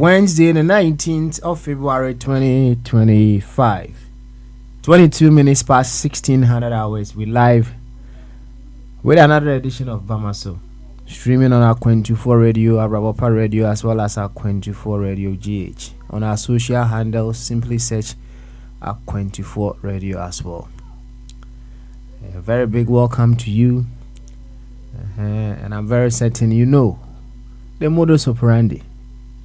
Wednesday, the 19th of February 2025. 22 minutes past 1600 hours. We live with another edition of Bamaso. Streaming on our Queen24 Radio, our Rabopa Radio, as well as our Queen24 Radio GH. On our social handles, simply search our Queen24 Radio as well. A very big welcome to you. And I'm very certain you know the modus operandi.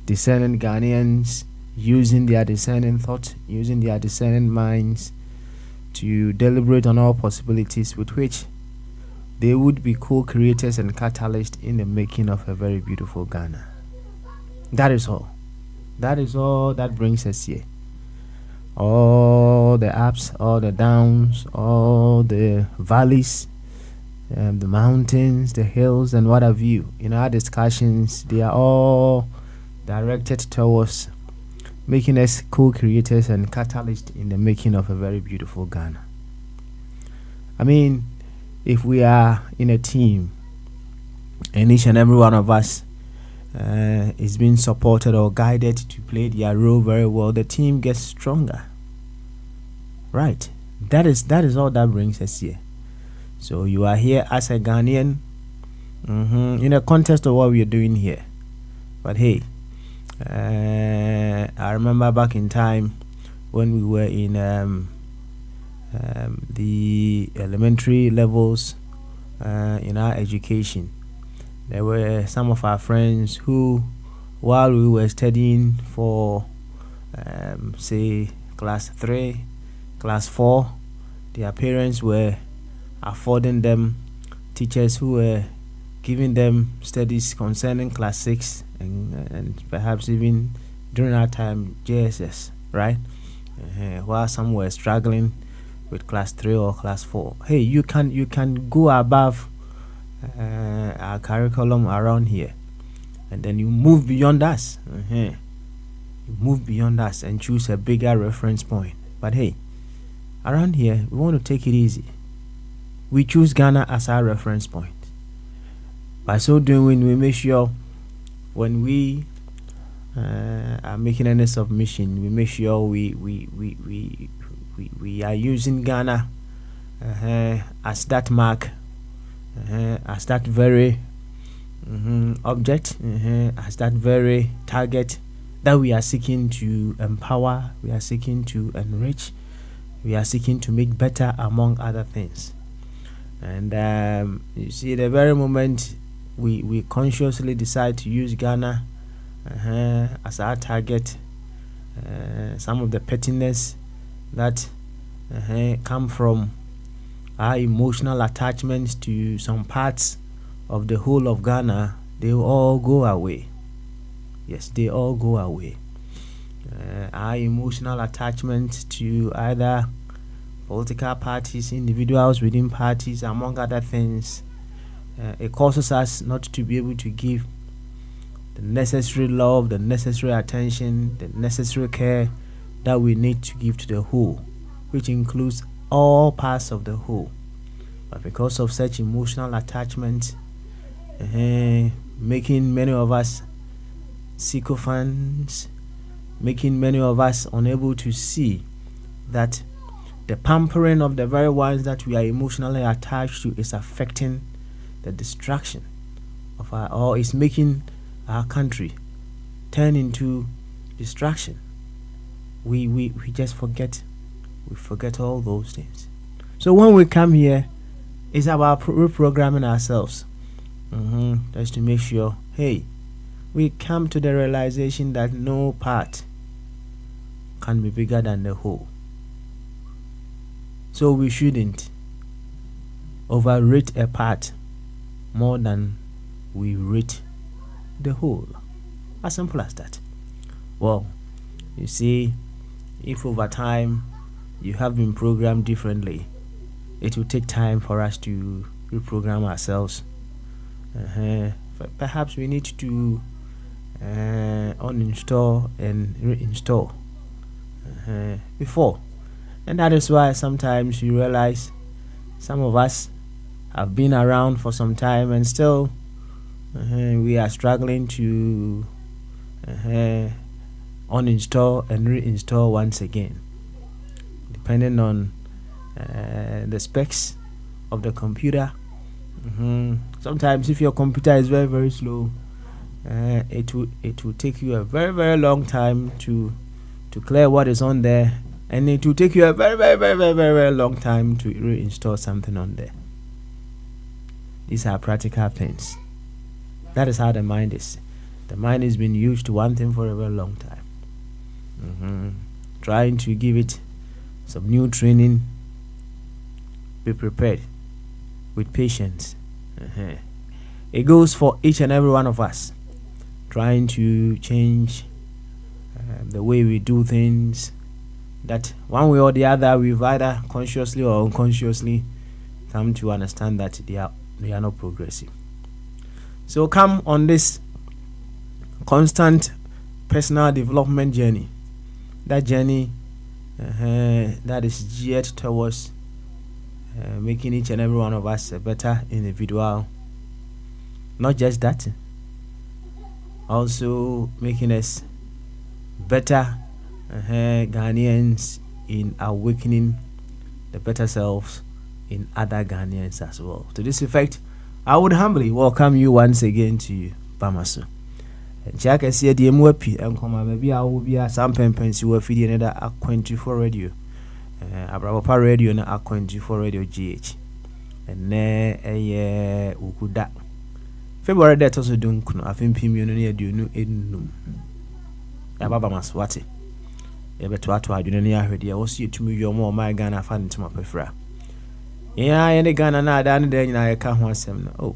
Discerning Ghanaians using their discerning thought, using their discerning minds to deliberate on all possibilities with which they would be co-creators and catalysts in the making of a very beautiful Ghana. That is all. That is all that brings us here. All the ups, all the downs, all the valleys, the mountains, the hills, and what have you. In our discussions, they are all directed towards making us co-creators and catalysts in the making of a very beautiful Ghana. I mean, if we are in a team and each and every one of us is being supported or guided to play their role very well, the team gets stronger. Right. That is all that brings us here. So you are here as a Ghanaian in the context of what we are doing here. But hey, I remember back in time when we were in the elementary levels in our education. There were some of our friends who, while we were studying for say class 3, class 4, their parents were affording them teachers who were giving them studies concerning class 6 and perhaps even during our time JSS, right? While some were struggling with class 3 or class 4. Hey, you can go above our curriculum around here, and then you move beyond us. You move beyond us and choose a bigger reference point. But hey, around here we want to take it easy. We choose Ghana as our reference point. By so doing, we make sure when we are making any submission, we make sure we are using Ghana as that mark, as that very object, as that very target that we are seeking to empower, we are seeking to enrich, we are seeking to make better, among other things. And you see, the very moment we consciously decide to use Ghana as our target, some of the pettiness that come from our emotional attachments to some parts of the whole of Ghana, they will all go away. Yes, they all go away. Our emotional attachment to either political parties, individuals within parties, among other things, it causes us not to be able to give the necessary love, the necessary attention, the necessary care that we need to give to the whole, which includes all parts of the whole. But because of such emotional attachment, making many of us sycophants, making many of us unable to see that the pampering of the very ones that we are emotionally attached to is affecting the destruction of our, or is making our country turn into destruction. We just forget. We forget all those things. So when we come here, it's about reprogramming ourselves. Just to make sure, hey, we come to the realization that no part can be bigger than the whole. So we shouldn't, overrate a part more than we rate the whole. As simple as that. Well, you see, if over time you have been programmed differently, it will take time for us to reprogram ourselves. Perhaps we need to uninstall and reinstall before. And that is why sometimes you realize some of us have been around for some time and still we are struggling to uninstall and reinstall once again, depending on the specs of the computer. Sometimes if your computer is very, very slow, it will take you a very, very long time to clear what is on there, and it will take you a very, very, very, very, very, very long time to reinstall something on there. These are practical things. That is how the mind is. The mind has been used to one thing for a very long time. Trying to give it some new training. Be prepared with patience. It goes for each and every one of us. Trying to change the way we do things, that one way or the other we've either consciously or unconsciously come to understand that they are not progressive. So come on this constant personal development journey. That journey that is geared towards making each and every one of us a better individual. Not just that, also making us better Ghanaians in awakening the better selves in other Ghanaians as well. To this effect, I would humbly welcome you once again to Bamaso. Chaka see the MWP and come maybe I will be a some pensi were feeding another A24 radio. Abrapa radio na A24 radio GH. And ne a ukuda. February that also don't know. I think Pim Union do no enum. Ababa Maswati. Ebetuatu, I didn't hear I was you to me your more my Ghana fan to my prefer. Yeah, any Ghana na done then I can't want some. Oh,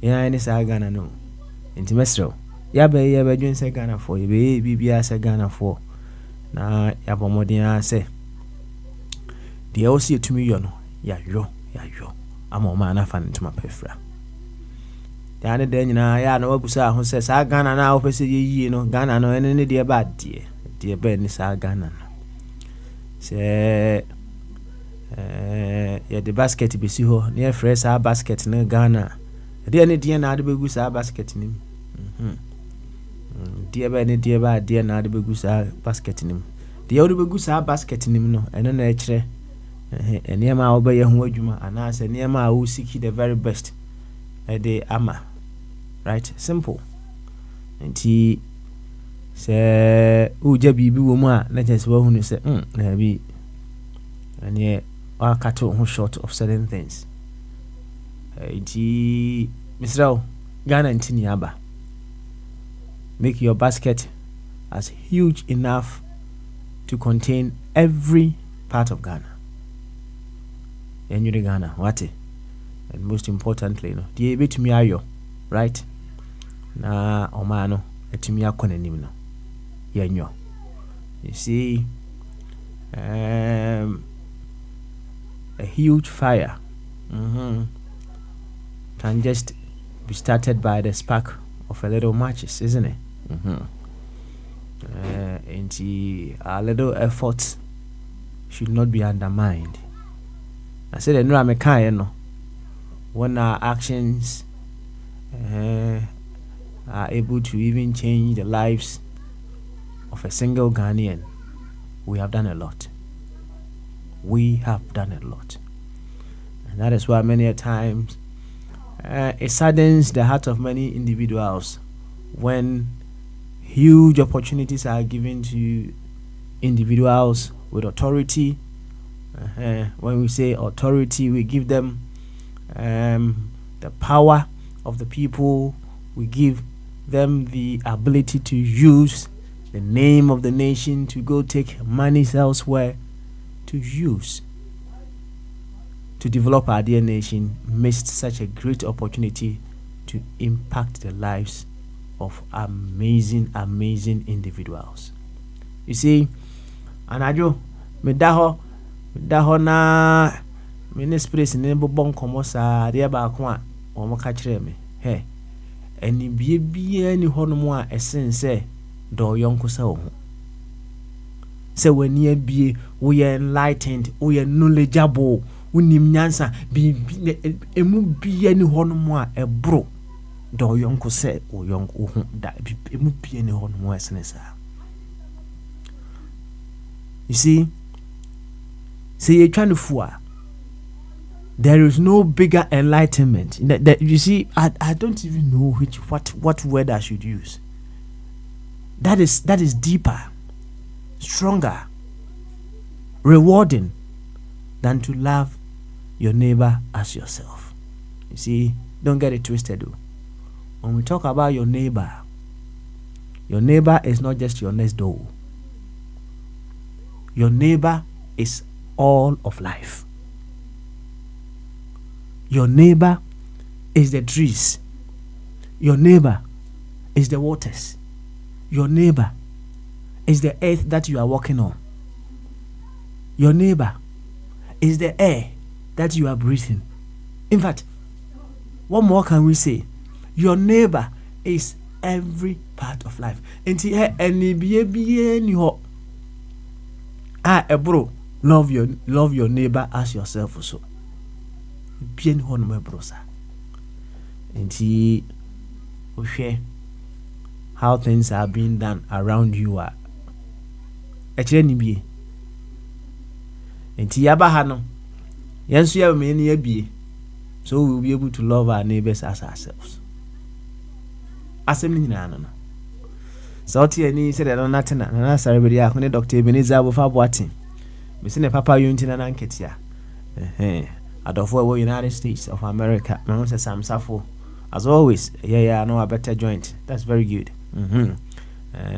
yeah, any Ghana no. Intimestro. Yabe Yabe say Ghana for you, baby, I say Ghana for. Na Yabomodian say. The OC to me, you know. Ya yo. I'm a man fan to my prefer. The other day, ya no busa who says, I Ghana now, you know, Ghana no any dear bad dear Ben is our Ghana. Say, the basket be see ho near fresh our basket no Ghana. Dear any dear now the begus our basket in him. Dear Benny dear bad dear now the begus our basket in him. The old begus our basket in him no, and no nature. And near my obey your wojuma, and I say near my who seek the very best. The ama. Right? Simple. And he say, Uja be woman, let us well who say, maybe. And yet, our cattle who short of certain things. Mr. Ghana and Tiniaba. Make your basket as huge enough to contain every part of Ghana. And you Ghana, what? And most importantly, no, the bit me ayo, right? Na omano, etimi akone nim no. Yenyo. You see, a huge fire can just be started by the spark of a little matches, isn't it? And our little efforts should not be undermined. I said, no, I'm a kind, no. When our actions are able to even change the lives of a single Ghanaian, we have done a lot. We have done a lot. And that is why many a times it saddens the heart of many individuals when huge opportunities are given to individuals with authority. When we say authority, we give them the power of the people. We give them the ability to use the name of the nation to go take monies elsewhere to use. to develop our dear nation missed such a great opportunity to impact the lives of amazing individuals. You see, anajo medaho na ministries ne bobon komo sa de ba ko a o mo ka kire me he eni bie ni hono a esense do yonko sa ho se wani abie wo ye enlightened wo ye knowledgeable unim nyansa bi emu bie ni hono a ebro do yonko se o yonko ho da emu bie ni hono a esense. You see, say you're trying to fool. There is no bigger enlightenment. You see, I don't even know what word I should use. That is deeper, stronger, rewarding than to love your neighbor as yourself. You see, don't get it twisted though. When we talk about your neighbor is not just your next door. Your neighbor is all of life. Your neighbor is the trees. Your neighbor is the waters. Your neighbor is the earth that you are walking on. Your neighbor is the air that you are breathing. In fact, what more can we say? Your neighbor is every part of life. Bro, love your neighbor as yourself also. Bien hon my brosa. Enti ohwe how things are being done around you are. Ekire ni bie. Enti yaba ha no. Yenso ya me ni abie. So we will be able to love our neighbors as ourselves. Asem ni nyina no. Sauti ani said no natena na sarebedi a kone Dr. Ebenezer Abofa Boatin. Me se ne papa yunti na nanketia. Adolfo we United States of America. Me say Sam Safo. As always, I know a better joint. That's very good.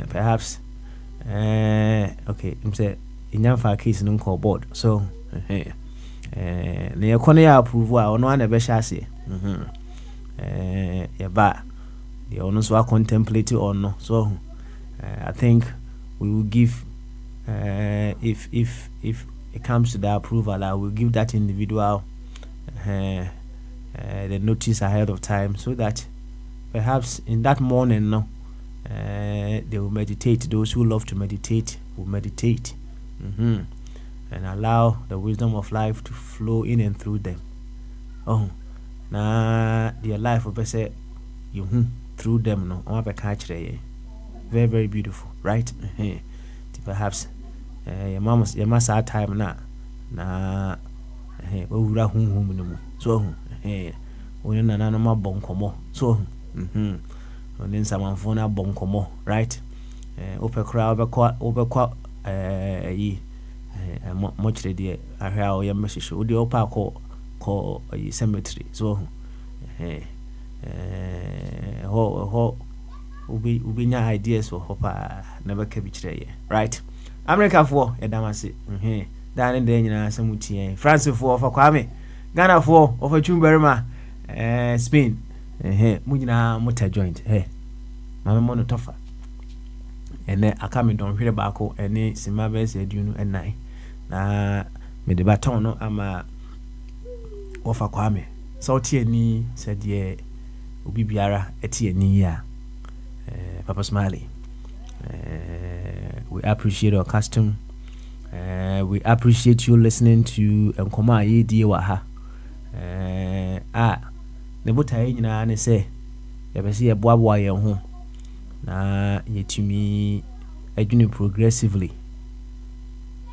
Perhaps okay, I'm say in for case no call board. So ne yakone ya approve a ono na be shase. Ba the ono so contemplate on no. So I think we will give if it comes to the approval, I will give that individual the notice ahead of time so that perhaps in that morning they will meditate. Those who love to meditate will meditate and allow the wisdom of life to flow in and through them. Now their life will be say you through them no very, very beautiful, right? Perhaps your mama sad time na we wura hum no mu so oni na na ma bonkomo so oni nsamanfo na bonkomo, right? Opekra obekwa yi mo kire de ahwa o yem hwehwe odi opa ko cemetery so ho ubi nya ideas for hopa na beka bi kire ye, right? America for yadamase dan de nyina samutie France for of Kwame, Ghana for of Chumberma, Spain mu nyina mota joint mama mono tofa ene akame don hwere baako ene simabes edunu enai na me de baton no ama of Kwame so tie ni said obi biara etie ni ya Papa Smiley. We appreciate our custom. We appreciate you listening to Nkoma Yedi Waha. Ne bota nyina ne se ya bese ye boaboa ye ho na yetumi adwene progressively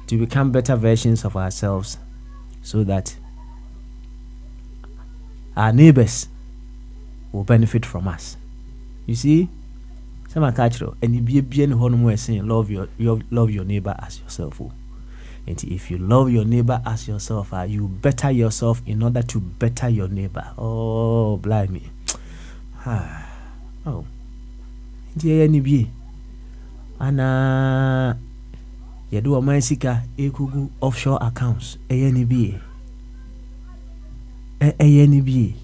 to become better versions of ourselves so that our neighbors will benefit from us. You see, some culture and be no hono saying love your neighbor as yourself. And if you love your neighbor as yourself, you better yourself in order to better your neighbor. Oh, blimey. Oh. Dear NB. Ana Yadu Amaisika Ekugu offshore accounts. ANB. ɛyɛ bi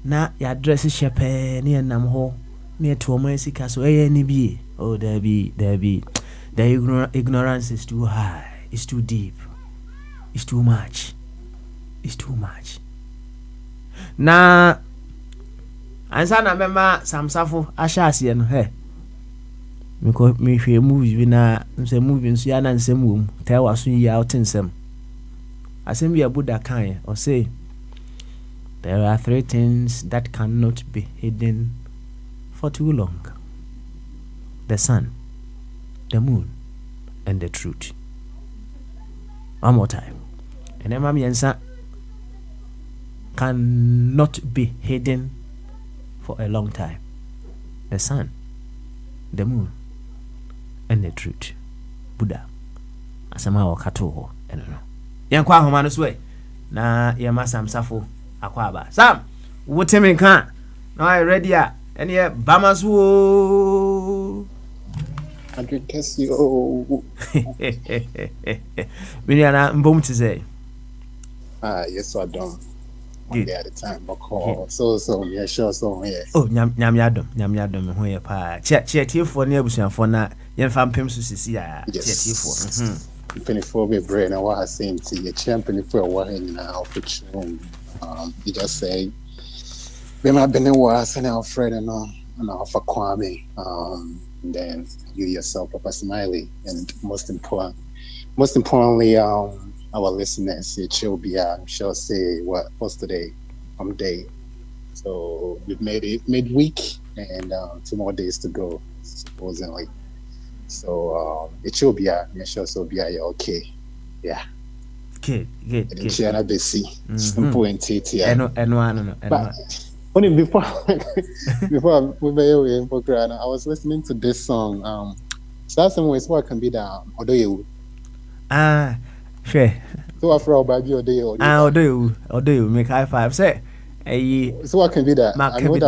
na ya address shepe ne nam ho ne to mo sika so ɛyɛ bi oh there be the ignorance is too high, it's too deep, it's too much. Na ansa na mema samsafo ahya ase no me hwe movie bi na nse movie nso ya na nsem wom tell waso yi out nsem asem bi abuda kan or say there are 3 things that cannot be hidden for too long: the sun, the moon, and the truth. One more time. And then Mamiensa cannot be hidden for a long time: the sun, the moon, and the truth. Buddha. Asama wakato ho. Eno. Yankwa homa no so na yema Sam Safo akwa aba. Sam, wotemi kan. Now I ready ya. Ene ye bamaso. Adrikesio. Miniana mbom to say. Yes, I don't. One day at a time, but call. So, yeah, sure, so, yeah. Oh, nyam yadom, ho ye pa. Chia for ne abusuafo na yemfa mpem so sisi ya. Chia for. Pennyfo be brain and what I seen to your champion for a while now for you just say they might been was and Alfred and for Kwame. Then you yourself, Papa Smiley, and most importantly, our listeners, it will be, I'm sure, say what's today? Day. So we've made it midweek, and 2 more days to go, supposedly. So it should be, I'm sure, so be okay. Yeah. Good. China busy. Simple and TT. No. But only before we were in program, I was listening to this song. So that's some ways what can be the Odoye. Sure. So after all, baby, Odoye. Odoye. Make high five. Say. So what can be that? Makabida.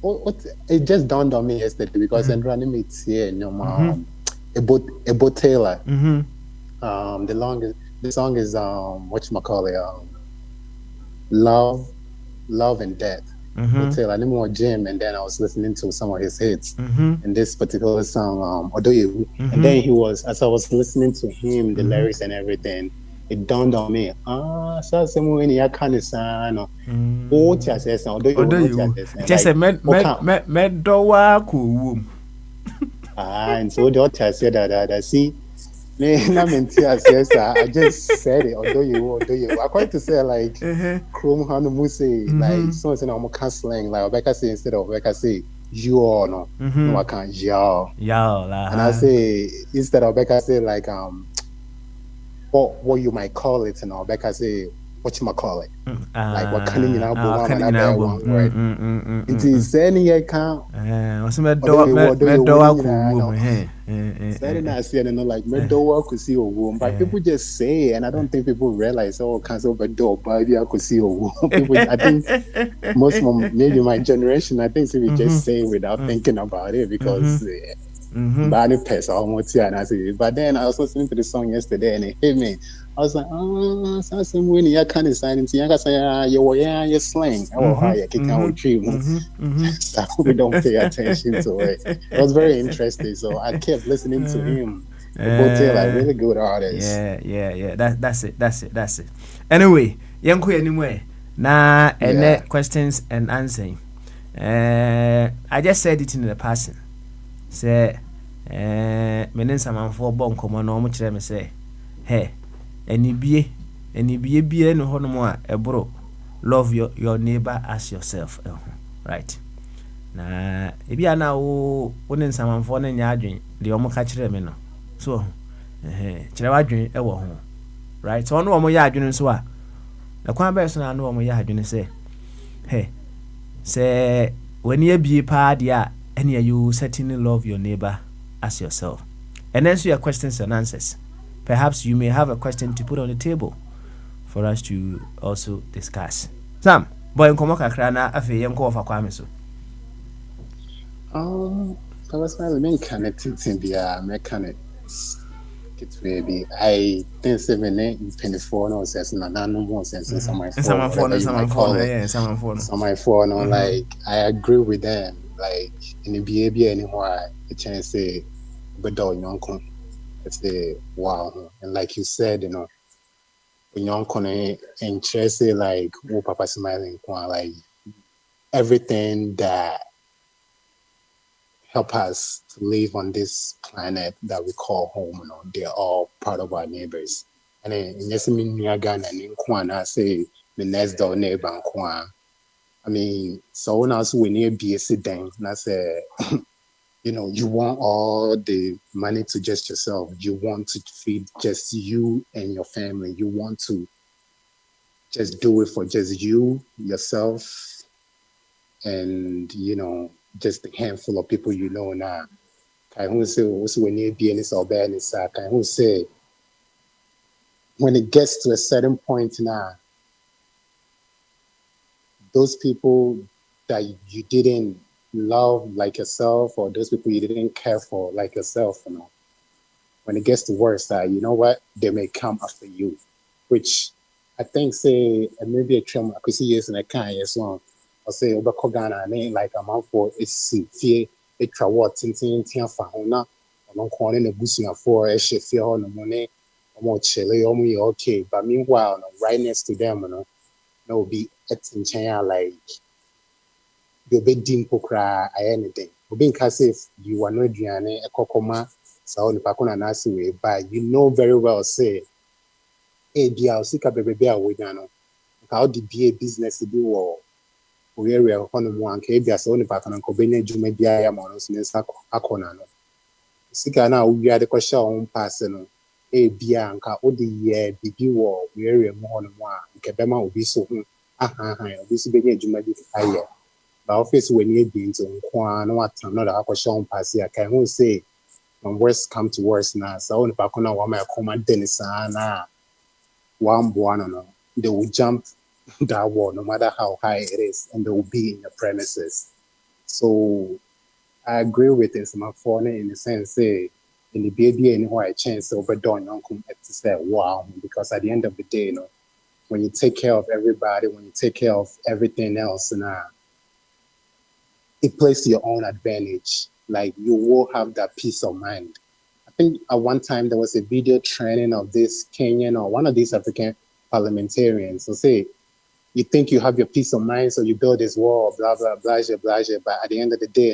What it just dawned on me yesterday because I'm running it here, Ebo Taylor. The song is whatchamacallit, Love and Death. Taylor, I didn't want Jim, and then I was listening to some of his hits. And this particular song, Odoye, and then as I was listening to him, the lyrics and everything, it dawned on me. So someone in Yakanisa, oh, just a medowa ku. And so the author said that see. I just said it. Odoye. I'm going to say like Chrome Hanumuse, like something I'm canceling. Like Rebecca say instead of Rebecca say you or no, I can't y'all. And I say instead of Rebecca say like what you might call it, and Rebecca say what you might call it. Like what can you now one word. It is any account. What's medowa ku. Said I see and like medowa ku see a womb. But people just say, and I don't think people realize cancel medowa, baby I could see a womb. People, I think most maybe my generation, I think we just say without thinking about it because body pets almost here, and I say. But then I was listening to the song yesterday and it hit me. I was like, something when you can't sign into you say you're slang. You can't retrieve. So we don't pay attention to it. It was very interesting. So I kept listening to him. Like really good artist. Yeah. That's it. Anyway, yanko anyway. Na questions and answering. I just said it in the passing. Say menen samanfo bon komo no mo kire me say hey enibie bie no hono a ebro love your neighbor as yourself right na ebia na wo nen samanfo no nya adwen de o mo ka kire me no so kire wadwen e wo ho right so no o mo ya adwen so a na kwan ba so na no o mo ya adwen say hey say when you be pa dia and you certainly love your neighbor as yourself. And answer your questions and answers. Perhaps you may have a question to put on the table for us to also discuss. Sam, boy, nkomo kakra na afi yenko ofa kwame so. I was smiling, me connecting bia mechanic. It will be. I think 24 no sense, no more sense, and some Someone phone, whatever you might call it. yeah, someone phone. Some no, like I agree with them. Like in the behavior anywhere, a chance say, but don't you it's the wow. And like you said, when you're interested, like oh, Papa smiling, like everything that help us to live on this planet that we call home, they're all part of our neighbors. And then yes, I mean Ghana and I say the next door neighbor I mean, so when I was when you be a then and I say you want all the money to just yourself. You want to feed just you and your family. You want to just do it for just you, yourself, and just a handful of people now. Who say when you be in this or who say when it gets to a certain point now, those people that you didn't love like yourself, or those people you didn't care for like yourself, when it gets to worse, you know what, they may come after you, which I think say maybe a trauma I could see yes and I can't yes one. I'll say over Ghana and like I'm out for it's fear a trawat tintin fahona on corner a bushing for a chef on the money or chile or okay. But meanwhile, right next to them, no be at like the bed dimpo cry anything. Being if you are not Diane a cocoma, so on the Pacona Nasi way, but you know very well say, hey, dear, sick up a baby with how the be a business to do or area on one KBS only Pacon and Cobene Jumedia Monos in Saconano. Sikana, we are the question passing. A Bianca, or the year, the war, we area more than one, Cabema will be so. This be a Jumadi higher. The office when you be into Kwan, what another Akoshan Passi, I can say, when worst come to worst now, so on the Pacona, one my command Dennis, one buono, they will jump that wall no matter how high it is, and they will be in the premises. So I agree with this, my phone in the sense, say, in the baby anywhere I chance over done, uncle to say, wow, because at the end of the day, when you take care of everybody, when you take care of everything else, it plays to your own advantage. Like you will have that peace of mind. I think at one time there was a video training of this Kenyan or one of these African parliamentarians. So say you think you have your peace of mind, so you build this wall, blah blah blah blah blah. But at the end of the day,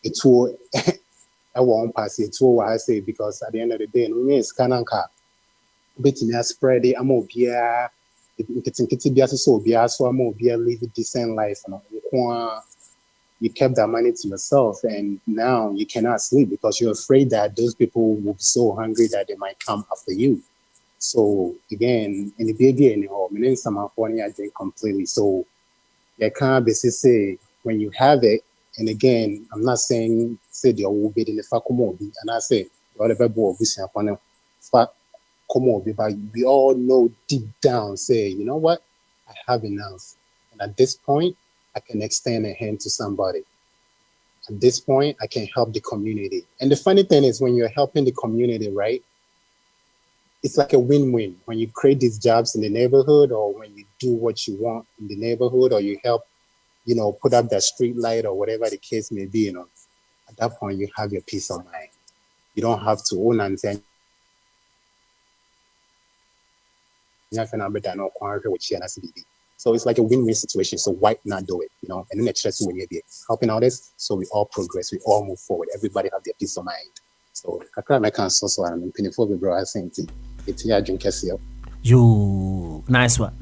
it will I won't pass it to what I say, because at the end of the day, it's kananka. Bet me spread it, I'm obia. So I'm obia live a decent life. You kept that money to yourself, and now you cannot sleep because you're afraid that those people will be so hungry that they might come after you. So again, in the baby anyhow, I mean, some I drink completely. So you can't basically say when you have it. And again, I'm not saying say they will be in the facumobi, and I say whatever boy vision upon fact comobi, but we all know deep down, say, you know what, I have enough. And at this point, I can extend a hand to somebody. At this point, I can help the community. And the funny thing is when you're helping the community, right? It's like a win-win. When you create these jobs in the neighborhood, or when you do what you want in the neighborhood, or you help put up that street light or whatever the case may be, at that point you have your peace of mind. You don't have to own and say, so it's like a win-win situation. So why not do it? And then extra when you're helping others, so we all progress, we all move forward. Everybody have their peace of mind. So I can't make so I'm pinning for the bro. I think it's here drink you nice one.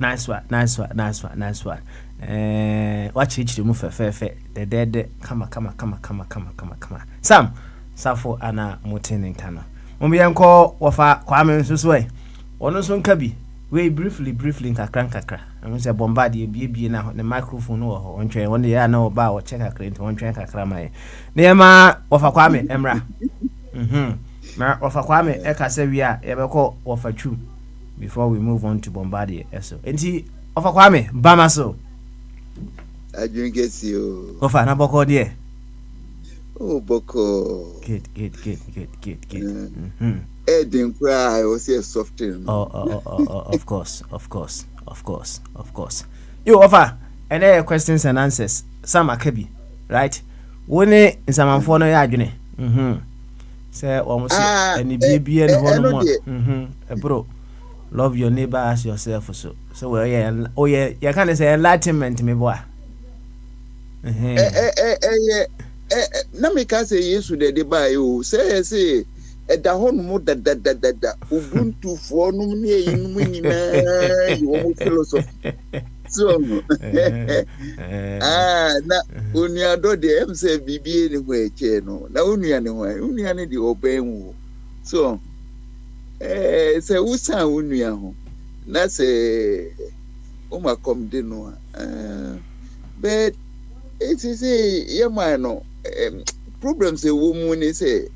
Watch each move fe the dead come. Sam Safo ana motin nkano. Mombi yanko wofa Kwame Nsusuwe. Ono so nka we briefly nkakra. I'm say bombard ye na the microphone wo ho ontwe wonde ya na oba wo check akra nti wontwe nkakra mai. Ne ma wofa Kwame emra. Ma wofa Kwame e ka se wi a ye beko wofa twu before we move on to Bombardier. So enti wofa Kwame bama so I drink it you. Ofa na boko die. Oh, Boko. Good. Edding cry, I was here softening. Of course. You offer any questions and answers. Some akabi, right? Wone nsamanfo no ya adwene. Say almost any baby and one. Bro, love your neighbor as yourself so. So well, yeah, you can say enlightenment me boy. Na me ka say Yesu de buy you. Say da hon mo da ubuntu fo no ne yin mu nyina you philosophy. So na onua do de em say bibie ni ho eche no na onua ne de oban wo. So say usan onua ho na say o ma kom de no but it is a man no problems a woman say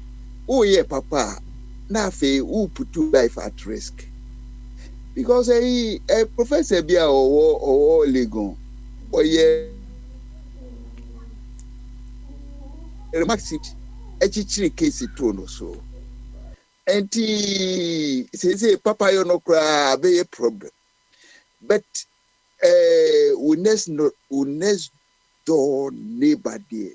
oh yeah papa na fe who put your life at risk because a professor bia or legon or yeah maxi echichiri case to no so and say papa you no cry be a problem but we next door neighbor there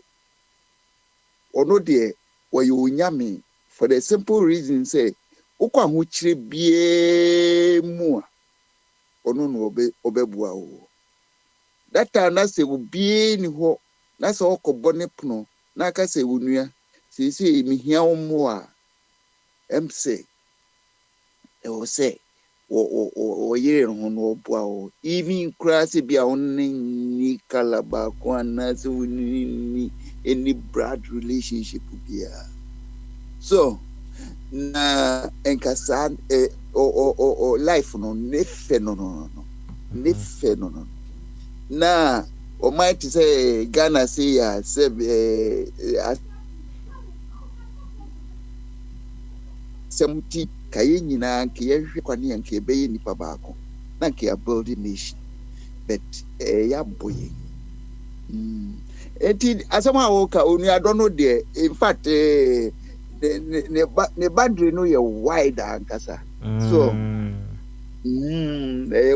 or no there where you nyame for the simple reason say ukwa hu chire bie mu ono no obebua o that time na say bie ni ho na say okobo ne pono na aka say wonua say mi hia wo a em say e o say o yere ho no obua o even class bia onni kalaba ko anase woni any bad relationship bia so na enkasa o life no nefe no na o might say Ghana say ya say semti kaye nyina nke yehwe kwane nke beye nipa baako na nke build nation but ya boye eti asama woka onu adono de in fact ne boundary no ye wide ankasa so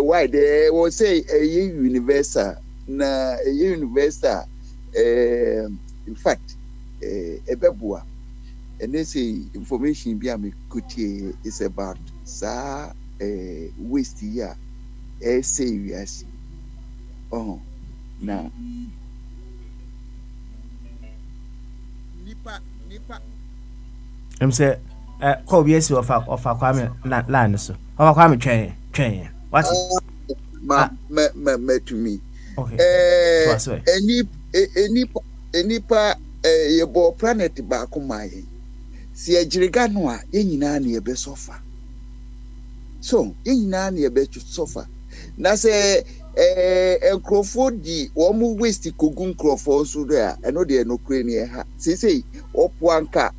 wide we say universal na universal in fact ebebua and they say information be am kuti is about waste here say we as na nipa em say call we see of kwame na line so of kwame twen what me to me okay enipa ye bo planet ba ko mai si ejiriga no a yenyina na ebe sofa so yenyina na ebe sofa na se enkrofo di wo mu waste kogu nkrofo so do a eno de no kure ne ha sei opo anka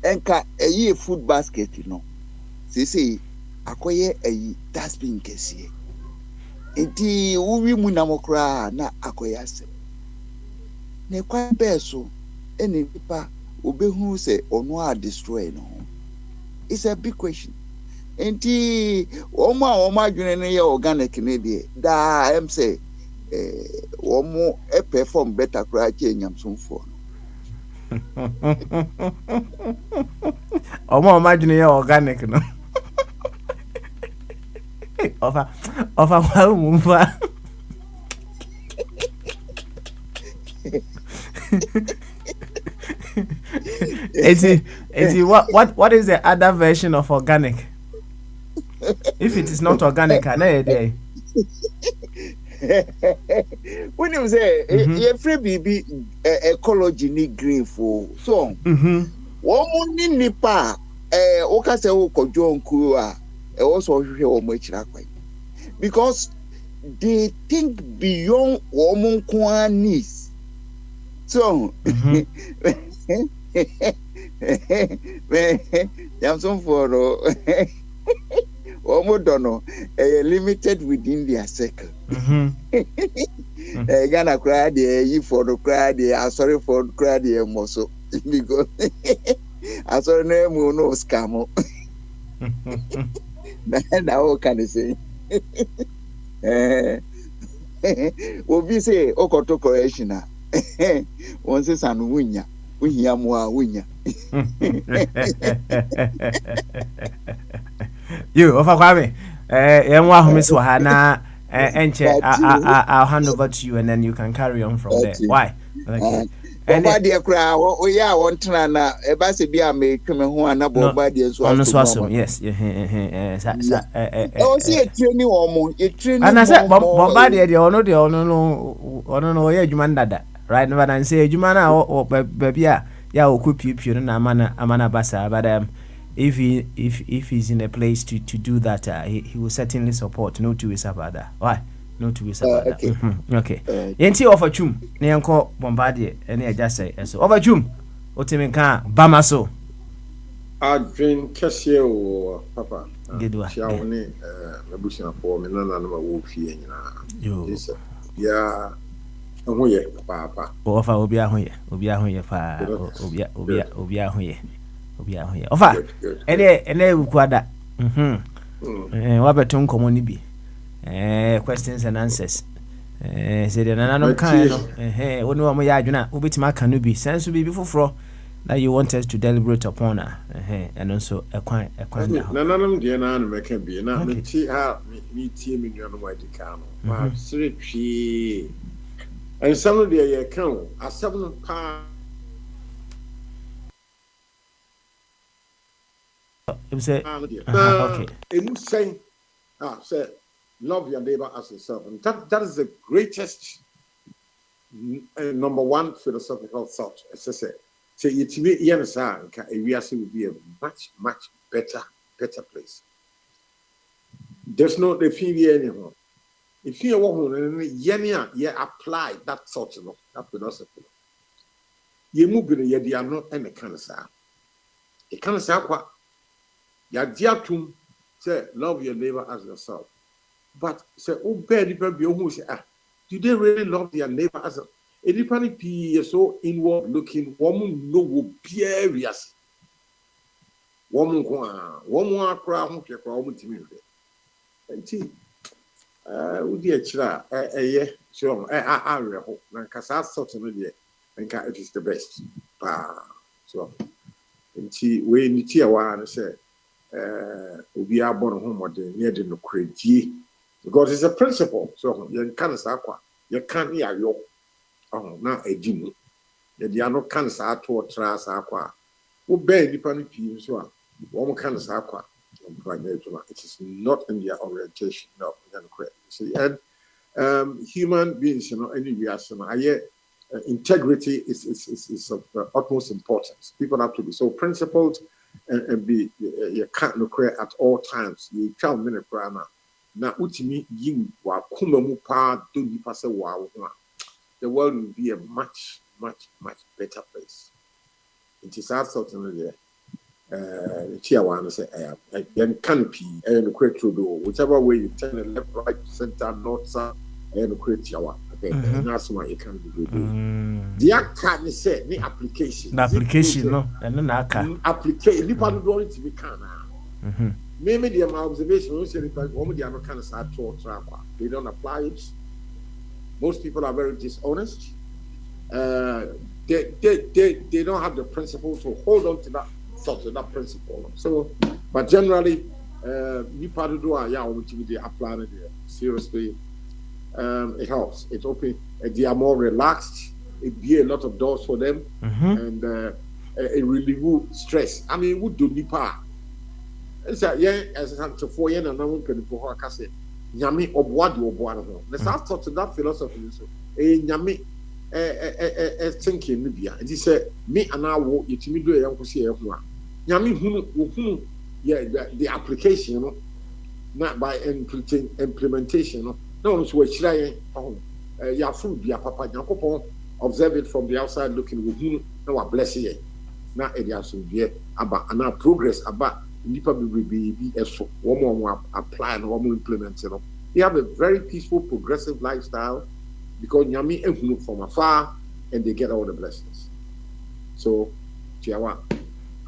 enka eyi food basket no sei akoye eyi dustbin kese enti wuwi mu na mokra na akoye ase ne kwa beso eni nipa obehu se ono a destroy no it's a big question enti omo adwene ne ye organic ne de da em say omo perform better kra che nyamsomfo omo adwene ye organic no ofa kwa mumfa what is the other version of organic? If it is not organic, can I day? When you say you free baby ecology ni green for so one ni nipa oka se wo kojo nku a also hwehwe wo mo akira kwai because they think beyond woman needs so Jamson for almost don't know limited within their circle. Ghana cry the you for the cry the sorry for cry the moso because I saw name no scam. Now can I say? Obi say okoto correction na. One says an winya. Winya mo winya. You offer Kwame. I'll hand over to you and then you can carry on from there. Why? Okay. Boba de kra o ya won tena na e ba se bia me tweme ho ana boba de so aso. Yes. O si e training omo, e training. And I said boba de ono no ye adwuma ndada. Right? But I say adwuma na o baby a ya okupiepie no na amana basa but if he's in a place to do that, he will certainly support. No two ways about that. Why? No two ways about that. Okay. Yenti offer chum. Ne yanko Bombardier. Any just say so. Offer chum. Otimenka Bamaso. Adwin kese o papa. Gedwa. Shaone mebusia for me na na wo fie nyina. Yo. Ya ahoye papa. Offer obi ahoye pa. Obi ahoye. Ofa ene ukwada wabeton komo ni bi questions and answers say the nananom kan no woni wo ya adwuna obetima aka no bi sense bi foforo that you want us to deliberate upon and also ekwan nananom de na no meka bi na meti ha mi tie mi nua no wadi ka no ma sire twi and some of the ye kan asem no pa say okay. Say love your neighbor as yourself, and that is the greatest number one philosophical thought. As I said, say it will be a much better place. There's no the fear anymore. If you want you apply that thought, that philosophy. You move in the are not any kind of sound. It kind of sound what. Yadiatum say love your neighbor as yourself. But say obey people who say do they really love their neighbor as anybody be so inward looking woman no will be areas. Woman cry who can woman to me. And would you chira so I hope Nankasa sort of idea and it is the best. So and we need to say we are born home near the credit because it's a principle. So you can't say you can't hear your now a dim. You are not cancer to trust aqua. Who bear the panic so one cancer aqua. It is not in their orientation. No, see, and human beings, any reaction. Integrity is of utmost importance. People have to be so principled. And be you can't look at all times. You can't win a prana. Now, ultimately, you are kumamu pa do you pass a wow. The world will be a much better place. It is absolutely there. Chiawana say, I then canopy and create to do whichever way you turn the left, right, center, north, south, and create Chiawa. And that's why you can do. The act say the application. The application, no, and then application. People don't to be can. Maybe the observation we say they are not kind of sad to track. They don't apply it. Most people are very dishonest. They don't have the principle to hold on to that thought, to that principle. So, but generally, you part of the apply it seriously. It helps. It opens. They are more relaxed. It be a lot of doors for them, and it relieves stress. I mean, would do nipa. It's as a 4 years and now we can for her say, Yami obwadi obwano. Let's start to that philosophy. So, Yami, thinking Libya. And he said, me and I will you to me do a young pussy. Yami, who, yeah, the application, not by implementation. No, so which ya food, ya papa, Yakopo, observe it from the outside looking with him, no, bless you. Now, it has to be about and our progress about Nipa will be one more apply and one more implement. They have a very peaceful, progressive lifestyle. because nyame ehunu from afar and they get all the blessings. So, Chiawa,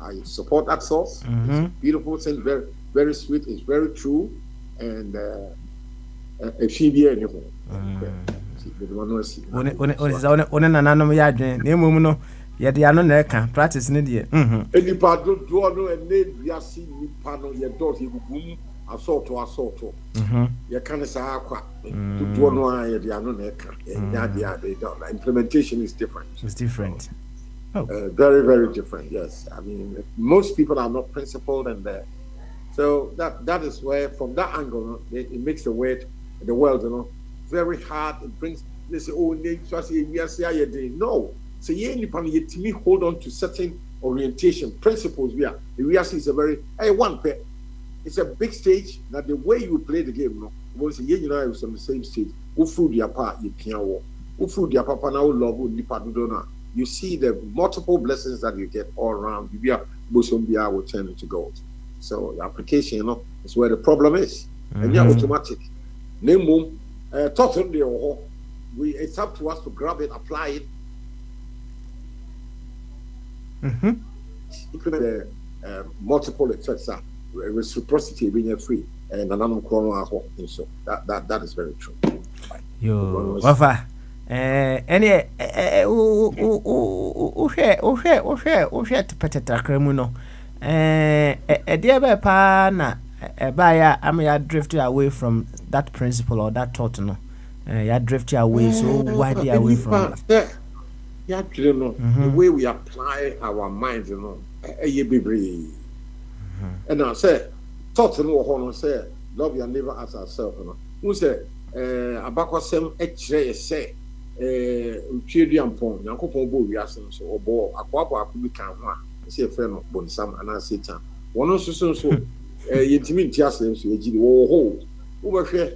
I support that source. It's a beautiful thing, very, very sweet. It's very true, and if she be anything, yɛde ano na ɛka practice ne deɛ nipa dodoɔ no ɛnɛ wiase nipa no yɛdɔ yɛgugu assault yɛka ne saa akwa dodoɔ no a yɛde ano na ɛka ɛnyɛ implementation is different. It's different. Very, very different. Yes, I mean most people are not principled, and so that is where, from that angle, it makes the world, very hard. It brings this no. So you hold on to certain orientation principles. The is a very it's a big stage. Now the way you play the game, no, once a year you was on the same stage. Who food your part, you can't walk. Who food your papa now love who you see the multiple blessings that you get all around. Bosombia will turn into gold. So the application, is where the problem is, and you're automatic. Name it's up to us to grab it, apply it. Implement the multiple effects, reciprocity being free, and another chrono. So that is very true. Yo, Wafa. Any to petata criminal. Dear Pana, I drifted away from that principle or that thought. No, you drifted away so widely away from it. Yeah, you know, the way we apply our minds, and I say, thought no say, love your neighbor as ourselves. Who say, Abakwasem say, Chiriampon, Yankopon Bo, Yasin, so, or Bo, Aquapa, we can say a friend of Bonsam and I say, one also so, Yetimin Tiasim, so you hold. Over here,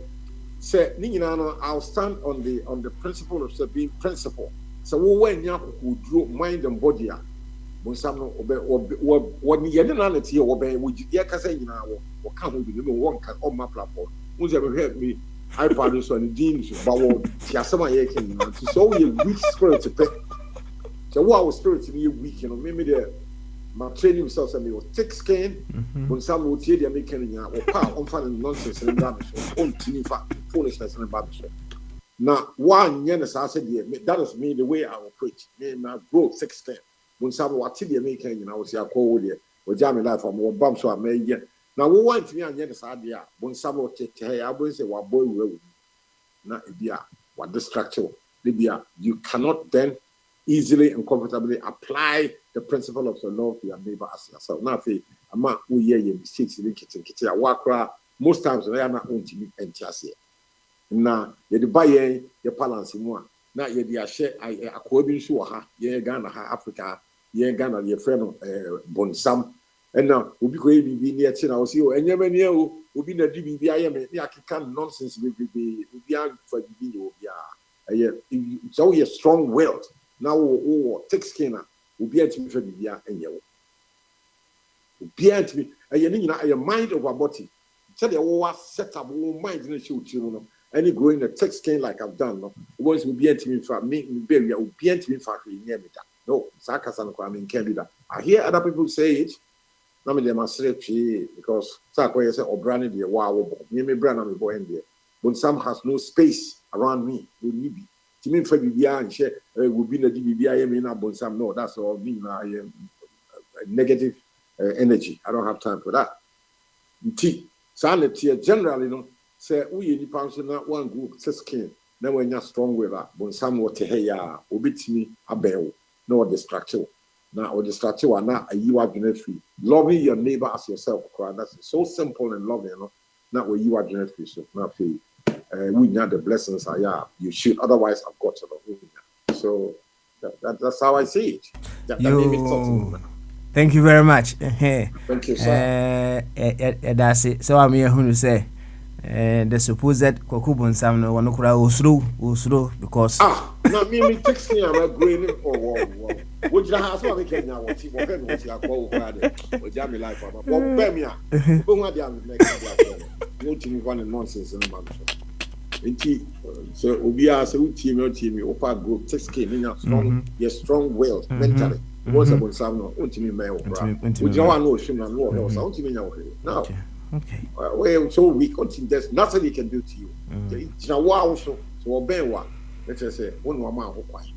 say, Ninano, I'll stand on the principle of being principle. So when you draw mind and body, when some what the identity or obey, would you say now or come with the one on my platform? Who's ever heard me? I produce on the deans, but Tiasama Yakin, so you weak spirit to pay. So what was spirit to be weak, maybe my training himself and me was thick skin when some would hear the American or power on finding nonsense and damage, on TV foolishness and bad. Now, one years I said, that is me the way I will preach. Now, grow 16. When some what the American, I was here called here, or Jamie life from one bump, so I made yet. Now, we want to be on years idea. When some will take care, I will say, what boy will not idea, what distraction. Libya, you cannot then easily and comfortably apply the principle of the love to your neighbor as yourself. Now, if I'm not who hear your mistakes in the kitchen, most times they are not going to be enthusiastic. Na yɛde ba yɛn yɛ balance mu a na yɛde ahyɛ akoa bi nso wɔ ha yɛn Ghana ha Africa yɛn Ghana yɛ frɛ no bonsam ɛna obi kɔ yɛ bibi ne ɛkyi na ɔsi o ɛnyɛma ne o obi na di bibi ayɛ me ne akeka nonsense bebrebe obi afa bibi ne obi a ɛyɛ so yɛ strong willed na wo thick skin a obi antimi fa bibi a ɛnyɛ wo obi antimi ɛyɛ ne nyina ɛyɛ mind over body sɛ deɛ wo set up wo mind ne hyɛ otiri no any growing a thick skin like I've done, no. Once we be entering for me, baby, I will be entering for near me. No, Sakasan, I mean, can't do that. I hear other people say it. I mean, they must say because Sakwa said, or branded the wow, me brand on the boy in there. When some has no space around me, will me be. To me, for BBI and share will be the DBI, I mean, but some no, that's all me. I am negative energy. I don't have time for that. T. Sanity generally, no. Say we ni panso na one group skin na when you strong with that but some what ya obitimi abel no destructive na or destructive na you are free loving your neighbor as yourself that's so simple and loving not where you are free so now we need the blessings you should otherwise have got to the so that's how I see it that made me talk. Thank you very much. Thank you, sir. That's it. So I'm here to say the supposed Kokubon Sam no one usro because now me text me I'm going would you have so can now what you call or Jamie life or Bemia who had the next one nonsense in the So Ubia so team Opa group 6K strong, yes, strong will mentally. Was about some ultimate male. Which no one knows him and no something now. Okay. Well, so we continue. There's nothing we can do to you. It's now wow, so obey one. Let's just say one woman who quiet.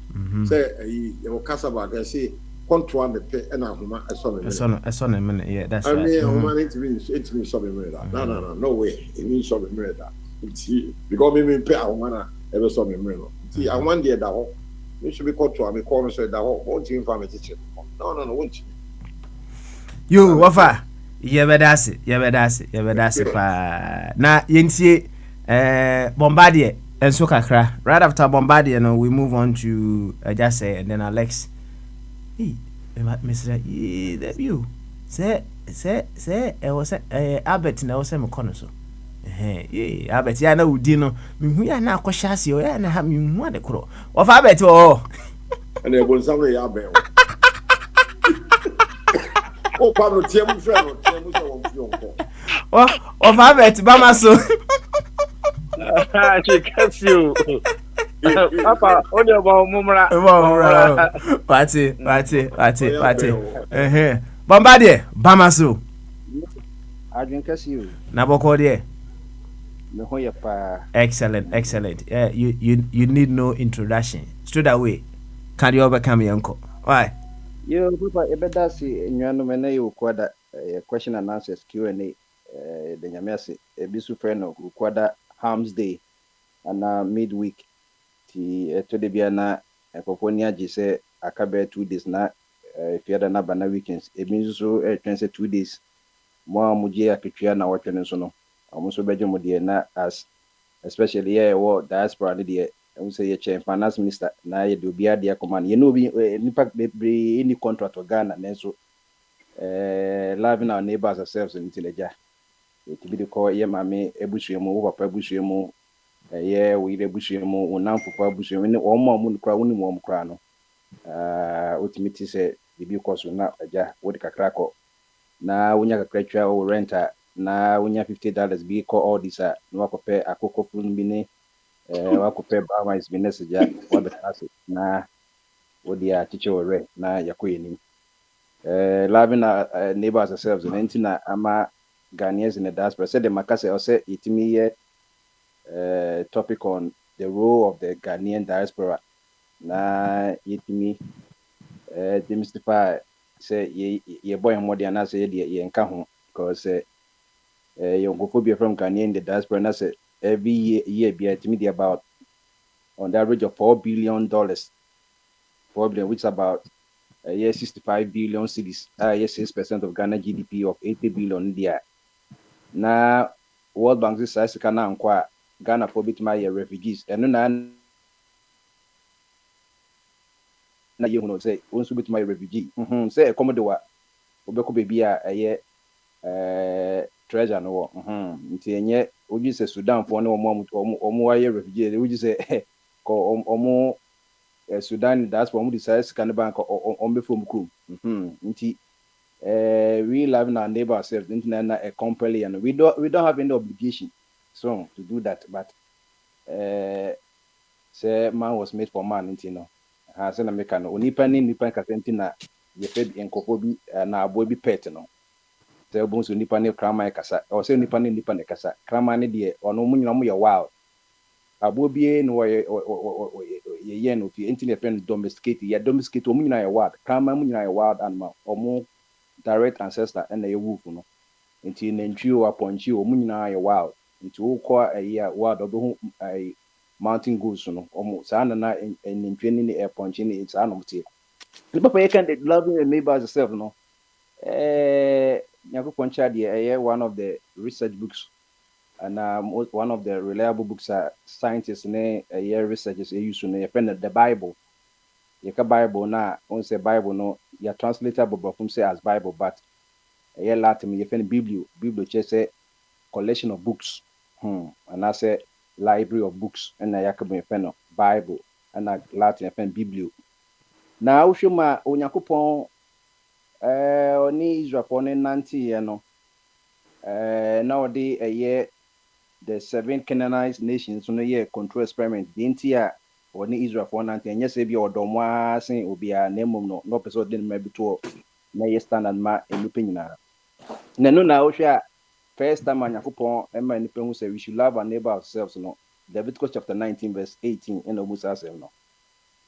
Say you Casaba, they say control the pay and I saw a minute. Yeah, that's right. I mean, human it means something murder. No way. It means something murder. Because me pay I wanna ever something murder. See, I want the that you should be control. I call say that won't you inform teacher. No, won't you? You wafa. Yebedase pa. Na yentie Bombardier and so kakra. Right after Bombardier, no, we move on to just say and then Alex. Hey, Mr. That you say it was Albert na was me kono so. Albert ya na udi no. Mihu ya na akwhya ase o ya na ha mihu ade kro. Wafa Albert o. And e bon samu ya be. Oh, Pablo, tiens-moi frère, on va mettre Bamaso. Je casse you. Papa, on est bon, Mumra. Parti. Bombardier, Bamaso. I drink casse you. Nabokodier. Pa. Excellent. You need no introduction. Straight away. Can you overcome your uncle? Why? Yo, Papa, better see nyano mena you kwada question and answers Q&A the nyamese ebisu friend of kwada Harms Day and midweek ti to de bia na ekofoni agi say akabe 2 days na if you na bana weekends ebi so say 2 days mo amuje aketwa na wotwe so no amu so beje mo de na as especially here wo diaspora de I say your finance minister na ye do bia dia command you know be nipa be any contract or Ghana na so loving our neighbors ourselves in Tileja it be the call ye mame ebusuemu papa ebusuemu ye we ebusuemu onamfo ebusuemu ni omo amu kra woni mo kra no ultimately say bibi koso na aja wodi kakra ko na wonya kakra twa o renter na wonya $50 bi call all this no akopɛ akoko fun bi ne wakupe Bama is bineseja wabe kasi na wodi a teacher ore na yakoyeni loving our neighbors ourselves and na ama Ghanaians in the diaspora said the makase or say itimi ye topic on the role of the Ghanaian diaspora na itimi demystify say ye boy more than say ye nka ho because you go for be from Ghanaian in the diaspora na say every year be ultimately about on the average of $4 billion, 4 billion, which is about 65 billion cedis, 6% of Ghana GDP of 80 billion there. Now, World Bank says can inquire Ghana for bit my refugees, and then you know say once bit my refugee. Say a Commodore, Obeko baby a treasure no nti enye oji se Sudan for no omo aye refugee oji se ko omo Sudan that's for omo decide scan bank ombe from krum nti we love our neighbor ourselves nti na a company and we don't have any obligation so to do that but say man was made for man nti no ha say na make no onipa ni nipa kasenti na ye fe enkofo bi na abo bi pet no se obunso nipa ne krama kasa o se nipa ne kasa krama ne de ono munyina mo ye wild abo bie no ye no fi internet pen domesticate ya domesticate munyina ye wild krama munyina ye wild animal omo direct ancestor and ye wolf no nti nantwi o aponchi o munyina ye wild nti wo kwa ya wild obo mountain goats no omo sa na nantwi ni aponchi ni sa no mtie papa you can love your neighbors yourself no one of the research books and one of the reliable books scientists researchers use the Bible. Bible na on say Bible no ya translatable from say as Bible but Latin you find Biblio say collection of books and I say library of books and you Bible and Latin you Biblio. Now shuma Onyakopon oni Israel for 90 no now the the 7 Canaanite nations so no year control experiment the intia or ni Israel for nanti and yes be or domwa sin obi a name no person didn't maybe to na ye standard ma enipa nyina na no na ohwe first time anyakopon ema enipa hu say we should love our neighbor ourselves no Leviticus chapter 19 verse 18 in Musa say no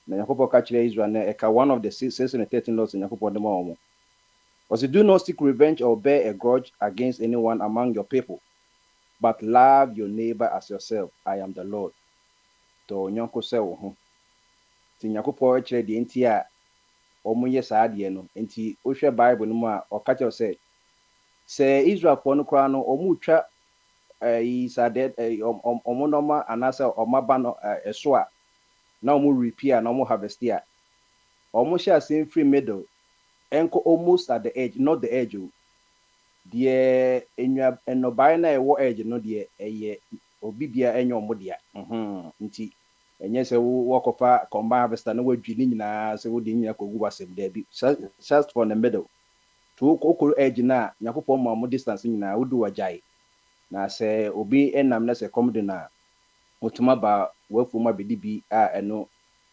na anyakopon ka kire Israel na eka one of the 613 laws anyakopon dem omo was do not seek revenge or bear a grudge against anyone among your people but love your neighbor as yourself. I am the Lord. To nyonko se wo ho. Ti nyakopon kire de enti a omoye saade no. Enti ohwe Bible no mu a okache se Israel for no kra no omutwa isade omonoma anase omaba no eso a na omu repair na omu harvest a omu share same free middle enko almost at the edge, not the edge. The enwa enobai na ewo edge no de eye obibia enyo omodia nti enye se wo kofa combine harvester na wadwi ni nyina se wo de nyina kogu wasem da bi just for the middle to okoro edge na yakopon ma mo distance nyina wodu wajai na se obi enam na se komde na otuma ba wafuma bedi bi a eno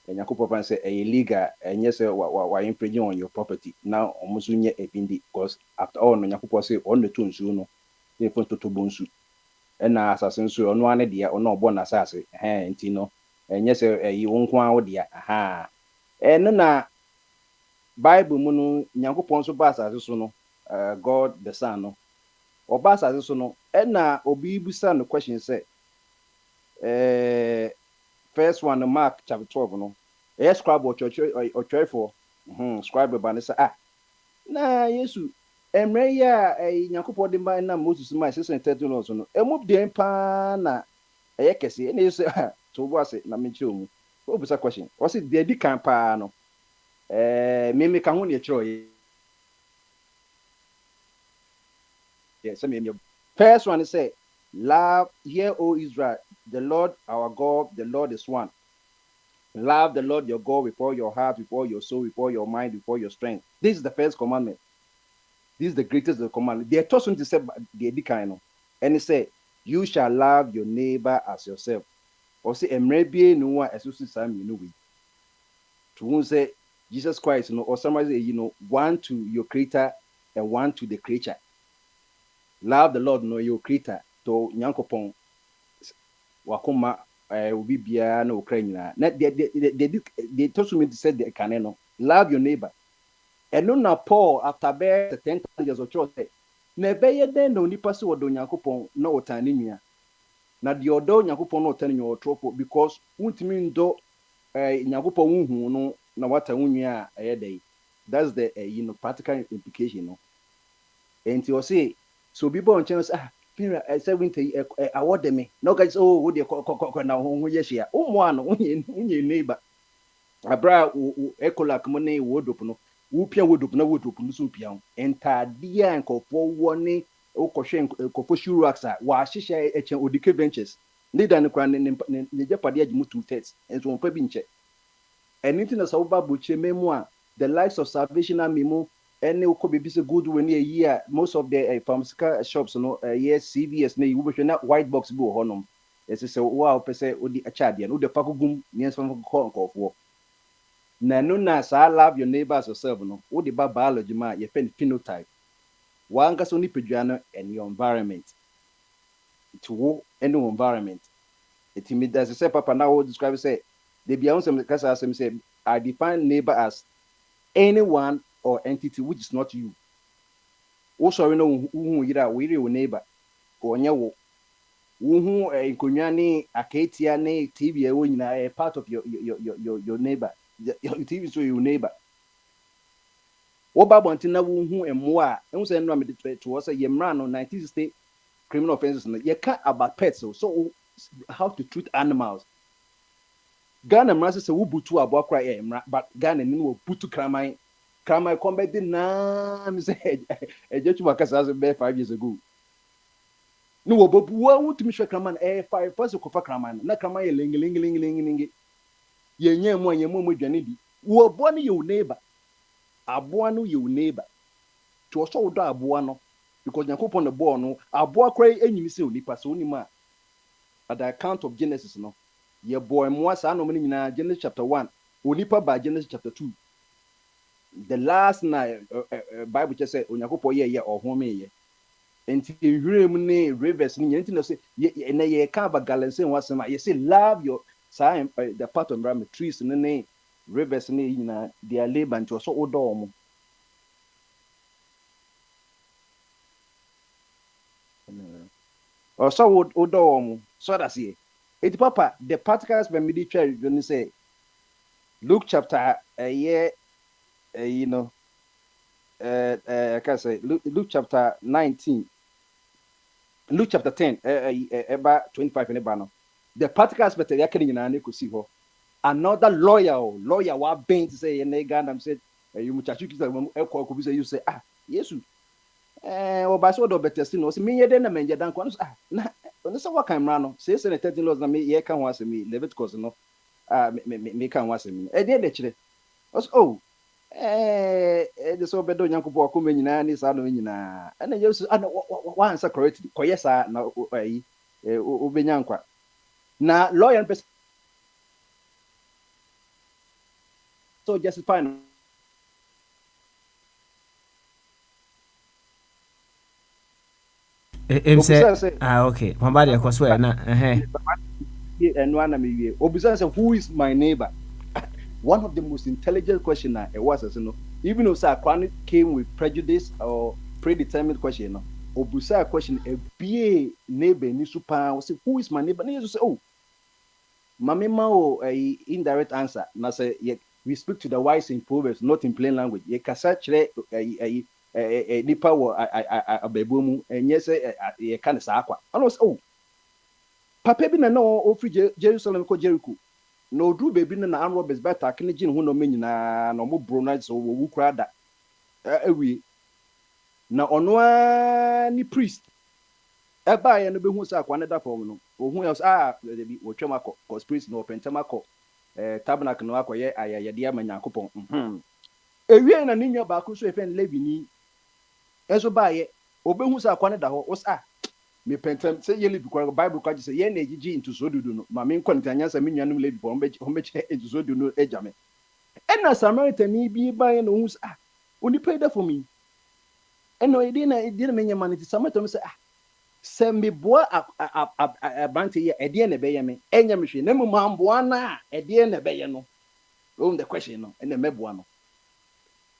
yakopon pan se illegal enye se wa infringe on your property now omusu nye ebindi because after all no yakopon se on the tunsu no dey for to bonsu na assassin so ono ane dia ono obo na asase nti no enye se yi wonko awo dia eno na Bible mu no yakopon so ba asase so no God the Son no oba asase so no na obi busa no question say first one Mark chapter 12 no scribe or church for scribe ba ne say na Yesu emre ya yakopon de ba na Moses ma 613 laws no emu de pa na kese na Yesu to bo ase na me chiro mu o busa question o say de di kan pa no me ka ho ne chiro yes me first one say love, hear, O Israel, the Lord our God, the Lord is one. Love the Lord your God with all your heart, with all your soul, with all your mind, with all your strength. This is the first commandment. This is the greatest of the commandment. They are taught to say the kind, and he said, you shall love your neighbor as yourself. Or say, maybe no one associates some, to say Jesus Christ, or somebody, one to your creator and one to the creature. Love the Lord, your creator. To nyankopon wakoma obi bia na Ukraine na they told me to say the caneno love your neighbor and na Paul after bear 10 years of church na be den no nipa se wodo nyankopon na otani nua na de odo nyankopon na otani nua otropo because untimi ndo nyankopon wuhu no na wata nua a dey that's the practical implication no enti o say so bi bon chance Pira 70 award me no guys wo de na ho yehia umu ano unye neighbor abra ekolak mo ne wodop no wo pia wodop na wodop no so pia entade an kofo woni okohwe kofo shurax a wa hihye echen odike ventures leader ne kwan ne japade agimu 2/3 enso won pa bi nche anything na so ba boche memu a the lives of salvation amemo any could be so good when a year most of the pharmaceutical shops yes CVS you will not white box go honum as say wow per se odi achade no de pakugum near some call for na no na sa love your neighbor as yourself no wo de biology ma your phenotype one so ni pedua and your environment to wo any environment it me does say papa now describe say they be on some kasa say I define neighbor as anyone or entity which is not you. Also, no who yira we your neighbor or nyawo who inkunyani akatia ne TV a part of your neighbor. Your TV so your neighbor. What Bible until who and moi and say no to us a yemran on 1960 criminal offenses. You can't about pets so how to treat animals. Ghana mrasa se wubutu abokra but Ghana ni wo butu kramai combat na me say ejetu makasa as be 5 years ago no wo bobu wa wutumi hwe kraman 5 person kofa kraman na kraman ye lingi ye nyemu anyemu dwane bi wo bo ne your neighbor aboa no your neighbor to so wo do aboa no because yakopon the boy no aboa kra enyimi se onipa so onima at the account of Genesis, no, your boy Moasa no meaning in Genesis chapter 1, Unipa by Genesis chapter 2. The last night Bible just said Onyakopo ye or home ye. And you rivers in say ye can't but gallant was you say love your sign the part of the trees in the name rivers in their labor and to so odom. Or so would odom so that's it. It papa the particles when we try when you say Luke chapter I can say Luke chapter 19. Luke chapter 10, about 25 in the the particular aspect of the could see her. Another lawyer, what being to say, and they Gandam said, you much you say, yes, or by sort of better still knows me, then a man, you're what can run, says and 13 laws, and me, ye can was me, Leviticus, no, me can was me. I did actually. Oh, the so bedo nyankopɔ akoma nyinaa ne saa no nyinaa ɛna yesu ana wansa correct kɔyɛ saa na ayi obenya nkwa na lawyer person so justify no okay mabadi akɔso na ɛno ana me wie obisa say who is my neighbor. One of the most intelligent questions it was, even though Sakwani came with prejudice or predetermined question, no, Obusa question a BA neighbor ni super was who is my neighbor? And you say, oh, Mamima a indirect answer. Now say we speak to the wise in Proverbs, not in plain language. Ye kasachre a nipa wo a bebumu and yes ye kind of sakwa. And was oh, Papa bi na no ofri Jerusalem ko Jericho. No do baby na arm robbers better can gin who no mean na no mo bro nights or wu crada we na ono ni priest e ba ye no be hu sa kwaneda form no ohun else dey be wo twemako cause priest no pentamako tabernacle no akoye ayayede amanyakopon ewie na ninya ba ko so efen levi ni enso ba ye obehu sa kwaneda ho os me pentem say ye levi kwa Bible kwa say ye na ejiji into so dudu no ma me nkwanti anyansa me nuanum levi for hombeche into so dudu no ejame ena Samaritan ni bi ba ye no hu sa oni pay that for me eno e dey na me nyama ni Samaritan say se me boa abante ye e dey na be ye me enya me hwe na mu mamboa na e dey na be ye no the question no ena meboa no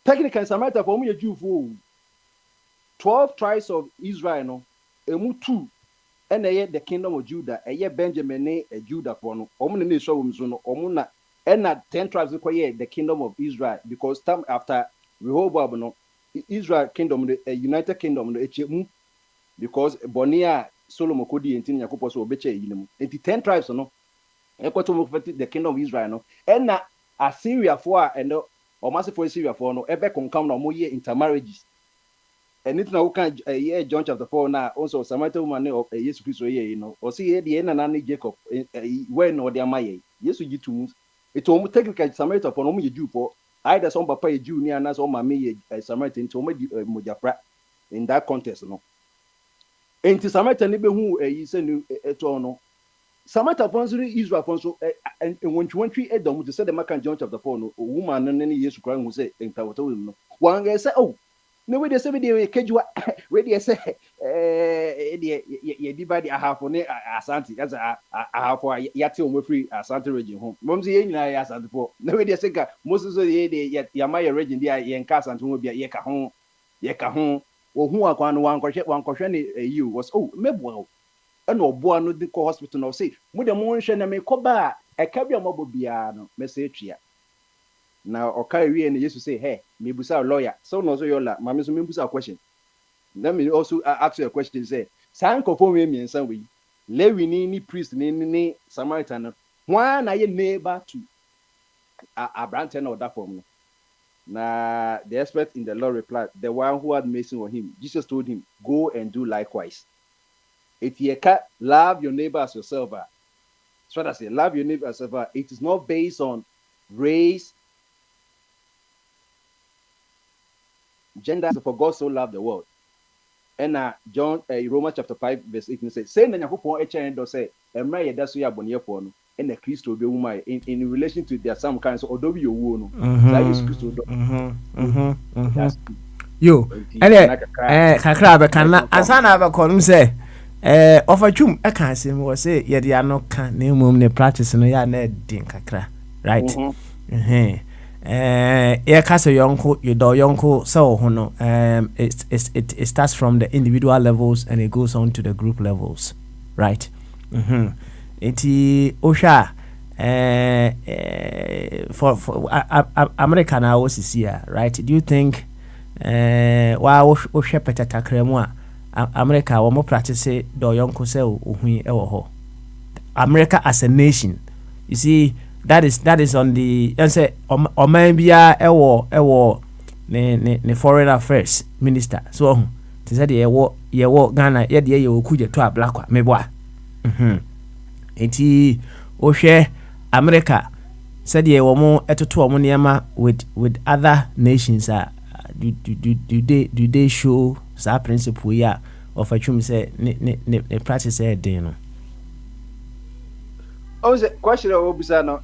technically Samaritan for mu ye Jewfo 12 tribes of Israel no emu 2 ena ye the kingdom of Judah eye Benjamin ne Judah for no omo na so wom so no omo na ena 10 tribes ko ye the kingdom of Israel because time after Rehoboam no Israel kingdom the United Kingdom no echemu because Bonia Solomon kodi entin Yakob so obeche yinemu enti 10 tribes no ekwato mo the kingdom of Israel no ena Assyria for and omase for Assyria for no ebe konkam no mo ye intermarriages. And it's now can John chapter 4 now also Samaritan woman of Jesus Christ or see the nani Jacob when or their maye. Yes, you to it almost technically Samaritan for no Jew for either some papa a Jew near us or my Samaritan to make Mujafra in that context. No. And to Samaritan who you send it no. Samaritan for Israel for so and when you want to Edom to say the Macan John chapter 4 no woman and any years crying who say in Tawato no one guy say oh. No way they say we kejua where they say ye divide a half on Asante as a half for yati on free Asante region home. Momsy yina Asante for no way they say Moses ye Yamaya region there ye cast and to be ye kahon or who are one question you was oh mebo and no boy no the hospital no say with the motion and me coba a cabia mobile biano message here. Now, okay, we and Jesus say, hey, me busa lawyer. So no so your la, mama so me busa question. Let me also ask you a question. Say, san conform me and some way. Levi ni priest ni Samaritan. Why na ye neighbor to Abraham or that form? Now the expert in the law replied, the one who had mercy on him. Jesus told him, go and do likewise. If you can love your neighbor as yourself, so that's it. Love your neighbor as yourself. It is not based on race. Gender, for God so loved the world. and John Romans chapter 5 verse 18 says, "Say na Nyankopon do say, emra ye da so ya bonefo no, and the Christ will be woman in relation to their some kinds of odobi owo no." That is Christ do. Yo, kakra abekana ansana abekonum say ofachum e kan asem wo say ye de ano kan na emom ne practice no ya na din kakra, right? Yeah, kase yonko, you do yonko, so no. It starts from the individual levels and it goes on to the group levels, right? Iti osha for America now was here, right? Do you think wa osha petata kremwa America wa mo practice do yonko se ohui e wo ho. America as a nation, you see. That is on the say Omambia ewo ne foreign affairs minister. So they said ye wo Ghana ye de ye okuje to ablakwa meboa. Enti o hwe America said ye wo mo etoto wo niema with other nations do they show that principle ya of achum say ne practice e dey no. Oh, the question of Obisano,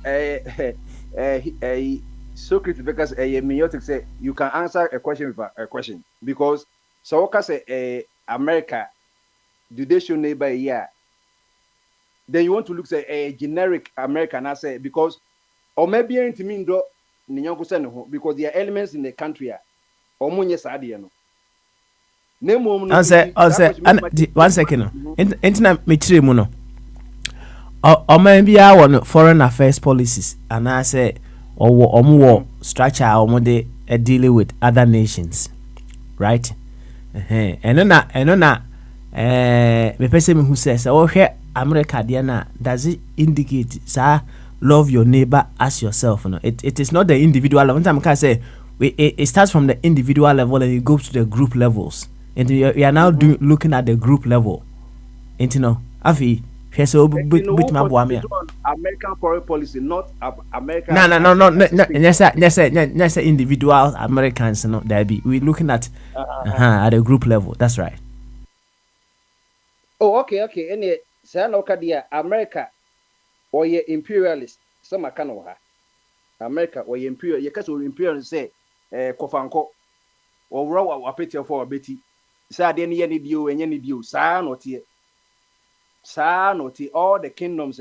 Socrates, because a meiotic say you can answer a question with a question because so say America, do they show neighbor a year? Then you want to look say a generic American, I say because or maybe into mean do because there are elements in the country or munye sadiano. One second. Internet me muno. Maybe I want foreign affairs policies, and I say, or structure or de dealing with other nations, right? And on the person who says, "Oh, here America, Diana, does it indicate, sir, love your neighbor as yourself?" No, it is not the individual level. Sometimes I can say it starts from the individual level and it goes to the group levels, and we are now looking at the group level. And you know, Afi. American foreign policy, not American. No. Yes, individual Americans, no, there be. We're looking at at a group level. That's right. Oh, okay. Any say no kadia America or ye imperialist. Some kind of America or ye imperial. Ye kaso imperialist say kofanko or raw wapeti for beti. Say ade ne ye ne dio enye ne dio. Sa no tie. Sa no ti all the kingdoms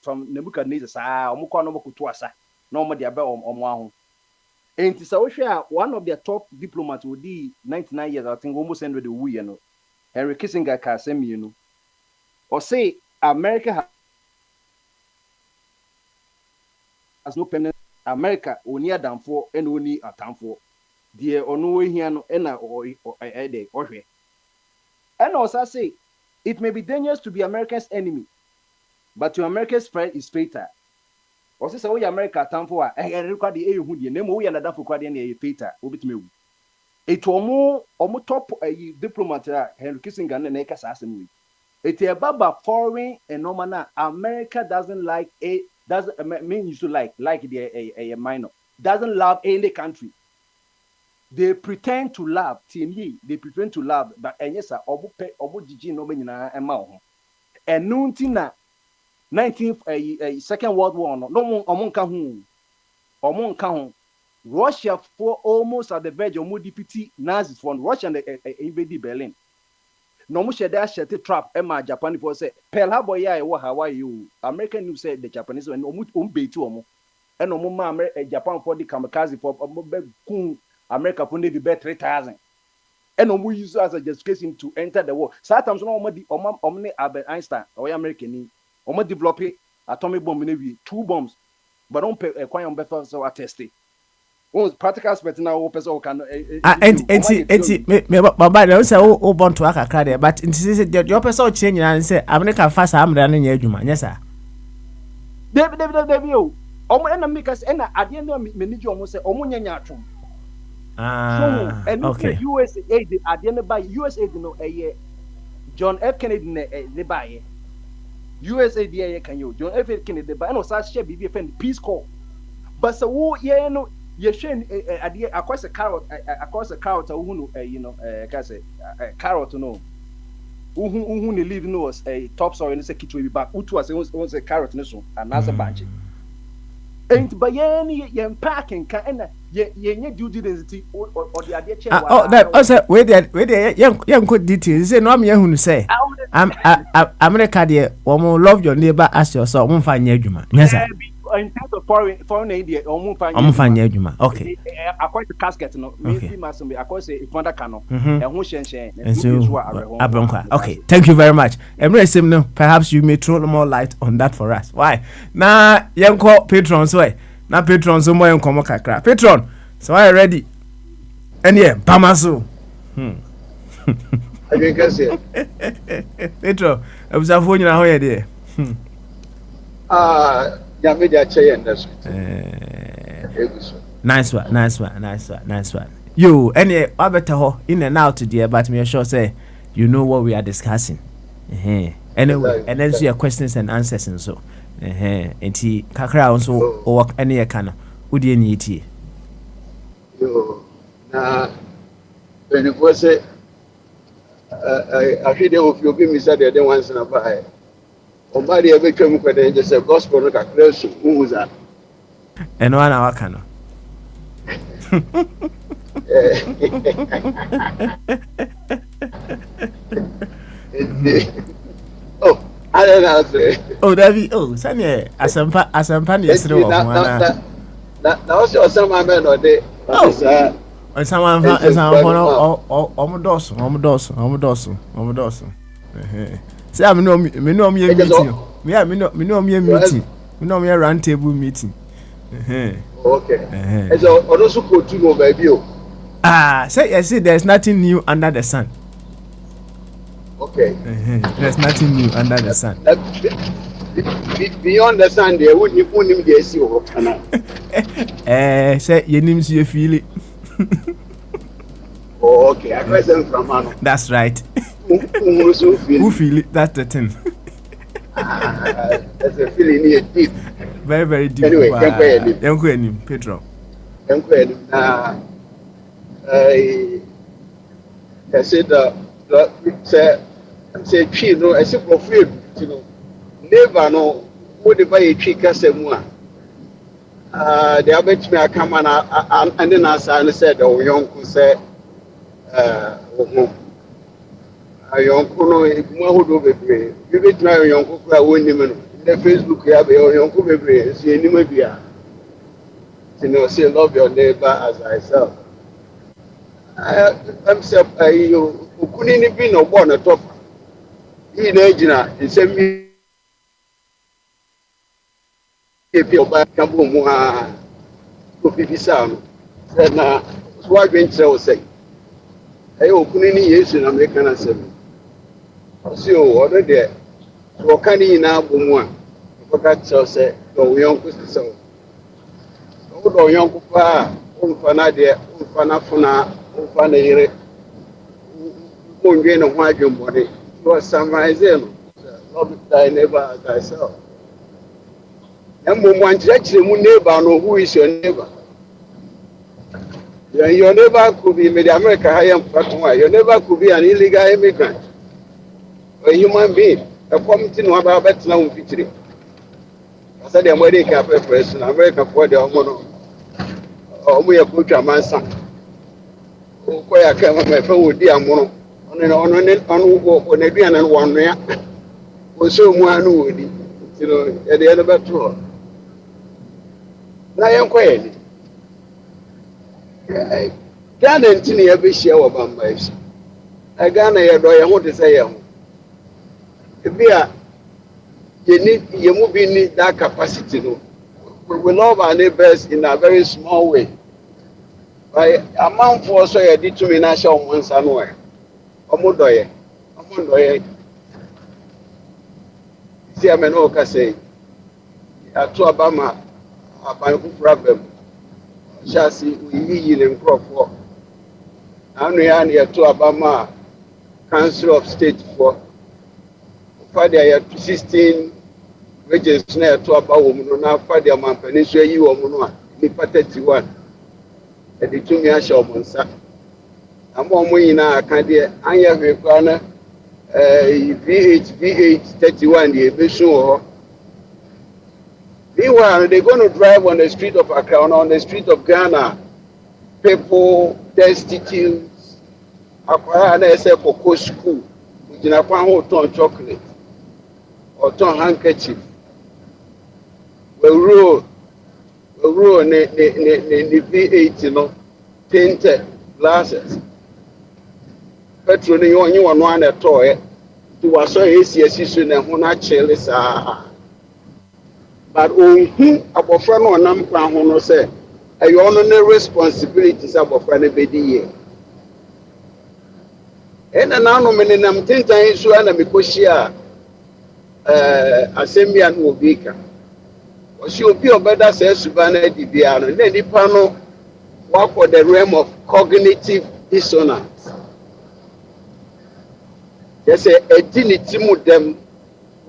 from Nebuchadnezzar sa omukwa no bokutu asa na omo de abe omo aho enti sa wo hwe one of their top diplomats would be 99 years I think almost 100 wu ye no Henry Kissinger ka asemi no or say America has no permanent America oni adamfo and oni atamfo de ono ehia no na de ohwe and also say it may be dangerous to be America's enemy, but to America's friend is fatal. Also, say we America time for record the who the name we another for the fatal. Obitme. It omo top diplomat Henry Kissinger na eka assassin we. It about foreign and normal America doesn't like mean you should like the a minor doesn't love any country. They pretend to love, they pretend to love, but enyesa obu jiji no be nyina ema ho. Enu ntina 19th Second World War no omo nka ho. Russia for almost at the verge of defeat Nazis from Russia and invade Berlin. No mo shede ashete trap ema Japan for say Pearl Harbor ya wo Hawaii you. American news said the Japanese when omo beti omo. And omo ma Japan for the kamikaze for omo America for Navy bet 3,000. And we use as a justification to enter the war. Sometimes no omni Albert Einstein or American develop atomic bomb in Navy 2 bombs, but don't pay a coin on better so attested. Practical aspect now person can but they say o born to aka card but your person change and say America fast am than nya adwuma yes sir. David o omo na make us na ade na meniji omo say omo nya atwom. So, and okay. USAID at the end by USAID no John F. Kennedy ne buy USAID can you John F. Kennedy buy no such share be defend peace corps. But so no Idea across a carrot, you know, carrot, no. Who the leaf knows a top soil in the kitchen back, who was a carrot, and as a bunch. Ain't by any young packing can ye due diligence or the idea. Oh, that also where the young good details. Say no, I'm young who say I'm America dear, or more love your neighbor as yourself, won't find your juma. Yes, sir. In terms of foreign aid, or find your juma. Okay. According to casket, no, maybe must be according to Fonda Cano, and who share. Okay, thank you very much. Perhaps you may throw more light on that for us. Why? Now, young call patrons, way. Now, patrons, so more young come kakra. Patron, so I ready. And yeah, Pamasu. I can guess it. Patron, observe when you're here, dear. Nice one. You, any other in and out, dear, but me sure say you know what we are discussing. Anyway, and then see your questions and answers and so. And he kakra also or any kind of would you need it? Now, when it was I feel they will give me said they once in a buy. Somebody ever came with a just a gospel like a close who's that? And 1 hour can. Oh, I don't know. Oh, David, Sanya, as I'm yesterday. That was your summer man or day. And someone is almost. Say, I know me meeting. Yeah, me know me meeting. Me know me a round table meeting. Okay. As also put to go baby. Say there's nothing new under the sun. Okay. There's nothing new under the sun. Beyond the sun, there wouldn't you put him there, see what say your name's you feel it. Okay, I present from man. That's right. Who feel it? That's the thing. That's a feeling here deep. Very, very deep. Anyway, Pedro. I said, say, tree, no, I said, for free, you know, never know what the buy tree Casemua. The average me, I come and then I said, oh, young could say, young Kuno, who do be you get my young cook, I win him in the Facebook, you have your young cook, see any maybe. You know, say, love your neighbor as thyself. I'm self, you couldn't be no one at top. In Agina, it's a me. If you're back, come home, could be sound. Said now, what going to say? I open any years in American Assembly. So, already, so can you now boom one? Forgot to say, no young person. Oh, young papa, Fanadia, Fanafuna, Fanere, won't gain a white body. You are summarizing, love thy neighbor thyself. And one actually, neighbor know who is your neighbor. Your neighbor could be made America higher, your neighbor could be an illegal immigrant. A human being, a committee no about better now featuring. I said, I'm waiting for a person, America for the Omono. Oh, we are put a man son. Oh, where I came with my phone with dear Mono. On a Nebian and 1 year. Was so one who would, you know, at the end of that tour. Now I am quiet. Ghana and Tini every share of Bambays. I Ghana, I want to say, you need that capacity. No? We love our neighbors in a very small way. By amount for so a determination once and way. Omodoye. See, I'm an oka say, I to Obama, a problem. Shall see, we yield in crop for. I'm here to Obama, Council of State for. Father, I had 16 regions near to about woman, now Father, my peninsula, you are Nipa 31. ɛde tumi ahyɛ ɔmo nsa ama ɔmo nyinaa aka deɛ anyɛ hwee koraa na V8 31 deɛ ebesu wɔ hɔ. Meanwhile, they're going to drive on the street of Accra, on the street of Ghana. People destitute. Accra, they say for co school. We did not want to chocolate or ton handkerchief. We rule the V8, you know, tinted glasses. Petrol, you want one at toy. To a so easy soon and who not chillis but abɔfra no ɔnam kwan ho no sɛ ɛyɛ ɔno ne responsibility sɛ abɔfra no bɛdi yie ɛna n'anom nenam tentan so a na mekɔhyia asɛm bi a no wɔ bi ka ɔhyɛ obi a ɔbɛda saa suba no adi biara no na nipa no wakɔ the realm of cognitive dissonance yɛ sɛ ɛdi ne ti mu dɛm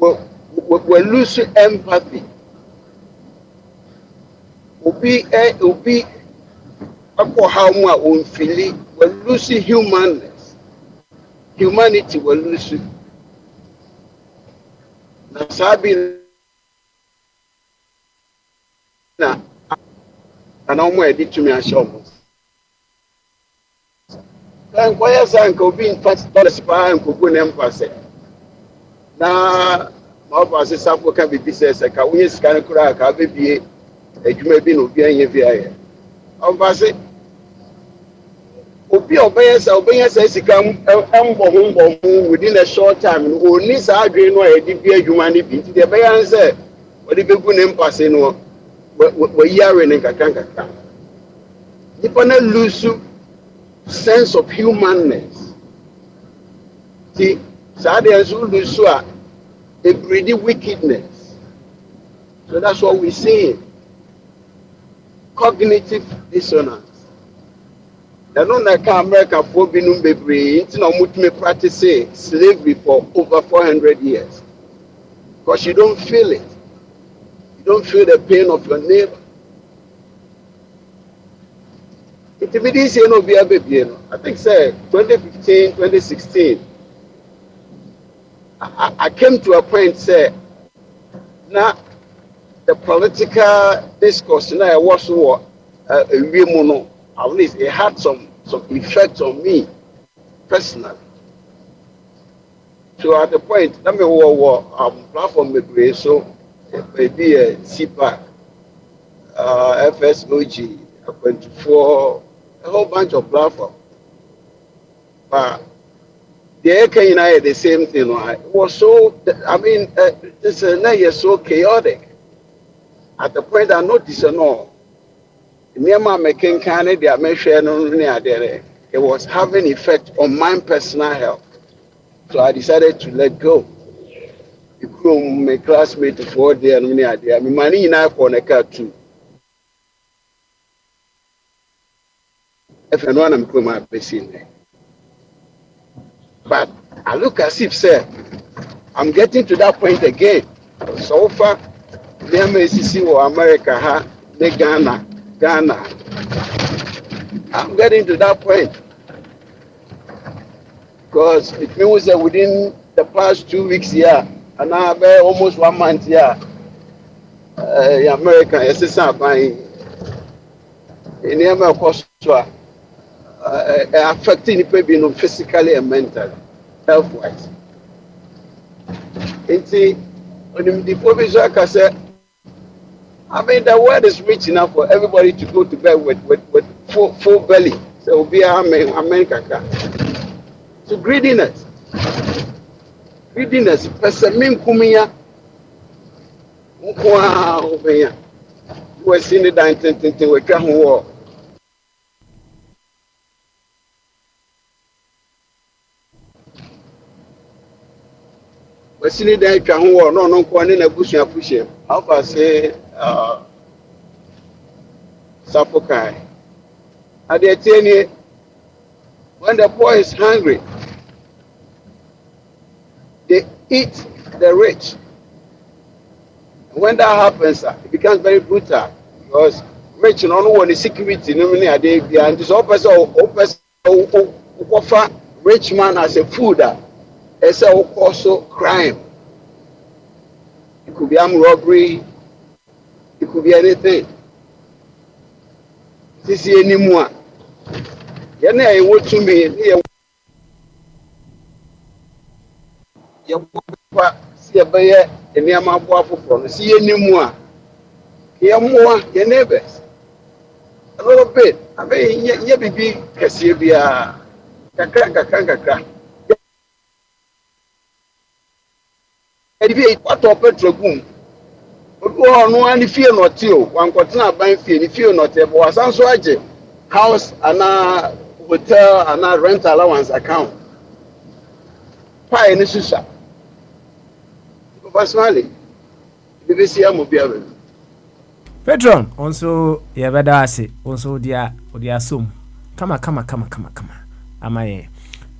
wɔ lose empathy. Obi akɔ ha mu a ɔmfili will lose humanity will lose na saa bi na ana ɔmo a ɛde tumi ahyɛ ɔmo ka nkɔyɛ saa nka obi mfa dollars paa nkɔgu ne mpa sɛ na ma ɔfa ase safo ka bibi sɛ ka wonye sika no koraa ka bebie adwuma bi na obi anya bi ayɛ ɔmfa se obi a ɔbɛyɛ sɛ sika mbɔ ho within a short time no ɔnni saa adwene no a yɛde bi adwuma no bi nti deɛ ɛbɛyɛ ne sɛ wɔde bɛgu ne mpase no wɔyi awe ne nkakra nipa no lose sense of humanness nti saa deɛ nso lose a breed wickedness so that's what we see. Cognitive dissonance. They don't like America for being bebree. It's not much me practice slavery for over 400 years. Because you don't feel it. You don't feel the pain of your neighbor. It be this year no be a baby. I think say 2015, 2016. I came to a point say now the political discourse now I was at least it had some effect on me personally. So at the point, let me platform maybe so maybe a CPAC, FSOG, 24, a whole bunch of platforms. But the AK the same thing. It was so. I mean, this is so chaotic. At the point I noticed, it was having effect on my personal health. So I decided to let go. My classmate for there, my money in I for a car too. If anyone I'm going to be seen. But I look as if, sir, I'm getting to that point again. So far, the MACC or America, Ghana. I'm getting to that point. Because it means that within the past 2 weeks here, and now almost 1 month here, America is buying in the cost affecting people physically and mentally, health-wise. I mean, the world is rich enough for everybody to go to bed with full belly. So be America. So greediness, persamin kumia, we're seeing it down to we can't walk. We're seeing it down to walk. No, one in a bush and push him. How about say, Sapokai? At the 10 year, when the poor is hungry, they eat the rich. And when that happens, it becomes very brutal because rich no no one security no me ade bia nti so opese okofa rich man as a food ese also crime. It could be armed robbery, it could be anything. This is anymore. You know, I want to me. You see a bear and near my boy from see anymore. Here more, your neighbors. A little bit. I mean, you be Cassibia. Kakra. If what up petrol boom. No any fear not you. One quarter buying fear, fear not a was also house and a hotel and a rent allowance account. Pie in the susa. Personally, BBC Amobiavel. Patron, also, yeah, but I say, also, dear, sum. Come. Am I?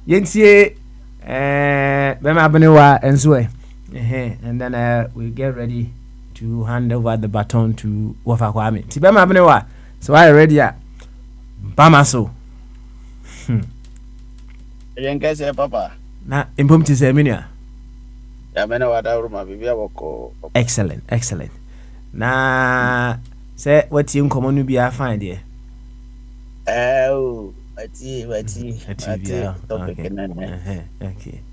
Yensie, Bema Benewa, and so, and then we get ready to hand over the baton to Wafa Kwame. Tibema Benewa, so I ready at Bamaso. Papa. Na impumti seminia. Excellent. Na say what you common be I find here. Oh, okay.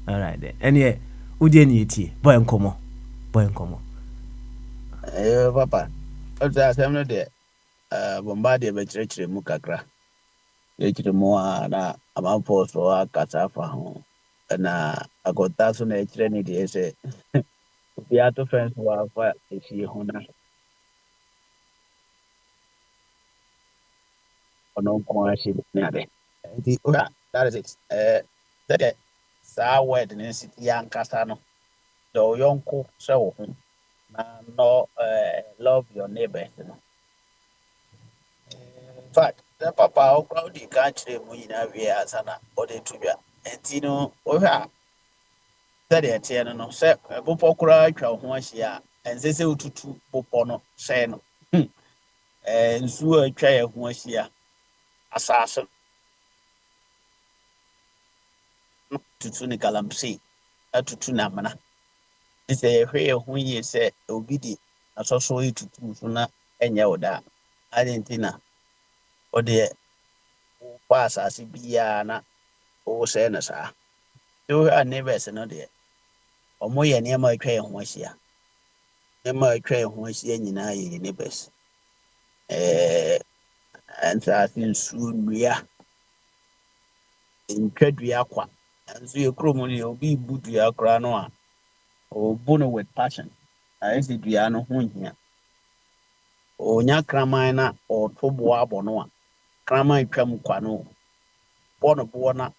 All right then. And yeah, Udian boy and como. Papa. What's I'm there? Bombardier betrayed Mukakra. Yet more na amount post or Casafa home. Na agota so na ekyire ne de ese obi ato fence wa fa efie ho na ono nko ahye ne ade nti ora that is it that sa word ne city ankasa no do yonko se wo ho na no love your neighbor no in fact the papa o crowd di ka kire mu nyina wie asana o de tubia nti no o hwa sɛdeɛ ɛteɛ no sɛ bopɔ koraa atwa ho ahyia a ɛnsɛ sɛ wotutu bopɔ no hyɛe no nsuo a atwa yɛ ho ahyia asase no tutu ne galamsey atutu namena nti sɛ yɛhwɛ yɛ ho yie sɛ obi di asɔsɔ yi tutu so na ɛnyɛ wo daa ade nti na ɔdeɛ wokɔ asase biara na wo sɛ no saa nti wohwɛ a neighbors no deɛ ɔmo yɛ nneɛma atwa yɛ ho ahyia nyinaa yɛ neighbors nsase nsuo nnua ntwadua kwa nso yɛ kurom no yɛ obi bu dua koraa no a ɔbu no with passion ayɛ sɛ dua no ho hia ɔnya kraman na ɔto boa abɔ no a kraman twam kwa no bɔ no boɔ na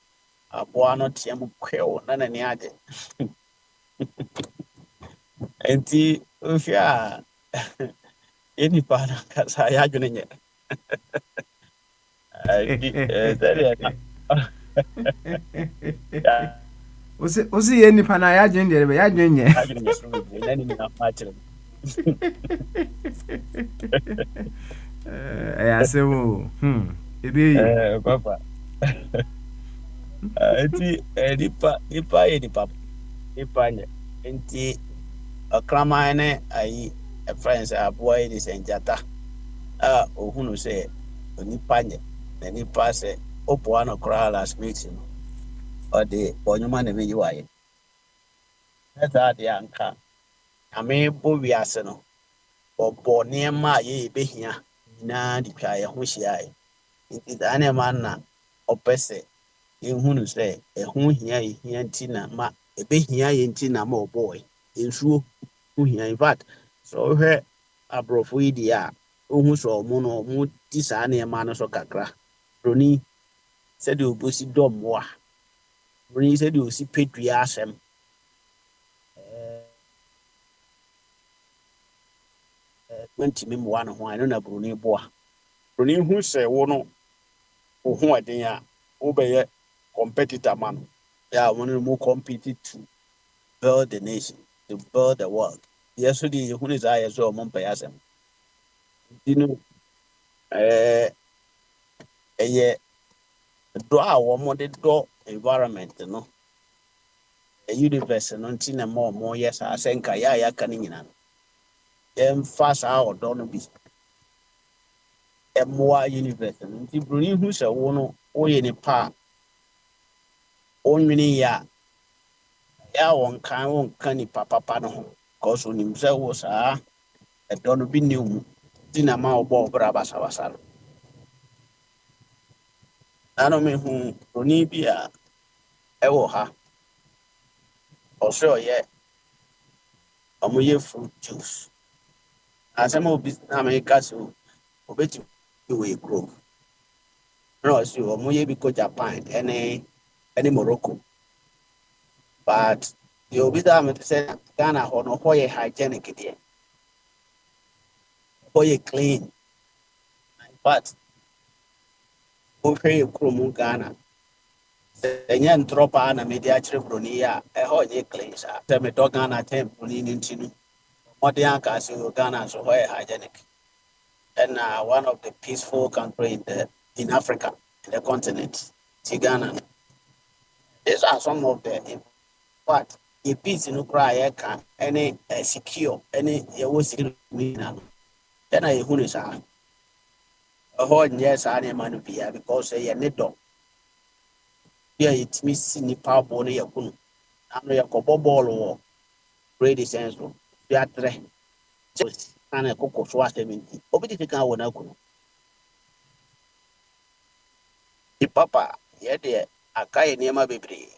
aboa no teɛ mu kwew na n'ani agye enti ohwɛ a nipa no kasa yɛ adwene nyɛ Osi ye nipa na ya dwen de be ya dwen nye. Ya se wo. Ebe yi. Papa. Enti nipa ye nipa nye. Enti akrama ne ayi friends aboa yi de senjata. Ohunu se nipa nye. Na nipa se opoa no kra last week no. Ode onyuma na be yiwaye eza de anka ame bo wiase no obo niema ye behia na di twa ye ho hia ye nti da na ma na opese ehunu se ehu hia ye hia nti na ma ebehia ye nti na ma obo ye ensuo hu hia in fact so he abrofo yi dia ohun so mo no mo ti sa na ma no so kakra roni se de obosi dom wa when you said you see patriarchism, when Timim one who I don't know Bruni Boa. Bruni who say, Wono, who I think obey a competitor man. Yeah, one of the more competed to build the nation, to build the world. Yesterday, who is I as well, Montpayasm. You know, ɛyɛ dɔ a wɔde dɔ environment no universe no nti na ma ɔmo yɛ saa sɛ nka yɛ a yɛaka no nyina no yɛmfa saa ɔdɔ no bi ɛmmoa universe no nti buroni hu sɛ wo no woyɛ nipa a wonwene yɛ a yɛ a wɔnka nipa papa no ho because onim sɛ wo saa ɛdɔ no bi ne wo mu nti na ma ɔbɔ ɔbra basabasa no nano mehu buroni bi a ɛwɔ ha ɔsɛ ɔyɛ ɔmoyɛ fruit juice asɛm a obi na meka sɛ obɛtumi wɔ kurom na ɔsɛ ɔmoyɛ bi kɔ Japan ɛne Morocco but deɛ obi da mete sɛ Ghana hɔ no hɔ yɛ hygienic deɛ hɔ yɛ clean but wohwɛ yɛ kurom Ghana ɛnyɛ ntorɔ paa na mede akyerɛ buroni a ɛhɔ nyɛ clean saa sɛ medɔ Ghana kyɛn buroni no nti no mmɔden aka sɛ Ghana so hɔ yɛ hygienic and one of the peaceful countries in Africa, in the continent, Ghana. These are some of the but a peace in Ukraine can any secure any security then I who is a whole yes I man be because a need dog. Here it means in the power body a kun. I'm a cobo ball or ready sense. We are three. And a cocoa swat them in. Obiti can one alcohol. The papa, yet there, a kay near my baby.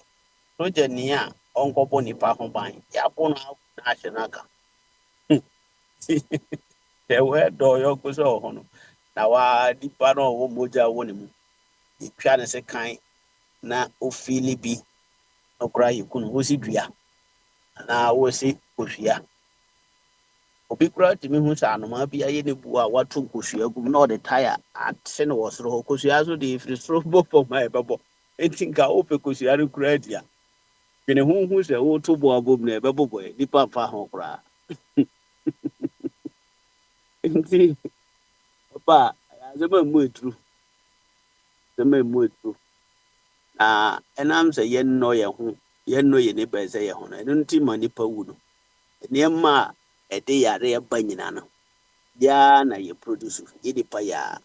Roger near Uncle Bonnie Pahomine, Yapon out Nationaka. There were do yokos on. Now I depart on Moja Wonim. The piano say kind na ofili bi no cry you couldn't was it dria. And I was it Kushia. Obi kura timi hu sa no ma bia ye ne bu a watu nkosua gum na ode tire atse ne wo soro kosua so de ifri soro bo for my bebo entinka ope kosua re kura dia bene hu se wo to bo abom na bebo boy nipa fa ho kura enti papa azema mu etru enam se ye no ye ne be se ye ho na enti ma nipa wu no niema ede yare ba nyina no ya na ye produce ye de pa ya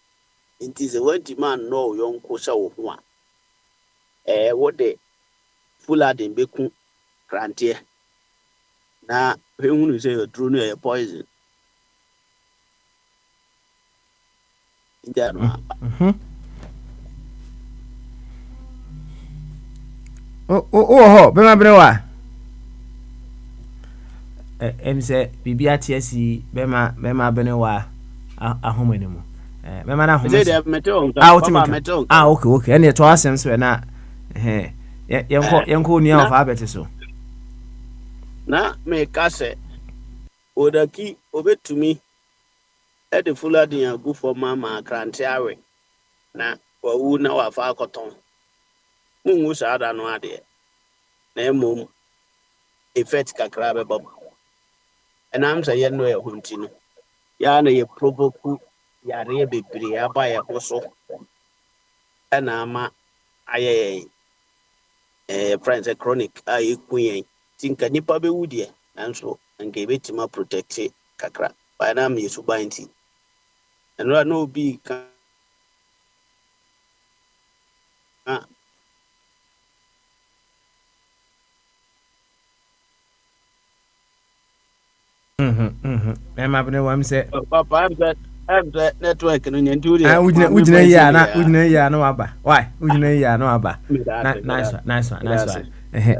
nti ze wanti man no yonko sha wo ho a wo de fula de beku krantie na hunu se yo dro no ye poison ida no ho be ma brewa say bibia TSC bema bene wa ahomani mu bema na homo okay ene to asem so na yenko ni of abet so na me kase odaki obetumi e de fuladi ya gu for mama krante awe na wawu na wafa akoton mungu saada no ade na emom effect kakra be bob. And I'm saying, no, Huntino. Yana, ye provoke Yare bebre, by a hoso. And I friends a chronic, I queen. Think a nipper be woody, and so, and gave it to my protected Kakra. By now, you to bind it. And run no be. Emma bene wam say papa I'm that network no nyantu dia ujina ya no aba why ujina ya no aba nice one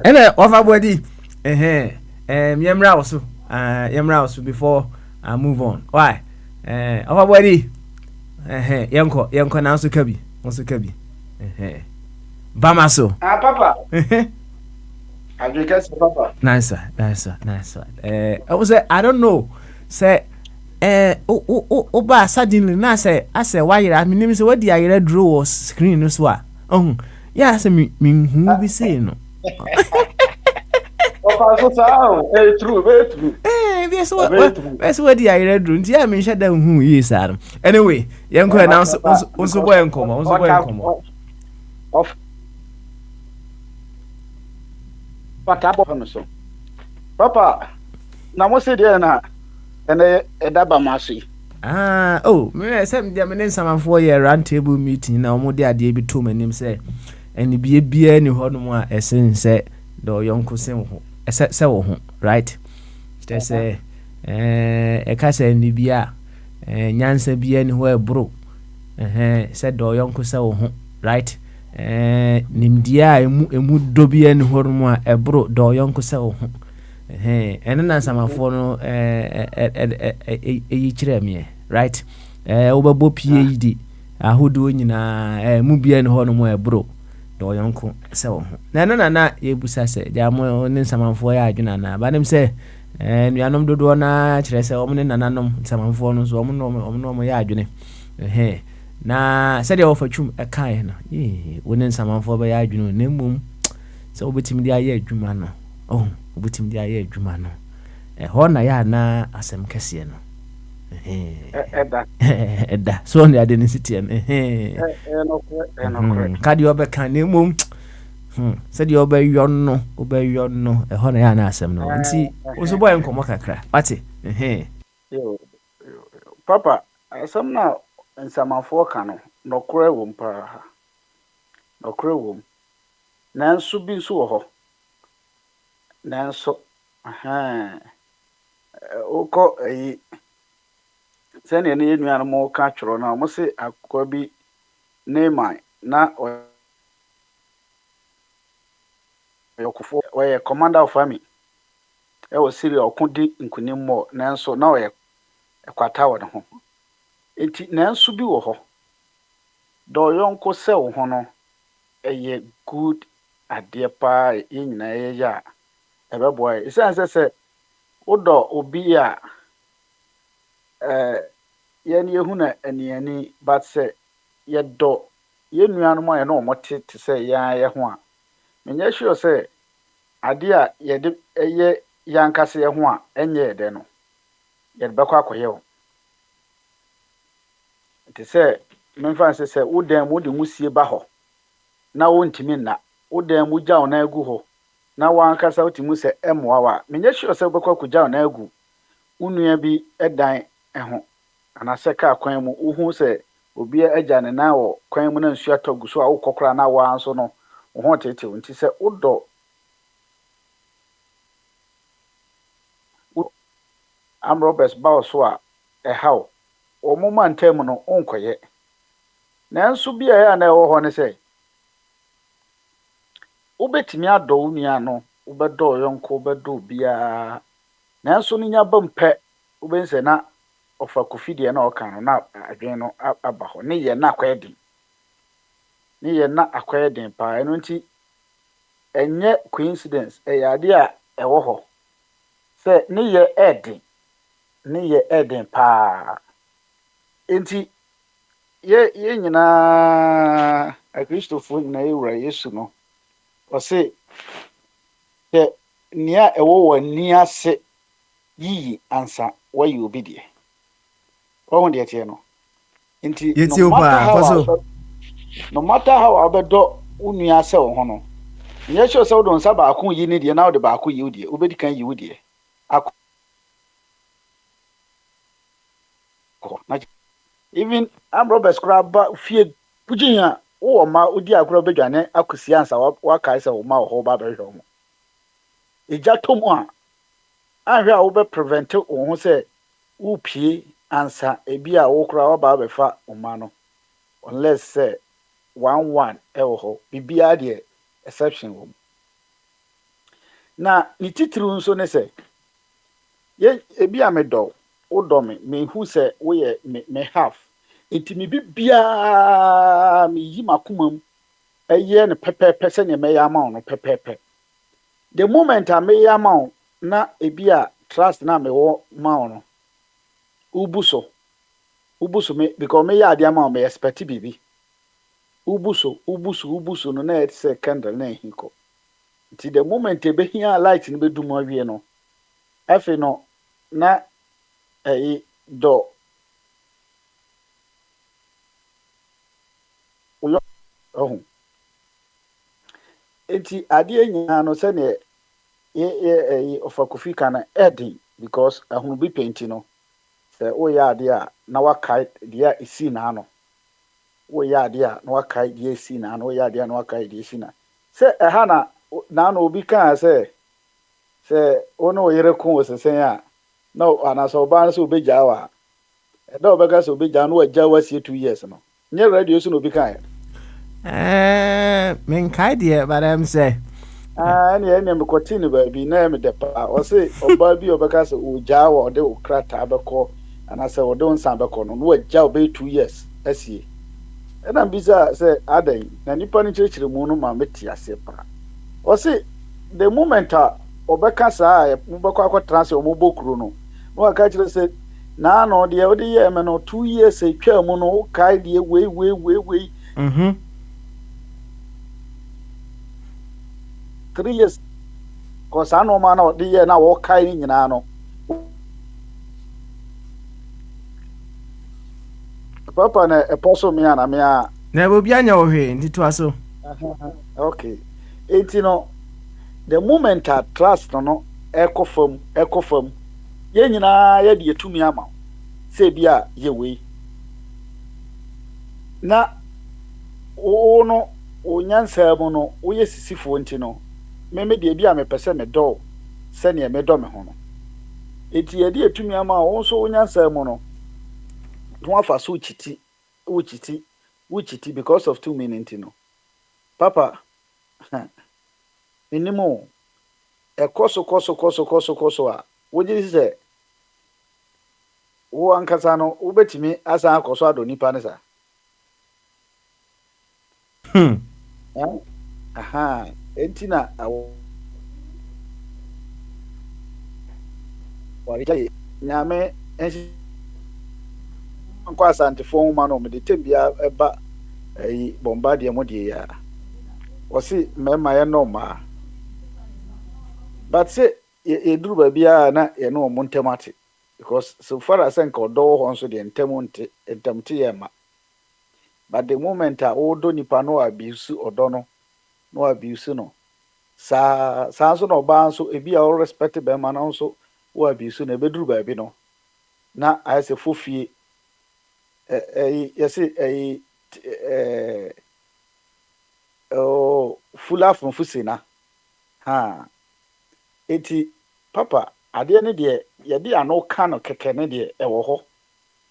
ene ofa body yemra also before I move on why ofa body yenko na so kabi bamaso papa papa nice one I was I don't know say oba suddenly na say I say why you me name say what the ayere draw screen no so yeah say me who be say no True. Yes, what the I read room. Yeah, me shut down who is Adam. Anyway, young boy announce also boy and come, also boy and come. Of Papa, so. Papa, now what's it there now? And a daba masi. Oh, me say me dey some 4 year round table meeting na omo dey ade bi to manim say eni bia ni ho no mu a esen say do yonko sen ho se wo ho right say e ka say ni bia nyansa bia ni ho ebro say do yonko se wo ho right nimdia emu do bia ni ho no mu a ebro do yonko se wo ho ene na samafo no kire me right obabo PhD ahodo nyina mu bia ne ho no mo ebro do yonko se wo ho na yebusa se jamo ne samafo ya adwuna na banem se nuanom dodo na kire se omne nananom samafo no so omno ya adwune na se de wo fatwum kan no wonen samafo ba ya adwune na mum se obetim dia ya adwuma no obutim dia ye adwuma no ho na ya na asem kese no eda so on the identity no kadi obeka na mum said you obey yon no ho na ya na asem no nti oso boy nkomo kakra pati Papa asem na nsamafo ka no nokore wo mpa nokore wo na nso bi nso wo ho nanso uko sene ne nnuan mo ka tworo na mo se akwa bi Neman na oyokufo we commander of army e wo siri okudi nkunim mo nanso na we ekwata wo ho enti nanso bi wo ho do yonko se wo ho no eye good ade pa nyina ye ya ebe boy isan se odo obi a ye ne hu na aniani but se ye do ye nuanu mo ye no mo te se ya ye ho a menye sure se ade a ye de eye yankase ye ho a enye de no ye be kwa akoye o te se memfa se wodan mu de musie ba ho na wontimi na wodan mu gyaw na agu ho na wankasa otimu se emoawa menye sure se obekwa kugyaw na agu unua bi edan eho ana se ka kwan mu uhu se obi agya ne na wo kwan mu na nsu atogu so a wokokora na wa anso no wo ho tete nti se wodo amrobes bawo so a ehaw omuma ntem no onkoye nanso bia ya na ewo ho ne se ubetimi adọ unua no ubedo yonko ubedo bia nanso no nya bampe ubense na ofa kofidie na oka no na adwen no aba ho ne ye na akwedin pa eno nti enye coincidence eyade a ewo ho se ne ye edin pa enti ye nyina a Christopher na ewura Yesu no ose ke nia ewo wani ase yi ansa wayi obi de o de tie no nti no matter how abedo unu ase wo ho no nye sure se wo don sa ba ko yi ne de na wo de ba ko yi wo de obedi kan yi wo de even Amrobes kraba fie pujinya wo ma odi akro bedwane akosi ansa wa kai se wo ma ho ba be hwo mo eja tom a ahwe a wo be prevent wo ho se wo pie ansa ebi a wo kra wa ba be fa wo ma no unless say 1-1 e wo ho bibia de exception wo na ni titru nso ne se ye ebi a me do wo do me hu se wo ye me half enti me bibia me yi makomam eye ne pepepe se ne me ya ma no pepepe the moment I me ya ma na ebi a trust na me wo ma no ubuso me because me ya dia ma me expect bibi ubuso no na et se candle na hinko Till the moment ebe here light no be do mo awie no afi no na do oh enti ade nyina no se ne ye ofa kofi kana edi because ahunu bi painti no se o ya ade a na wakai dia isi na ano o ya ade a na wakai dia isi na ano o ya ade a na wakai dia isi na se ha na obi kan se ono yere kun o sesen a na ana so ba so obeja wa e da obega so obeja no waja wasi 2 years no nye radio so no obi kan men kai de but am say any me continue ba bi na me de pa o se oba bi obega so oja wa de okrata abeko ana se o de nsan beko no waja obe 2 years asie e na bisa se adan na nipa ni chirechire mu no ma meti ase pa o se the moment obeka saa mubekwa kwa transfer omubokuru no aka kire se na no de odi ye me no 2 years etwa mu no kai de we 3 years ko sa no ma na odi ye na wo kai ni nyina no papa na eposo me ana me a na obi anya ohwe nditu aso okay etino the moment I trust no ekofam ye nyina ye de etumi ama se bia ye we na o no onyansa mu no wo ye sisifo nti no me de bia me pese me do se ne me do me ho no eti ye de etumi ama wo so onyansa mu no to afa so chiti because of 2 minutes no papa minimo koso a woji se wo ankasa no wobetimi asa akoso ado nipa ne sa entina wari nyame ensi kwa santifo ma no me de tembia eba bombardie mo de ya osi mema ye no ma but say ye duru ba bia na ye no mo ntemate because so far as enko do ho nso de entemte ye ma but the moment a odo nipa no abuse odo no abuse no sa so no ba so ebi a respect be ma na nso wo abuse no ebeduru ba bi no na ayese fofie yesi fula from fusina eti papa ade ne de ye de ano ka no keke ne de ewo ho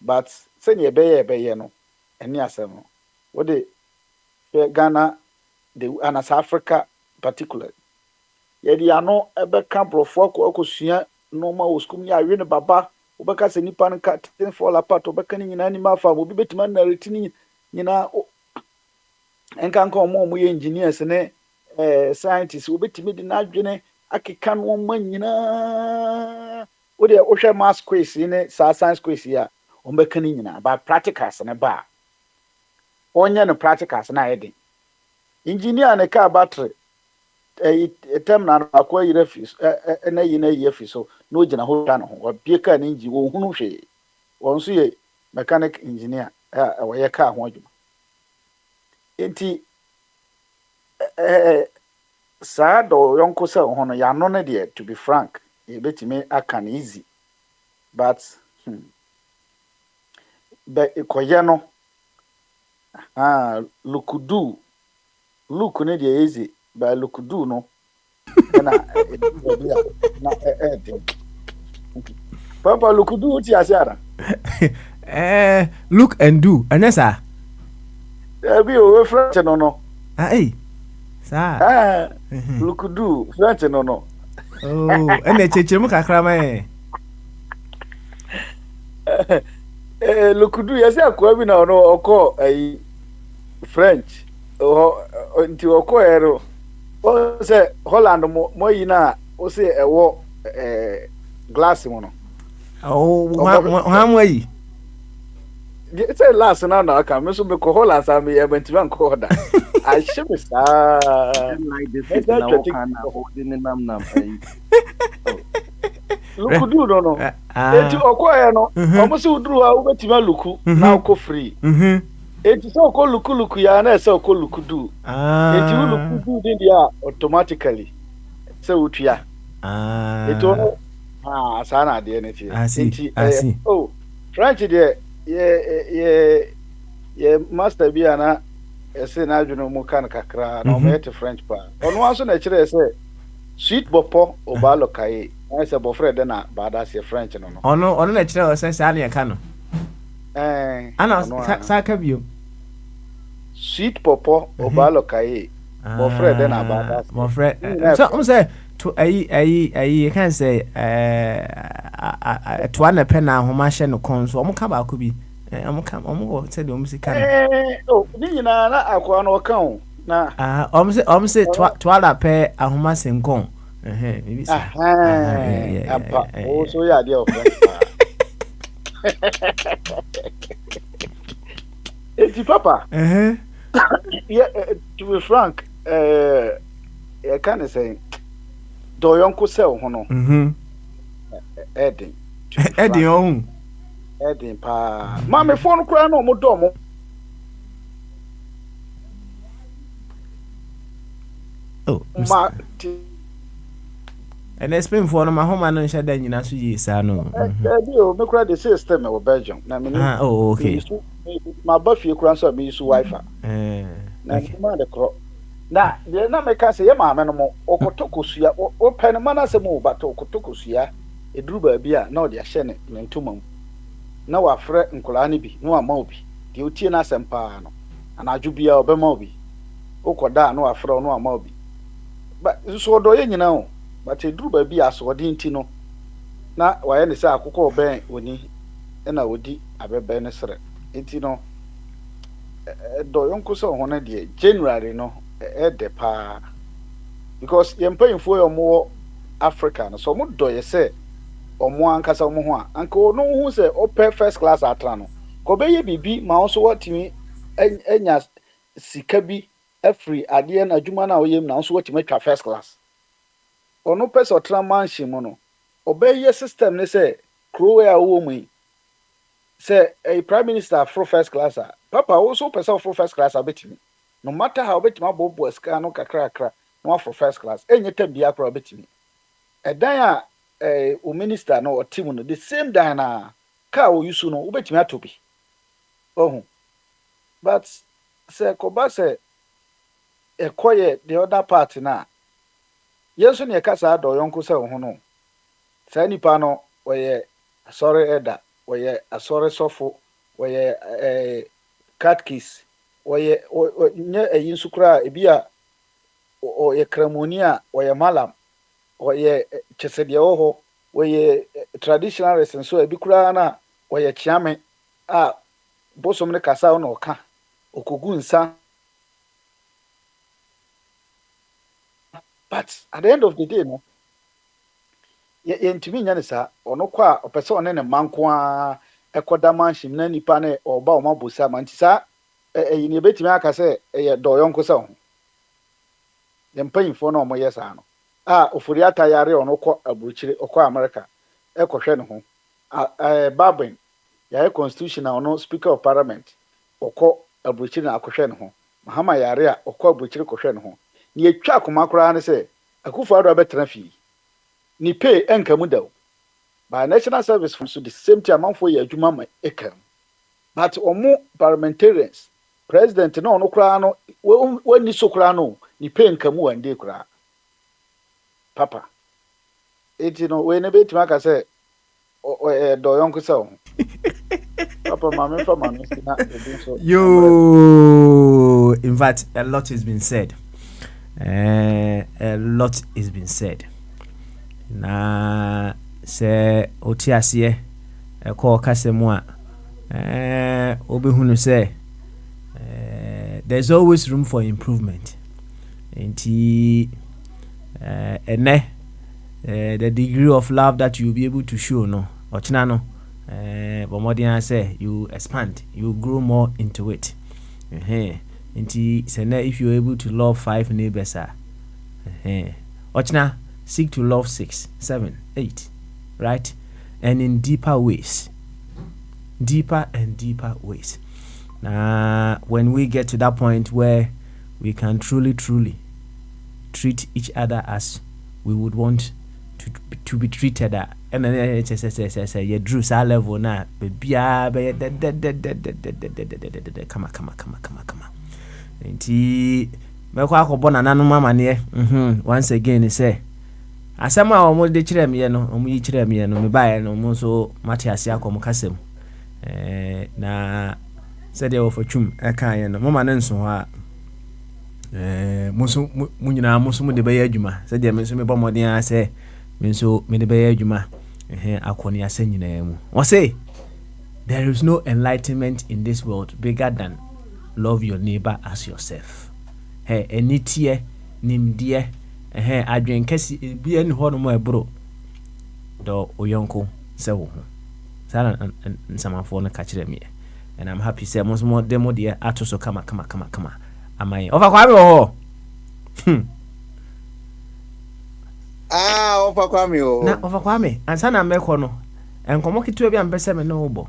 but se ne ebe no eni asem no wo de Ghana and South Africa particularly ye de ano ebe ka brofo akosua no ma oskum ya wi ne baba obeka se nipa nka ten fall apart obeka ni nyina ni mafa obi betima na retini nyina enka nka omo ye engineers ne scientists obetimi di na adwene akeka no ma nyina o de ohwe mass quiz ne science quiz ya obeka ni nyina ba practicals ne ba onye no practicals na yedi engineer ne ka battery etem na akwa yire fis na yi fiso no gina ho twa no ho obie ka ne nji wo hunu hwe won so ye mechanic engineer wo ye ka ho adwuma enti sa do yonko se ho no ya no ne de to be frank e betime aka na easy but ikoye no look ne de easy ba look do no na papa look do ti asiara look and do anesa bi o French no sa look do French no ene chechemu kakra ma look do yesi akwa bi na no oko French nti oko ero o se Holland mo yina o se ewo glass mo no ha yi say last na aka me so me ko Holland sa me e banti ban ko da I should be like this is now kind of holding in nam. Look, do no. Eti okoye no. Almost udru a ubetima luku na uko free. Eti so ko luku ya na se ko luku do. Eti luku do din dia automatically. Se utua. Eti ono sana de na ti. Eti oh, French de ye master bi ana ese na adwene mu kan kakra na o mete French pa. Ono aso na kire se sweet bopo obalo kai. I said, "Boyfriend, then that's your French, no." Oh no, na chira say say ani aka no. Ana sa ka bio. Sweet popo obalo kai. Boyfriend, then badass. Boyfriend. So say to you can say to an pen na homa hye no kon so omo ka ba ko bi. Omo go say the music oh, ni na akwa no kan na. Omo say to ala pe ahoma senkon. Maybe so. Oh, so yeah, dear friend. It's Papa. Yeah, to be frank, I can't say. Do you uncle sell hono? Eddie on. Eddie pa. Mammy phone cry no more domo. Oh, ma. And I spend for my home and shut down in a suit, no. Me cry the system of Belgium. Oh, okay. My buffy grandson be use Wi Fi. The crop. Now, the Namaka say, Mamma, no Okotokusia, or Panamana Samu, but Okotokusia, a druba beer, no, the Ashen, Mentumum. No, a fret and Colanibi, no, a mobi, the Utina Sampano, and a Jubia or Bemobi. Okoda, no, a fro, no, a mobi. But so do you know? But a druba be as ordintino. Na why any say akoko ben oni na odi abebe ne sere intino do yonko so hono de January no de pa because yempanyfo yomo Africa no so mo do ye say omo ankasa omo ho anka no hu say ope first class atra no ko be ye bibi ma so watimi enya sika bi afri ade na adwuma na oyem na so watimi twa first class ono pese otra manhye mo no obey system ne say crow ya wo mu say a prime minister for first class papa also person for first class abetimi no matter how betimi abobo ska no kakra no for first class enye tabia akra abetimi edan o minister no o team no the same dan na ka o yusu no obetimi atobi ohun but say koba say ekoye the other part na yeso ne kasa do yonko say ho no say nipa no oye sorry eda oye asore sofo oye catkiss oye nye eyin sukura ebia oye kremonia oye malam oye chesede oho oye traditional lesson so ebikura na oye chiame bosom ne kasa no ka okogu nsa. But at the end of the day no yentimi nya ne sa ono kwa opese one ne manko a ekoda manhim na nipa ne oba o mabosa manti sa eyini ebetimi aka se eye doyonko sa ho yempanyfo na omo yesa no ofuri atayare ono kwa aburuchire okwa America ekohwe ne ho babin ya constitution na ono speaker of parliament okọ aburuchire na akohwe ne ho mahama yare a okọ aburuchire kohwe ne ho ni etwa akoma kora ne se akufo ado abetena fi ni pay enkamu daw by national service from so the same time man for ya adwuma ma ekam but omo parliamentarians president na ono kora no wani so kora no ni pay enkamu wande kora papa eti no we ne betima ka se do yonko se papa mama fa mama na so yo in fact a lot has been said. A lot is been said. Na se otiasie ko kasemu a obehunu se there's always room for improvement. Enti the degree of love that you'll be able to show no ochina no but more than say you expand, you grow more into it. Nti say na if you're able to love 5 neighbors ochna seek to love 6, 7, 8, right? And in deeper ways. Deeper and deeper ways. When we get to that point where we can truly treat each other as we would want to be treated at, and then say you drew sa level na bia be come on. Nti mekwa akọbọ na nanu mama ne once again say asema a omo de kire me no omo yi kire me no me bae no mo so mate ase akom kasem na said they for chum aka ye no mama ne nso ha musu munyina musu mu de baye adwuma said they me so me bomoden a say me so me de baye adwuma akoni ase nyina mu o say there is no enlightenment in this world bigger than love your neighbor as yourself. Enitie nimdie adwen kesi bia ni ho no mo ebro do oyonko se wo ho sala nsamafo no ka kire me and I'm happy say mo mo demo de atoso kama amai ofa kwa me ho ofa kwa me ho na ofa kwa me ansa na mekọ no enkomo kitu bia mpese me no bo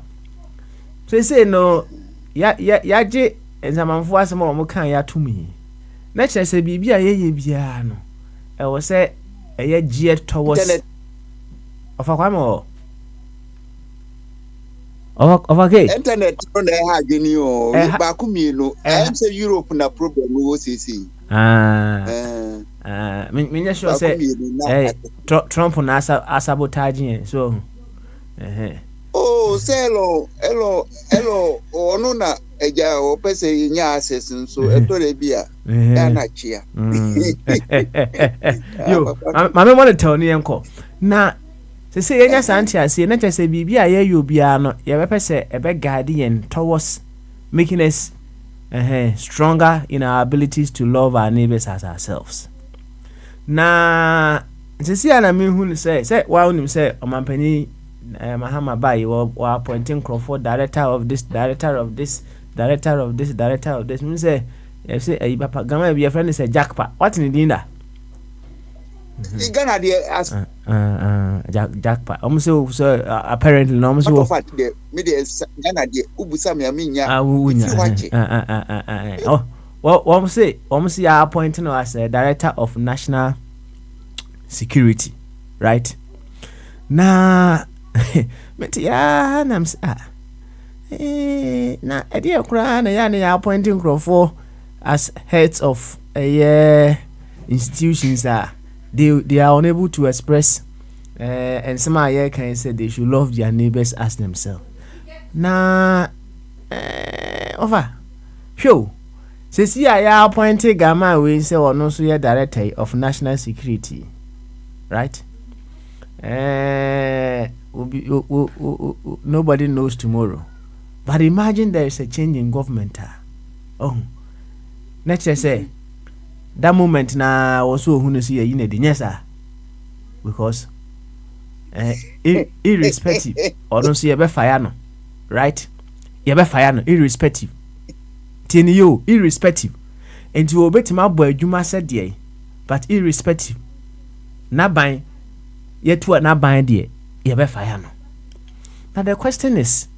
say no ya je nsamafo asemo mo kan ya tumi na kire se bibia ye bia no e wo se eye gie towards ofa kwa me ho over ke internet no na ha geni o ba ku mi no am say Europe na problem wo sisi me sure say Trump na sabotage so hello onu na eja o pese nya access nso etore bia ya na chia yo mama mo tell ni enko na se yenya santi ase na chese bibia ye yobia no ye be pese ebe guardian towards making us stronger in our abilities to love our neighbors as ourselves. Na se ana me hu say wa unim say omampani Mahama Bai wa appointing Crawford director of this me say say papa gama be friend say Jackpa what in dinda Ghana dey as Jackpa so apparently no so me dey Ghana dey ubusa me aminya well say appointing as a director of national security, right? Na meti ya nam na edi akura na ya appointing Crawford as heads of institutions they are unable to express and some are can say they should love their neighbors as themselves. Na over show says ya appointed Gama we say or no so director of national security, right? Nobody knows tomorrow, but imagine there is a change in government. Let's just say that moment na also who see a unit because irrespective or don't see a fire no, right? You be fire no irrespective. Tini you irrespective, and you obey my boy Juma said ye, but irrespective. Na buying yet what na buying dear, you be fire no. Now the question is,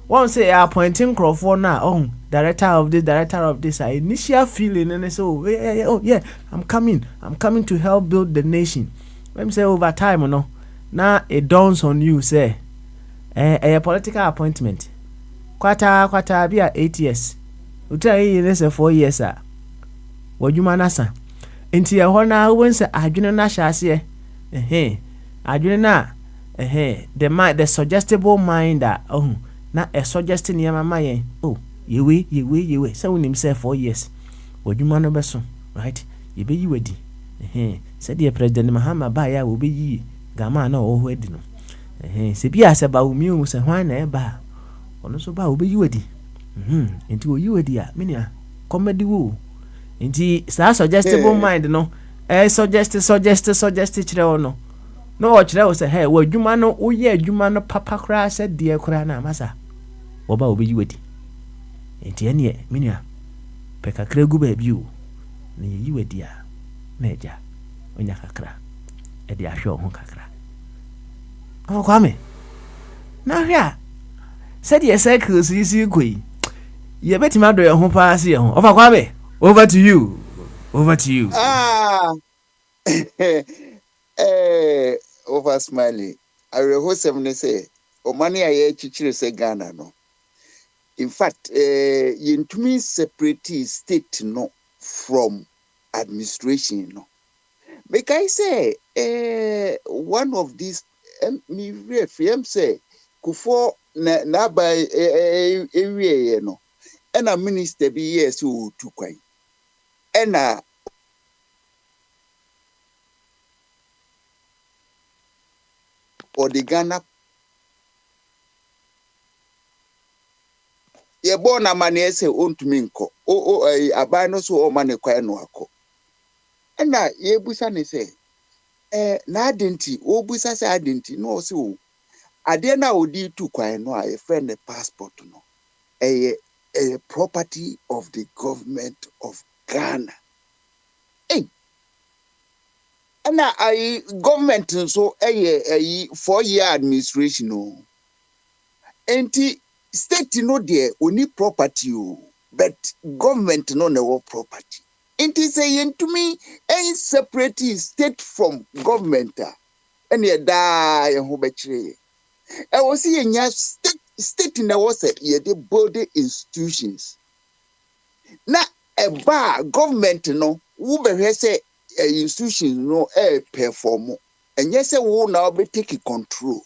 one say appointing Crawford now, director of this, initial feeling and so yeah, I'm coming to help build the nation. Let me say over time, no, now it dawns on you, say, a political appointment. Quarter be at 8 years. You tell you this 4 years, sir. What you manasa? Into your honor, when say I do not shall I do not the suggestible mind that na a suggesting ya mama ye you we so when himself 4 years what you man obeso right you be you wedi said the president Mahama Baya will be ye gama na o wedi no se bia se ba umi o se hwan na e ba ono so ba obe you wedi enti o you wedi a menia comedy wo enti sa suggestible mind no suggest chire ono no ochire o se hey wo adwuma no wo ye adwuma no papa kra se de kra na masa wo ba obi wedi enti ene menia pɛ kakra gu baabi o na yɛyi wadi a na agya onya kakra ɛde ahwɛ wo ho kakra Kwame na hwɛ a sɛdeɛ cycles yi si kɔ yi yɛbɛtumi adɔ yɛn ho paa se yɛn ho ɔfa Kwame over to you Over Smiley awerɛhosɛm ne sɛ ɔmane a yɛakyikyiri sɛ Ghana no in fact yɛntumi separate state no from administration no mekai sɛ one of these me reframe say Kufuor na ba ewie no ɛna minister bi yes o tu kwan ɛna the Ghana ye born na mane sɛ ontumi nkɔ aban no so o mane kwan no akɔ ɛna ye busa ne sɛ na adenti o busa sɛ adenti no o se o ade na odi tu kwan no a friend the passport no a property of the government of Ghana na government so a 4-year administration no enti state no there only property but government no never property enti say yentumi separate state from government and ye da ye ho bekire I was seeing state in the was the body institutions. Na a bar government no who say institutions no perform and yes, will now be taking control.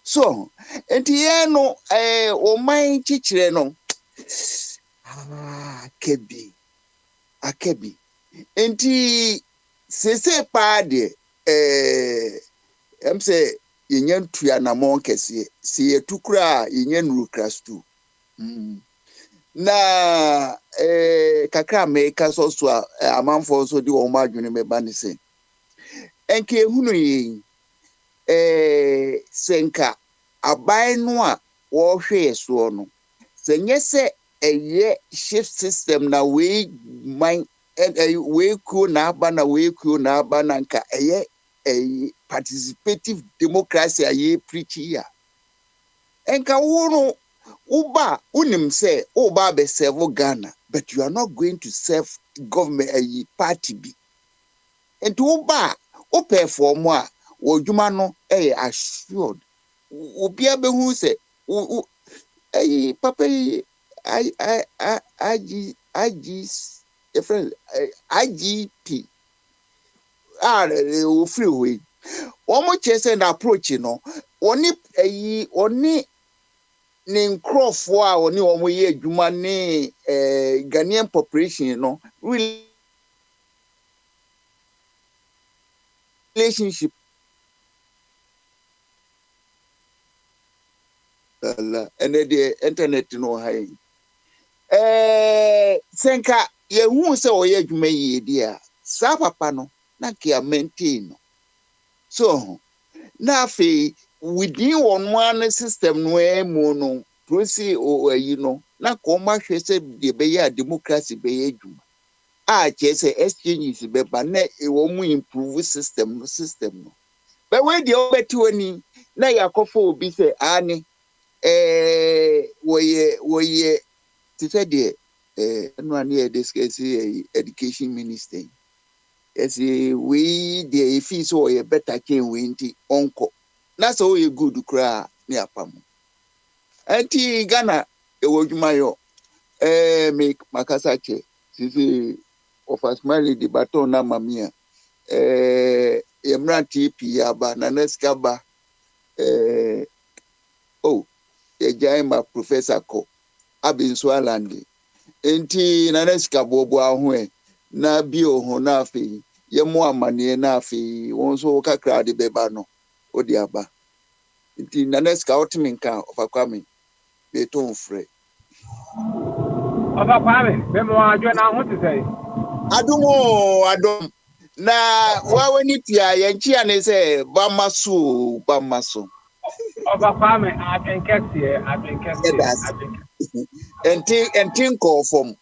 So, and the no my teacher no kebi. And the se pa de say yenyan tuya na mon kese si etukura yenyan rukras tu na kakra America so amanfo so di o ma adwene me ba ne se enke hunu yi senka aban no a wo hwe so no senye se eye shift system na we man we ku na aba na we ku na aba na nka eye a participative democracy a ye preach here. Enka wono uba unim say uba be serve Ghana, but you are not going to serve government a party be. And to uba upe for moi wojuma no assured. Ubia be who say papa IGP freeway. One chese na approach no oni ne nkrofo a oni omo ye adwuma ne Ghanaian population no relationship and the internet no high senka ye hu se o ye adwuma ye dia sa papa no na kia maintain no so na fe within one system no emu no prosi o no na ko ma hwe se de be ya democracy be ye adwuma a che se exchanges be ba na e wo mu improve system no but when the obeti oni na yakofo obi se ani woye ti say de no ani e discuss education minister yes we the fees so ye better can we nti onko na so ye good kra ni apam anti Ghana e wodwuma yo make makasa che sisi offers marry the baton na mamia emra TP aba na neska ba ye jaima professor ko abinso alandi enti na neska bobo ahu na bio ho na afi ye mo amane na afi won so kakra de beba no odi aba nti na neska otimi nka ofakwame be ton frɛ ofakwame be mo adwo na ho te sei adum na waweni tia ye nchia ne se ba maso ofakwame atenkese and think of from.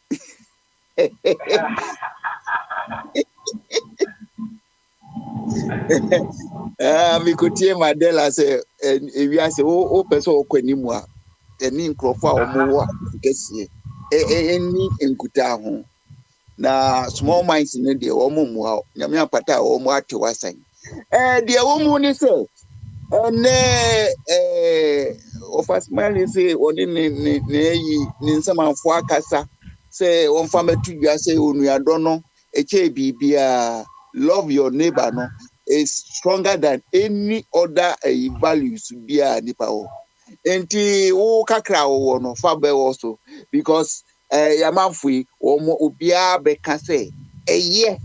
Mikotie Mandela say we are say o person okwanimu a eni nkrofo a omo wa kesi eni enkuta ho na small minds ne de omo mu a nyame apata omo ate wasan de omo ni say ne ofasmali say oni ne yi ni nsamanfo akasa say on fa metu dua say onuado no eche bibia love your neighbor no is stronger than any other values bia nipa o enti wo kakra wo no fa be also because yamanfui obia be can say yeah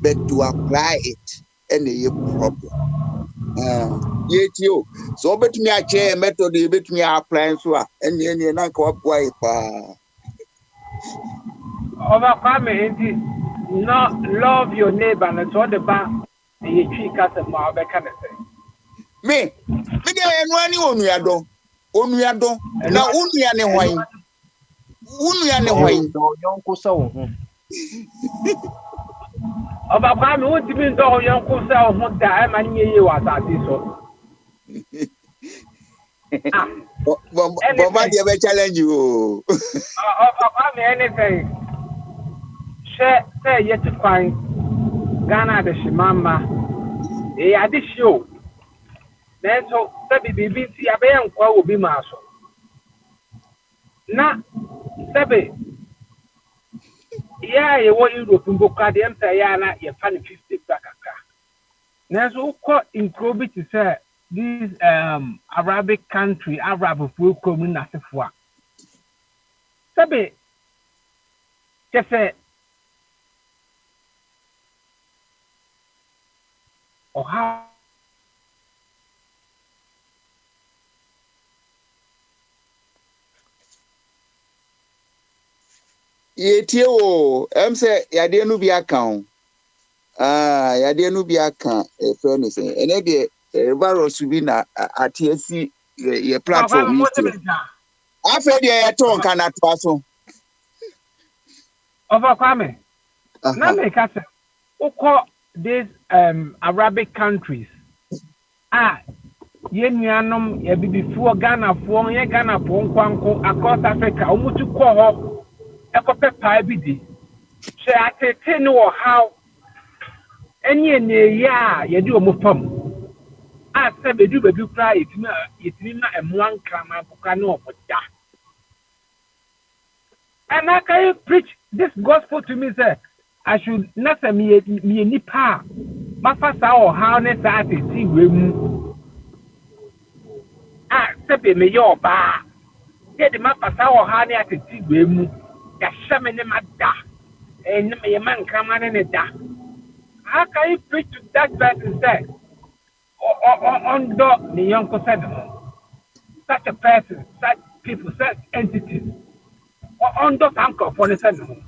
but to apply it and a problem yetio so betumi a che method betumi apply so a eni na ka boy pa overcome enti not love your neighbor and so the ba you treat case ma be can say me dey enu ani onuado na onua ne hwan do yonko sa wo ho overcome won ti bi do yonko sa wo ho da e ma ni ye wa ta ti so Baba dey be challenge you overcome anything say yet to find Ghana the Shimama ade show so sabi bibi ti abeya nkwa obi maso na sabi ya ye wo Europe mboka de emta ya na ye fa 50 bakaka na so ko incrobi to say this Arabic country Arab folk community asefo sabi kefe oha yetie o say yade no bi aka yade no bi aka e no say ene de virus bi na atiasi ye platform yetie afa de ye ton kana to aso overcome na me ka say ukọ these Arabic countries ye nuanom ye bibifuo Ghana fuo ye Ghana fuo nkwanko across Africa omutu kọ ho ekope pa bi di se atete no wo how eni ya ye di omufam se bedu kra yetimi na emuan krama buka no oboda and I can preach this gospel to me say I should not say me nipa mafasa o how ne sa atete wemu se be me yo ba ye de mafasa o how ne atete wemu ya shame ne mada and me man krama ne da. How can you preach to that person say under the young said such a person, such people, such entities, or under uncle for the same?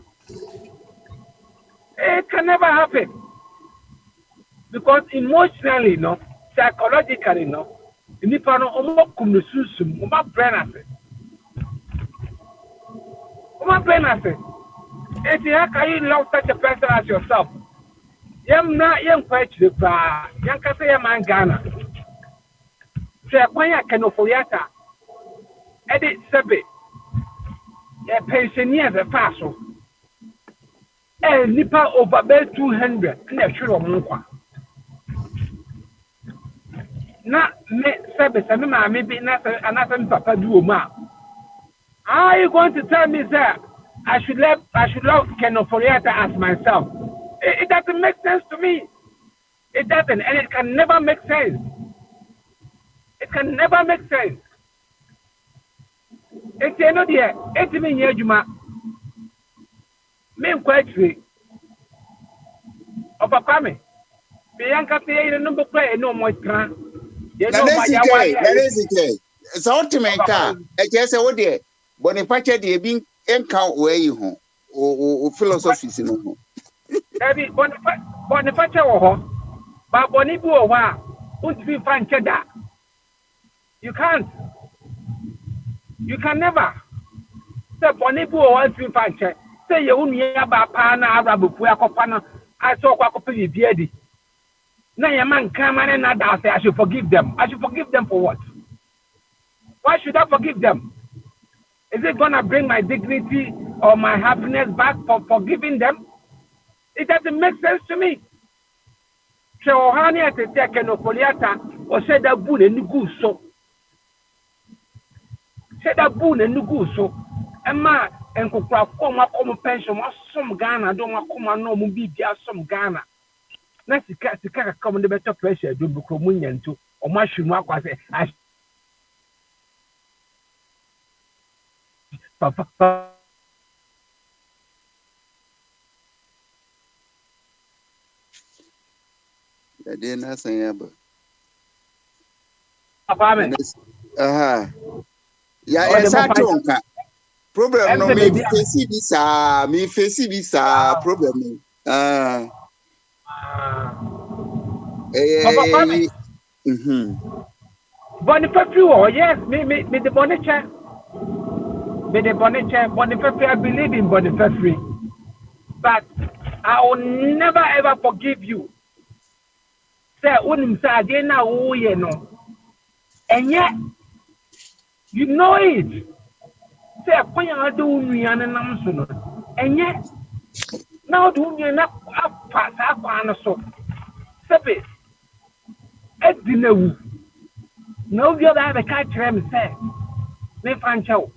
It can never happen because emotionally, no, psychologically, no, the Nipano almost come to susum, my brain asset. My brain asset. How can you love such a person as yourself? Yam na yam quite the pa, yan ka say man Ghana. Say kwanya kenoforiata. Edit sebe. A pensioner the paso. Nipa over 200 na sure mo kwa. Na me sebe se me ma me bi na anasa papa du o ma. How are you going to tell me that I should love kenoforiata as myself? It doesn't make sense to me. It doesn't, and it can never make sense. It can never make sense. It's no dear. It's me here, Juma. Me quite free. Papa me. Bianca say you no play no more plan. You know my yawa. So ultimate car. I just say what dear. Boniface dey bin encounter where you ho. O philosophy no. Every Boniface wo but Bonibu wo wa won't be fan cheda. You can never. Say boni bu o wan fi fa nche. Say ye unu ya ba pa na arabufu akofa na aso kwa kope bi adi. Na ye man come and na say I should forgive them. I should forgive them for what? Why should I forgive them? Is it gonna bring my dignity or my happiness back for forgiving them? It doesn't make sense to me. Shawhani at the second of Poliata or said that boon and nugu so. Said that boon and nugu so. And ma and Kukra come pension was some Ghana, don't want come no mubi some Ghana. That's the cat come on the better pressure do Bukomunian to or mushroom was I Papa. Dena sayaba. Papa. Aha. Ya satonka. Problem no me face this problem. Boniface, yes, me the Boniface. Me the Boniface, I believe in Boniface. But I will never ever forgive you. Say, na no. And yet, you know it. Say, I do me and and yet, now do me not pass up on a soap. Say, at dinner. No, you have a catch him, say, me fancho.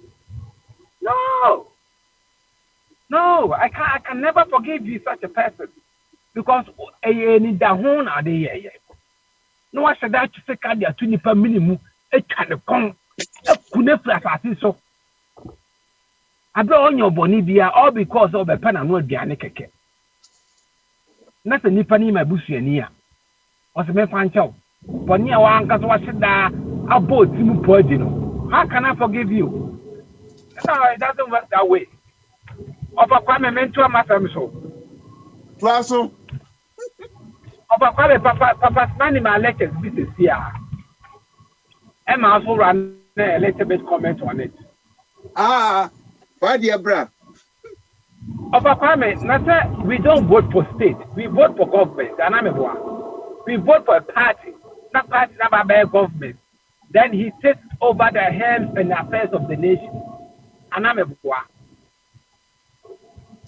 No, I can never forgive you, such a person. Because any dahon are the no, I said that you say, Cadia 25 minimum, a kind of con, a cunefla so. I brought on your Bonivia all because of a pen and word behind a keke. Not a nippany, my bussiania. Was a me fancho. Bonia Wankas was that I bought Timu Pogino. How can I forgive you? No, it doesn't work that way. Of a crime mentor, my family so. Plaso. Papa's man in my lectures this year. And I also ran a little bit comment on it. Why dear bra? We don't vote for state. We vote for government. And I'm a one. We vote for a party. Not party, not by government. Then he takes over the helm and affairs of the nation. And I'm a one.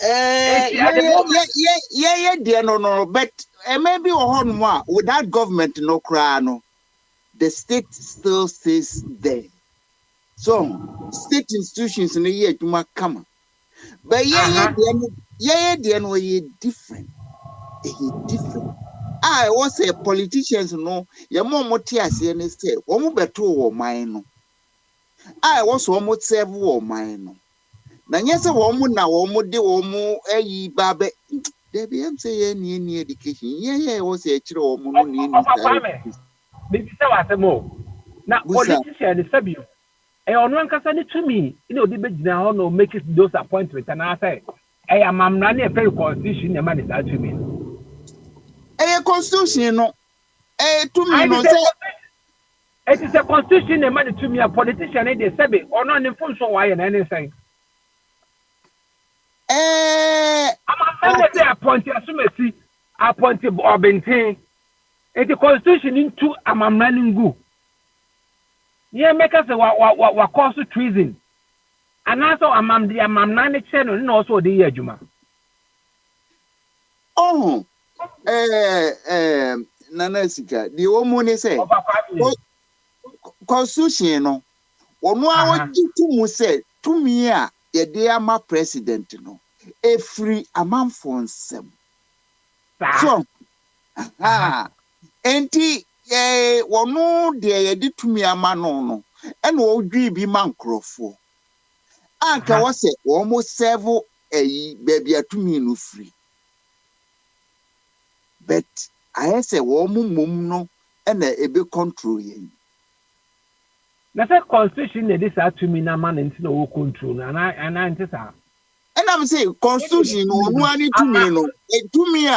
Dear, no, but maybe without government, no crano, the state still stays there. So, state institutions in a year to come. But dear, no, different. Different. I was a politicians, no, your mom would tear say, one better or mine. I was almost several or mine. Na nyese womu na womu de womu babe there be am say any education ye was a chire womu no ni be say wasemo na politician dey sabi e onu ankasa ni to me ina odi be gina ho no make those appointments and I say e amamna na e very constitution na man that to me e constitution no to me no say it is a constitution na man to me a politician dey sabi onu ni fun so why na anything. I'm a appointed assumesi appointed Obente. It's the constitution into a mamnaningu. Yeah, make us what cause treason. And also a mamnani channel and also the year Juma. Oh, Nanasika, the woman say constitution no. One more to say to me, the dear my president no. A free amount for some. So, enti one no dear did to me a man no, and old be mancrofo. Anka was it almost several a baby to me no free. But I say woman no and a big control. That's a constitution that is to me na man into no control and I anticipate. And I'm saying constitution no need to me no to me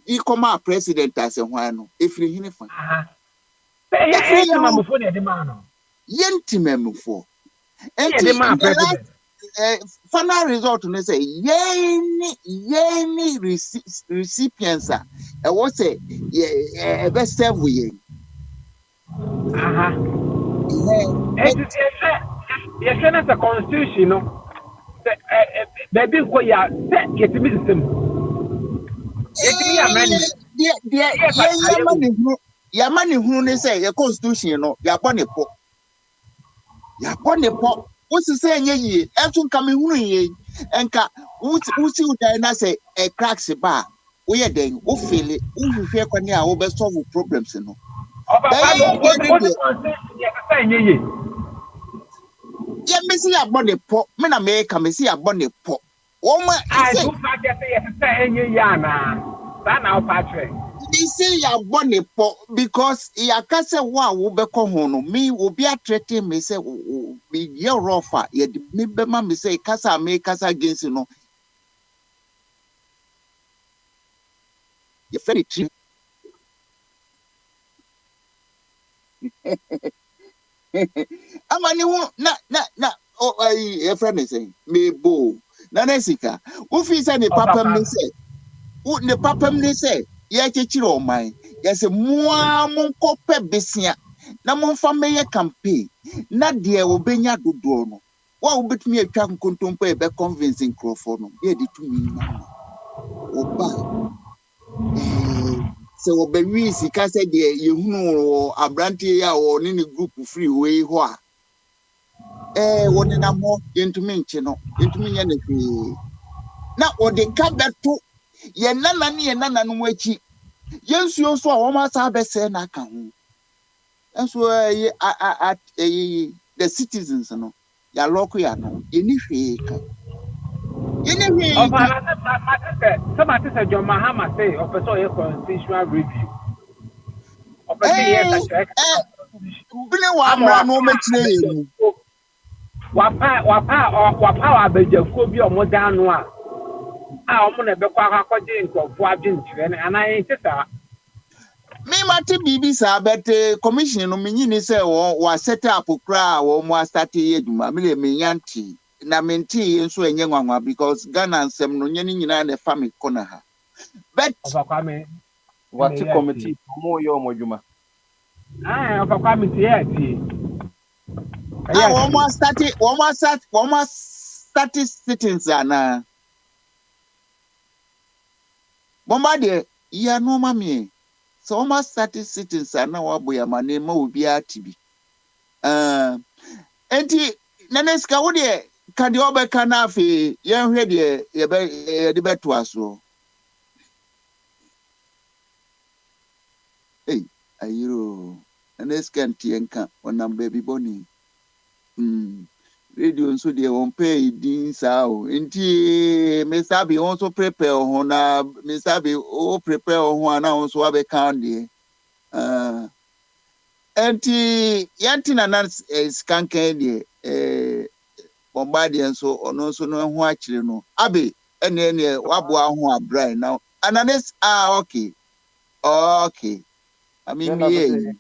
e come president as a one if you hear for say ya mamufo na de man no yentimemufo And the man the last president. final result, they say, yay, recipients are. I was say, yeah, best serve we. Yes, yes, the constitution, no. Baby, go ya, get me some. Get me a man. Yamani who they say, your constitution, no, Yaponipo. What's the saying, ye? Everything coming who and what's you there? Say a cracks a bar. We are then, who feel it, who fear can now over solve problems, you know. What the constitution? Yeah, Missy, a bonnet pot, men are make a missy a bonnet pot. Oh, my, I do not get any yana. That now, Patrick. You see, a bonnet pot because ya can't one will be home. Me will be a treating me say, be your offer. Yet, maybe mammy say, Casa make us against you know. You're very true. I'm a new oh, a friend is saying, me boo. Nanesika, who feels any papa me say, who the papa me say, ye chichiro mine, yes, a more cope besia, na mon family campaign, not dear obenya do. What will bet me a chunk contemplate by convincing Crawford? Ye did to me, Oba. So, Baby, si Cassa, dear, you know, a brandy or any group of free way. One in a more into me, into me, anything. Now, what they come back to, ye nana near nana no wachi. Yes, you saw almost have a say na can. That's why the citizens, no, ya local, ya no, any Somebody said John Mahama say, or a constitutional review. Wapa Beja Kobe or Modanoa. I'm going to be quite for Argentina, and I ain't that. Me mati bibi sa but commission no menyini say wa set up kra wo mo start eduma me le menyanti na menti enso enye nwanwa because Ghana nsem no nyeni nyina na family corner ha but what committee mo yo mo djuma of a committee wo mo start sittings ana bomba de ya no mami. So almost started sittings are now aboya my name will be atibi. Enti Naneska would ye can you over canafe young ready the bet to us so. Hey, Ayro Naneska and Tienka when I'm baby bonny. Radio so they won't pay din sao. Inti Mr. Be also prepare on Mr. Be prepare on also have a candy. Anti Yantina Nance is candy bombardier so or no so no watch you know. Abbey and then Wabua who are bright now. And unless okay. Okay. I mean me.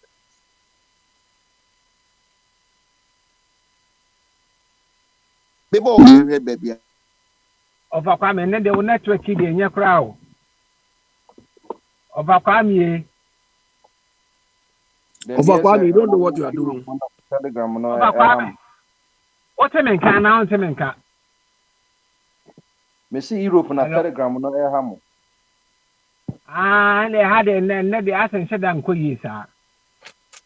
Baby of a crime and then they will network in your crowd of a crime. You don't know what you are doing. What a man can announce him and cat. Messi Europe na Telegram no ehamo. And they had a net the Asen said I'm coy, sir.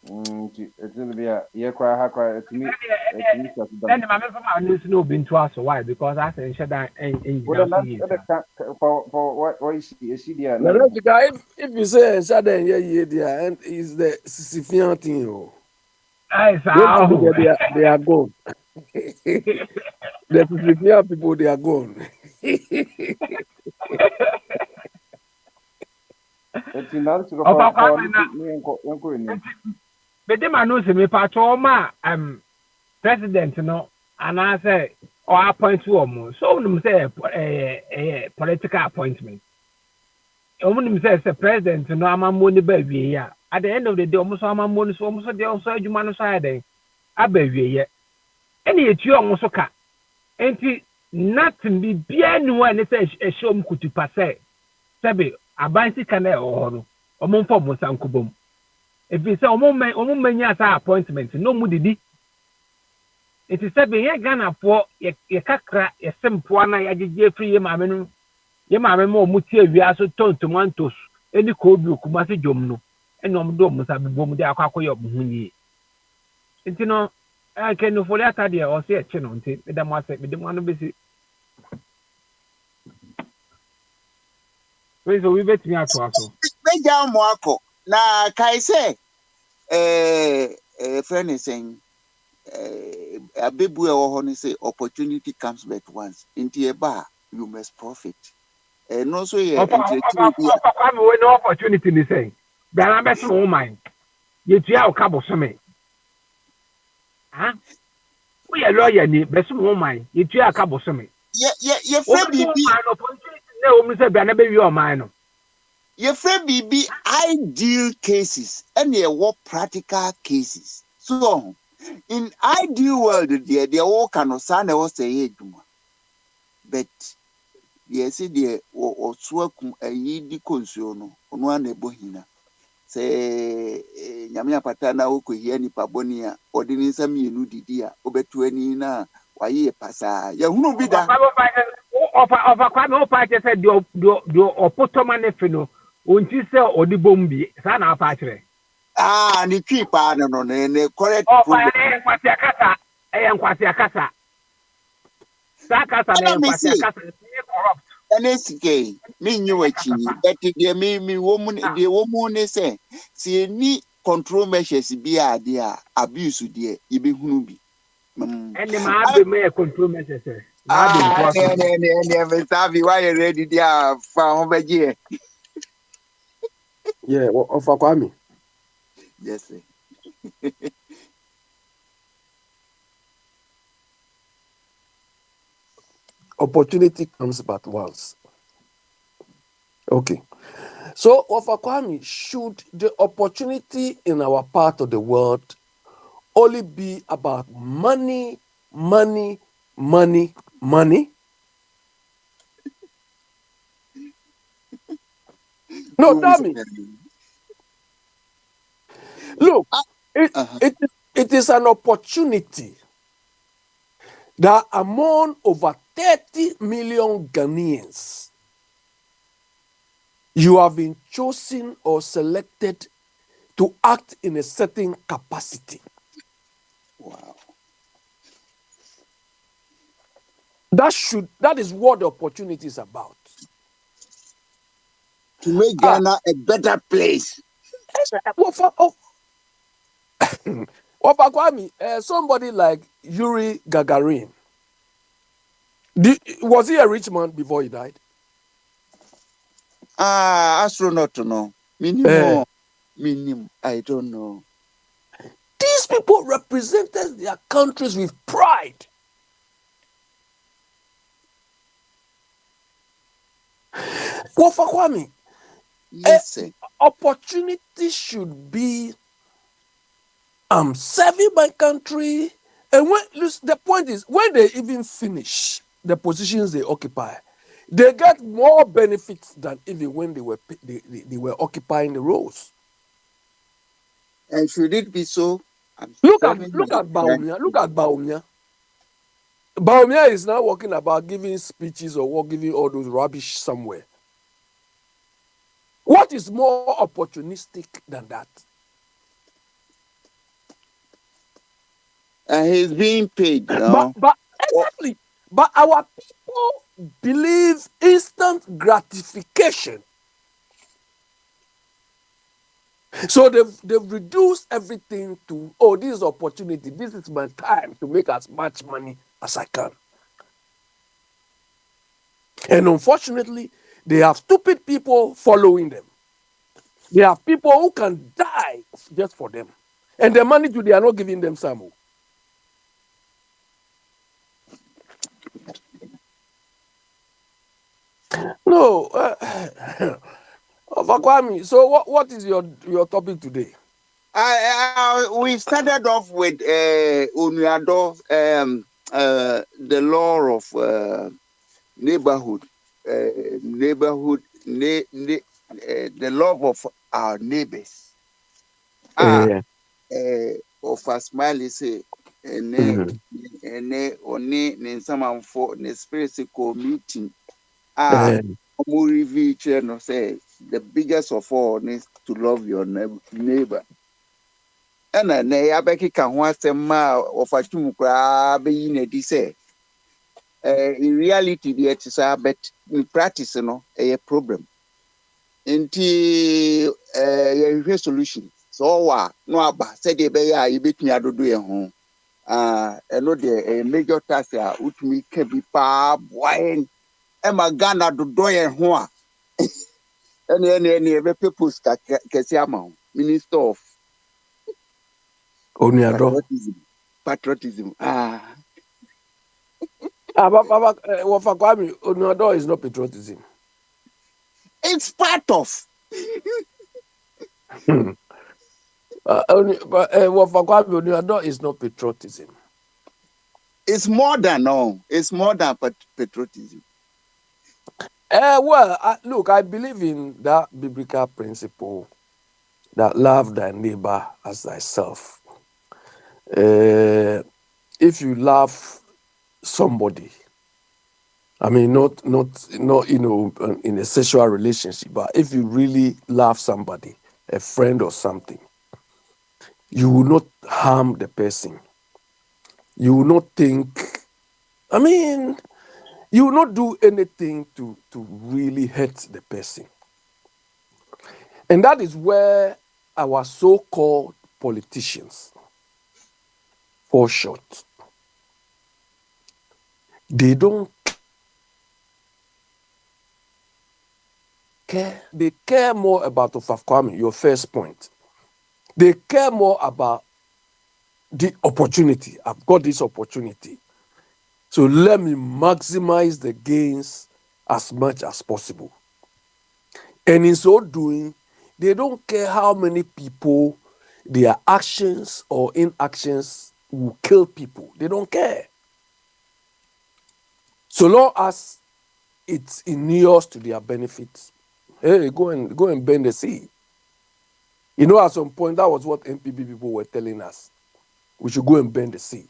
It will be a year cry, to me. Then my member needs to know been to us why because I said that for what is he there? If you say sudden yeah, and is the Sisyphean thing. They are gone. The Sisyphean people, they are gone. But the man knows me, Patoma, president, no, and I say, or appoint two or more. So, say a political appointment. Only says the president, no, I'm a money baby. Yeah, at the end of the day, almost I'm a money, so almost the also human side. A baby, yeah. ɛna yɛtua ɔmo so ka nti nothing biribiara ni hɔ a ɛne sɛ ɛhyɛ ɔmo kutupa sɛbe aban sika na ɛwɔ hɔ no ɔmo mfa ɔmo nsa nkɔ bom ɛfiri sɛ ɔmo manya saa appointment na ɔmo didi nti sɛbe yɛ ghanafoɔ yɛkakra yɛsempoa na yɛagyegye afiri yɛ maame no yɛ maame ma ɔmo tie awia so tɔn tomatoes ɛne koobi okuma se dwom no ɛna ɔmo de ɔmo nsa bibɔ mu de akɔ ɔmo ho yie nti no kɛnufo de ata deɛ ɔsɛ ɛkye no nti meda mo ase mede mo ano bɛsi wei sɛ wobɛtumi atoa so mɛgya mo akɔ na kae sɛ friend is saying abebu ɛwɔ hɔ no sɛ opportunity comes but once nti ɛba a you must profit no so yɛ ɔpapa me wei no opportunity ne sɛ biara bɛso wo man yɛtua wo ka bosome woyɛ lawyer ni bɛso wo man yɛtua ka bosome yɛfrɛ biribi na wɔn sɛ biara bɛwie ɔman no yɛfrɛ biribi ideal cases ɛna ɛwɔ practical cases so in ideal world deɛ wɔka no saa na ɛwɔ sɛ ɛyɛ adwuma but deɛ ɛsɛ deɛ ɔso akum ayi di konsuo no ɔno ana ɛbɔ hina sɛ nyame apata na wokɔhia nipa bɔne a ɔde ne nsa mmienu didi a wobɛto ani na wayɛ pasaa yɛhunu bi da ɔfa kwa me wopa kyerɛ sɛ deɛ ɔpotɔma ne fe no ɔnti sɛ ɔde bom bi saa na apa kyerɛ ne twi paa no ne correct ɛyɛ nkwaseakasa saa kasa na ɛyɛ nkwaseakasa ɛyɛ corrupt ɛne sike menye wakyi but deɛ me wɔ mu ne sɛ sɛ ɛni control measures bi a deɛ a abuse deɛ yɛbɛhunu bi ɛne maabe ma yɛ control measures ne mesabi wayɛ ready deɛ a fa ho bɛgyeɛ Yeah, Ofa Kwame. Yes, sir. Opportunity comes but once. Okay. So, Ofa Kwame, should the opportunity in our part of the world only be about money? No, tell me. Look, it is an opportunity that among over 30 million Ghanaians, you have been chosen or selected to act in a certain capacity. Wow. That is what the opportunity is about. To make Ghana a better place. Somebody like Yuri Gagarin, was he a rich man before he died? Astronaut, no. Minimum, I don't know. These people represented their countries with pride. Wofa Kwame, yes, sir. Opportunity should be serving my country. And the point is, when they even finish the positions they occupy, they get more benefits than even when they were occupying the roles. And should it be so? Look at Baumia. Look at Baumia. Baumia is now working about giving speeches or giving all those rubbish somewhere. What is more opportunistic than that? He's being paid. No? But exactly. But our people believe instant gratification. So they've reduced everything to, this is opportunity. This is my time to make as much money as I can. And unfortunately, they have stupid people following them. They have people who can die just for them. And the money they are not giving them some. No. Ofa Kwame, so what is your topic today? We started off with Unuado, the law of neighborhood, the love of our neighbors. Yeah. Of a smiley say, Mhm. one someone for the spiritual meeting. Eh, Muri no say the biggest of all is to love your neighbor. And then abeki can want some of a tum crab in a say. In reality, the exercise, but in practice, a problem. Until a solution. So, no, aba said the bear, you bet me, I do a home. And no, the major task, which me can be far wine. Emma Ghana do doy and hoa. Any people's Kasiama, Minister of Oniado. Patriotism. Wafa Kwame, Oniado is not patriotism. It's part of. Wafa Kwame, Oniado is not patriotism. It's more than It's more than patriotism. Look, I believe in that biblical principle that love thy neighbor as thyself. If you love somebody, I mean, not in a sexual relationship, but if you really love somebody, a friend or something, you will not harm the person. You will not think. I mean, you will not do anything to really hurt the person. And that is where our so-called politicians fall short. They don't care. They care more about Kwame, your first point. They care more about the opportunity. I've got this opportunity. So let me maximize the gains as much as possible. And in so doing, they don't care how many people their actions or inactions will kill people. They don't care. So long as it's inures to their benefits, hey, go and bend the sea. You know, at some point, that was what NPP people were telling us. We should go and bend the sea.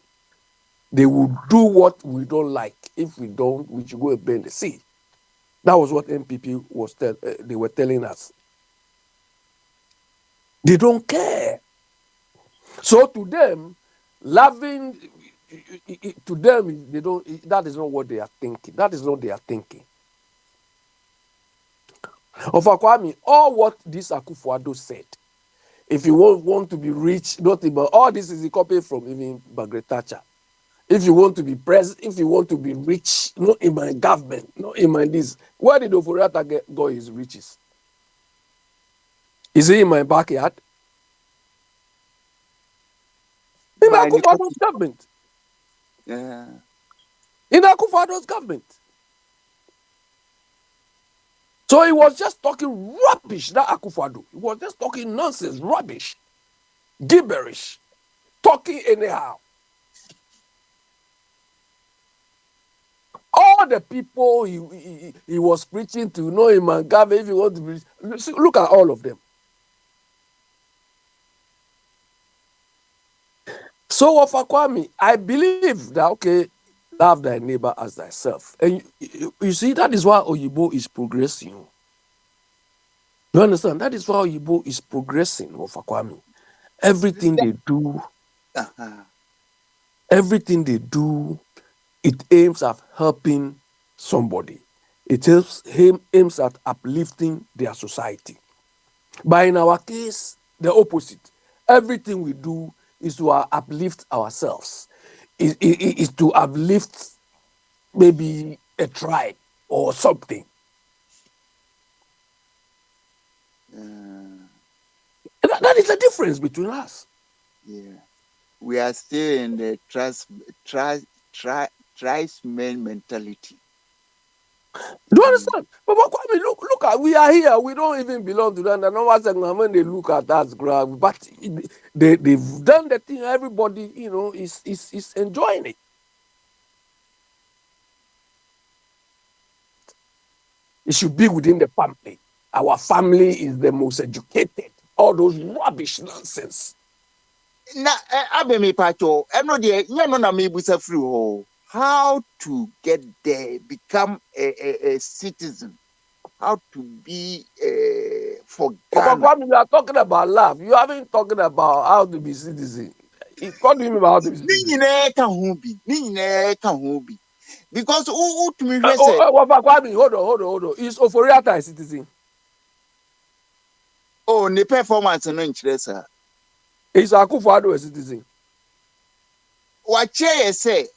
They will do what we don't like. If we don't, we should go and bend the sea. That was what NPP they were telling us. They don't care. So to them, loving, to them, they don't. That is not what they are thinking. That is not their thinking. Of Kwame, all what this Akufo-Addo said, if you want to be rich, not even all this is a copy from even Margaret Thatcher. If you want to be president, if you want to be rich, not in my government, not in my this. Where did Ofori-Atta get his riches? Is he in my backyard? In Akufo-Addo's government. Yeah. In Akufo-Addo's government. So he was just talking rubbish, that Akufo-Addo. He was just talking nonsense, rubbish, gibberish, talking anyhow. All the people he was preaching to, know him and Gave, if you want to preach, look at all of them. So of Kwame, I believe that, okay, love thy neighbor as thyself. And you see, that is why Oyibo is progressing. You understand? That is why Oyibo is progressing, of Kwame. Everything they do, it aims at helping somebody. It aims at uplifting their society. But in our case, the opposite. Everything we do is to uplift ourselves. Is to uplift maybe a tribe or something. That is the difference between us. Yeah. We are still in the tribesman mentality. Do you understand? But Kwame, look at, we are here. We don't even belong to them. And no one said, when they look at us, but they've done the thing. Everybody, is enjoying it. It should be within the family. Our family is the most educated. All those rubbish nonsense. Na abemi pacho, eno de no na me busa free ho. How to get there, become a citizen, how to be for Ghana. But you are talking about love. You haven't talking about how to be citizen. What do you mean about how to be citizen? Ni ka ho bi. Because who to me say hold on. Is Oforiatta a citizen? Oh, the performance no nkyere sa. Is Akufo-Addo a citizen? Wache say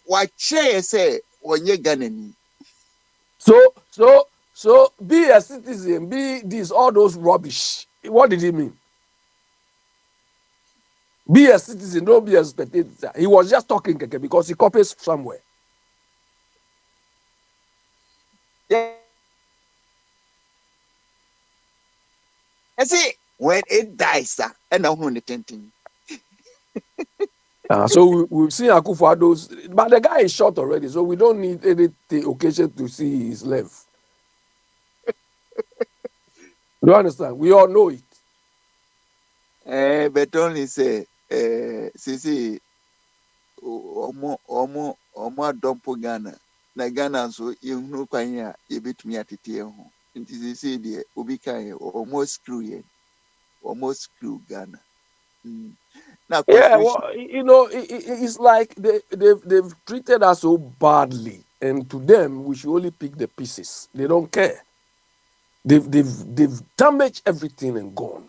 onye Ghanani. So be a citizen, be this, all those rubbish. What did he mean? Be a citizen, don't be a spectator. He was just talking because he copies somewhere. Yeah. I see when it dies, and now who the tenting. So we've seen Akufo-Addo's, but the guy is short already, so we don't need any occasion to see his length. Do you understand? We all know it. But only say, see, omo dompo Ghana. Na Ghana so you know kwanya you bit me at it here. It is say the ubika almost screw Ghana. Now, yeah, well, it's like they've treated us so badly, and to them we should only pick the pieces. They don't care. They've damaged everything and gone,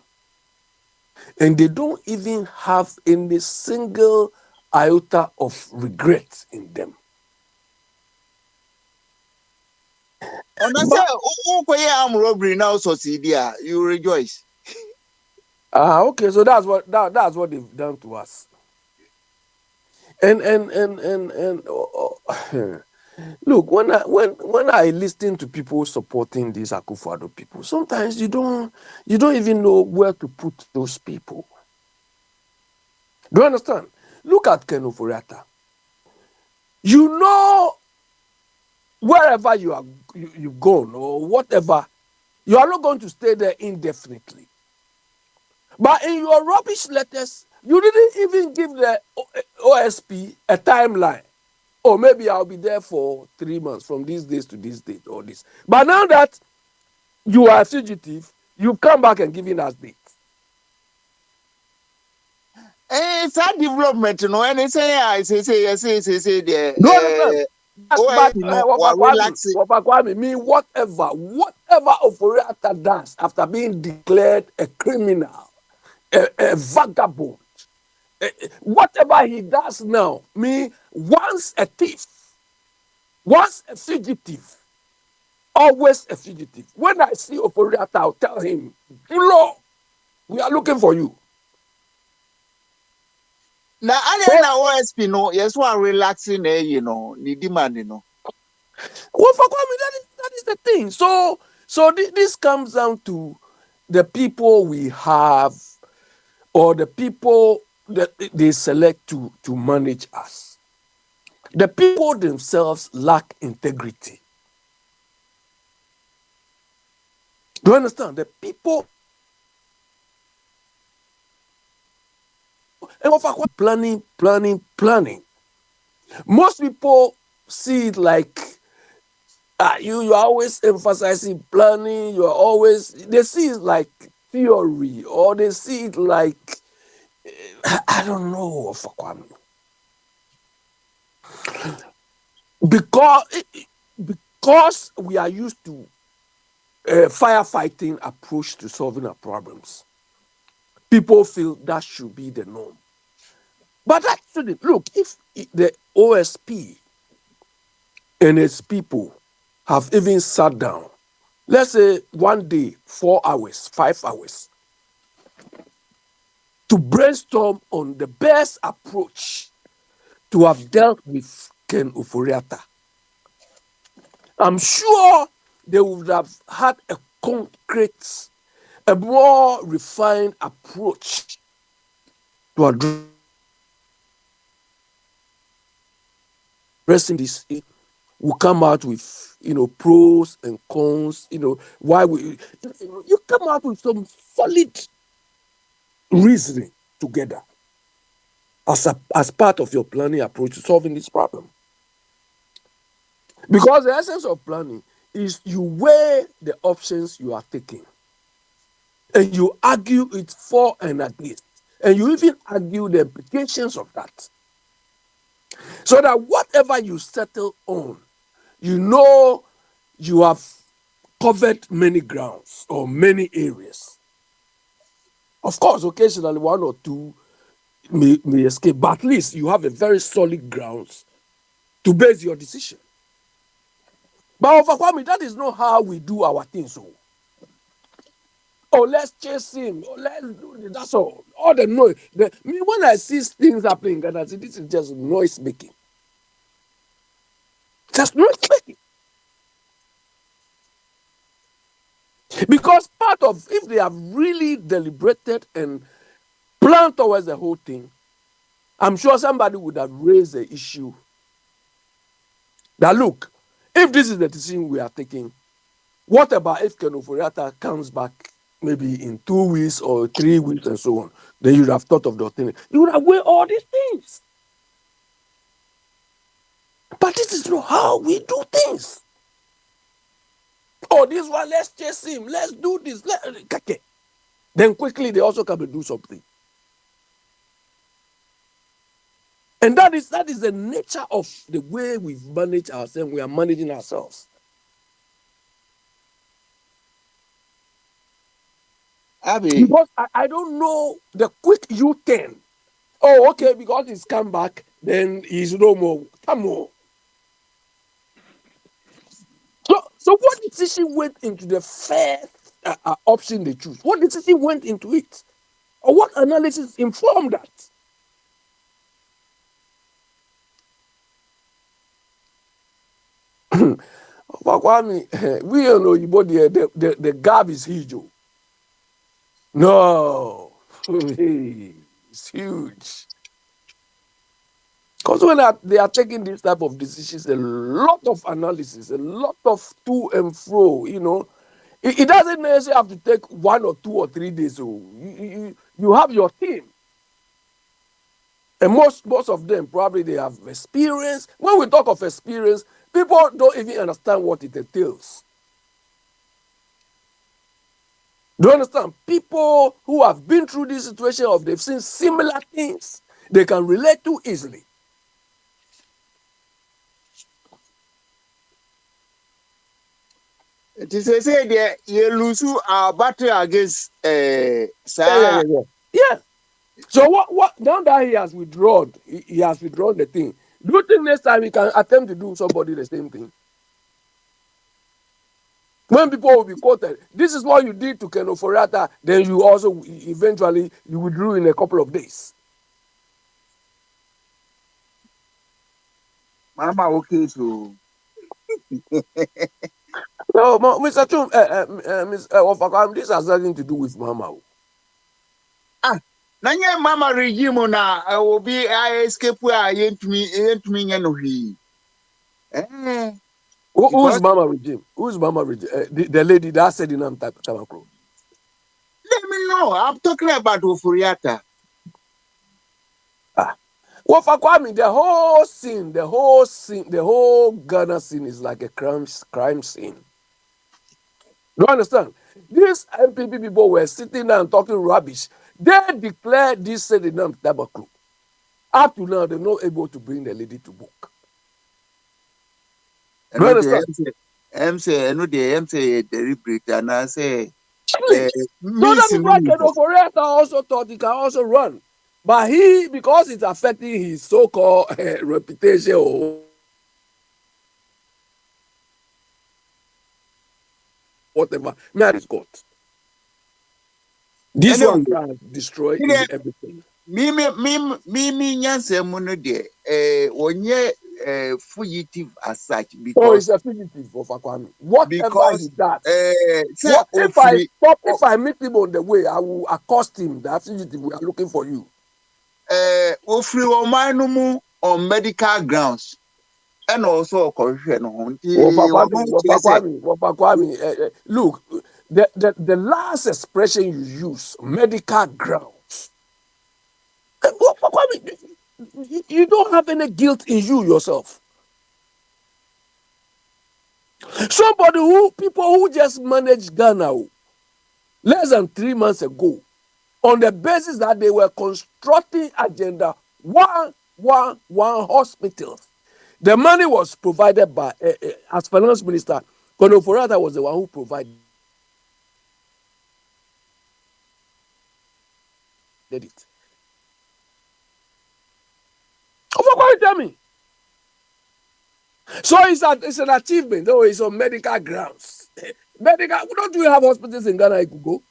and they don't even have any single iota of regret in them. Robbery now, so you rejoice. Okay, so that's what they've done to us. And look, when I listen to people supporting these Akufo-Addo people, sometimes you don't even know where to put those people. Do you understand? Look at Ken Ofori-Atta. You know, wherever you've gone or whatever, you are not going to stay there indefinitely. But in your rubbish letters, you didn't even give the OSP a timeline. Or maybe I'll be there for 3 months from these days to this date or this. But now that you are a fugitive, you come back and giving us dates. It's a development, and they say there. Whatever Ofori-Atta does after being declared a criminal, a vagabond, whatever he does now, once a thief, once a fugitive, always a fugitive. When I see Ofori-Atta, I'll tell him, Lord, we are looking for you. Now, I OSP no, yes, one relaxing, the demand, Well, for Kwame, that is the thing. So this comes down to the people we have, or the people that they select to manage us. The people themselves lack integrity. Do you understand? The people planning. Most people see it like you are always emphasizing planning. They see it like theory, or they see it like I don't know, because we are used to firefighting approach to solving our problems. People feel that should be the norm. But actually, look, if the OSP and its people have even sat down, let's say one day, 4 hours, 5 hours, to brainstorm on the best approach to have dealt with Ken Ofori-Atta, I'm sure they would have had a concrete, a more refined approach to addressing this. Will come out with, pros and cons, why you come out with some solid reasoning together as part of your planning approach to solving this problem. Because the essence of planning is you weigh the options you are taking and you argue it for and against, and you even argue the implications of that, so that whatever you settle on, you have covered many grounds or many areas. Of course, occasionally one or two may escape, but at least you have a very solid grounds to base your decision. But for Kwame, that is not how we do our things. Oh, let's chase him. Oh, let's do this. That's all. All the noise. When I see things happening, and I say this is just noise making. Just noise making. Because part of, if they have really deliberated and planned towards the whole thing, I'm sure somebody would have raised the issue that, look, if this is the decision we are taking, what about if Ken Ofori-Atta comes back maybe in 2 weeks or 3 weeks and so on? Then you would have thought of the alternative. You would have weighed all these things. But this is not how we do things. Oh, this one, let's chase him. Let's do this. Then quickly they also come and do something. And that is the nature of the way we've managed ourselves. We are managing ourselves. Abby. Because I don't know the quick U-turn. Oh, okay, because he's come back, then he's no more. Come on. So what decision went into the first option they choose? What decision went into it? Or what analysis informed that? We all know the gap is huge. No, it's huge. Because when they are taking this type of decisions, a lot of analysis, a lot of to and fro, it doesn't necessarily have to take 1 or 2 or 3 days. So you have your team. And most of them, probably they have experience. When we talk of experience, people don't even understand what it entails. Do you understand? People who have been through this situation, or they've seen similar things, they can relate to easily. It is a say you lose our battle against Yeah. So what now that he has withdrawn, he has withdrawn the thing. Do you think next time he can attempt to do somebody the same thing? When people will be quoted, this is what you did to Ken Ofori-Atta, then you also eventually you withdrew in a couple of days. Mama, okay, so. No, Mr. Chum, Ms. Ofakam, this has nothing to do with Mama. Nanya Mama regime na will be I escape where yent me no he. Who's Mama regime? Who's Mama regime? The lady that said in Tamakro. Let me know. I'm talking about Ofori-Atta. Kwame, the whole Ghana scene is like a crime scene. Do you understand? These MPP people were sitting there and talking rubbish. They declared this Sedinam Tabaklu. Up to now, they're not able to bring the lady to book. Do you understand? MC deliberate and I say. So that is why Ken Ofori-Atta also thought he can also run. But because it's affecting his so-called reputation or whatever, man is got. This one has destroyed everything. Me nyanse mu no de onye fugitive as such Oh, because he's a fugitive of Kwame. Whatever he does. say What if I ofri stop? If I meet him on the way, I will accost him. That fugitive, we are looking for you. ofri oman no mu on medical grounds and also okohwe no ho nti Kwame, look, the last expression you use, medical grounds. Kwame, you don't have any guilt in you yourself. People who just managed Ghana less than 3 months ago, on the basis that they were constructing agenda 111 hospitals. The money was provided by, as finance minister, Kono Ofori-Atta was the one who provided it. What tell me? So it's an achievement. Oh, it's on medical grounds. Don't we have hospitals in Ghana you could go?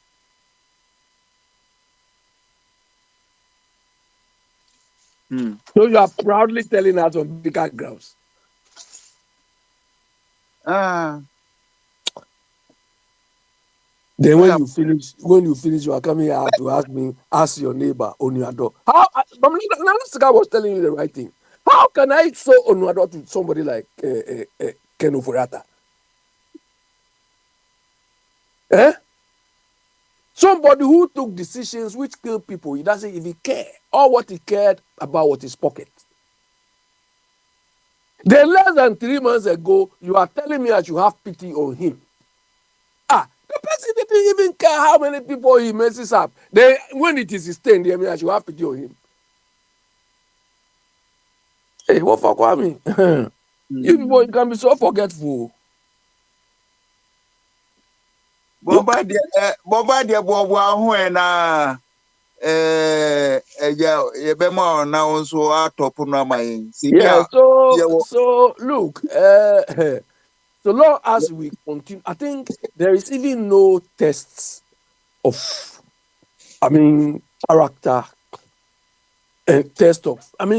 So you are proudly telling us on medical grounds. Then when you finish, you are coming out to ask your neighbor on your door. How? Nanaska was telling you the right thing. How can I show on your door to somebody like Ken Ofori-Atta? Somebody who took decisions which kill people, he doesn't even care. All what he cared about was his pocket. Then less than 3 months ago, you are telling me that you have pity on him. The person didn't even care how many people he messes up. Then when it is his turn, they mean that you have pity on him. Hey, what for Kwame? You people can be so forgetful. Boba dia bobo ho na yebema na nso atop no amayin. Yeah, so look, so long as we continue, I think there is even no tests of, character and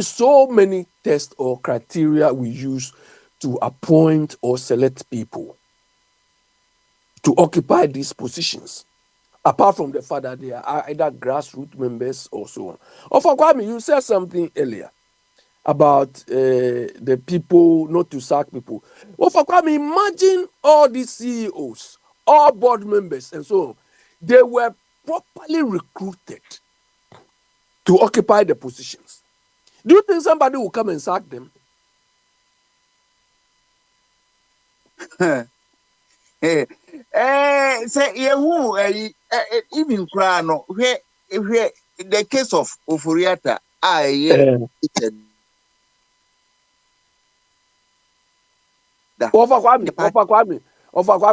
so many tests or criteria we use to appoint or select people to occupy these positions. Apart from the fact that they are either grassroots members or so on. Of Kwame, you said something earlier about the people, not to sack people. Of Kwame, imagine all these CEOs, all board members and so on. They were properly recruited to occupy the positions. Do you think somebody will come and sack them? Say even Krano, where the case of Ofori-Atta, Kwame,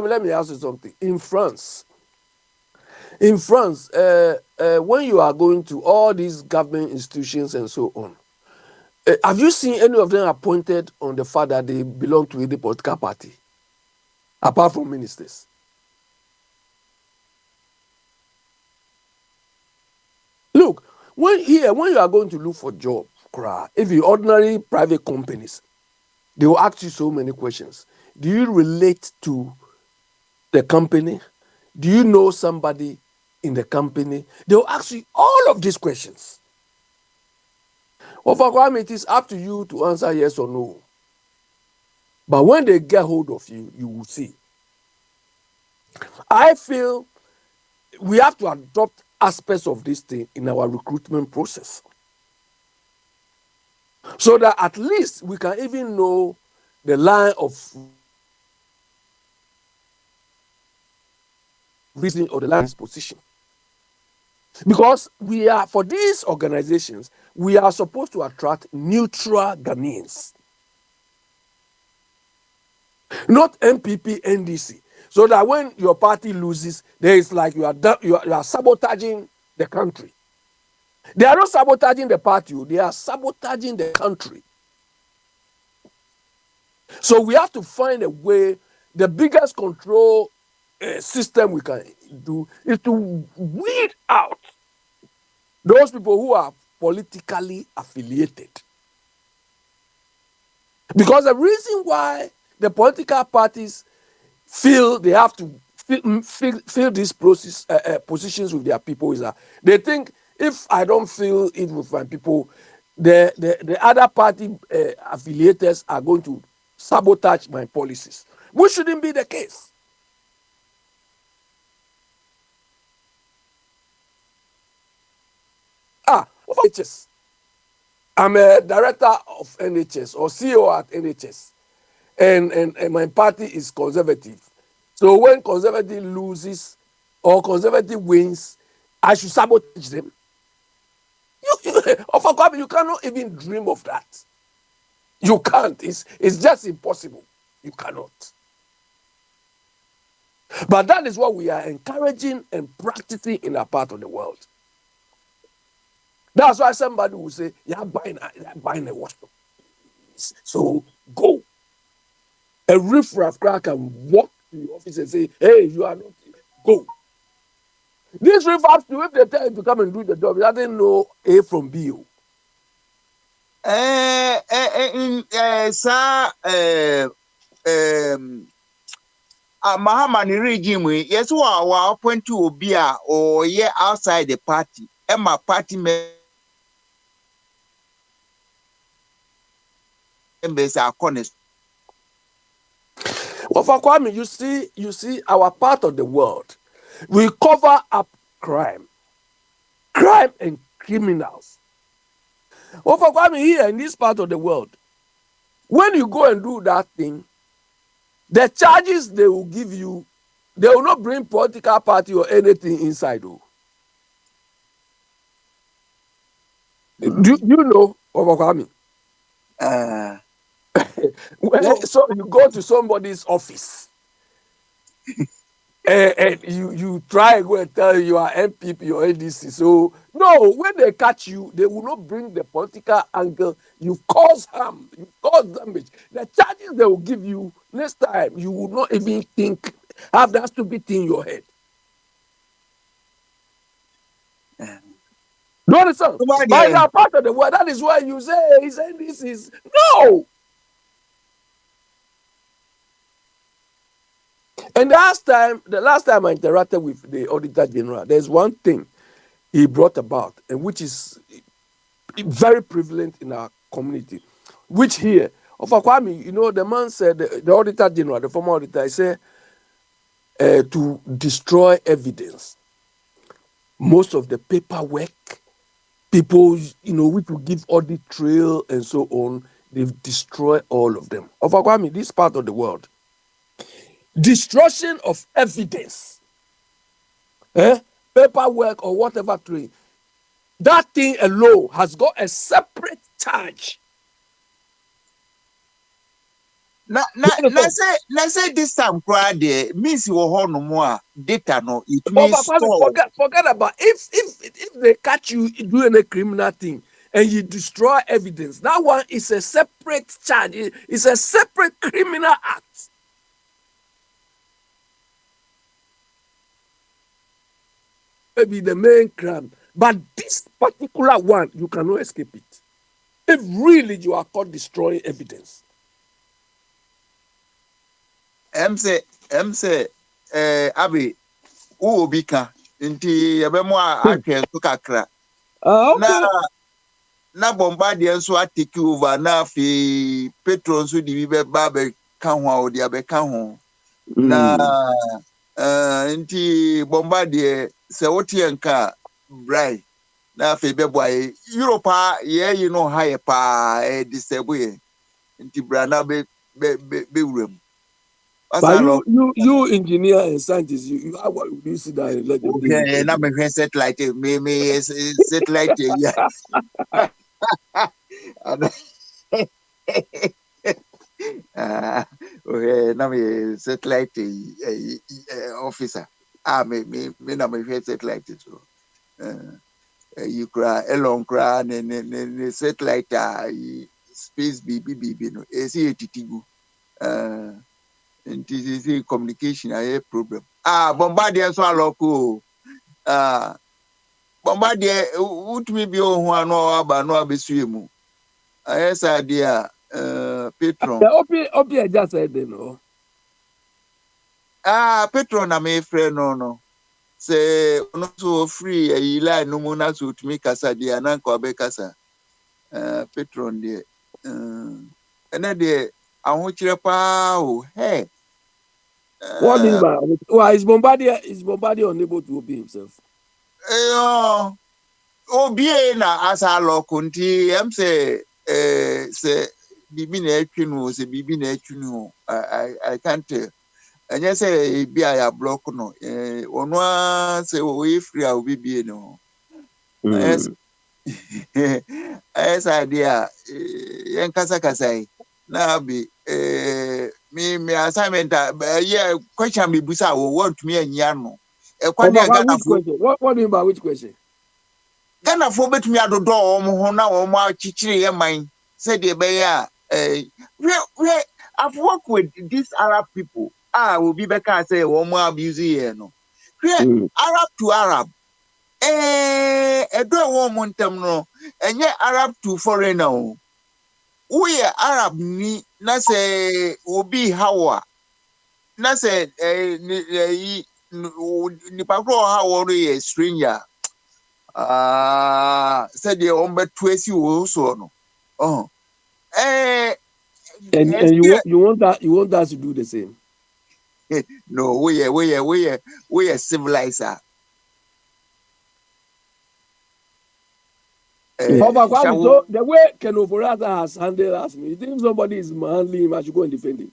let me ask you something. In France, when you are going to all these government institutions and so on, have you seen any of them appointed on the fact that they belong to any political party, apart from ministers? Look, when you are going to look for job, if you ordinary private companies, they will ask you so many questions. Do you relate to the company? Do you know somebody in the company? They will ask you all of these questions. Well, for Kwame, it is up to you to answer yes or no. But when they get hold of you, you will see. I feel we have to adopt aspects of this thing in our recruitment process, so that at least we can even know the line of reason or the line of position. Because for these organizations, we are supposed to attract neutral Ghanaians, not MPP, NDC. So that when your party loses, there is like you are sabotaging the country. They are not sabotaging the party, they are sabotaging the country. So we have to find a way. The biggest control system we can do is to weed out those people who are politically affiliated. Because the reason why the political parties feel they have to fill these positions with their people is that they think if I don't fill it with my people, the other party affiliates are going to sabotage my policies, which shouldn't be the case. NHS. I'm a director of NHS or CEO at NHS, and my party is conservative. So when conservative loses or conservative wins, I should sabotage them. You cannot even dream of that. You can't. It's just impossible. You cannot. But that is what we are encouraging and practicing in our part of the world. That's why somebody will say, "You're buying a watch." So go. A riffraff crack can walk to the office and say, "Hey, you are not here. Go." These riffraffs, if they tell you to come and do the job, they doesn't know A from B. Mahamani regime, yes, wa appoint to Obia or yeah outside the party. Emma party members are honest. Well, for Kwame, you see, our part of the world, we cover up crime and criminals. Well, for Kwame, here in this part of the world, when you go and do that thing, the charges they will give you, they will not bring political party or anything inside. Do you know, Kwame? So you go to somebody's office and you try and go and tell you are MPP or ADC. So no, when they catch you, they will not bring the political angle. You cause harm, you cause damage. The charges they will give you next time, you will not even have that stupid thing in your head. Do you understand? By that part of the world, that is why you say this is no. And the last time I interacted with the Auditor General, there's one thing he brought about, and which is very prevalent in our community, which here, Kwame, the man said, the Auditor General, the former auditor, he said, to destroy evidence. Most of the paperwork, people, which will give audit trail and so on, they've destroyed all of them. Kwame, this part of the world, destruction of evidence, paperwork or whatever trail, that thing alone has got a separate charge. Let's say this time Friday means you will no more data no. It means forget about if they catch you doing a criminal thing and you destroy evidence, that one is a separate charge. It's a separate criminal act. Maybe the main crime, but this particular one, you cannot escape it. If really you are caught destroying evidence. MC, Abi, Ubika, inti yabemwa ake kakra. Okay. Na Bombardier so take over na fi petrol so di be babe kan ho odi abe kan ho. Na inti Bombardier se woti enka brai na fi be boy Europe ye high pa disable inti brana be wuram. But you engineer and scientist, you how would you sit down and let them do it? Yeah, na me satellite me satellite yeah. Okay, na me satellite officer. Me na me satellite so. You cry along cry ne satellite space BB no. Esi etitigu. And this is communication a problem. Bombardier so local. Bombardier would me be on one or no abeswimu. Yes, idea. Patron. The Opi just said they know. Patron na me friend no. Say no so free e line no muna so to me kasa dia na ko be kasa. Patron there. Ene de ahokyere pa o. Hey. What do you mean? Why is Bombardier unable to obey himself? Obie na asa lokunti em say bibi na etwinu se bibi na etwinu I can't tell. Anya say bi ya block no ono a say we free a obi bie no. Yes. Yes idea yen kasa na bi me assignment yeah question me busa wo want me anya no. What do you mean by which question? Ghana for betumi adodo ho na achichire ye man said the bear I've worked with these Arab people will be better say abuse here no Arab to Arab do one no enye Arab to foreigner we Arab ni na say obi hawa na say ni pakro hawa no stranger said the betuesi wo so no and you want us to do the same. No, we are civilized. So the way Ken Ofori-Atta has handled us, you think somebody is manly him, I should go and defend him.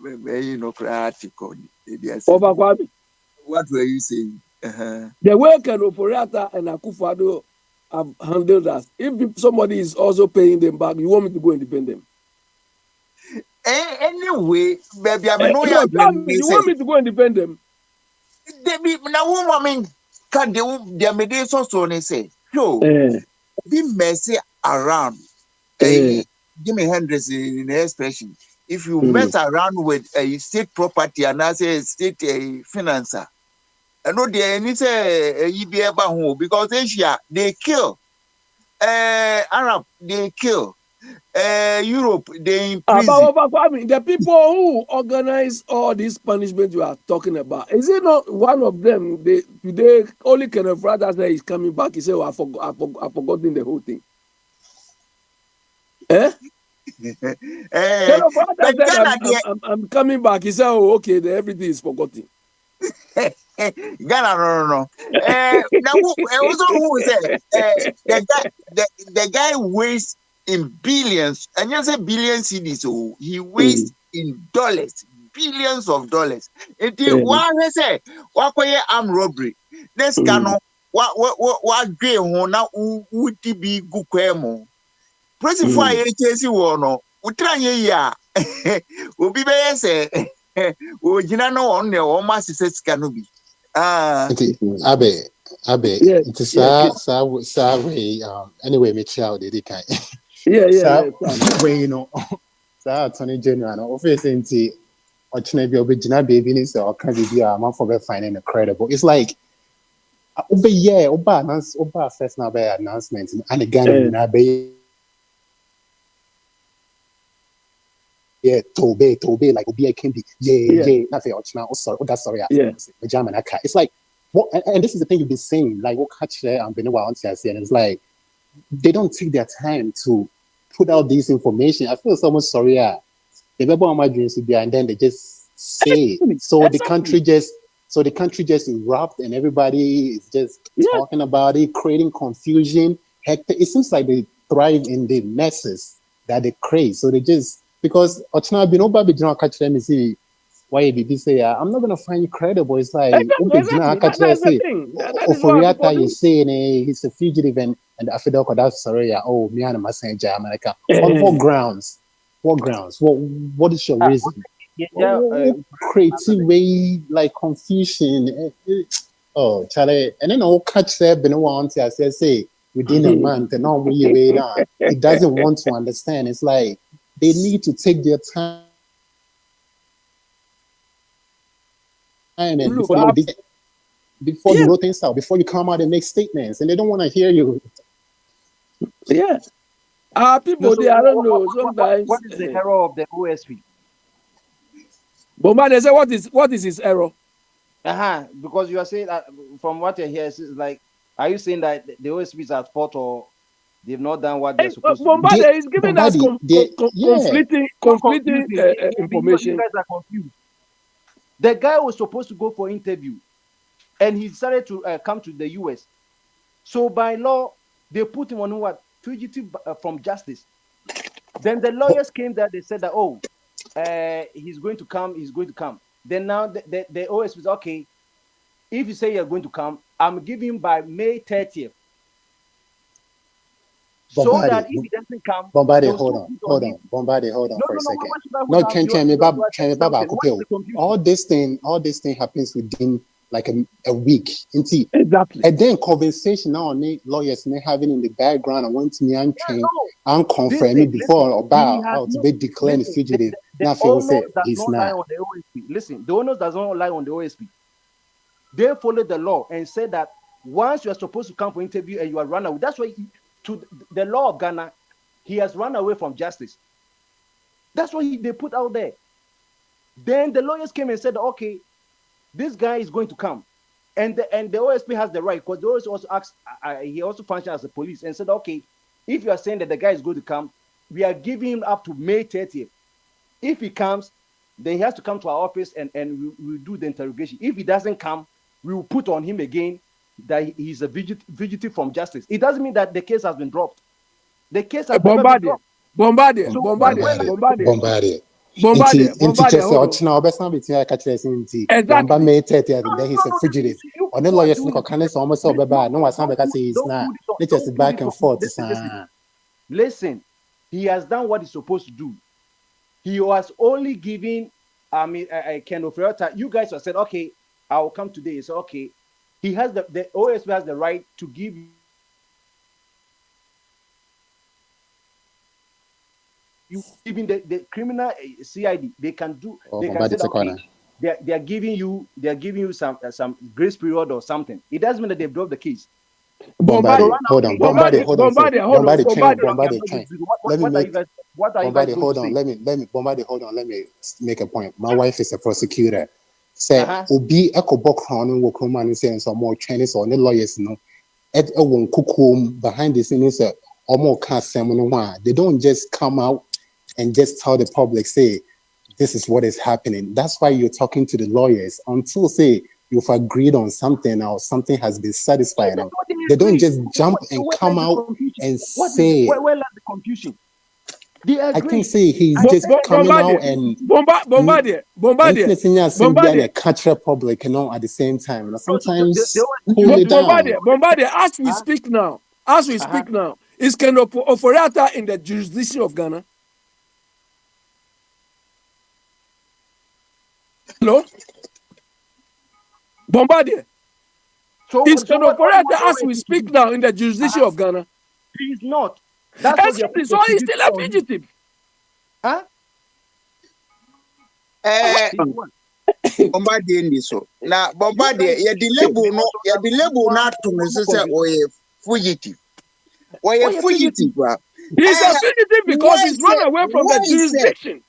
You know, what were you saying? The way Ken Ofori-Atta and Akufo-Addo have handled us, if somebody is also paying them back, you want me to go and defend them? Anyway, baby, you want me to go and defend them? Now, woman, can the mediation so they say, so be messy around. Give me hundreds in the expression. If you mess around with a state property and as a state financer, I know there any say because Asia they kill Arab they kill Europe they imprison. The people who organize all these punishments you are talking about, is it not one of them? Today only Ken Ofori-Atta is coming back. He said, "Oh, I've forgotten the whole thing." Ken Ofori-Atta said, I'm coming back. He said, "Oh, okay, everything is forgotten." Ghana, no. Now, also who said the guy wastes in billions, and you say billion cedis, so he wastes in dollars, billions of dollars. It is what he say, what armed robbery. Next cano, what gay hona would be good quemo. President for HSC no, Utranya ya, Ubi say, Ujina no on the Oma says canobi. Abe, it is anyway, Mitchell, they kind. When you know, Attorney General, no, obviously, or maybe original baby is or can be a man for finding a credible. It's like, Oba first now by announcement, and again, Tobe, like Obi can be, nothing, or sorry, that's sorry, German. It's like, and this is the thing you've been saying, like, what catch there and Benoit on and it's like, they don't take their time to put out this information. I feel so much sorry. They remember how my dreams would be, and then they just say it. So the country just erupt, and everybody is just talking about it, creating confusion. Heck, it seems like they thrive in the messes that they create. So they just because Ochna Binoba Bijana catch them and see why you say I'm not gonna find you credible. It's like Ofori-Atta you say he's a fugitive and Afidoko that's sorry. Oh, me and my saying America. On what grounds? What is your reason? Creative way like confusion. Oh, Charlie, and then I'll catch there Benoit I say within a month and all we way down. It doesn't want to understand. It's like they need to take their time and before you roll things out, before you come out and make statements, and they don't want to hear you. Yeah. People, so they, I don't know. Sometimes. what is the error of the OSP? Bomba, they say, what is his error? Because you are saying that from what I hear, it's like, are you saying that the OSP is at fault or they've not done what they're supposed to do? Bomba is giving us conflicting information. You guys are confused. The guy was supposed to go for interview, and he decided to come to the US. So by law, they put him on what? Fugitive from justice. Then the lawyers came there. They said that, he's going to come. He's going to come. Then now the OSP is okay. If you say you're going to come, I'm giving him by May 30th. So that if he doesn't come, Bombardier, hold on for a second. No, all this thing happens within like a week. Exactly. And then conversation now lawyers having in the background and want me and confirm me before about how to be declared fugitive. Now people say he's not. Listen, the owners does not rely on the OSP. They follow the law and say that once you are supposed to come for interview and you are run away, that's why to the law of Ghana, he has run away from justice. That's what they put out there. Then the lawyers came and said, okay, this guy is going to come. And the OSP has the right, because the OSP also asked, he also functioned as a police and said, okay, if you are saying that the guy is going to come, we are giving him up to May 30th. If he comes, then he has to come to our office and we'll do the interrogation. If he doesn't come, we will put on him again that he's a fugitive from justice. It doesn't mean that the case has been dropped. The case has been dropped. Bombardier. He's a fugitive. On the lawyers almost no one he's not. They just back and forth. Listen, he has done what he's supposed to do. He was only giving Ken Ofori-Atta. You guys have said, okay, I'll come today. So okay. He has the OSP has the right to give you even the criminal CID. They can do. They can say, okay, they are giving you some grace period or something. It doesn't mean that they've dropped the case. Bombardier, hold on. Let me make a point. My wife is a prosecutor. Say obi ekobo crown wo kroma no say so more Chinese or the lawyers no et won kukum behind the scenes say omo ka asem no ho they don't just come out and just tell the public say this is what is happening. That's why you're talking to the lawyers until say you've agreed on something or something has been satisfied. They don't just jump and come out and say where lies the confusion? I can say he's just coming out and Bombardier, catch a public, at the same time. Sometimes Bombardier, as we speak now, is Ken Ofori-Atta in the jurisdiction of Ghana? Hello? Bombardier. Is Ken Ofori-Atta as we speak now in the jurisdiction of Ghana? He's not. So he's still a fugitive. Bombardier ni so. Na Bombardier ye the label no to me say fugitive. Fugitive. He's a fugitive because he's run away from the jurisdiction.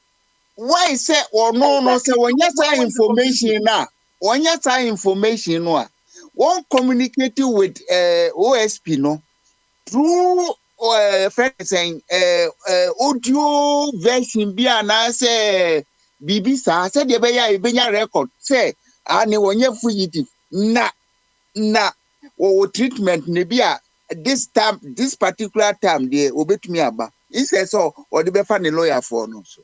Why say or no say when you say information now, one communicating with OSP no through friend saying audio version bi na say bibi sa say de be ya record say ani wonye fugitive na treatment ne bi this particular time de obetumi aba he says so or the be fa ne lawyer for no so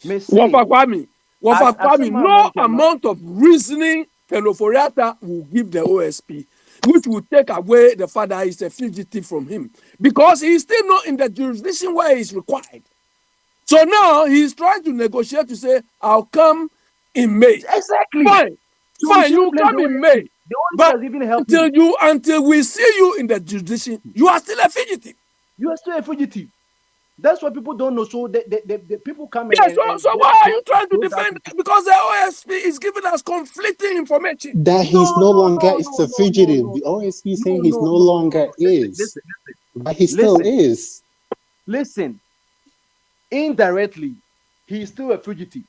Wafakwami, no amount of reasoning Ken Ofori-Atta will give the OSP, which will take away the fact that he's a fugitive from him, because he's still not in the jurisdiction where he's required. So now he's trying to negotiate to say, I'll come in May. Exactly. Fine, you come in May. But until we see you in the jurisdiction, you are still a fugitive. You are still a fugitive. That's what people don't know. So the people come in. So why are you trying to defend? Because the OSP is giving us conflicting information. That he's no longer a fugitive. The OSP saying he's no longer is. But he still is. Listen, indirectly, he is still a fugitive.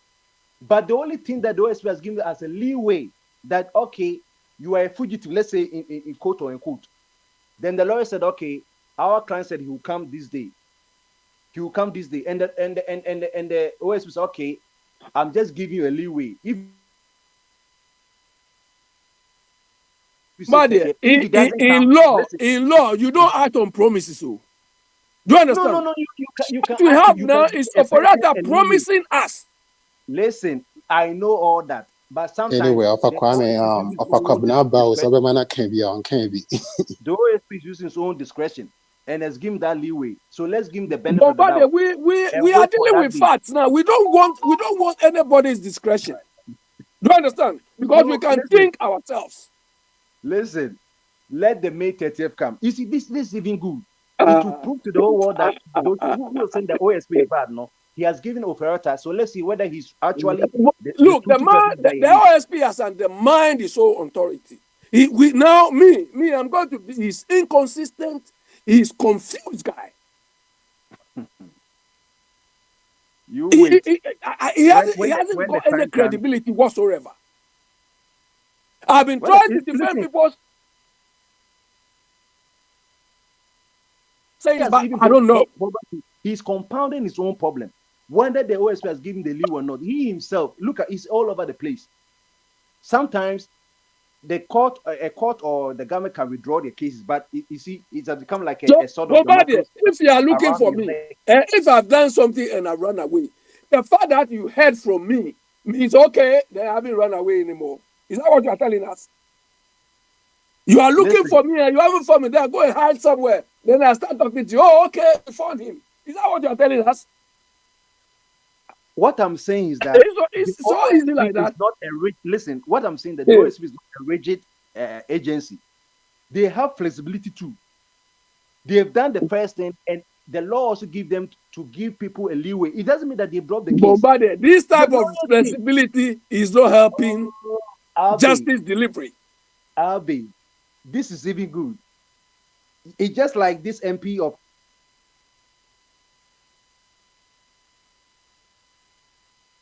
But the only thing that the OSP has given us a leeway that, okay, you are a fugitive, let's say in quote or in quote. Then the lawyer said, okay, our client said he will come this day. He will come this day. And the OSP said, okay, I'm just giving you a leeway. If But in law, you don't act on promises. So. Do you understand? No. You can what we act, have now is operator promising us. Listen, I know all that, but sometimes anyway, Alpha Kwame, Alpha Kwabena Bao, Sabemana can be on can be. The OSP is using his own discretion and has given that leeway. So let's give him the benefit of the doubt. But we are dealing with facts now. We don't want anybody's discretion. Do you understand? Because we can think ourselves. Listen, let the May 30th come. You see, this is even good. It will prove to the whole world that those who are saying the OSP is bad, no? He has given operator, so let's see whether he's actually. Look, the OSP has and the mind is so authority. I'm going to be. He's inconsistent. He's confused guy. He hasn't got any credibility whatsoever. I've been trying to defend people. Saying, but I don't know. He's compounding his own problem. Whether the OSP has given the leave or not, he himself, look at, he's all over the place. Sometimes a court or the government can withdraw their cases, but you see, it's become like a sort of. If you are looking for me, if I've done something and I run away, the fact that you heard from me means okay, they haven't run away anymore. Is that what you are telling us? You are looking for me and you haven't found me there. Go and hide somewhere. Then I start talking to you. Oh, okay, we found him. Is that what you are telling us? What I'm saying is that it's so easy like that. Not listen, what I'm saying that the OSP is not a rigid agency. They have flexibility too. They have done the first thing, and the law also give them to give people a leeway. It doesn't mean that they brought the case. But this type of flexibility is not helping justice delivery. Albi, this is even good. It's just like this MP of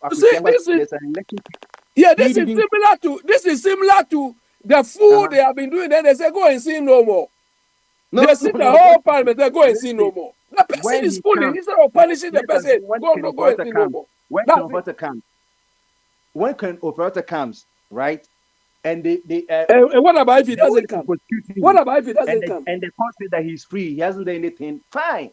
this is similar to the fool they have been doing. Then they say go and sin no more. They sit the whole parliament. They go and sin no more. The person is fooling instead of punishing the person. Go and sin no more. When an operator comes, right? And what about if he doesn't come? What about if he doesn't come? And the court says that he's free, he hasn't done anything. Fine.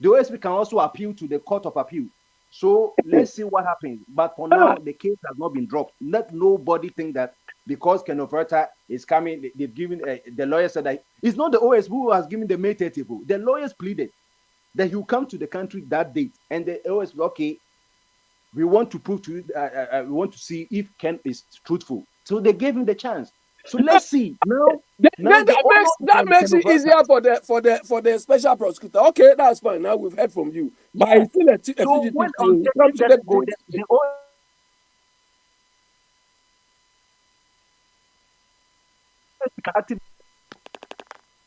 The OSP can also appeal to the Court of Appeal. So let's see what happens. But for now, the case has not been dropped. Let nobody think that because Ken Offerta is coming, they've given the lawyer said that it's not the OSP who has given the May 30. The lawyers pleaded that he will come to the country that date, and the OSP, okay, we want to prove to you, we want to see if Ken is truthful. So they gave him the chance. So let's see. That makes it easier for the special prosecutor. Okay, that's fine. Now we've heard from you. But it's still a fugitive.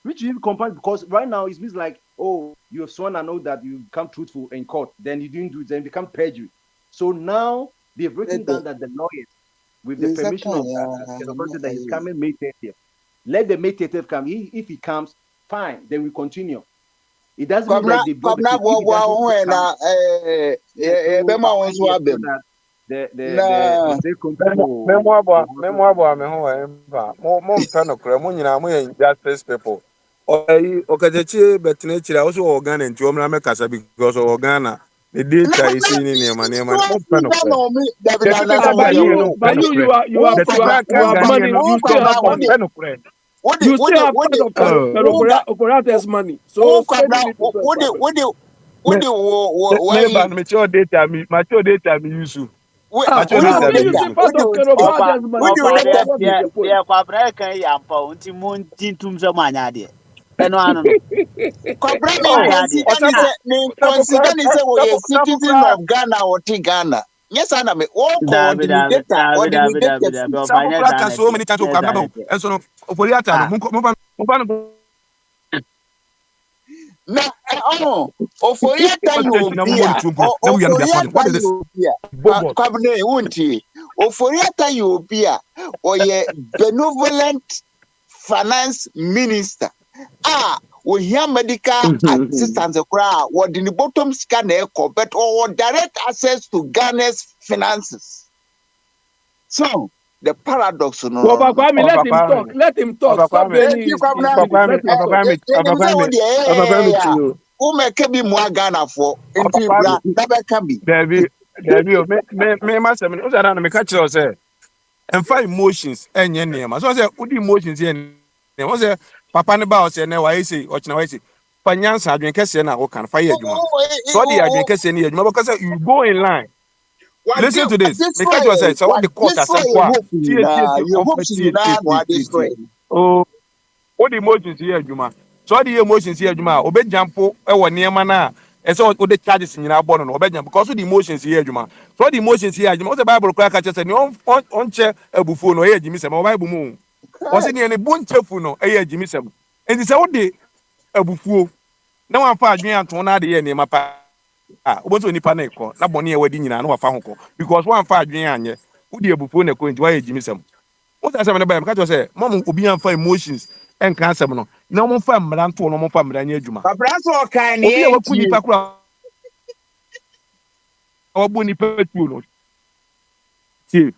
Which you compare, because right now it means like, oh, you have sworn an oath that you become truthful in court, then you didn't do it, then become perjury. So now they've written down that the lawyers, with the permission of the person that is coming May 30th, let the May 30th come. If he comes, fine, then we continue. It doesn't mean like they brought the people. Okajechi Betnechira also organ and Tuomra Casa because of Organa. The data is in you have money. You still have part of operators' money. So mature data me use. Citizen of Ghana or Ghana. Yes, I know. So many times and so na oforiata yobia oforiata yobia kwabne wunti oforiata yobia oye benevolent finance minister ohia medical assistance kura what in the bottom scan echo but or direct access to Ghana's finances. So the paradox no. Papa Kwame, let him talk. Let him talk. Stop blaming his ɛmfa emotions ɛnyɛ nneɛma so sɛ wodi emotions yɛ nneɛma sɛ papa ne ba ɔsɛ ne wayɛ sei ɔkyena wayɛ sei fa nyansa adwene kɛseɛ na woka no fa yɛ adwuma so ɔde adwene kɛseɛ no yɛ adwuma bɛka sɛ you go in line. Listen to this. Meka to say what the court has said kwa oh what the emotions here adwuma so all the emotions here adwuma obejampo e wo nneema na e say o de charges nyina abo no obejam because the emotions here adwuma so the emotions here adwuma o say bible kwa ka say on che abufuo no e adwumi sem o bible mu o say ne bunchefu no e adwumi sem enti say wo de abufuo na wan fa adwen anto na de ye nneema pa obozo nipa na ekọ na bone e wadi nyina na wafa hokọ because wan fa adwen anye wo de abufuo na ekọ enti wa adwumi sem o say na ba ka to say mom obi anfa emotions enka asem no na mo fa mmara nto no mo fa mmara nya adwuma Pabraso kan obi e waku nipa kura wabu nipa tuo no tie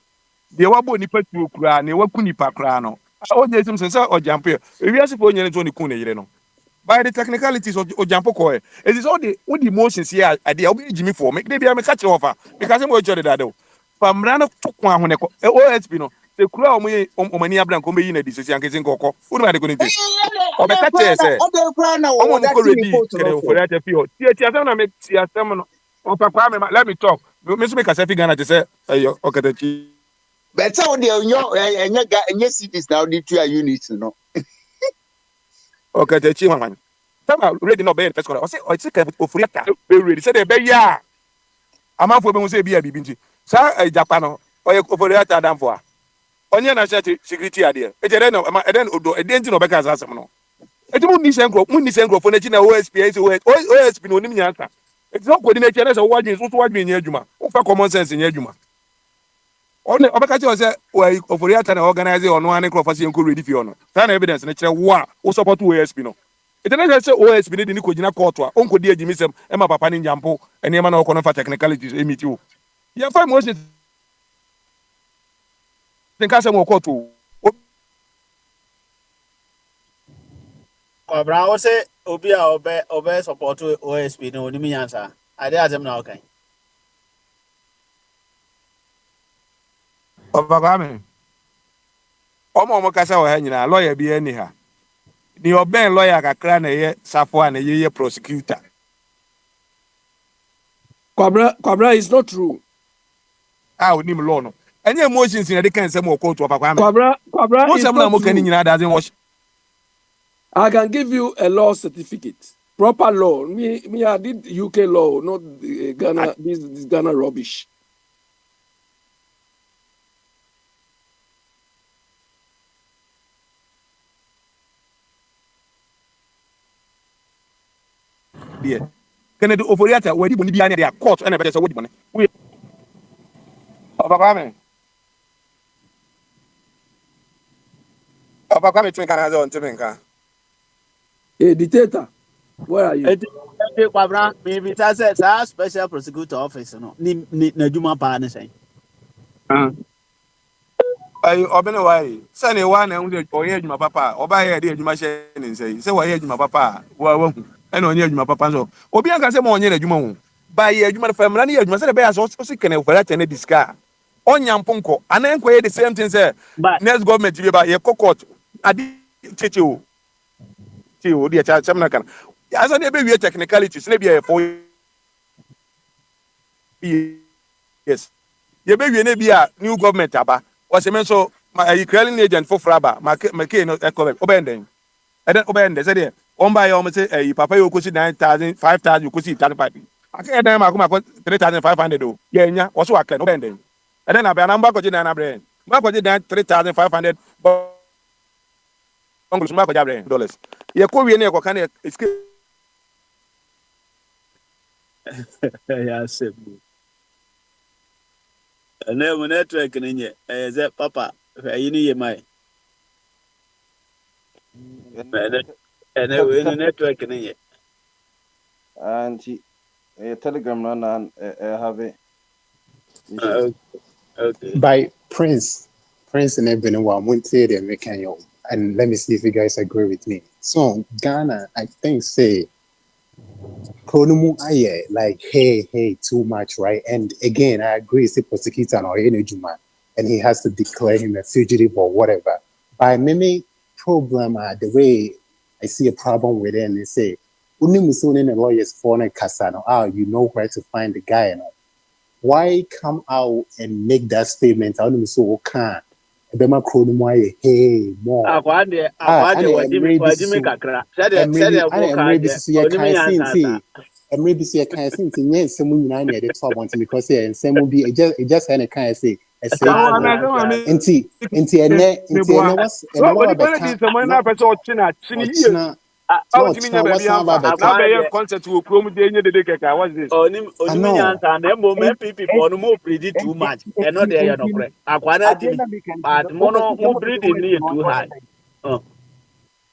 de wabu nipa tuo kura na waku nipa kura no o je sim se o jampo e wiase fo nyene to ne kun ne yire no by the technicalities of jampo ko it is all the emotions here ade obi jimi for me dey bia me ka kire ofa because mo chore dade fa mmara no to kwa ho ne ko OSP no se kura o mani abran ko be yi na di sesi ankezi nkoko unu ade ko ne o be ka kire se o mo ko ready kire o for that fi o tie asem na me tie asem no o papa me let me talk me so me ka se fi Ghana te se ayo o katachi better o de enye cities now the two units no o katachi man tama ready no be first corner o se o ti ka ofuri ata be ready say dey be ya amanfo be mu say bia bibi nti sa japa no o ye ofuri ata danfo a onye na security ade e jere no eden odo eden ti no be ka asem no eti mu ni senkro fo na chi na OSP OSP no nim nyanka eti no coordinate na say wadwin so wadwin nya adwuma o fa common sense nya adwuma one obeka chi o say ofuri ata na organize ono ane crop fasi enko ready fi ono ta na evidence na kire wo a o support OSP no eti na say OSP ni di ni kojina court a onko di agimisem e ma papa ni njampo ene ma na okono fa technicalities emiti o ya fa motion think asem o court o Kwabra o say obi a obe support OSP no onimi yansa ade azem na okan Obagame omo kasa wa nyina lawyer bi ani ha ni oben lawyer kakra na ye safo na ye prosecutor Kwabra is not true. Onim law no enye emotions na de kan sem o court Obagame Kwabra is not true. Kan nyina doesn't wash. I can give you a law certificate, proper law. Me I did UK law, not Ghana. This Ghana rubbish. Dear, can do oforiata where you be their court and better so what we Obagame twin can has on Timenka. Hey, dictator, where are you? Kwabra maybe that says special prosecutor office no ni na dwuma pa ne sen Ay obene why say ne wa na hu de oye adwuma papa oba ye de adwuma hye ne nsei say wa ye adwuma papa wa hu ene onye adwuma papa so obi anka say mo onye adwuma hu ba ye adwuma na famra ne ye adwuma say de be ya so sikene ofara tene diska onya mponko ana enko ye the same thing say next government be ba ye court adi cheche o ti o dia cha chamna kan ya so ne be wie technicalities ne be ye for yes ye be wie ne bi a new government aba was a so my clearing agent for Fraba, my no echo obending. And then obend said there. On by almost say papa you could see 9,000, 5,000, you could see 35. I can't them I come 3,500. Yeah, also I can obending. And then I be a number of Jina brain. Mark was it 3,500 $. You could be near can escape ya sebu ene mo network ni nye ze papa yi ni ye mai ene we ni network ni ye anti telegram na have it. Okay. By Prince and Ebenewa, and let me see if you guys agree with me. So Ghana, I think say Kronumu aye, like hey, too much, right? And again, I agree, say prosecutor or Juma, and he has to declare him a fugitive or whatever. By many problem, the way I see a problem with it, and they say, Unimusun and lawyers for Kasano, you know where to find the guy, why come out and make that statement? I don't know so can. Ebema Kronumu aye, hey, more. Akwande wajimi kakra. Sade Emre bi say kan sin tin yen semu nyina na de to abonti because and semu bi it just had a kind say nti ene was what the someone na person ochina chini ye how do you mean baby na be your concept wo krom de nye de keka what's this onim nyansa na mo me people no mo predict too much and no dey no correct akwana timi but mo breeding ni too high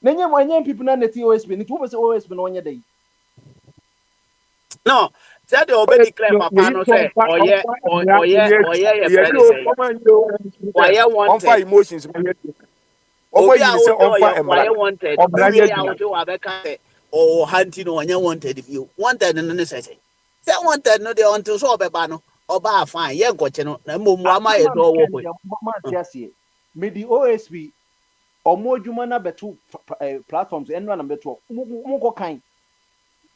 nenye people na neti OSP ni tubo se OSP no onye dey no say the obedi clear papa no say oye oye on fire emotions obi a say on fire oye wanted obi a wo to abeka say o hunting no onye wanted if you wanted no say wanted no dey until so obeba no oba fine ye nkoche no na momu ama ye do wo ko ma tiasie me di OSP omo adwuma na beto platforms enno na beto mo ko kan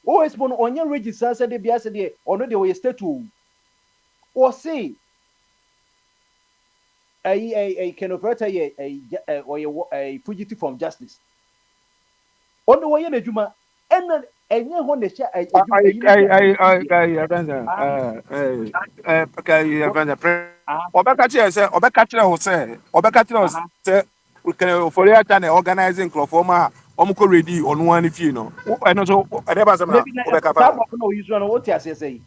OSP no onye register say de bia say de ono de we statue o say a converter a fugitive from justice ono wo ye na adwuma enna enye ho na sha obeka na organizing club ma omko ready onu an fi no eno so ede ba sama obeka pa no use no what you say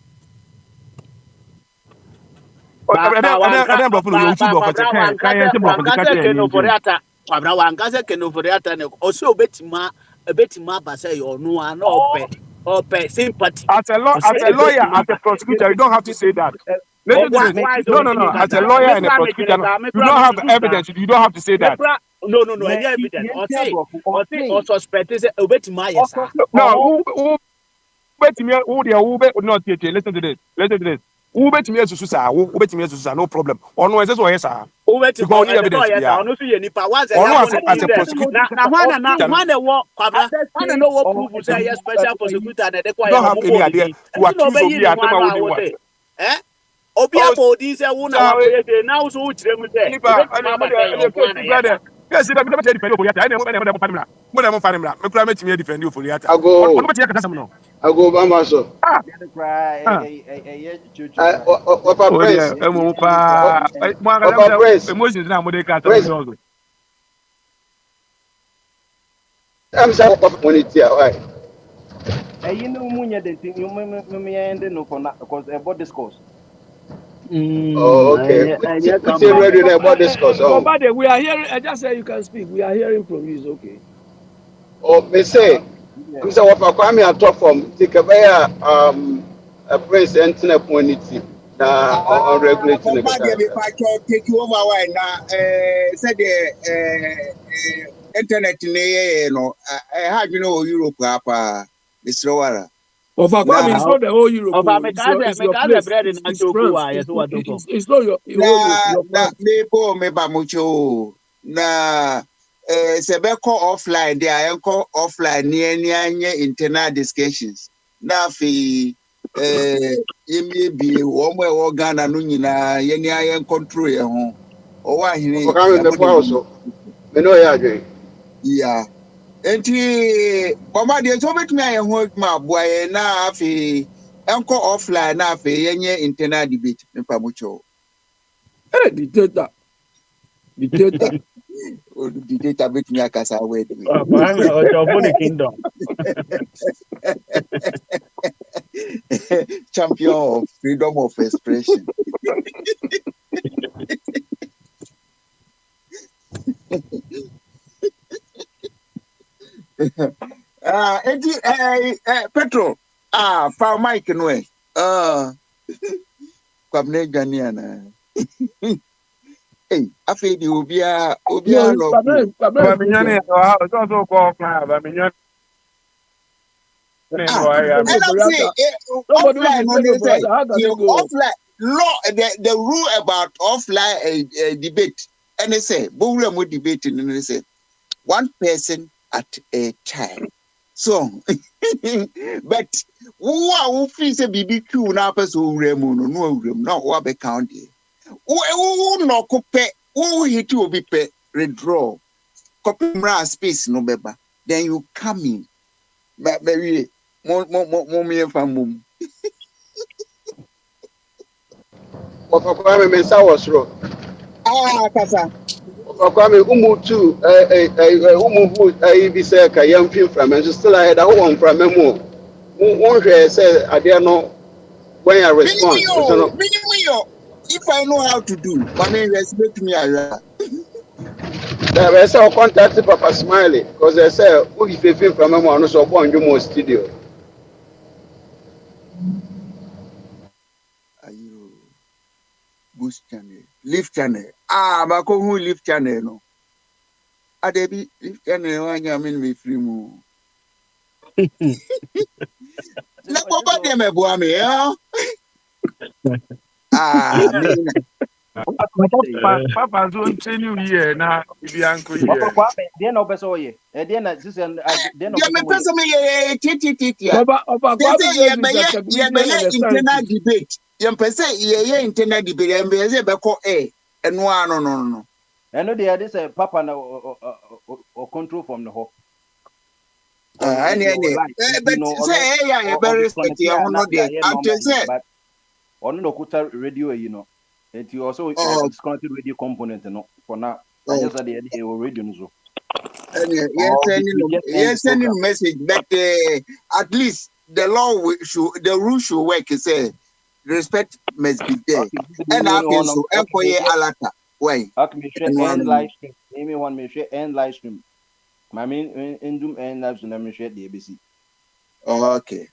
obetima basa onu an ope sympathy as a lawyer, as a prosecutor, you don't have to say that. No. As a lawyer and a prosecutor, you don't have evidence. You don't have to say that. No. Any evidence? Or suspect is obetima yes. No. Not yet. Listen to this. Who bet me to Susa? Who bet me to Susa? No problem. Or no, it's yes, sir. Who bet you got evidence? Yeah. As a prosecutor. Now, one know what proof say special prosecutor and they don't have any idea to accuse of you. Eh? Obia body say who na now so chire mu say. Yes, it never defend you for yata. I never family. Mo na mo family. Me kura metimi defend you for yata. I go Bamaso. Emotions na mo dey ka to. I'm sorry community why. You know munya de thing you me end no for because about discourse. Oh, okay. Ready about discourse. Oh, but we are hearing. I just say you can speak. We are hearing from you. It's okay. Oh, me say. I'm saying what Kwame I talk from. Take a praise internet community. On regulating the take you over why now. Said the internet no. How do you know Europe apa? Mr. Wara. Of Kwame, it's not the whole Europe. Of it's not your me bamucho na sebeko offline there enko offline near internal discussions na fi yemi bi wo mo e Ghana no nyina ye ni ayen control ye ho o wa hini me no ya adwen yeah enti mama de so betumi ayen ho ma boye na afi enko offline na afi yenye internal debate me pamucho dictator o dictator betumi akasa we de o kingdom champion of freedom of expression. Petro, for Mike no eh. Kwabne Ghaniana. Hey, afei di obia No, no ku. Ba minyane no ha so so ko kra ba minyane no ya. And I'm saying Nobody will offline be on paying they for that. say How can you it go? offline law the rule about offline debate. And they say, but we are debating and they say one person at a time. So, but who feels a BBQ now person who remon no room now what be county. Who no coupe who hit you be pay redraw. Copy space no beba. Then you come in. But baby, more me and famum. Kwame mensa was wrong. Kasa. Kwame umu too umu who be say ka yam film from and still I had a home from memo. One say I no when I respond. So Minimum yo. If I know how to do, my name respect me. they say contact Papa Smiley because they say who if you film from memo no so born you more studio. Ayo, boost channel, lift channel. Bako who lift channel no. Adebi lift channel wanya min me free mo. Na ko ba dem e bo ame yo. Me. Papa so ntenu ye na ibi anko Papa ye. Kwame, deɛ na wopɛ sɛ ɔyɛ? Deɛ na sisi deɛ na Dia wopɛ me sɛ woyɛ? pesa me ye titi. Oba They Kwame say says he's a technician and a internal scientist. debate. Yem pese ye internal debate. Yem pese be ko no. Ɛno deɛ de sɛ papa na control from the hɔ. Because yɛwɔ life, But no say ye be respect ɔdisconnect ye a ho na no de. yɛayɛ After normally, say but ɔno na ɔkuta radio yi no. Nti also oh disconnected radio component no for now. oh Anyɛ sɛ deɛ yɛde yɛwɔ radio no so. yes We just end the sending program. message but at least the the rule should work say respect must be there. Okay, And we after on so okay, enkoye alata. Why? okay, me share No end no. live stream. Maybe one me share end live stream. My main endum end live stream na me share the ABC. Okay.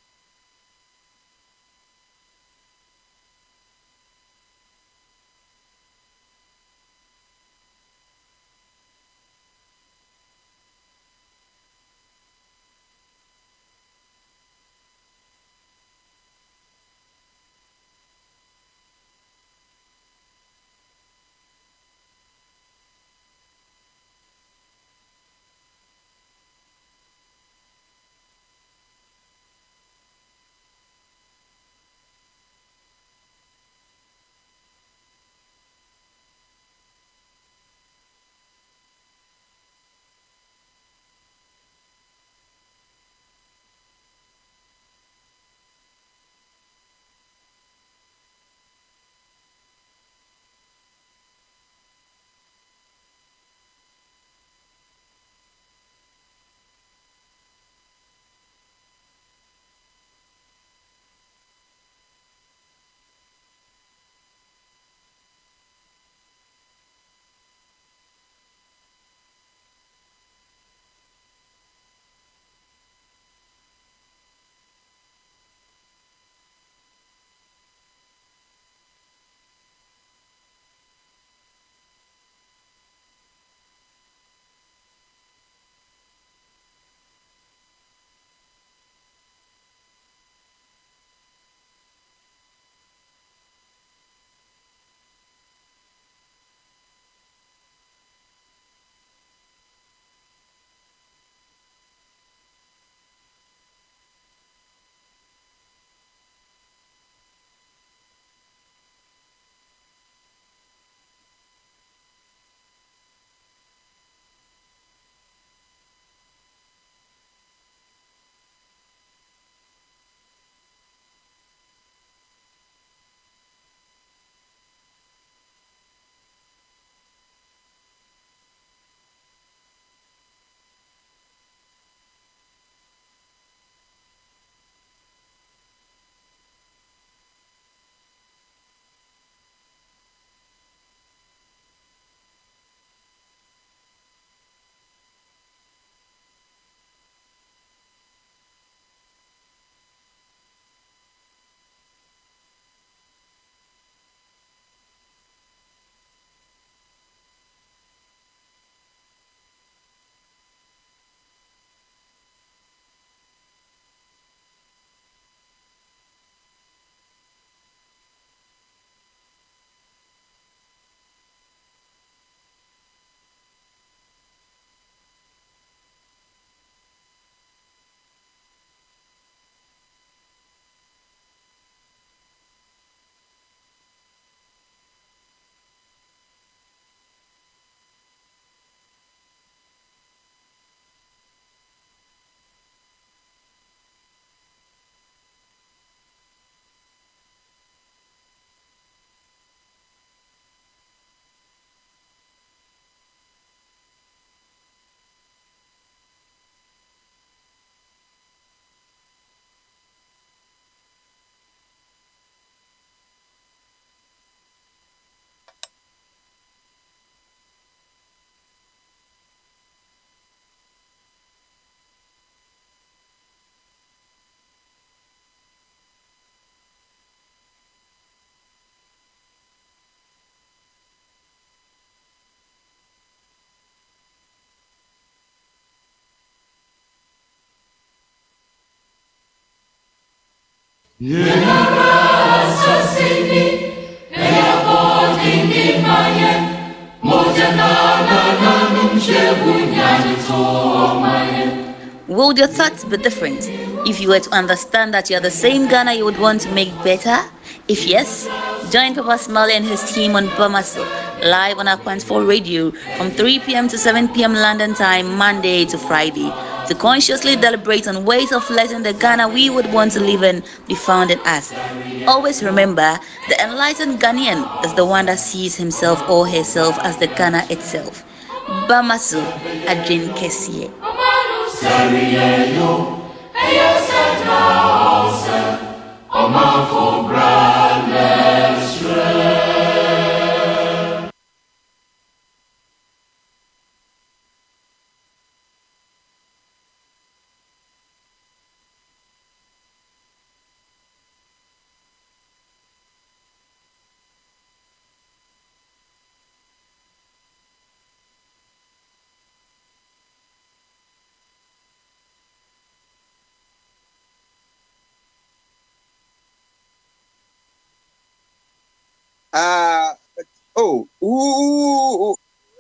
Would your thoughts be different if you were to understand that you are the same Ghana you would want to make better? If yes, join Papa Smiley and his team on Bamaso, live on Aquant4 Radio from 3 p.m. to 7 p.m. London time, Monday to Friday, to consciously deliberate on ways of letting the Ghana we would want to live in be found in us. Always remember, the enlightened Ghanaian is the one that sees himself or herself as the Ghana itself. Bamaso, Adrin Kessie.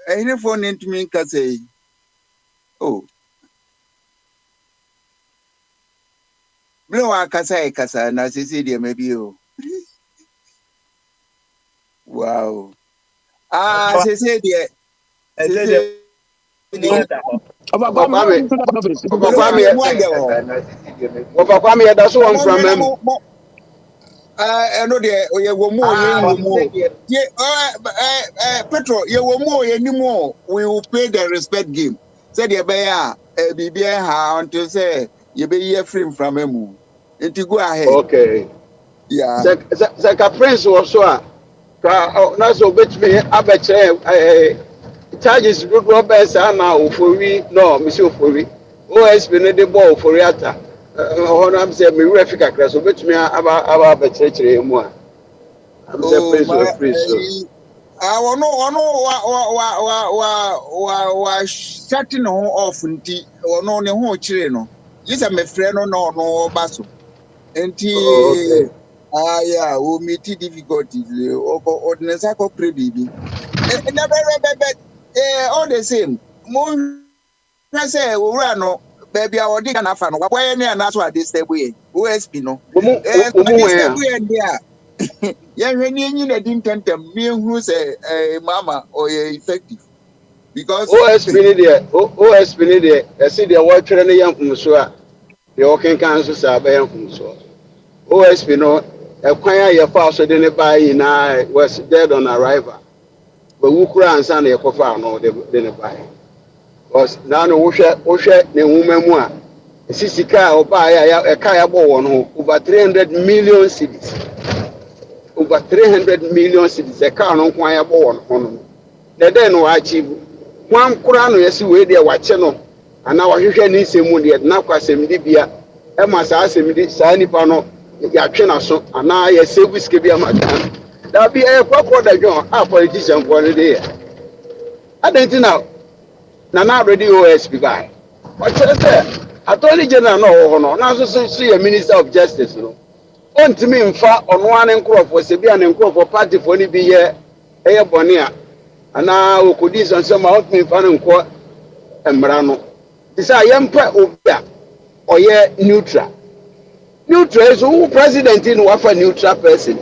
Any phone into me can say, oh, blow a casa, and as you see, maybe you. Wow. She said, Kwame, that's one from him. I know there, you were more, Petro, you were more anymore. We will play the respect game. Said you bear, BBA, until say, you be here free from him. And to go ahead. Okay. Yeah. Zaka Prince was so. That's a bit me. I bet charges good Roberts are now for we. No, Monsieur Furi. Oh, has been the ball for Riata. I'm saying, me refika class. So bet me about the church anymore. I'm saying, Prince was free. I want no, shutting off in tea or no, no, children. Yes, I'm a friend or no, Basso. And tea. Yeah, we meet difficulties. Or the Sako pre baby. And all the same. More, I say, we run no, baby, our dick and a fan. Why any and that's why this step way? Who has been no? Yeah, when you didn't tell me who's a mama or effective. Because OS been there, OS been there. I see the white training young from Sua. The Okan Kansas are by from Sua. OS been no. A choir your father didn't buy in I was dead on arrival. But who could answer the coffin no they didn't buy. Was now no Osha the woman more. A sissy car or buy a kaya born over 300 million cities. Over 300 million cities a car no choir born on. The then no achieve one crown yes way there watching and now you can see Mundi at Nakasem Libya. Emma Sassim Sani Pano. Yachina so and now you say whiskey be a man. That be a quarter John, a politician for the day. I don't know. Nana ready OSP by. What's that? Attorney General no, now so see a Minister of Justice. No. On to me in fact on one and crop was a be an crop for party for any be here, a bonia. And now we could do some out me fan and quote and Marano. This I am part of that or yeah neutral. Neutral, so who president in what for neutral person?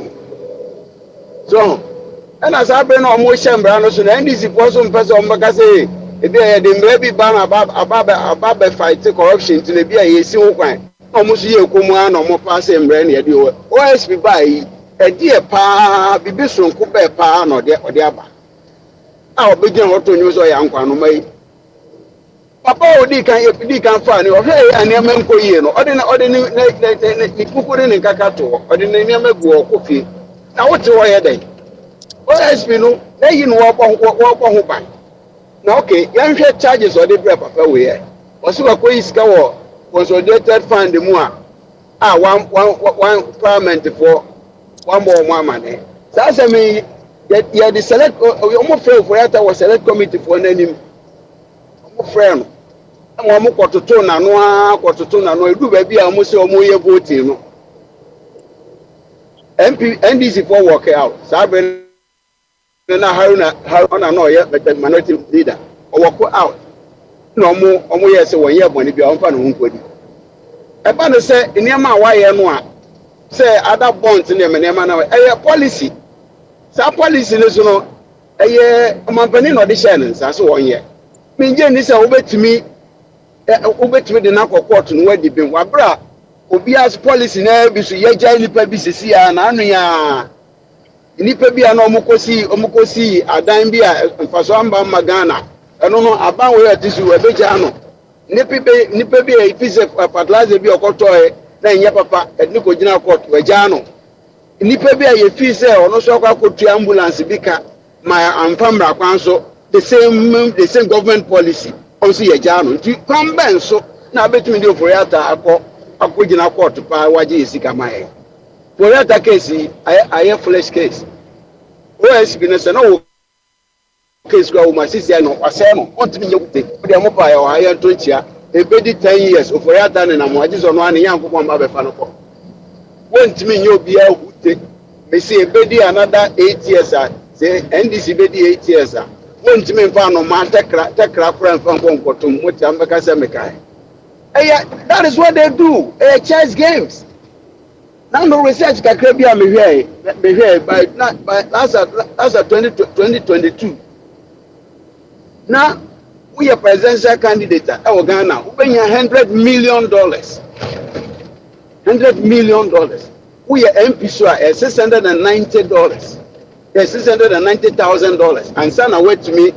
So, and as I bring on motion, Brano, so the NDC person on Macasay, if they had the maybe ban about fight corruption to the BIA, so fine. Almost you come on or more passing brain, you do. OSP by a dear pa, be so coupe pa, or the other. I'll begin what to use or young one may. Papa, they can find you. Hey, and your man, ordinary cooking in Kakato, ordinary go coffee. Now, what's your day? What has been no, they you walk on by. Now, okay, young charges or the prep of away. Also, a quiz cover consolidated fund the more. One parliament for one more money. That's I mean, that you had the select, we almost failed for that was select committee for an enemy. Friend, I'm going to turn and no, do baby, I must say, voting. NDC for work out. Sabre na Haruna no ye minority leader. Or work out. No more yes one year when be on fan hunkodi. E ba no say niam a wa ye no a say other bonds niam na e policy. Sa policy no so no e omanpani no de share nsa so won ye. Me nje ni say obetumi de na court no wadi bin wa bra obi as policy na bi so ye jai nipa bi sisi ya na anu ya nipa bi na omukosi adan bi a mfaso amba magana eno no aban we atisu we beja no nipa bi e fise fertilizer bi okoto na enye papa edni ko gina court we ja no nipa bi a ye fise ono so kwa kotu ambulance bi ka ma amfamra kwan so the same government policy also ye ja no nti kwamben so na betumi de oforiata akogina court pa waje yesika mai oforiata case aye flash case OSB na se no case go ma sisi no kwase no ontimi nyekute de mo pa ya wa ya ntonchia ebedi 10 years oforiata na mo waje so no an yankopon ba be fa no ko wontimi nye obi a hute me se ebedi another 8 years say NDC bedi 8 years wontimi mfa no ma tekra kura mfa nkonkotom moti ambeka se mekai that is what they do. Chess games. Now no research kakra bi a me hwe by that's at 2022. Now we are presidential candidate at Ghana. We bring $100 million. $100 million. We are MP so $690. $690,000. And son away to me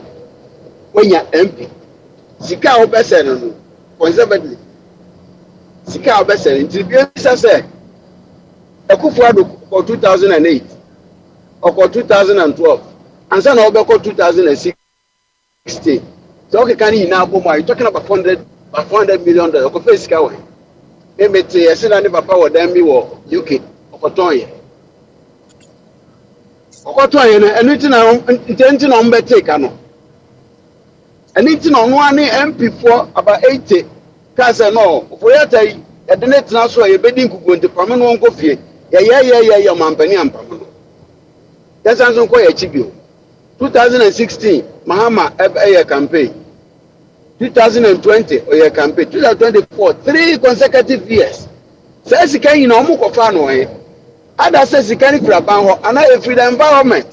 when you are MP. Sika obesere conservatively. Sika obesere until be say Akufo-Addo for 2008 or for 2012 and son obeko 2016. So okay can you now you talking about $400 million ko face sika we. Emete yesi na ne papa wo dan bi wo UK okoton ye. Okoton ye na enu ti na mbete ka no. Anything on one MP for about 80 kasa no for yata e de net na so e bedi nkugu nte pame no nko fie ya mampani ampam no yasa nso ko ya chibio 2016 Mahama eye campaign 2020 oye campaign 2024 3 consecutive years say sika yin na omo ko fa no he ada say sika ni kura ban ho ana e free the environment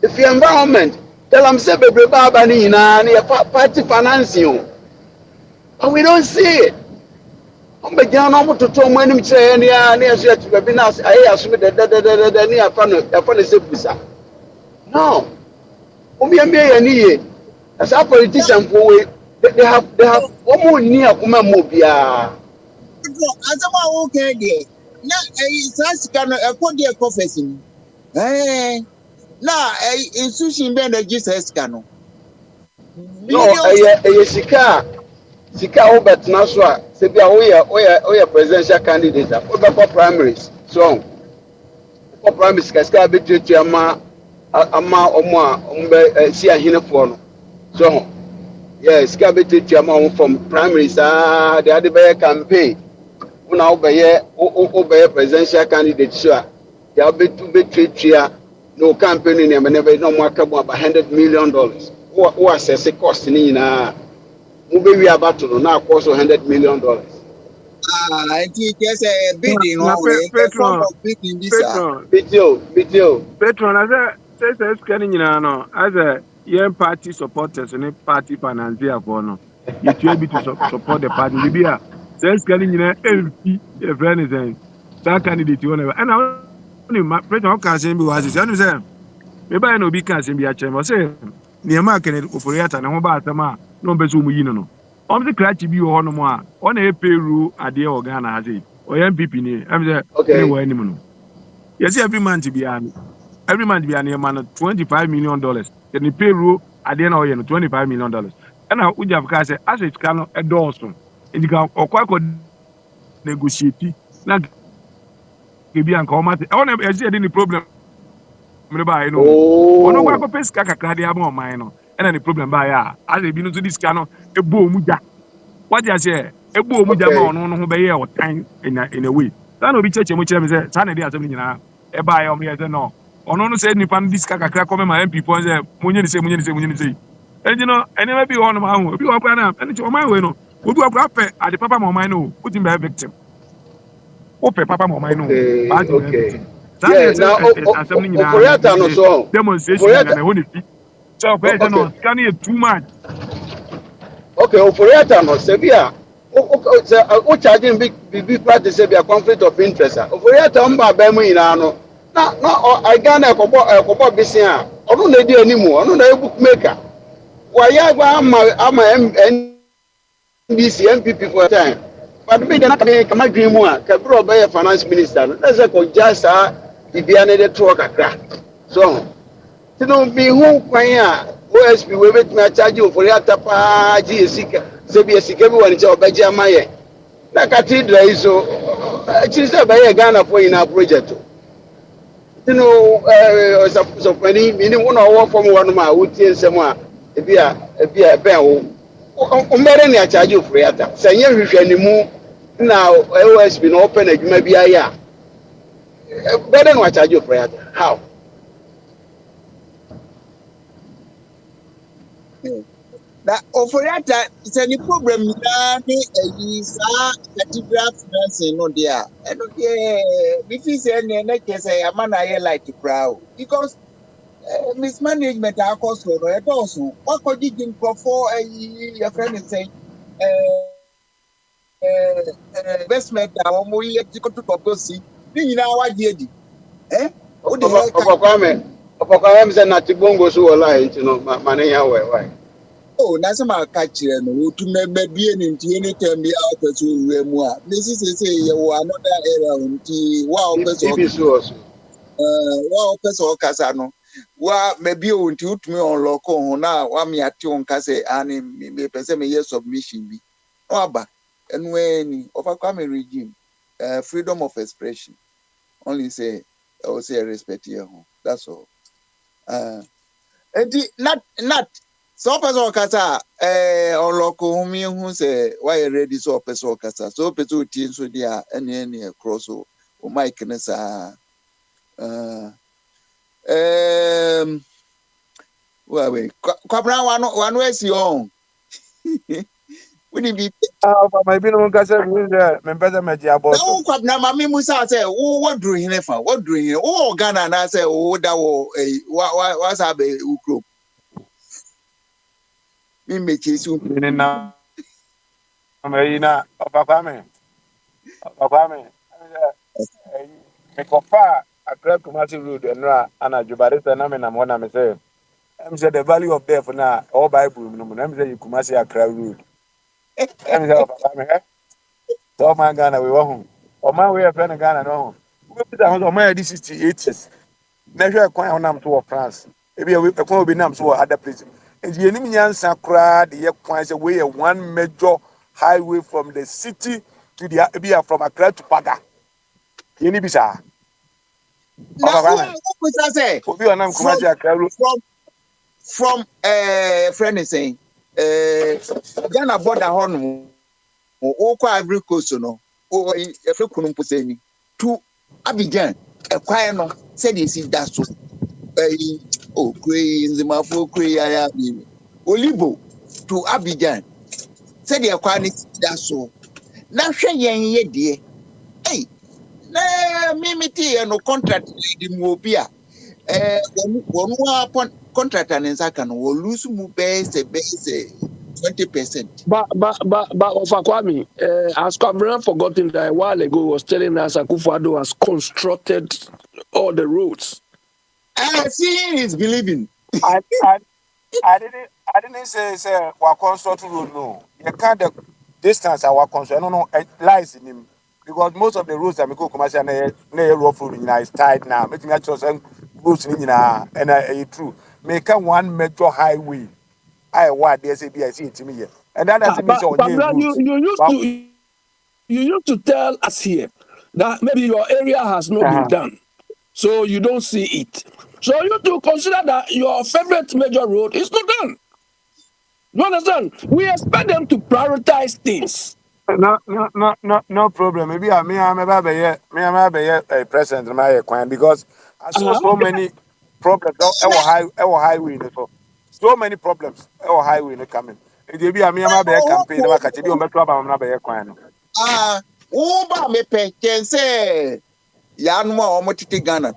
if the environment tell them say bebre baba ni na party financing and we don't see it. On be jan no to mo anim kire ne ya ne aso ati be na aye aso me de ne afa no se busa no omi ya ni ye as a politician for we they have omo ni akoma mo bia azama okay there na sasika no ekodi ekofesi na institution be na Jesus no sika ho betna so a se bia we presidential candidate we be primaries so for primaries sika betutu ama omo a ombe si ahenefo no so yes sika betutu ama from primaries they had be campaign una obeye presidential candidate so a ya betutu no campaign in never no more about $100 million. Who assess cost ni na mube we about to now cost $100 million. I think there's a bidding on bidding this. Petron, as I say, scanning as a young party supporters and party financier for no, you to be to support the party. Libya says scanning MP, a friend is saying that candidate you want and I Petron can be was his say. Maybe I know be can be a chamber say near market operator and one bar sama no bezu mu yino no. The crash be on more on a Peru idea or Ghana has it or MPP ni. I'm say okay anymore. Yes, every month to be an $25 million. Then the Peru at the end of $25 million. And now we have cast as it can a Dawson. And you can or quite negotiate. Now, give you a comment. I want to see any problem. I know. Ono wa ko pes kaka krade aba o man no. And the problem ba ya. As e bi no to this no ebo omuja. What you say? Ebo omuja ma ono no ho be ye o tan in a way. saa na obi kyerɛkyerɛ mu kyerɛ me sɛ saa na ɛde asɛm no nyinaa ɛbaeɛ ɔmo yɛ sɛ no ɔno no sɛ nipa no de sika kakra kɔmɛma mp pɔn sɛ monyɛ ne sɛ ɛnti no ɛnneɛma bi wɔ hɔnom aho obi wɔ kora no ɛno kyɛ ɔman wei no obi wɔ kora pɛ ade papa ma ɔman no o wotumi bɛyɛ victim wopɛ papa ma ɔman no o baagye bɛyɛ victim saa na ɛsɛ asɛm no nyinaa demonstration na ɛhɔ ne fi sɛ ɔkɔyɛ sɛ no sika no yɛ too much. Okay, operator no sɛ bi a o charging big practice say be a conflict of interest. Operator mba ba mu nyinaa no na aga na ekɔbɔ bisi a ɔno na di animu ɔno na book maker waya gba ama NDC MPP for time but me na kama dream mu a ka bro be finance minister no say ko just bibia ne de to kakra so tino bi hu kwan a OSP we betumi a charge operator pa ji esika se bi esika bi wani che obaji amaye na cathedral iso chi se ba ye Ghana for ina project you know so pani mini wona wo form one ma wo tie nsem a ebia ben wo mere ni a charge operator se nye hwehwe ni mu na OSP no open adwuma bi aya better no a charge operator how na oforiata is any problem na ni sa cathedral financing no there and we feel say na kese amana here like proud because mismanagement are cost no e also what could you for your friend say investment that we yet to to see ni na wa die di o de Opakame say na tibongo so wala nti no manenya why oh na some catch no to member be nti anytime be out to we mu a me say you another area nti wa person kasa no wa maybe nti utumi unlock ho na wa me ate on kasa ani me person me yes submission bi no aba enu ani Opakame regime freedom of expression only say I will say respect here that's all not so person kasa unlock me who say why ready so person kasa so person tin so dia any cross o mic na sa we kwabra wanu esi on we be my bin won kasa me pesa me ji abo so na kwabna mami musa say wo duru hine fa wo duru hine wo Ghana na say wo da wo wa sa be ukro mi mechi su ni na me na Opakame me kofa Accra Kumasi road enra ana jubarita na me na mo na me say say the value of death na all Bible no na me say Kumasi Accra road say Opakame so man Ghana we wo o man we friend Ghana no we put am so man 68 years na hwe kwan honam to France ebi kwan obi nam so other place and yenim nyansa kra de ye kwan say we one major highway from the city to the ebi from Accra to Paga yeni bisa na who say obi onam Kumasi Accra road from friend is saying Ghana border hon o kwa Ivory Coast no o efe kunu mpuseni to Abidjan ekwan no said you see that so nzimafo ya Olibo to Abidjan said the ekwan that so na hwe yen ye de na mimiti no contract di mu obi a wonu upon contract and nsaka no wo lose mu base 20%. But Opakame, has Cameroon forgotten that a while ago was telling us Akufo-Addo has constructed all the roads. Seeing is believing. I didn't say we construct road no. You can't the distance our construct no lies in him because most of the roads that we go commercial na rough road is tight now. Making actually some roads in and it's true. Make one major highway. I what they say I see it to me here. And that doesn't mean so you used to tell us here that maybe your area has not been done, so you don't see it. So you to consider that your favorite major road is not done. You understand? We expect them to prioritize things. No problem. Maybe I'm about a president in my coin because I saw Uh-huh. so many problems. Highway. So many problems. Highway no coming. Maybe I'm about a campaign. I catch you on the club. I'm not a coin. Ah, uba mepe kense yanu a omo tete Ghana.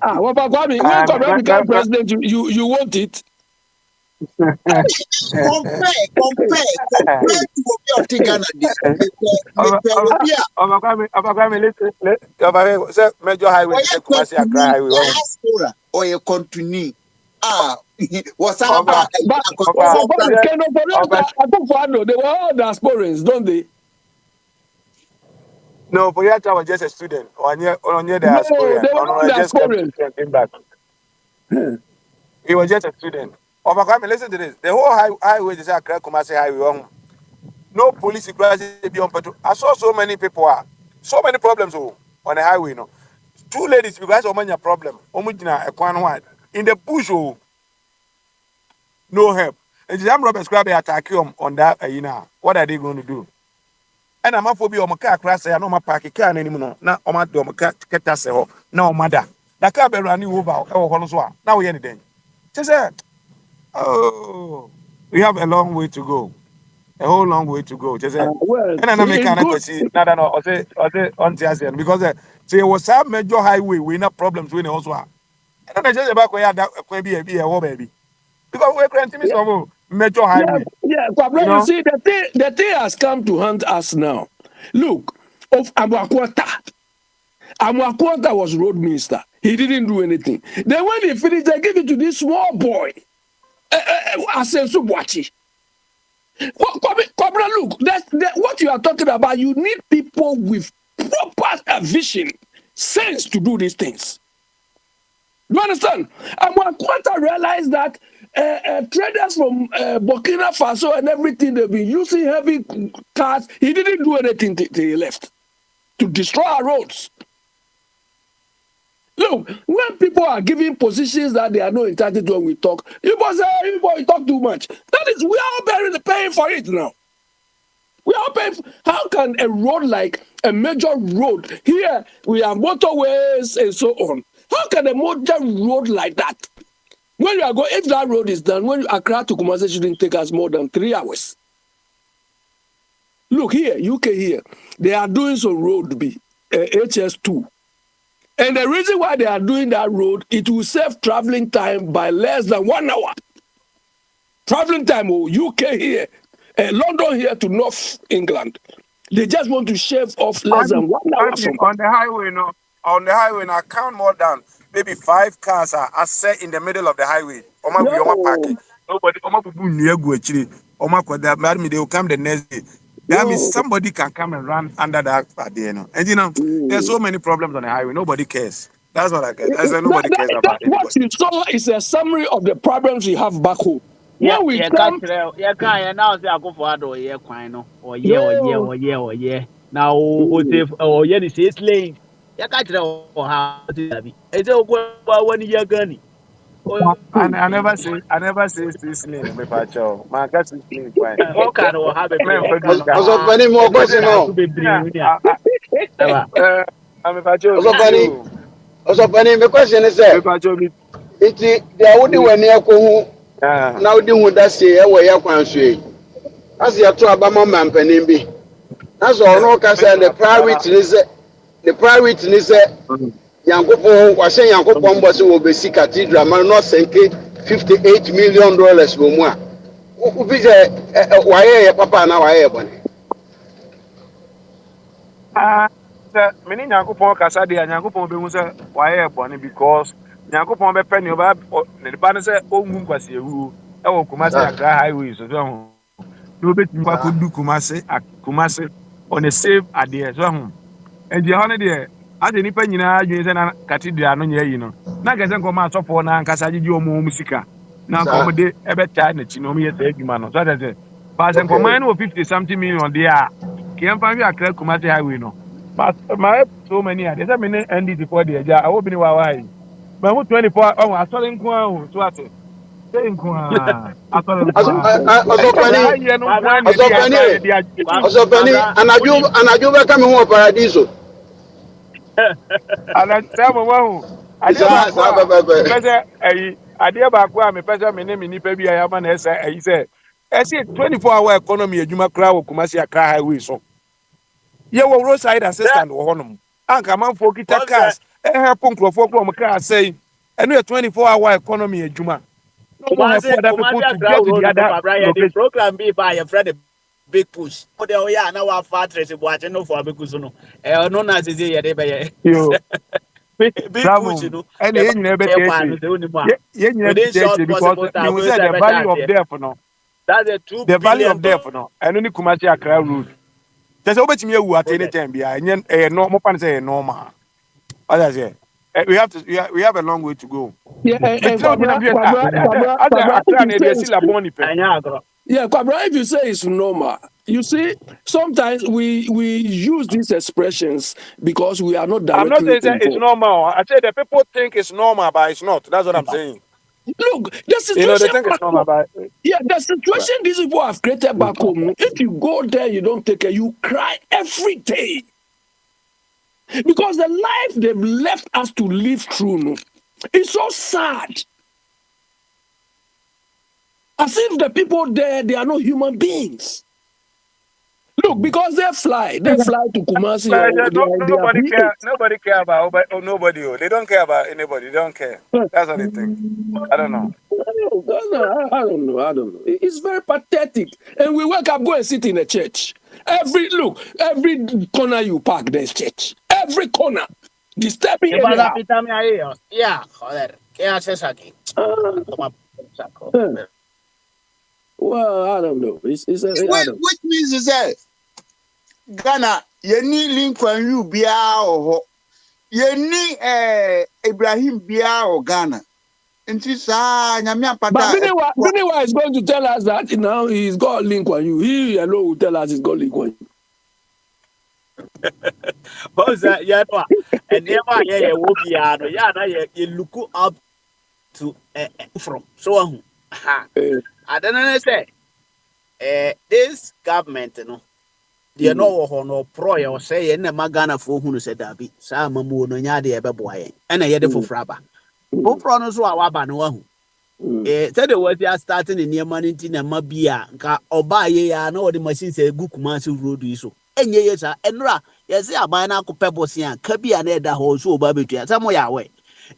Papa Kwame, when Um, Kwame become president, you want it? Compare to obi oti Ghana de. Mepe obi a Major highway to oye say Kumasi Accra continue highway. diaspora oye continue. Ah, wasaba Over, Papa over, Kwame, akosi Keno over. Poliata, Akufo-Addo, they were all diasporans, don't they? No, Boyata was just a student. On the No, Aspolian. they were all On just came diasporans. and came back. He was just a student. Overcome, listen to this. The whole highway is a Kumasi highway. No police security be on patrol. I saw so many people so many problems on the highway. No, two ladies because of many problem. Omujina ekwan one in the bush. No help. And the robbers grab attack you on that. What are they going to do? And I'm for be on my car crash. I know my parking car anymore. Now on my door, my car get us now, mother. The car be running over. Oh, now we anything. She said, oh, we have a long way to go. A whole long way to go. Just say, Well, and I make it's an good. equity. No, I say, on Tiasian because say was some major highway. We not problems with also. And I just about where that could be a baby because we're granting Yeah, some major yeah, highway. yeah. You Pablo, you know, see, the thing has come to hunt us now. Look, of Amwakwata was road minister. He didn't do anything. Then when he finished, they gave it to this small boy, Asensu Bwachi. Kwabra, look, what you are talking about. You need people with proper vision, sense to do these things. You understand? And when Quanta realized that traders from Burkina Faso and everything, they've been using heavy cars, he didn't do anything till he left to destroy our roads. Look, when people are given positions that they are not entitled to when we talk, you must say, you talk too much. That is, we are all bearing the pain for it now. We are paying. How can a road like a major road here, we have motorways and so on. How can a major road like that, when you are going, if that road is done, when you Accra to Kumasi shouldn't take us more than 3 hours. Look here, UK here, they are doing some road HS2. And the reason why they are doing that road, it will save traveling time by less than 1 hour. Traveling time, UK here, London here to North England. They just want to shave off less than 1 hour from on the highway, no, on the highway, now count more than maybe 5 cars are set in the middle of the highway. Oma parking. Nobody, Oma people near go actually. Oma that madam, they will come the next day. That means somebody can come and run under that at the end. And there's so many problems on the highway. Nobody cares. That's what I get. I said nobody cares about What anybody. you saw is a summary of the problems we have back home. Yeah, When we yeah, come, yeah, can now say Akufo-Addo yeah, quite no, no, yeah. Now, what if yeah, the 6 lanes? Yeah, catch how to be. It's a go 1 year gunny. I never say this lane, me pacho. My gas is clean fine. All kind of have a Man, all for this kind guy. Also, of funny more and no question car now. to be Yeah, bring. I'm a pacho Also, with funny. you. Also, funny. My question is, Me pacho with it's the only one here who yeah. now doing that say, where you can say. As you talk about my man, Penimbi. That's all. No, can say the priority is Yankopon was saying Yankopon was over see cathedral, man, not saying $58 million for more. Who is why papa now? Why? Sɛ mene nyankopɔn kasa deɛ nyankopɔn bɛhu sɛ wayɛ bɔne because nyankopɔn bɛpɛ ne ne ba no sɛ ɔnwu nkwaseawuo ɛwɔ kumase akra highway so sɛ ho na wobɛtumi kɔ akɔdu kumase on a safe adeɛ so ho ɛnti ɛhɔ no deɛ ade nnipa nyinaa adwene sɛ na cathedral no nyɛ yi no na nkɛ sɛ nkɔma asɔfoɔ no ankasa gyegye ɔmo ɔm sika na nkɔmode ɛbɛtaa n'akyi na ɔmyɛ saa adwuma no so sɛ sɛ paa sɛ nkɔman no wɔ 50 something million deɛ a kɛmfa hwɛ akra kumase highway no my so many are. There's a many NDT for the I hope in our way. My 24 oh, I saw in Kwan, so I say. Ọsọpani anadio bẹ ká mi hu paradiso. Adeɛ baako a mepɛ sɛ me ne me nipa bi a yɛama na ɛsɛ ayi sɛ ɛsɛ 24-hour economy adwuma koraa wɔ Kumasi Accra highway so yɛwɔ roadside assistant wɔ hɔnom anka amanfoɔ kita cars ɛhɛpo nkurɔfoɔ kora ɔmo kaa sɛi ɛno yɛ 24-hour economy adwuma. Kumasi program bi ba your friend big push. O de o ya na wa fa trace bo ate no for abeku so no. No na se ye de be ye. Big push no. And ye nyina be tete. Ye nyina be tete because you say the value of death no. That's a 2 the value of death no. Eno ni Kumasi Accra road. Just obetimi ewu at any time bia enye no mo pan say normal. What I say? We have a long way to go. Yeah, Kwabra, if you say it's normal, you see, sometimes we use these expressions because we are not directly I'm not saying involved. It's normal. I say the people think it's normal, but it's not. That's what I'm saying. Look, the situation they think it's normal, but the situation these people have created back home. If you go there, you don't take care, you cry every day. Because the life they've left us to live through is so sad. As if the people there, they are not human beings. Look, because they fly to Kumasi. Nobody care about nobody. They don't care about anybody. They don't care. That's what they think. I don't know. I don't know. It's very pathetic. And we wake up, go and sit in a church. Every corner you park, there's church. Every corner. Disturbing anyhow. Yeah, well, I don't know. Which means is that Ghana, you need Lincoln you bia or you need Ibrahim bia or Ghana. And she's But Biniwa is going to tell us that now he's got Lincoln you. He alone will tell us he's got Lincoln you. What's that? Yeah, and never you look up to from so I don't know say this government they no no pro or say na magana for hunu say dabi sa mamu no nya de ebeboa and ye de fofraba po pro no so awaba no ahu said the world are starting in near money na mabia nka oba ye ya na the machine say gu Kumasi road yi so enye ye sa enra ye say aban na akopebosi an ka bia na eda ho so oba betua say mo ya we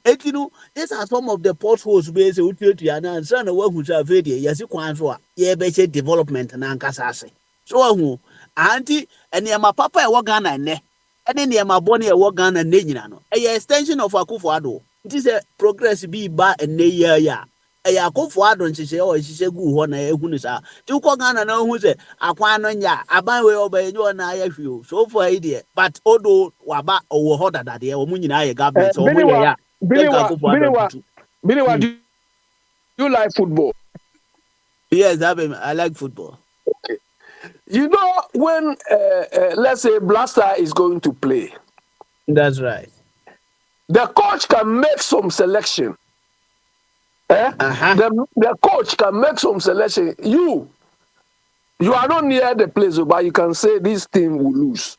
etinu these are some of the potholes we say utuatua na answer na wahu sa fedie yesi kwan so a ye be che development na nkasa ase so wahu anti eniema papa e wo Ghana ne ene niema boni e wo Ghana ne nyina no e extension of Akufo-Addo nti se progress bi ba ene ya e Akufo-Addo nhihye o hihye gu ho na ehu ni sa ti ko Ghana na hu se akwan no nya aban we oba enyo na ya hwio so for idea but odo waba owo ho dadade o mu nyina ye government so mu ye ya Biniwa, do you like football? Yes, I like football. Okay. You know when let's say Blaster is going to play. That's right. The coach can make some selection. The coach can make some selection. You are not near the place, but you can say this team will lose.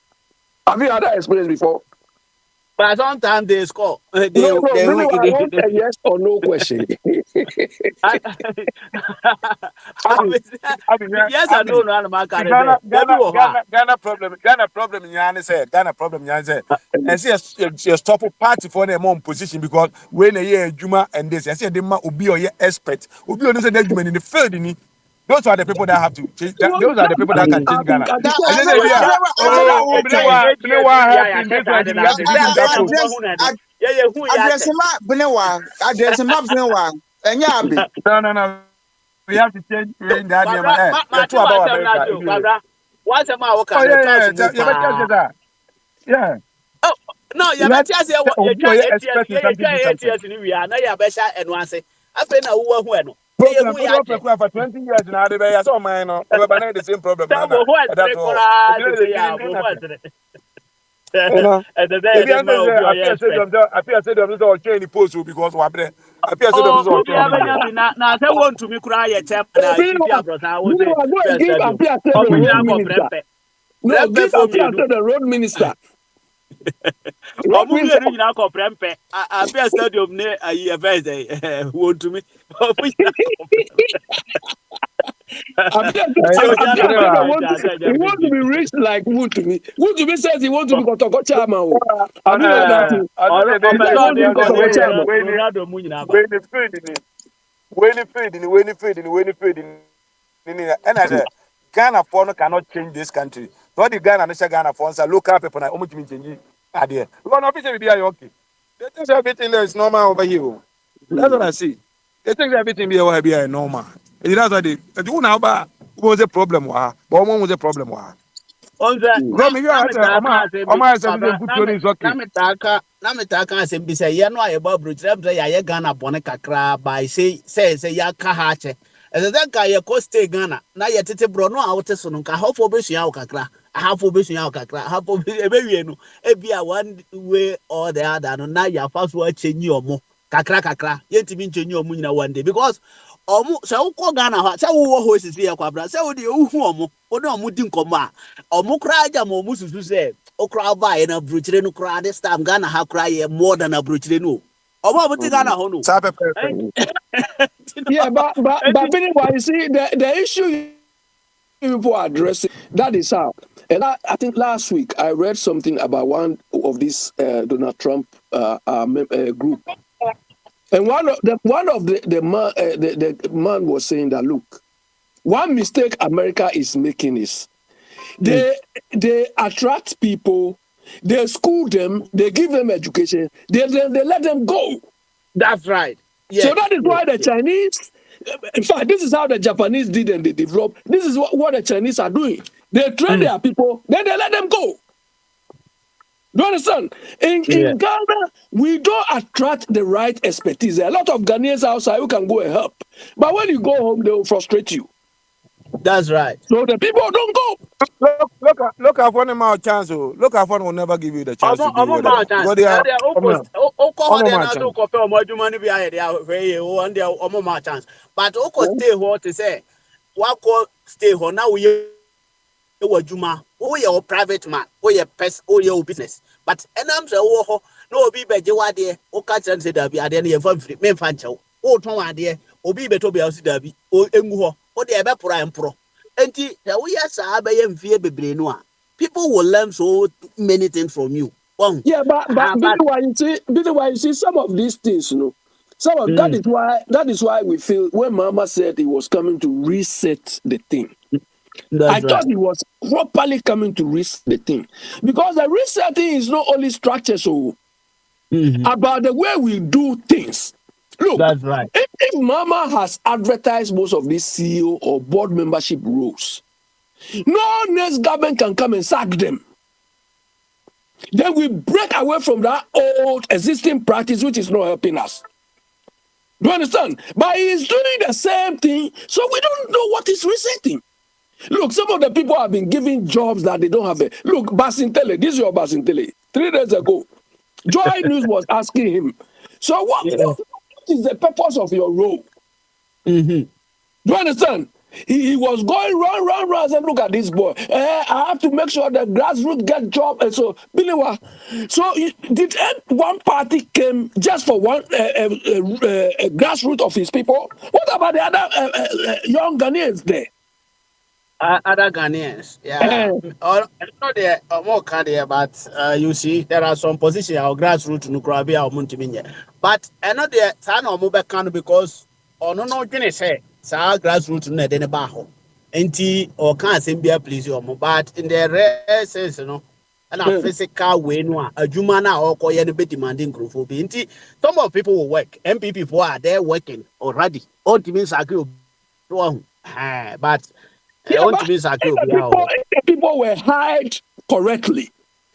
Have you had that experience before? But sometimes they score. I want a yes or no question. Yes, I don't know. Ghana problem. Ghana problem. And see, a stop party for them on position because when a year Juma and this, I see them will be your expert. Will be on the in the field. Those are the people that have to change. Those are the people that can change Ghana. No. We have to change that name. What's a yeah. Oh, no, you're not just here. You're for 20 years now, they are so minor. The same problem. And the day If you the man will be on your expect. I feel said them all change the post because what I feel said them Oh, all Obi change. Abanyami na say want to me cry a chap na chipi abrosa. I will say Go and first give stadium. appear to the road Omunyina ko minister. prempe. No, Prempe give for appear me. to the road minister. Road Ọmụ minister. mmienu nyinaa kọ prẹmpẹ abia stadium ne ayi event wọn tumi ọmụ nyinaa kọ Appear nti to obi ara the abanyami want nti ase he ẹja big want to deal. be rich like Wutumi. Wutumi says he want to be Kotoko chairman. Have you heard that thing? Ọrụ He said he ọmẹtọ want ni to be ọdẹ Kotoko chairman. Ronaldo mu nyinaa ba. Winnie and I said Ghana phone cannot change this country. So the Ghana and Ghana phones are local people na almost change idea. Because no officially be okay. They think everything there is normal over here. That's what I see. They think everything be over here normal. And that's why they do now but was a problem wa. But one was a problem wa. Ọnzẹ Because maybe na I mi said taa kan asem bi I said papa good tone is okay. na mi taa kan asem bi sẹ yẹn no a yẹ bọ aburokyerẹ mi sẹ yà yẹ Ghana bọni kakra by sẹ yà ká ha akyẹ ẹsẹ sẹ nka yẹ kọ stay Ghana na yẹ tètè burọ no a wọte so no nka ahọfọ bẹ sua wọ kakra ahafọ bẹ sua wọ kakra ahafọ ebe wie no ebi a one way or the other no na yà fa so akyẹ nyi ọmọ kakra yẹn ti mi nkyẹ nyi ọmọ nyina one day because ọmụ sẹ wọkọ Ghana hɔ sẹ wọwọ hɔ esisi yẹ kwabra sẹ wọde ehuhu ọmụ wọde ọmụ di nkɔmɔ a ọmụ koraa agya ma ọmụ susu sɛ ọkora baa yɛ na aburokyire no koraa this time Ghana ha koraa yɛ more than aburokyire no ọmụ a wɔte Ghana hɔ no. Yeah, but why you see the issue people are addressing that is how. And I think last week I read something about one of these Donald Trump group. And one of the man was saying that look, one mistake America is making is they attract people, they school them, they give them education, they let them go. That's right. Yes. So that is why the Chinese, in fact, this is how the Japanese did and they developed. This is what the Chinese are doing. They train their people, then they let them go. Do you understand? In Ghana, we don't attract the right expertise. There are a lot of Ghanaians outside who can go and help. But when you go home, they will frustrate you. That's right. So the people don't go. Look at one amount chance. Look at one will never give you the chance to do whatever. Because they are chance. But stay home to say, stay home now we Juma, your private man, your pest, your business. But I'm so no be better dear, catch and say that be at any of men fancho, Tom dear, be better be out derby, Emuho, the evaporate pro. And we are Sabe and fear be people will learn so many things from you. Yeah, but why you see some of these things, some of that is why we feel when Mama said he was coming to reset the thing. I thought he was properly coming to reset the thing. Because the resetting is not only structure, about the way we do things. Look, that's right. If Mama has advertised most of these CEO or board membership roles, no next government can come and sack them. Then we break away from that old existing practice which is not helping us. Do you understand? But he's doing the same thing, so we don't know what he's resetting. Look, some of the people have been given jobs that they don't have. Look, Basintele, this is your Basintele. 3 days ago, Joy News was asking him, so what is the purpose of your role? Do you understand? He was going run, and look at this boy. I have to make sure the grassroots get job. And so, did one party came just for one grassroots of his people? What about the other young Ghanaians there? Other Ghanaians, not there more cardiac, but you see, there are some positions our grassroots no Krabia or Monteminha. But I know there son or mobile can because no say grassroots no then baho. NT or can't be please you, but in the rare sense, and a physical way no a jumana or koyan be demanding group will be some of people will work. MP people are there working already. All means I could but people were hired correctly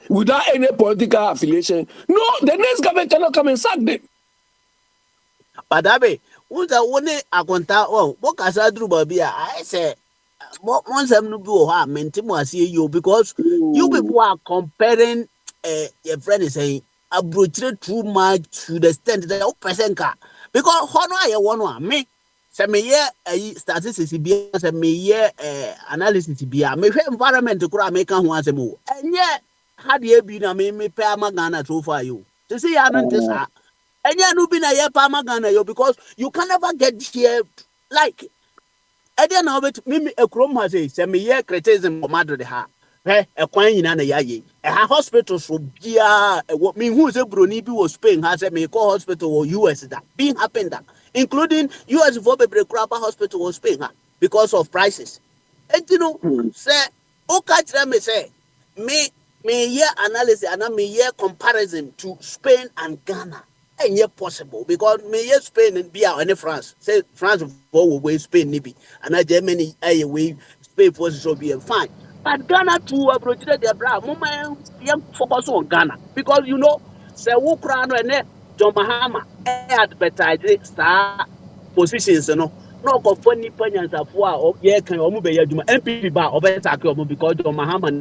without any political affiliation. No, the next government cannot come and sack them. But Abe, once I want a contact, what can I do, Bobby? I say, once I'm no go, I meant to see you because you people are comparing your friend is saying approach too much to the extent that you present car because how no I want me. Say me statistics be say me analysis be me environment kura make kan ho asem o enye ha de bi na me pay Ghana so far you to see ya no this enye no bi na ye pay Ghana yo because you can never get here like e dey na obet me ekrom ha say me criticism for Madrid ha ekwan nyina na ya ye ha hospital so bia me hu say broni bi was Spain ha say me call hospital or US that being happen that including US for Bebre Krapa Hospital was Spain because of prices. And you know, say, okay, me say, me year analysis and me year comparison to Spain and Ghana. And yet possible because me year Spain and be out in France. Say France for way Spain nibi and Germany way Spain for so be fine. But Ghana too approach their bra. Moment young focus on Ghana because you know, say Ukraine and John Mahama advertise star positions no go funny panyans afo a ye kan omo be yaduma MPP ba obeta ke omo because John Mahama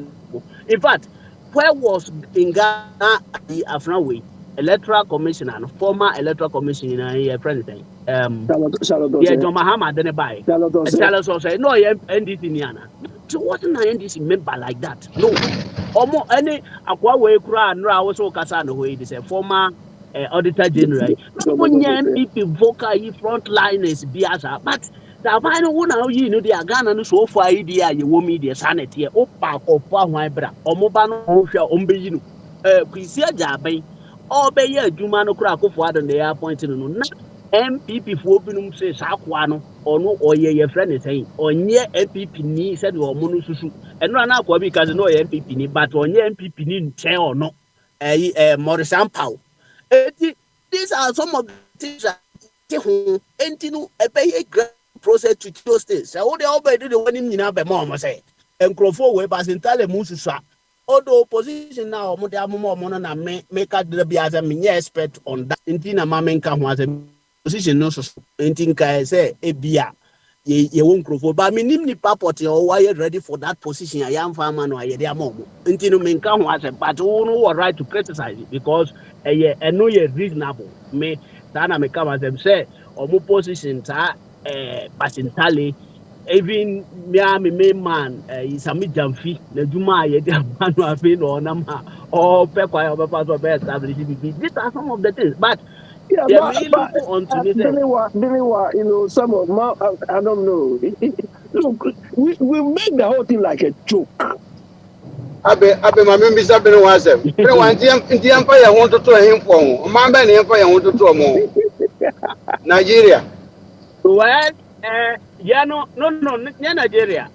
in fact where was in Ghana the Afranway electoral commissioner and former electoral commissioner here president yeah John Mahama then buy Charles say no NDC niana so what na NDC member like that no omo any akwa we kura nra wo so kasa no we this former auditor general no MPP vocal frontliners biasa but the final one now you know the Ghana no so far idea you wo media sanity o pa kopo ahwan bra omo ba no hwɛ ombeyi no kwisi ajaben obeye adwuma no kura akofo ado na ya appoint no na MPP fo binum say sakwa no ono oye ye friend is saying onye MPP ni said o mo no susu eno na akwa bi kaze no oye MPP ni but onye MPP ni nchen ono Morrison Powell. These are some of the things that no a great process to those things. So they already the one in Nina Bemom say, and Crofo way pass entirely Mususa. Although opposition now, Mona make out the be as a mini expert on that. Intina Mamenka was a position no so Intinka say a beer. Ye won't Crofo, but me nimni papoti or why ready for that position. I am farmer no I mom. Intino Menka was a but who right to criticize it because I know you're reasonable. Me Tana me come as them say or more position Basintale even me main man is a midjamfi the Juma ye manu afin or nama or pekwa or pass or best these are some of the things but yeah, but you know, some of my, I don't know. Look, we make the whole thing like a joke. Abe my members have been one sem. Pero anti empire want to him for. Mamba ni empire want to mo. Nigeria. Well, yeah no Nigeria.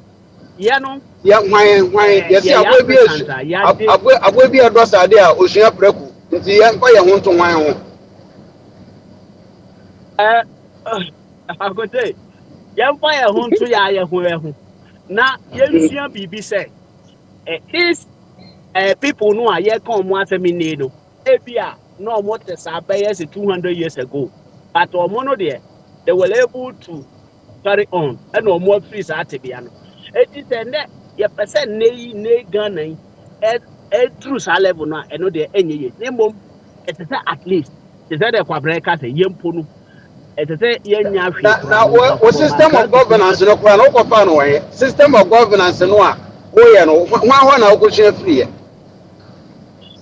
Yeah no. Yeah, why? Yes, abwe bi address ade a osua preku. Nti empire want to wan. I could say, young fire home to ya who now you BB say, these people know I come once a minute. Ebia no more than 200 years ago, but or mono there they were able to carry on and no more trees at Tibiano. It is a your percent nay Ghana true level now and no there any name it is at least is that a quabreka a yempunu. Now, what system of governance no kwa no way system of governance no a wo no wa na ko hwe free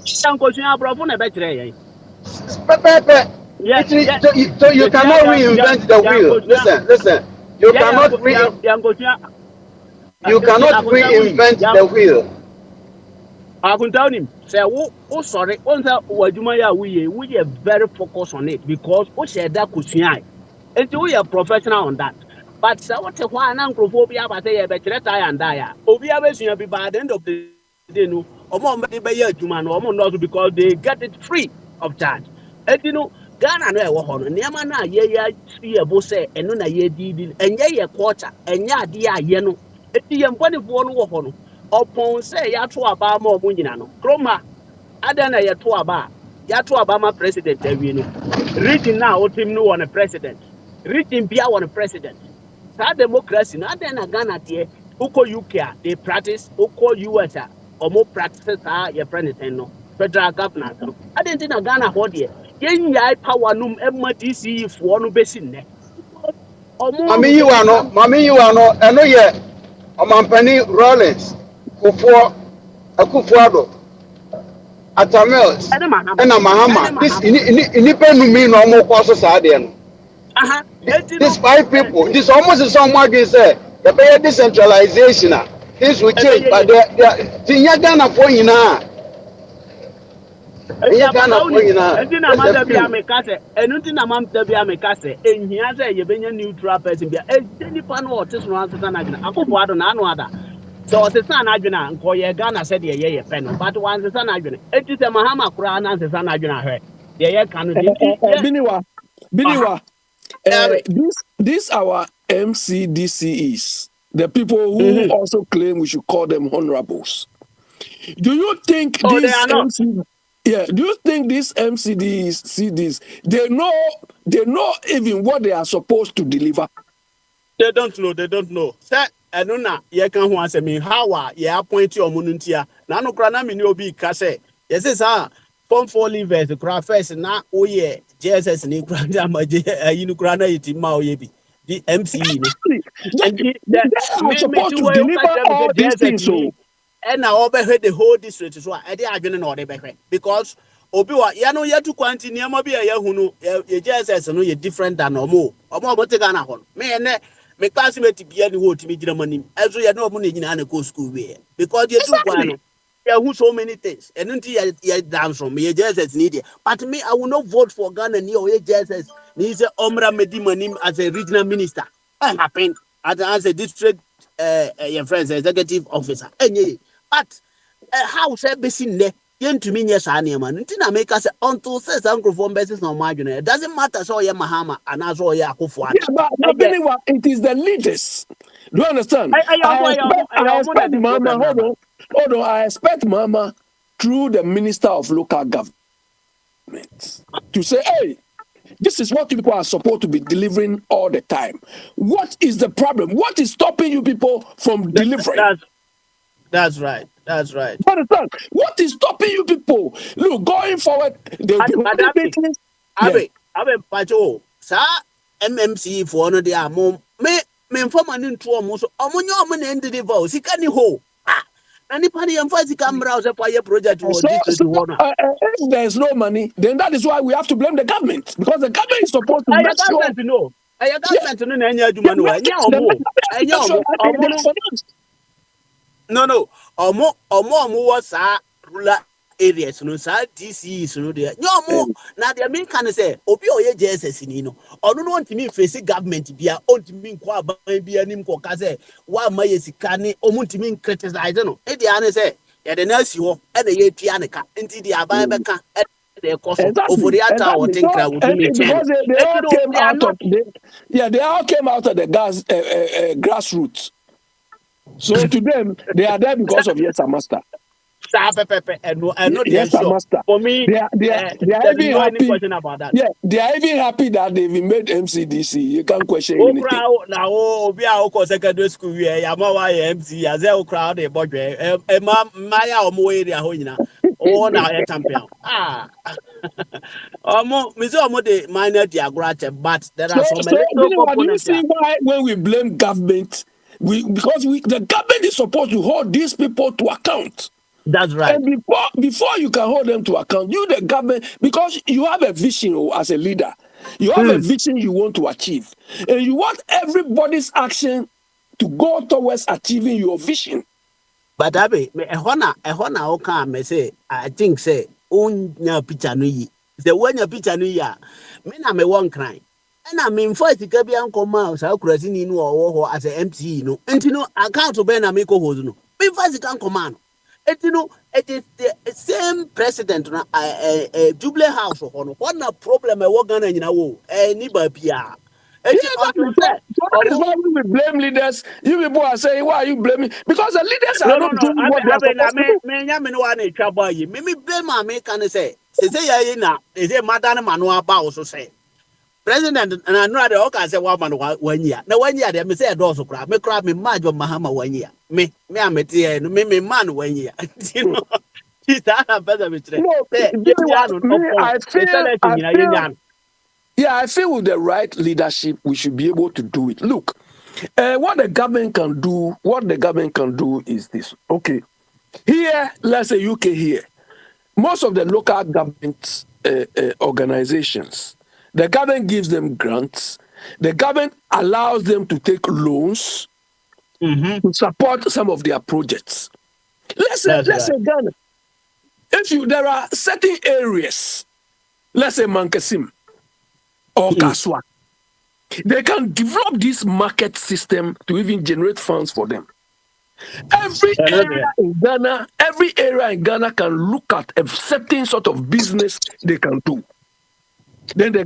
sanko hwe abrofo na be kire yen so you cannot reinvent the wheel. Listen, you cannot reinvent the wheel. I can tell him, say, oh, sorry, we are very focused on it because we said that kushia. And we are professional on that. But so what a one anthrophobia, but they better and die. Obia be by the end of the day, no, or more or not because they get it free of charge. And you know, Ghana no ho no niam na ye abo say eno na ye didi enye ye quarter enye ade a ye no eti ye mponefo no ho no opon say ya to aba ma omo nyina no kroma ada na ye to aba ma president awie no region na otim no won president region bia won president sa democracy na ada na Ghana tie uko UK they practice uko US omo practice ye president no federal governor no ade nti na Ghana ho de yen yai power num emma DC fo no besi nne Mami you ano eno ye Omampani Rollins Akufo-Addo Atamils ene Mahama and Mahama this independent me no more cause no aha these 5 people this almost is someone can say the decentralization things will change but they Ghana for you now enti na mada bia me kase enti na mamta bia me kase enhia se ye benya neutral person bia nipa no otis no ansesa na gina Akufo-Addo na anu ada so osesa na adwena nko ye Ghana se de ye pe no but wansesa na adwena enti se Mahama kura na ansesa na adwena hwe de ye kanu Biniwa this our MCDCEs the people who also claim we should call them honorables. Do you think do you think these MCDs they know even what they are supposed to deliver? They don't know. Say enuna ye kan ho asemi how ye appoint your mununtia. Na no kra na me ni obi ka say yes sir form 4 leavers kra first na oye JSS ni kra da maje ayinu kra na yiti ma oye bi the MCE no. And they are supposed to deliver all these things so and now over the whole district so e dey adwene na o dey behwe because obi wa ya no yetu kwanti niam bi ya hunu ye JSS no ye different than omo te Ghana ho me classmate bia ni ho timi gina manim ezo ye no omo na nyina na go school we because ye do kwa no ye hu so many things and until ye dance from ye JSS ni there but me I will not vote for Ghana ni or ye JSS ni say omra medi manim as a regional minister happen as a district your friends executive officer but how say besin ne yentumi nye saa niema ntina make us until says uncle from basis no margin it doesn't matter so ye Mahama and as all ye Akufo-Addo. Yeah, but anyway, it is the leaders. Do you understand? I expect Mama, hold on, I expect Mama through the Minister of Local Government to say, hey, this is what you people are supposed to be delivering all the time. What is the problem? What is stopping you people from delivering? That's right. That's right. Understand? What is stopping you people? Look, going forward, they'll be meetings. Abe, Pacho, sir, MMC for no dia mom. Me inform an into almost omunyo man end the vote. He can ho. Anybody emphasize camera for your project. If there's no money, then that is why we have to blame the government because the government is supposed to make sure. No. Omo was rural areas, no, sir, DCs, no, there. No more. Now, the main can say, Opio JSS in no. Or don't want to mean face government be a own to mean qua be an imcocaze. Why my sikani, omuntimin criticize, I don't know. Ediana say, yeah, the nurse you and the Yetianica, into the Ababaka. They all came out of the grassroots. So to them, they are there because of Yes Master. Yes Master. For me, they are even happy. About that. Yeah, they are even happy that they've made MCDC. You can't question anything. Now, we are secondary school. Yamawa MC as a crowd. Maya or more area. Oh, now a champion. Mizo de minor diagram, but there are so many. Do you see why when we blame government? Because the government is supposed to hold these people to account. That's right. And before you can hold them to account, you the government, because you have a vision as a leader, you have a vision you want to achieve, and you want everybody's action to go towards achieving your vision. But Abe, ehona oka me say I think say onya picture no yi. The one your picture no ya. Me na me one cry. And I mean, first, the Caribbean commands are crossing in or as a MC, no, and you know, I can't obey a make hose, no. Me first, can command. And you know, it is the same president, Jubilee House or what a problem I walk on in a wall, anybody PR. That is why we blame leaders. You people are saying, why are you blaming? Because the leaders are not doing what they are supposed to do. Me blame my make and say, is a madam Manuel Bao say. President and I know the okay say 1 year. Now 1 year, they say a door so crab. Me crab me Mahama 1 year. Me am a me man 1 year. You No, I feel with the right leadership, we should be able to do it. Look, what the government can do is this. Okay, here, let's say UK here, most of the local government organizations, the government gives them grants. The government allows them to take loans to support some of their projects. Let's say Ghana. There are certain areas, let's say Mankasim or Kaswa, they can develop this market system to even generate funds for them. Every area in Ghana can look at a certain sort of business they can do. Then the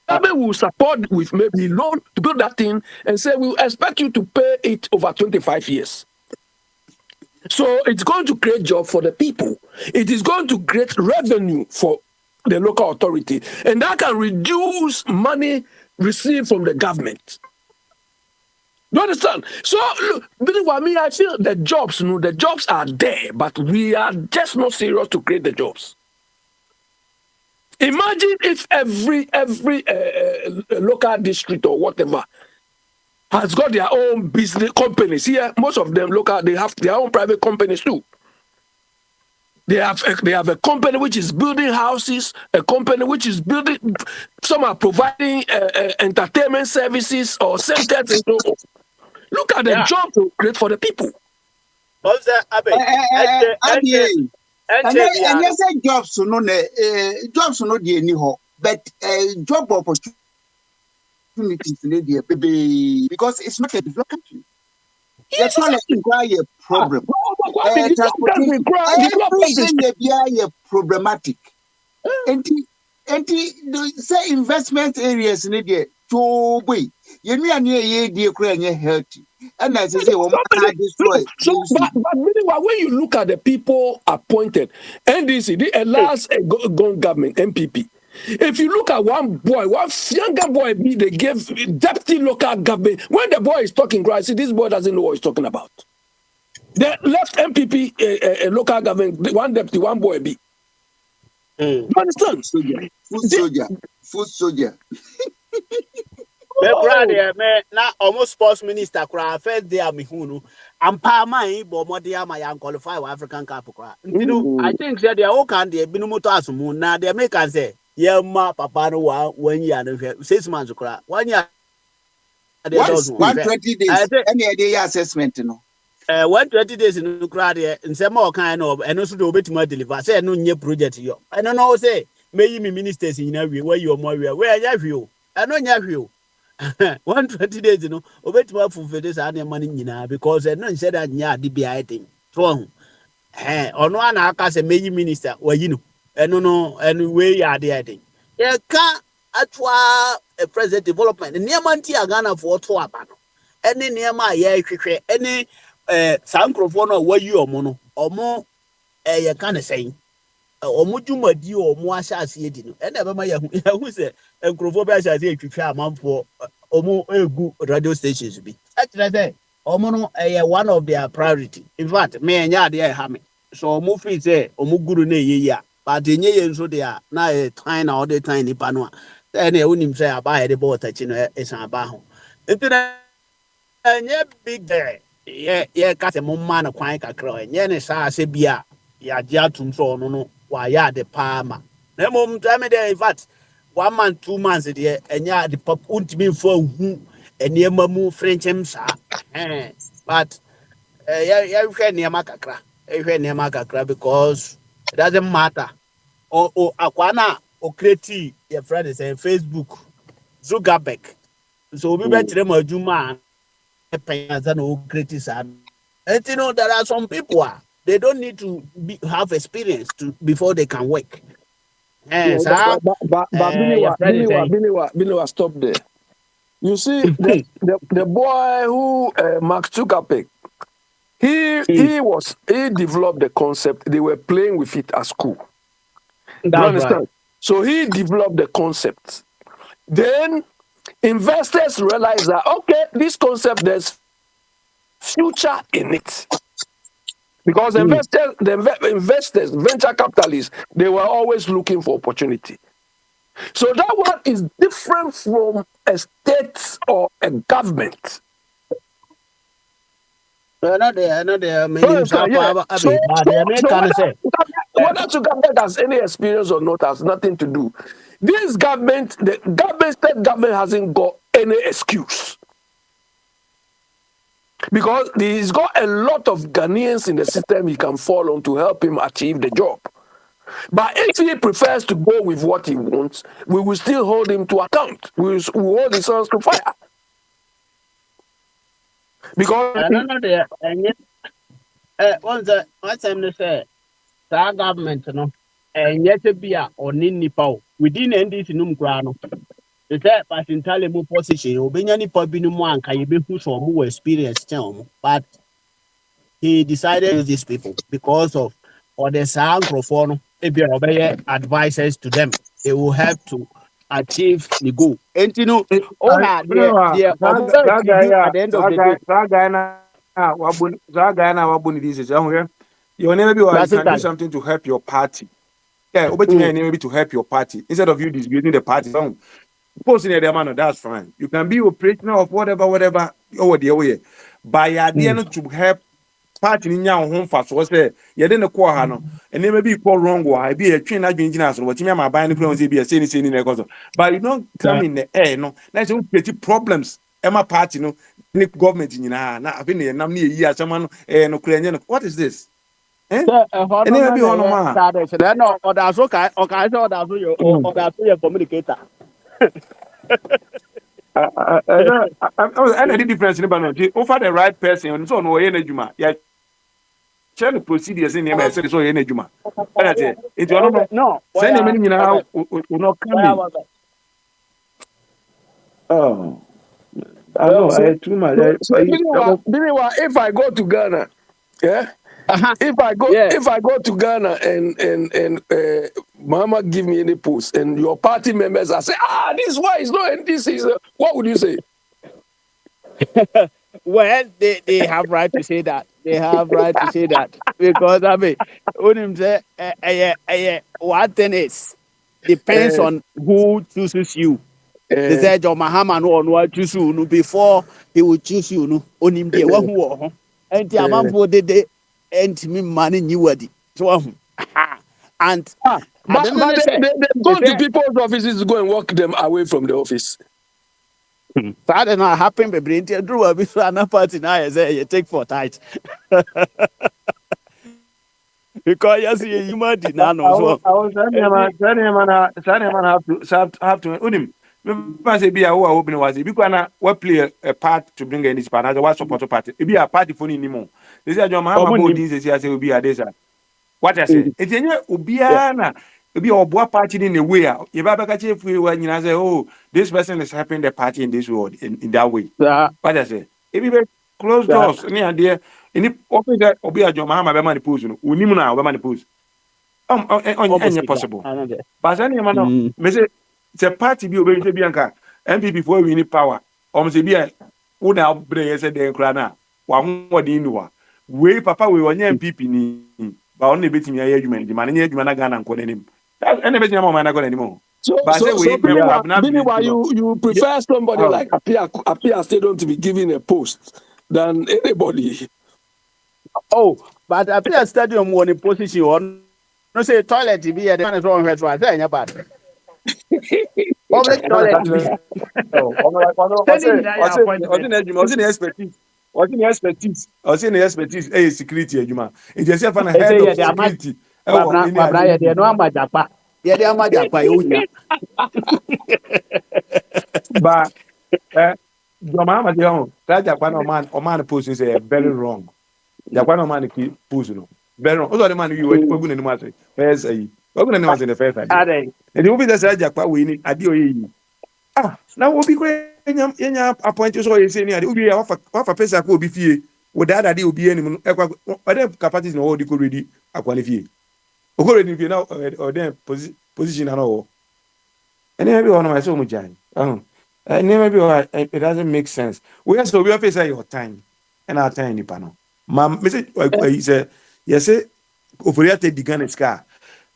government will support with maybe loan to build that thing and say, we'll expect you to pay it over 25 years. So it's going to create jobs for the people. It is going to create revenue for the local authority. And that can reduce money received from the government. You understand? So, look, believe me, I feel the jobs are there, but we are just not serious to create the jobs. Imagine if every local district or whatever has got their own business companies. Here, most of them local, they have their own private companies too. They have a company which is building houses, a company which is building. Some are providing entertainment services or centers and so on. Look at the jobs to create for the people. And yes, jobs no the anyhow, but job opportunities because it's not a developed country. Yes, it's a problem. Everything problematic. And say investment areas in the way you know healthy. And as I say, but meanwhile, when you look at the people appointed, NDC, the last government, MPP, if you look at one younger boy, they gave deputy local government. When the boy is talking, I see this boy doesn't know what he's talking about. The left MPP, local government, one deputy, one boy B. You understand? Food soldier. Na almost sports minister kura first day am hunu ampa man bo modia ma yan qualify for African Cup kura ntino I think say they all can dey binu moto asumu na they make am say yemma papa no 1 year no 6 months kura 1 year 120 days any day assessment no 120 days no kura dey nsema o kan no eno so dey obetima deliver say no nye project yo eno no say meyi me ministers nyina wie where you mo wie where nya hwe o eno nya hwe o 120 days, obetima fulfill any money nyina because no said that nya de bia thing. So ono ana aka say meyi minister wayi no eno no eno we ya de thing. Ye ka atwa president development niam anti Ghana for to aba no. Ene niam a ye hwehwe ene sankrofo no wayi omo no omo ye ka ne say omujumadi omo ahyase edi no ene be ma yahu se enkrofo be ahyase etwitwa amanfo omo egu radio stations bi actually say omo no one of their priority. In fact me enya ade ha me so omo feel say omo guru na yeyi a but enye ye nso de a na time na all the time nipa no a ene unim say aba ye de bo tachi no esan aba ho ntena enye big day ye ka se mo ma na kwan kakra enye ne sa ase bia ya ji atum so no why the palmer. No mom tell me there in fact 1 month, 2 months there and ya the pop won't be for who and near mamu French but yeah near Makakra because it doesn't matter or Aquana or create your friend is saying Facebook Zuckerberg so we bet them a Juma and no critics and you know there are some people they don't need to have experience before they can work. But Biniwa, stop there. You see, the boy who Mark Zuckerberg, he developed the concept. They were playing with it at school. You understand? Right. So he developed the concept. Then investors realized that okay, this concept there's future in it. Because investors, venture capitalists, they were always looking for opportunity. So that one is different from a state or a government. Not there. Many So whether government has any experience or not has nothing to do. This government, the state government hasn't got any excuse. Because he's got a lot of Ghanaians in the system he can fall on to help him achieve the job. But if he prefers to go with what he wants, we will still hold him to account. We will hold his sons to fire. Because no there. And yet, what's I'm say? That government, no, and yet be a or nipa within NDC num grano. The third person tell him position, Obinyani Pobinum one can you be who experience term, but he decided to these people because of or the sound microphone, if you obey advices to them, they will help to achieve the goal. And you know, all that at the end of the day. That guy now this is your name maybe you can do something to help your party. Yeah, maybe to help your party instead of you disputing the party. Posting the man, that's fine. You can be operational of whatever over the way. By idea to help party in your home fast was there. You didn't call her and then maybe call wrong why be a train engineer so what you mean buying the be a saying in the but you don't come in the air, no. That's pretty problems. Emma party, no, government in I've been here, I'm near year, someone no Ukrainian. What is this? And then be on a man. Or that's okay, or that's your communicator. I did difference in the offer the right person and so no energy. Yeah, check the procedures in the so energy. It's no, send him in now will not come. Oh, I know. I too much. If I go to Ghana, yeah. If I go to Ghana and Mama give me any post and your party members I say, this why is not this is what would you say? Well, they have right to say that. They have right to say that because I mean, when him say, what then is depends on who chooses you. They said John Mahama no choose you before he will choose you no on him there who and the amount for the and me money new word so and but they go to people's offices to go and walk them away from the office. That did not happen, baby. Drew a bit of party now. I say you take for tight because you see you might deny no. I was have to unim. Me say be a who open was because what play a part to bring any partner what support party. It be a party for anymore. They say John Mahama body say will be a desa. What I say? It's any obiana. Be a boy party in a way. You better if we when you say, oh, this person is helping the party in this world in that way. What I say? If you close doors, any idea? Any open that obi a John Mahama be man post no. Unimu na be man post. Any possible. But any man me say it's a party be obey say bianca MPP for we need power. Say be a who na bring say den kra na. Wa ho din no wa. We papa we onye MPP ni. Ba on betimi aye adwuma di man nye adwuma na Ghana nko nanim. And betimi ma man na go nanim. So you prefer somebody like Apia Stadium to be given a post than anybody. Oh, but Apia Stadium won a position on no say toilet be the man is wrong with what say bad. Public toilet. Expertise. Security adwuma. It just head of security. But Joma Madio, that Japan man post is very wrong. Japan man post no. Very wrong. Also the man you were going in the matter. First we're going to in the first idea. And you be the side Japan winning adio. Now we'll be great. Appointed so you say near the Ubi of a person will be fee. Would that idea be any other capacities in all the already a qualify. Already if you know or then position and all. And then everyone of my so much. And maybe it doesn't make sense. We are so we are facing your time and our time in the panel. Message he said yɛsɛ ofori ate di Ghana sika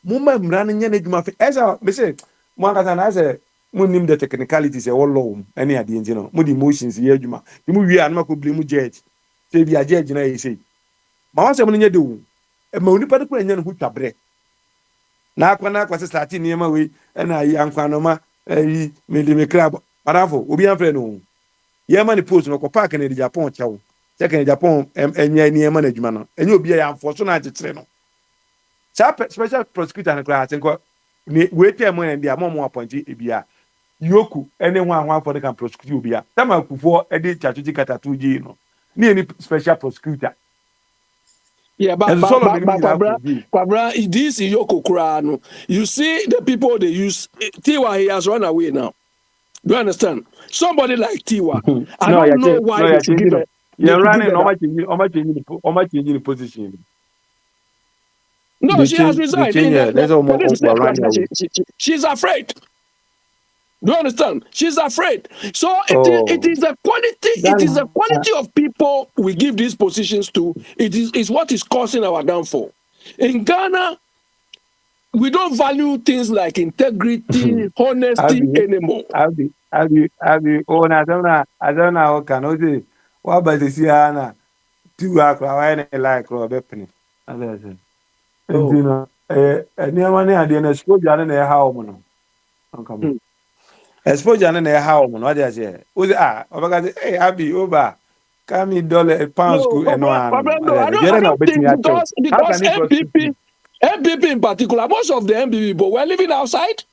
mumma mmara no nyɛ n'adwuma fe ɛsɛ me sɛ mo ankasa na sɛ monim the technicalities ɛwɔ law mu ɛne adeɛ nti no mode motions yɛ adwuma nti mo wie a no makɔbili mu judge sɛ bi a judge na yɛ sei ma wasɛm no nyɛ de wo ma onipa no kora nyɛ no ho twaberɛ na akwa na akwa sɛ starte nneɛma wei ɛna ayi ankwanoma ayi mede me kra madamfo obi amfrɛ no yɛma ne post no kɔ park na de Japan kyɛw sɛ kan Japan ɛnyɛ nneɛma no adwuma no ɛnyɛ obi a yɛamfɔ so na akyekyere no saa special prosecutor no kora atenkɔ ne wei tɛ mo ɛndi a mo appointi ebia yoku ɛne ho afɔ de kan prosecute obi a tama kufoɔ ɛde kyatwiti katatu gyi no ne any special prosecutor. Yeah, but Kwabra, this is Yoko Kurano. You see the people they use. Tiwa, he has run away now. Do you understand? Somebody like Tiwa. I don't know why they should give it. You're running how much in the position. No, she has resigned. She's afraid. Do you understand? She's afraid. So it is a quality. It is a quality of people we give these positions to. It's what is causing our downfall. In Ghana, we don't value things like integrity, honesty anymore. I don't know how can I say what about the Siana 2 hours like Robert. You know, near money at the end of school, Jan and how come. Exposure and how what I say. Hey, Abby, over. Come $1 pound school and I don't think because MPP in particular, most of the MPP people were living outside.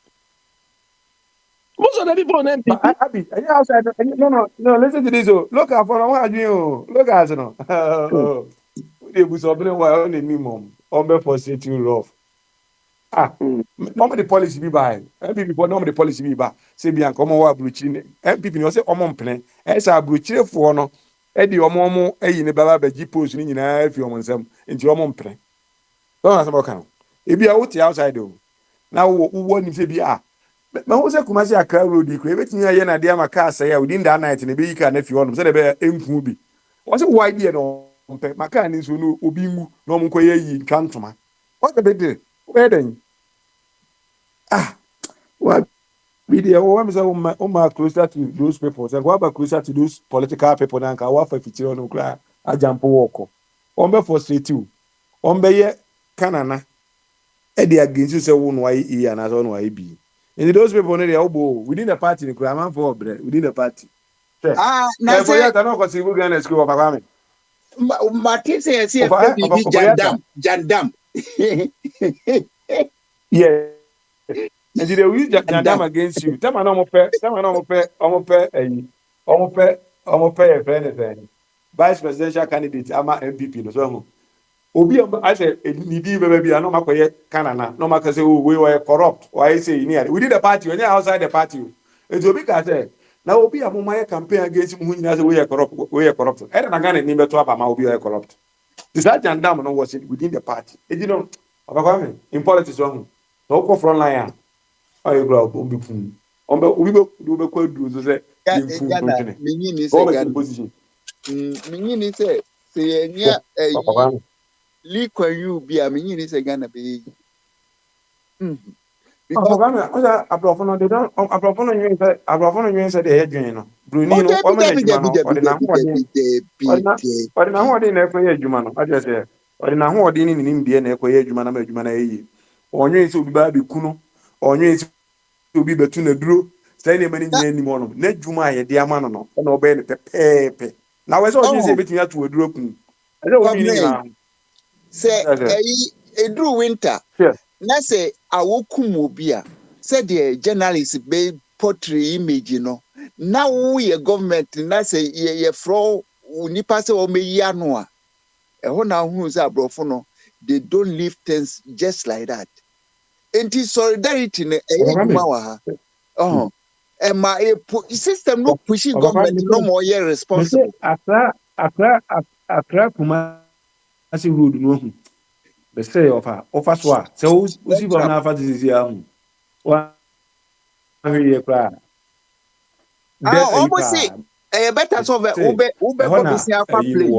Most of the people on MPP. Abby, outside. No, listen to this. Look at for what you look at no. They was opening while only minimum. For setting rough. Normally the policy be by MPP, but normally the policy be by say be and come over bruchine. MPP no say omon plan. Esa bruchire for no. Edi omo in the baba beji post ni nyina afi omon sam. Enti omon plan. Don't ask about kan. E be out outside o. Now wo ni say be Ma wo say Kumasi Accra road e kure betimi aye na dia maka say ya within that night na be yika na fi onom say na be enku bi. Wo say why dey no mpe maka ni so no obi ngu na omon koye yi twantoma. What the be where then? What media? What is closer to those people? And what about closer to those political people? And what for future on cry? I jump walk. For straight you. Ye Canana. Eddie against you say one why E and as on why be. And those people they elbow within the party. The crime for within the party. Now I don't consider we're gonna school of a Martin says here, Jandam. Yeah. And they will use Jandam against you. Tell me no more pay a friend. Vice presidential candidate, ama MPP. No so. Obi, I say, Nidi baby, I know my Canada. No matter say we were corrupt. Why say near within the party, when you're outside the party. It's a big say. Now Obi a my campaign against him who we are corrupt. We are corrupt. I don't know name to about my Obi are corrupt. This Jandam no was within the party. You know, in politics, no front line. I grow up we go do say Lee Kuan Yew be a mini say Ghana be. Abrofo they don't Abrofo you say they head no Bruni no o me na ho de na ekoye adwuma no I just say odi na ho de ni nim bie na ekoye adwuma na ma adwuma na eyi onwe se obi ba be ku no onwe se obi betu na duro say na mani nyina nim ono na adwuma ye de ama no no na obe ne pepepe na we say onwe se betu ya to aduro kun e say obi ni na say edru winter na say awokum obi a say the journalist be portray image no na wo ye government na say ye fro nipa say o meyi ano a ho na hu say abrofo no they don't leave things just like that. Enti solidarity ne eduma wa ha ma system no pushing government no more ye responsible. Akra kuma asi road no hu. Be say offer so so usi bo na afa this year hu. Wa here kra. Almost say better so ube afa play.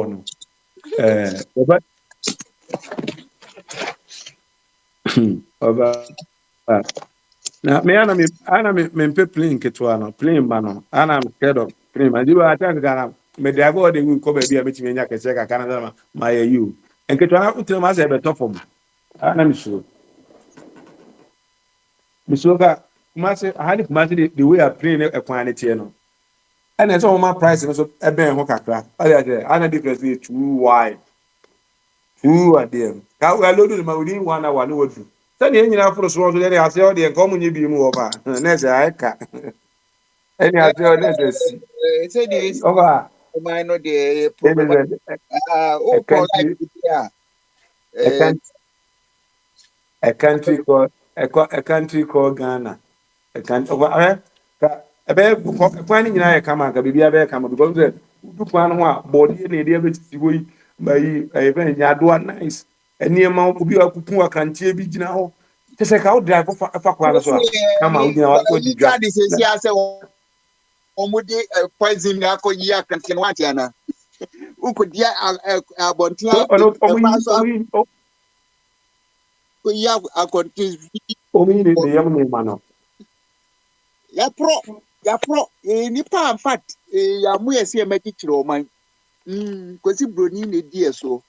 Over. Now, me ana me pay plane ketewa no plane ba no ana I'm scared of plane. And you are talking Ghana. Me dey go dey will come baby me me nya kese ka Canada ma you. En ketewa na utre ma say be top form. Ana me sure. Me sure ka ma say I had ma say the way I plane e kwan tie no. And so my price no so e ben ho kakra. All dey ana difference be too wide. Too are there. Ka we load ma within 1 hour no wadu. Sani enyi na afro so so dey ase o dey nko mu nyi bi mu wo ba. Na say I ka. Any ase o na say si. Say this. Over. Minor the problem. A country, a country called a country called Ghana. A country over. Planning in I come and be a come because the plan one body and the other way by a very yadua nice. And near Mount Ubia Kupua can be now. Just like how drive for a come out now. Omude poison yako ya kan watiana uko dia abontia ko ya akonti omi ni yam mano ya pro nipa in fact ya mu yesi emekikire oman kwesi broni ne die so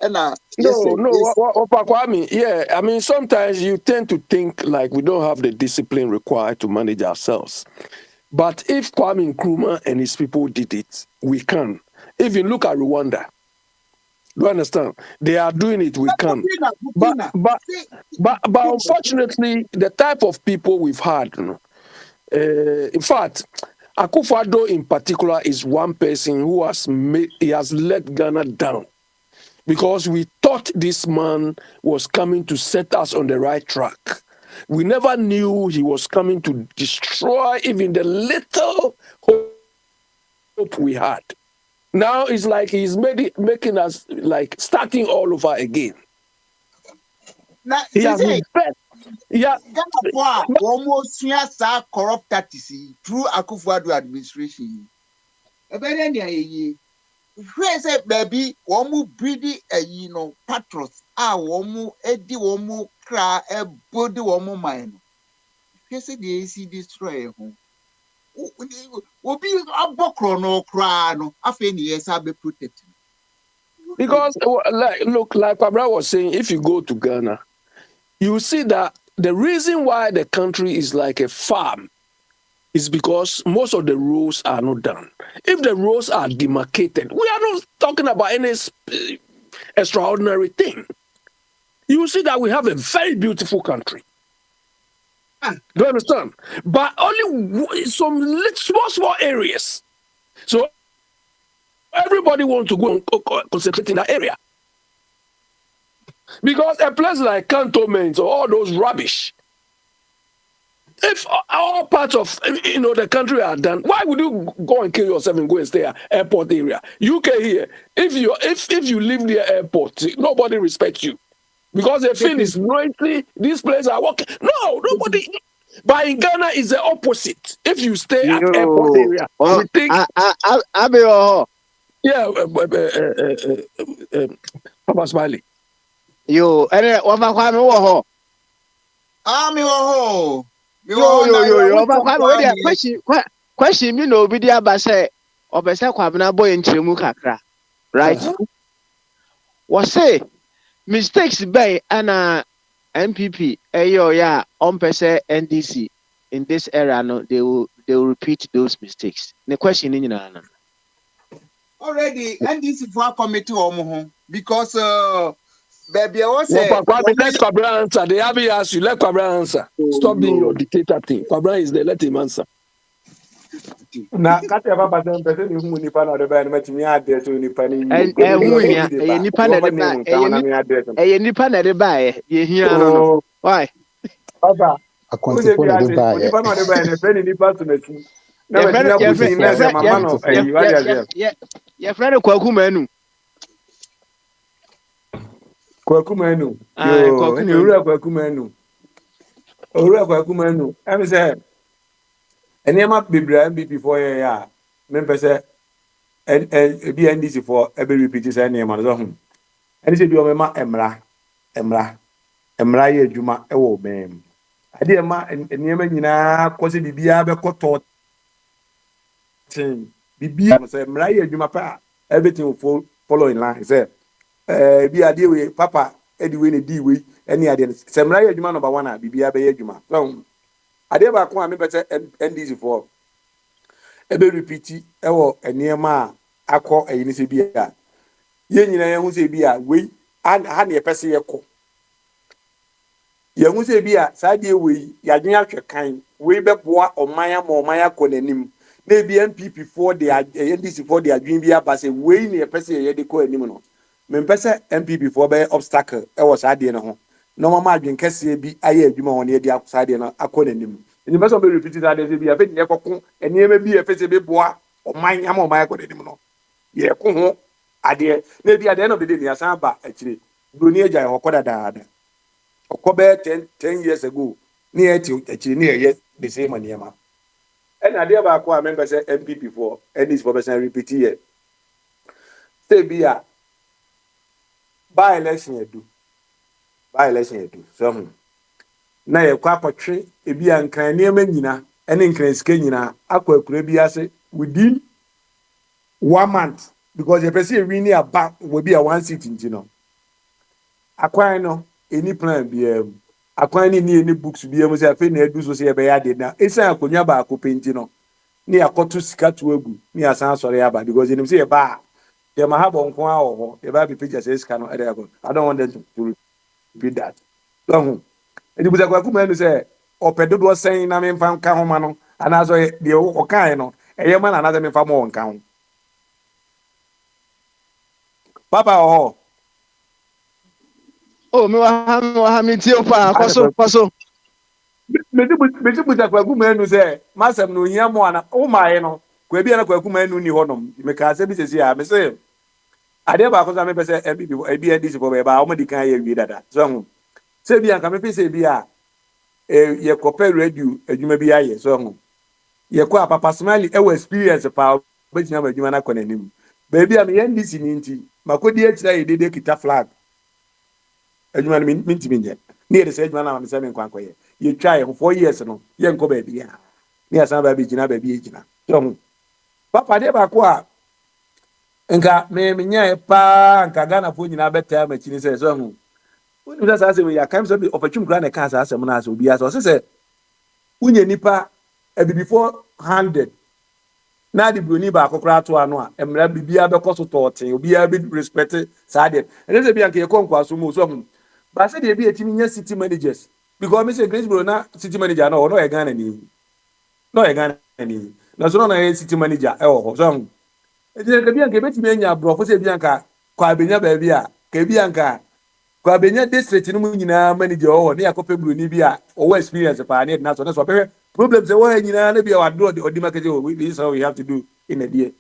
na Opa Kwame, yeah, I mean, sometimes you tend to think like we don't have the discipline required to manage ourselves. But if Kwame Nkrumah and his people did it, we can. If you look at Rwanda, do you understand? They are doing it, we can. But unfortunately, the type of people we've had, in fact, Akufo-Addo in particular is one person who has let Ghana down. Because we thought this man was coming to set us on the right track. We never knew he was coming to destroy even the little hope we had. Now it's like he's making us like starting all over again. Now, he has been fed. Yeah. Ghana almost corrupt tactics through Akufo-Addo administration. Where say baby, womu breedy patrols, womu edi womu cra a body womu mine. Where say the AC destroy home. Wobi abokro no cra no, afeni yes be protected. Because like Pabra was saying, if you go to Ghana, you see that the reason why the country is like a farm is because most of the roads are not done. If the roads are demarcated, we are not talking about any extraordinary thing. You see that we have a very beautiful country. Do you understand? But only some small areas. So everybody wants to go and concentrate in that area. Because a place like cantonments or all those rubbish, if all parts of the country are done, why would you go and kill yourself and go and stay at airport area? UK here, if you live near airport, nobody respects you because they feel it's noisy. These places are working. No, nobody. But in Ghana, it's the opposite. If you stay at airport area, we think. Yeah, Papa Smiley. Yo, question me no be there but say obese kwabena boy nchiremu kakra, right? Was say mistakes by ana MPP ayo ya ompese NDC in this era no they will repeat those mistakes. The question in already NDC for committee omo because baby I was say let Kwabra answer. They have asked you, let Kwabra answer. Stop being your dictator thing. Kwabra is there, let him answer. Na kati baba dem person ni hu nipa na odeba ni matimi ade so nipa ni nipa na de ba ye hia no why baba akwantefo na de ba nipa na odeba ni friend nipa to metu na we dia putin na se mama no ayi wa dia ye friend Kwaku Manu yo ni uru Kwaku Manu am say enema bibra MPP for ya me pese e bi NDC for e be repeat say enema so ɛne sɛ bi ɔmɛma mmara yɛ adwuma ɛwɔ ɔbɛn mu adeɛ ma nneɛma nyinaa kɔ sɛ biribiara bɛkɔ tɔɔten biribiara sɛ mmara yɛ adwuma pɛ a everything will follow in line sɛ bi adeɛ wei papa ɛde wei na di wei ɛne adeɛ no sɛ mmara yɛ adwuma number 1 a biribiara bɛyɛ adwuma adeɛ baako a mepɛ sɛ ndc foɔ ebe repeat ɛwɔ nneɛma a akɔ ɛyi ne sɛ bi a yɛn nyinaa yɛn ho sɛ bi a wei ha na yɛpɛ sɛ yɛkɔ yɛn ho sɛ bi a saa deɛ wei yɛadwene ahwɛ kan wei bɛboa ɔman ama ɔman akɔ n'anim na ebi npp foɔ de ndc foɔ de adwene bi aba sɛ wei na yɛpɛ sɛ yɛde kɔ anim no mempɛ sɛ npp foɔ bɛyɛ obstacle ɛwɔ saa deɛ no ho na ɔmama adwene kɛseɛ bi ayɛ adwuma wɔn yɛde saa deɛ no akɔ n'anim nti pɛ sɛ ɔbɛ repeat saa deɛ sɛ bi afei deɛ yɛkɔko nneɛma bi yɛpɛ sɛ bɛboa ɔman ama ɔman akɔ n'anim no yɛko ho adeɛ na ebi adeɛ na ɔde de ne asan aba akyire buroni agya yɛ hɔkɔ dadaada ɔkɔ bɛyɛ 10 years ago ne yɛ ti akyire ne yɛyɛ the same nneɛma ɛna adeɛ baako a mempɛ sɛ npp foɔ ndc foɔ bɛsan repeat yɛ sɛ bi a by election yɛdu so na yɛkɔ akɔtwe ebi a nkran nneɛma nyina ɛne nkran sika nyina akɔ akura bi ase within 1 month because yɛpɛ sɛ yɛwi ne aba wɔ bi a 1 seat nti no akwan no any plan biara mu akwan ne ni books biara mu sɛ afei na adu so sɛ yɛbɛyɛ ade na ɛsan akonnwa baako penti no ne yɛakɔto sika to agu ne yɛasan asɔre aba because yɛnim sɛ yɛba a yɛma ha bɔ nko a wɔ hɔ yɛba bɛpagya sɛ sika no ɛde akɔ I don't want them to repeat that so ɛdi busa kwaku ma no sɛ ɔpɛ dodoɔ sɛn na memfa nka ho ma no anaasɛ deɛ ɔkae no ɛyɛ ma na anaasɛ memfa ma wɔn ka ho papa ɔhɔ oh me wa mi tie pa kwaso me busa kwaku ma no sɛ masɛm no ohia mo ana wo maaye no kwa bi ana kwaku ma no ni hɔ nom me ka sɛ bi sɛsi a me sɛ adeɛ baako sɛ mepɛ sɛ ebi ndc fo bɛba ɔmo di kan yɛ wie dada so ho sɛ bi anka mepɛ sɛ bi a yɛkɔpɛ radio adwuma bi ayɛ so ho yɛkɔ a papa smiley ɛwɔ experience pa bɛgyina ma adwuma no akɔ n'anim baabi a meyɛ ndc ni nti makɔdi akyirɛ yɛ dede kita flag adwuma no mentimi nyɛ ne yɛde sɛ adwuma no ama me sɛ me nkwankɔyɛ yɛtwa yɛ ho 4 years no yɛnkɔ baabi a ne yɛsan baabi gyina baabi yɛgyina so ho papa deɛ baako a nka menyɛ paa nka ghanafoɔ nyinaa bɛtaa makyini sɛ so ho wonim sɛ saa sɛ yɛ akam sɛ ɔfatwum kora ne ka saa asɛm no asɛ obiaa sɛ ɔse sɛ wonya nipa abibifoɔ 100 na ade buroni baako koraa to ano a mmara bibiaa bɛkɔ so tɔɔten obiaa bɛ respect saa deɛ ɛne sɛ bi anka yɛkɔ nkwaso mu so ho ba sɛ deɛ bi yɛtumi nya city managers because me sɛ Greensboro na city manager no ɔno ɔyɛ Ghana ni na so no na yɛ city manager ɛwɔ hɔ so ho ɛdi ka bi anka bɛtumi anya aborɔfo sɛ bi anka kɔ abenya baabi a ka bi anka kɔ abenya district no mu nyinaa manager ɔwɔ ne yakɔpɛ buroni bi a ɔwɔ experience paa ne na so ne so ɔbɛhwɛ problems ɛwɔ nyinaa na bi a wadɔ ɔdi market this is how we have to do in a day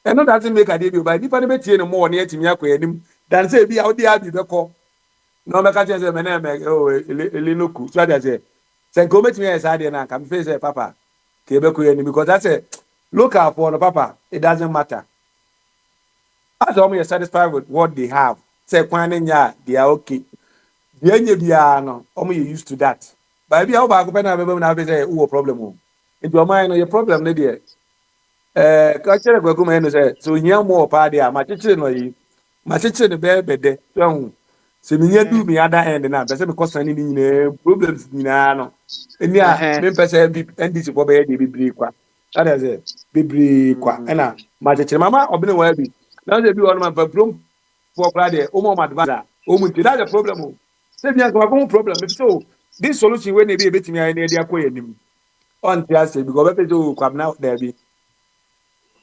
ɛno doesn't make a day bi ba nipa ne bɛtie no mɔ ne atumi akɔ anim dan sɛ bi a ɔde abi bɛkɔ na ɔbɛka kyerɛ sɛ mɛnɛ mɛ ele loku so ada sɛ nka ɔbɛtumi ayɛ saa deɛ no anka mefɛ sɛ papa ka ɛbɛkɔ anim because that's a local for no papa it doesn't matter as long as you're satisfied with what they have say kwan nya they are okay they nya bia no you used to that but bia wo ba ko pe na be na be say wo problem o it your mind no your problem no there ka chere kwaku ma no say so hia mo pa there ma chechire no yi ma chechire no be bede so hu se mi nya du mi ada end na be say me kosan ni nyina problems nyina no eni a me pese bi ndc for be dey bibiri kwa that is it bibiri kwa na ma chechire mama obine wa bi now they be one man for Friday, Omo advance. That's the problem. Say me a problem. So this solution when they be a bit me any idea him. On Thursday because we do come now there be.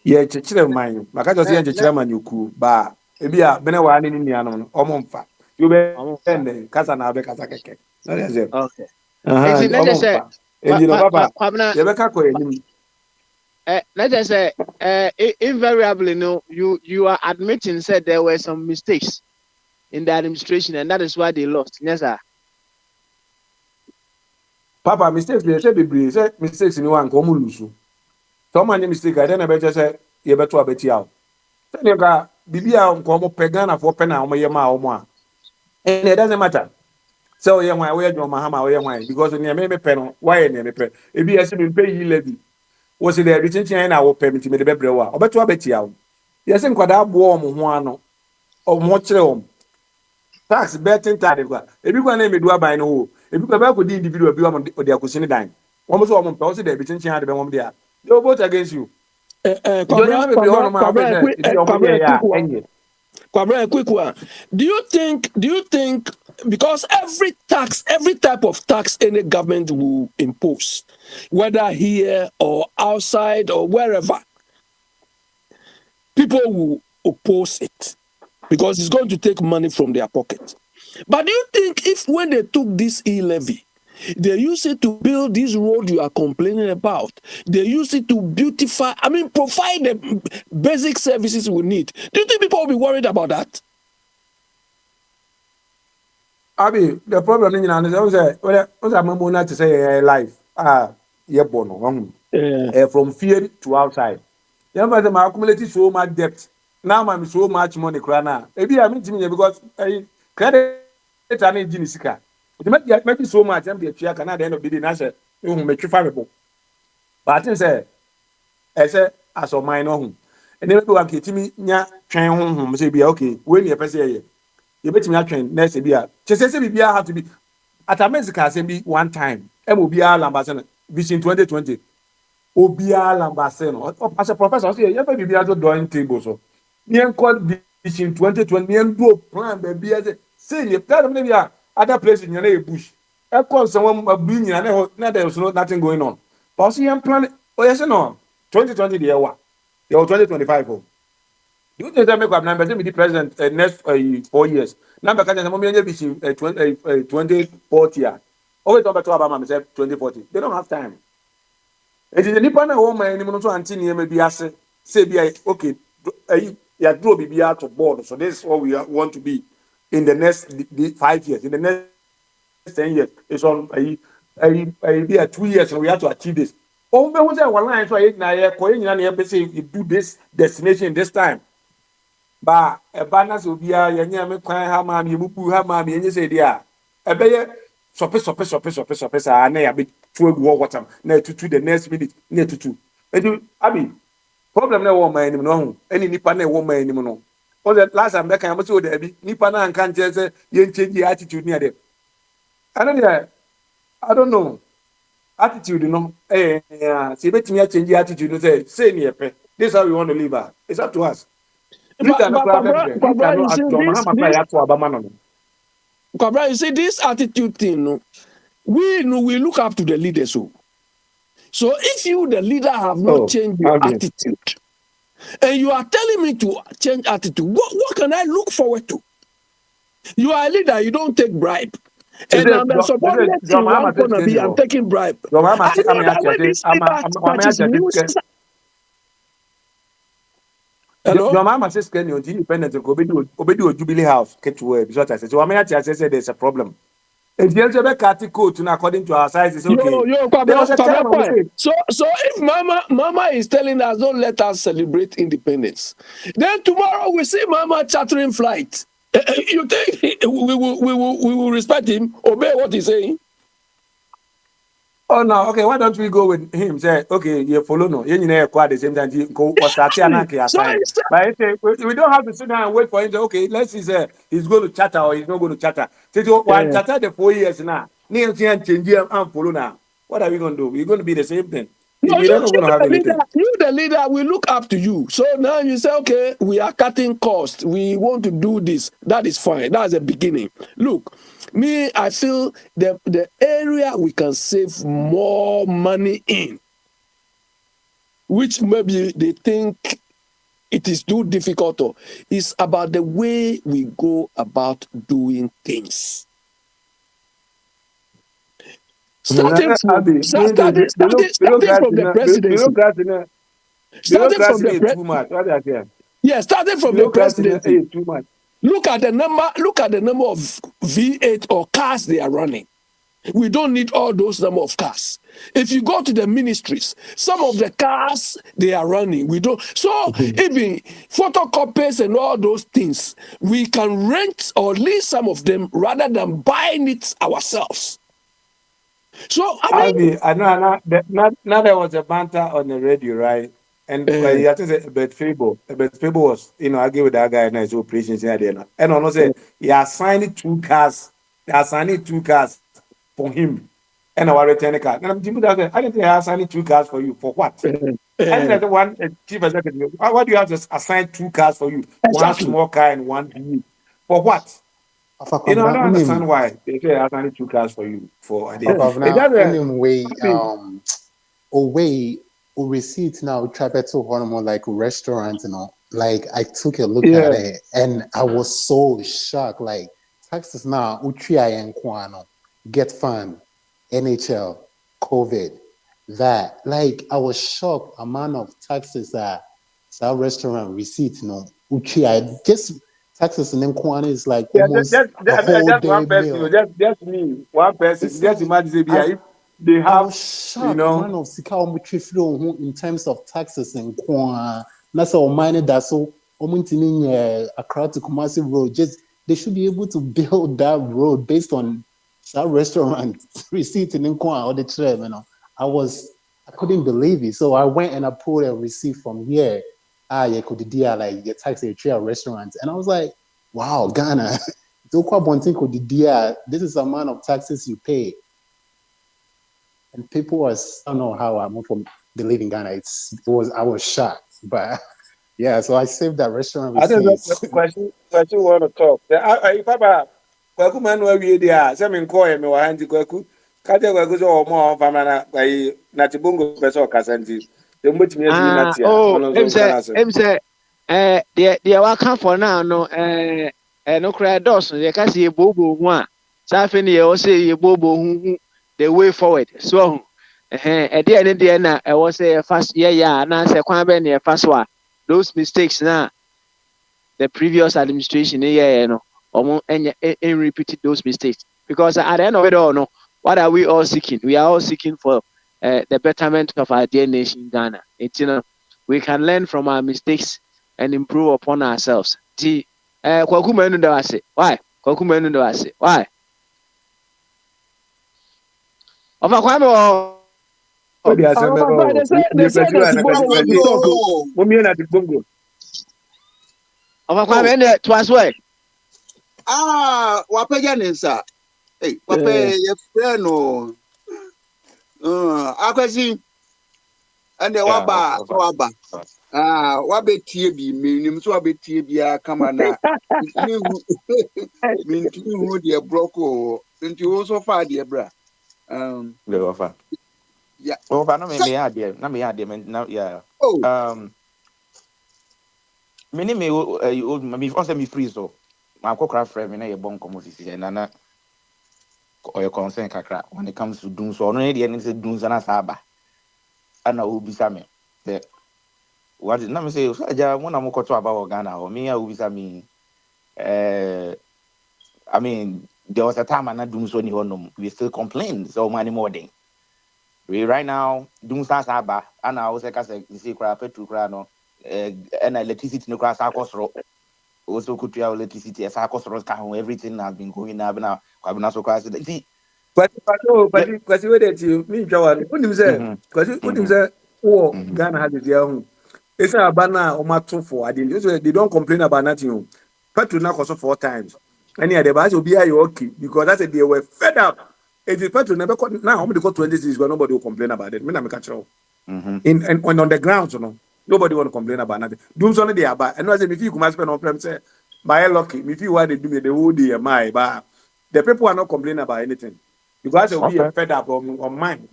Yeah, chechire man. Maka just say chechire man you cool ba. Ebi a bena wa ni ni ano omo mfa. You be end kasa na be kasa keke. That's it. Okay. Let's just say papa. You be ka ko enim. Let's just say, invariably, no, you are admitting said there were some mistakes in the administration, and that is why they lost. Yes, sir. Papa, mistakes. They say mistakes in one come lose. So many mistakes. I don't know better say you better bet you out. Then you got bibia nko pɛ Ghana for pɛ na ɔmo yɛ ma ɔmo a and it doesn't matter so yɛ hwan wɔyɛ dwuma hama wɔyɛ hwan because nea me pɛ no why nea me pɛ ebi yɛ sɛ me pɛ yi levy wɔsi dɛ ebi kyenkyen na wɔpɛ mi ti me de bɛbrɛ wo a ɔbɛto abɛtia wo yɛ sɛ nkwadaa aboɔ ɔmo ho ano ɔmo kyerɛ ɔmo tax betting tade kwa ebi kwa na emedu aban no ho ebi kwa ba ko di individual bi ɔmo de akosi ne dan wɔn so ɔmo pɛ wɔsi dɛ ebi kyenkyen ade bɛ wɔn de a they will vote against you. Kwabra, a quick one. Do you think because every type of tax any government will impose, whether here or outside or wherever, people will oppose it because it's going to take money from their pocket. But do you think if when they took this e-levy, they use it to build this road you are complaining about, they use it to beautify, provide the basic services we need, do you think people will be worried about that? Abi, the problem is I'm to say life. From fear to outside. Young person accumulated so much debt. Now I'm so much money crana. Maybe I'm because credit and Genisika. It might be so much empty at the end of the day. I said, you make you favorable. But I say, as of mine own. And then go and get me, train home, say, be okay. When you say, you bet me, I train next year. Just say, we have to be at a Mexico, say, be one time. MOBR Lambasson, Vision 2020. OBR Lambasson. As a professor, say, you ever be able to drawing table. So, near called Vision 2020, and do plan, baby, as a say, you tell them, other places in your bush. Of course, someone bring you, there was nothing going on. But see, I'm planning. Oh, yes, no. 2020, the year what? The 2025. Do you think that make up number to be the president next 4 years? Number can be 2040. Always talk about Obama, 2040. They don't have time. It is a Nippon woman, and Monoto Antini maybe say, okay, you draw be out of board. So this is what we want to be in the next 5 years. In the next 10 years, it's on be 2 years, and we have to achieve this. Oh, there was a one line so you do this destination this time. But a balance will be a young crying how mammy, you have and you say, dear, a bear, soppers, and I be 12 water, near to the next minute, near to 2. Abi, problem no woman, no, any Nippon woman anymore. Or that last time back, I was so there, Nippon and can't just say, you change the attitude near them. I don't know. Attitude, you know. See, bet me change the attitude and say near pay. This is how we want to live. It's up to us. Kwabra, you see this attitude thing, we look up to the leaders. So if you, the leader, have not changed your attitude, and you are telling me to change attitude, what can I look forward to? You are a leader, you don't take bribe. And I'm a supporter to I'm taking bribe. Hello? Your mama says, can you independent obey Jubilee House? Get to where because I said, so I mean, I said there's a problem. And the answer back at the court according to our size is okay. So if Mama is telling us don't let us celebrate independence, then tomorrow we see Mama chartering flight. You think we will respect him, obey what he's saying? Oh no, okay. Why don't we go with him? Say, okay, you follow no. You know, at the same time, you go start But we don't have to sit down and wait for him. To, okay, let's see, he's going to chatter or he's not going to chatter. So why chatter the 4 years now? Change and follow now. What are we going to do? We're going to be the same thing. No, you the leader, we look up to you. So now you say, okay, we are cutting costs. We want to do this. That is fine. That's the beginning. Look, me, I feel the area we can save more money in, which maybe they think it is too difficult, is about the way we go about doing things. Starting from the presidency. Starting from the presidency. Look at the number of V8 or cars they are running. We don't need all those number of cars. If you go to the ministries, some of the cars they are running, we don't. So even photocopies and all those things, we can rent or lease some of them rather than buying it ourselves. So I mean, I know now there was a banter on the radio, right? And I think Bert Fable was, arguing with that guy in his operations in there. And on say he assigned 2 cars. They assigned 2 cars for him. And our return car. And I'm thinking that I didn't think I assigned 2 cars for you. For what? And the one chief executive, why do you have to assign 2 cars for you? Exactly. One small car and one big. For what? I don't understand why they say I assigned 2 cars for you for a day. Receipt now try to one like restaurant like I took a look at it and I was so shocked. Like taxes now Utria and Kwano, Get Fund, NHL, COVID, that like I was shocked amount of taxes that restaurant receipt Utria just taxes and then Kwano is like almost a whole day one person meal. just me one person just imagine if they have, man of in terms of taxes and that's all mine that so Accra to Kumasi Road. Just they should be able to build that road based on that restaurant receipt in or the trip, I couldn't believe it. So I went and I pulled a receipt from here. You could do like your tax a restaurant. And I was like, wow, Ghana. This is the amount of taxes you pay. And people was, I don't know how I moved from believing Ghana. I was shocked, but yeah. So I saved that restaurant. I don't know. Question want to talk. Papa, Kwaku man where we there. Some in Koya me wahanti Kwaku. Kaja Kwaku so more famana by Natibungo Peso Kasanti. The much me as Em say, the welcome for now. No, no cry dos. You can see a bobo one. Safin, you also say a bobo who. The way forward. So, at the end of the day, I was a fast and I said, "Quite fast one." Those mistakes now, the previous administration, and repeated those mistakes because at the end of it all, no, what are we all seeking? We are all seeking for the betterment of our dear nation, Ghana. We can learn from our mistakes and improve upon ourselves. Why? Why? Over Kwame twice way. Wapajanisa. Hey, Papa, your friend, Aquasi, and the Waba. Wabe TB, meaning so a bit TB, come on now. Mean to dear Broco, and you also far, dear bra. Yeah. Oh, but no me idea. Yeah. Oh. Me also me free so. My co-craft friend me na ye bon commodity and na or your concern kakra when it comes to doom so no dey any say doom sana saba. Ana obisa me. The what na me say so aja mo na mo koto about Ghana or me obisa me I mean there was a time and I doom so ni honum we still complain so many more thing. Right now doom saba and I was like say kra petrol kra no and electricity no kra sa kosro also could your electricity sa kosro ka everything has been going up now kwabina so kra see but kwasi we that you me twa one say kwasi unim say oh Ghana has it here it's about now omato for they don't complain about nothing petrol na cost 4 times. And yeah, the bus will be okay because that's they were fed up. It is petrol never now. How many got 26? Nobody will complain about it. Me na me catch up. In on the ground, nobody want to complain about nothing. Doom's only there, but and I say if you come spend on prem say, my lucky. If you why they do me the whole day, my but the people are not complaining about anything because they will be fed up on mine.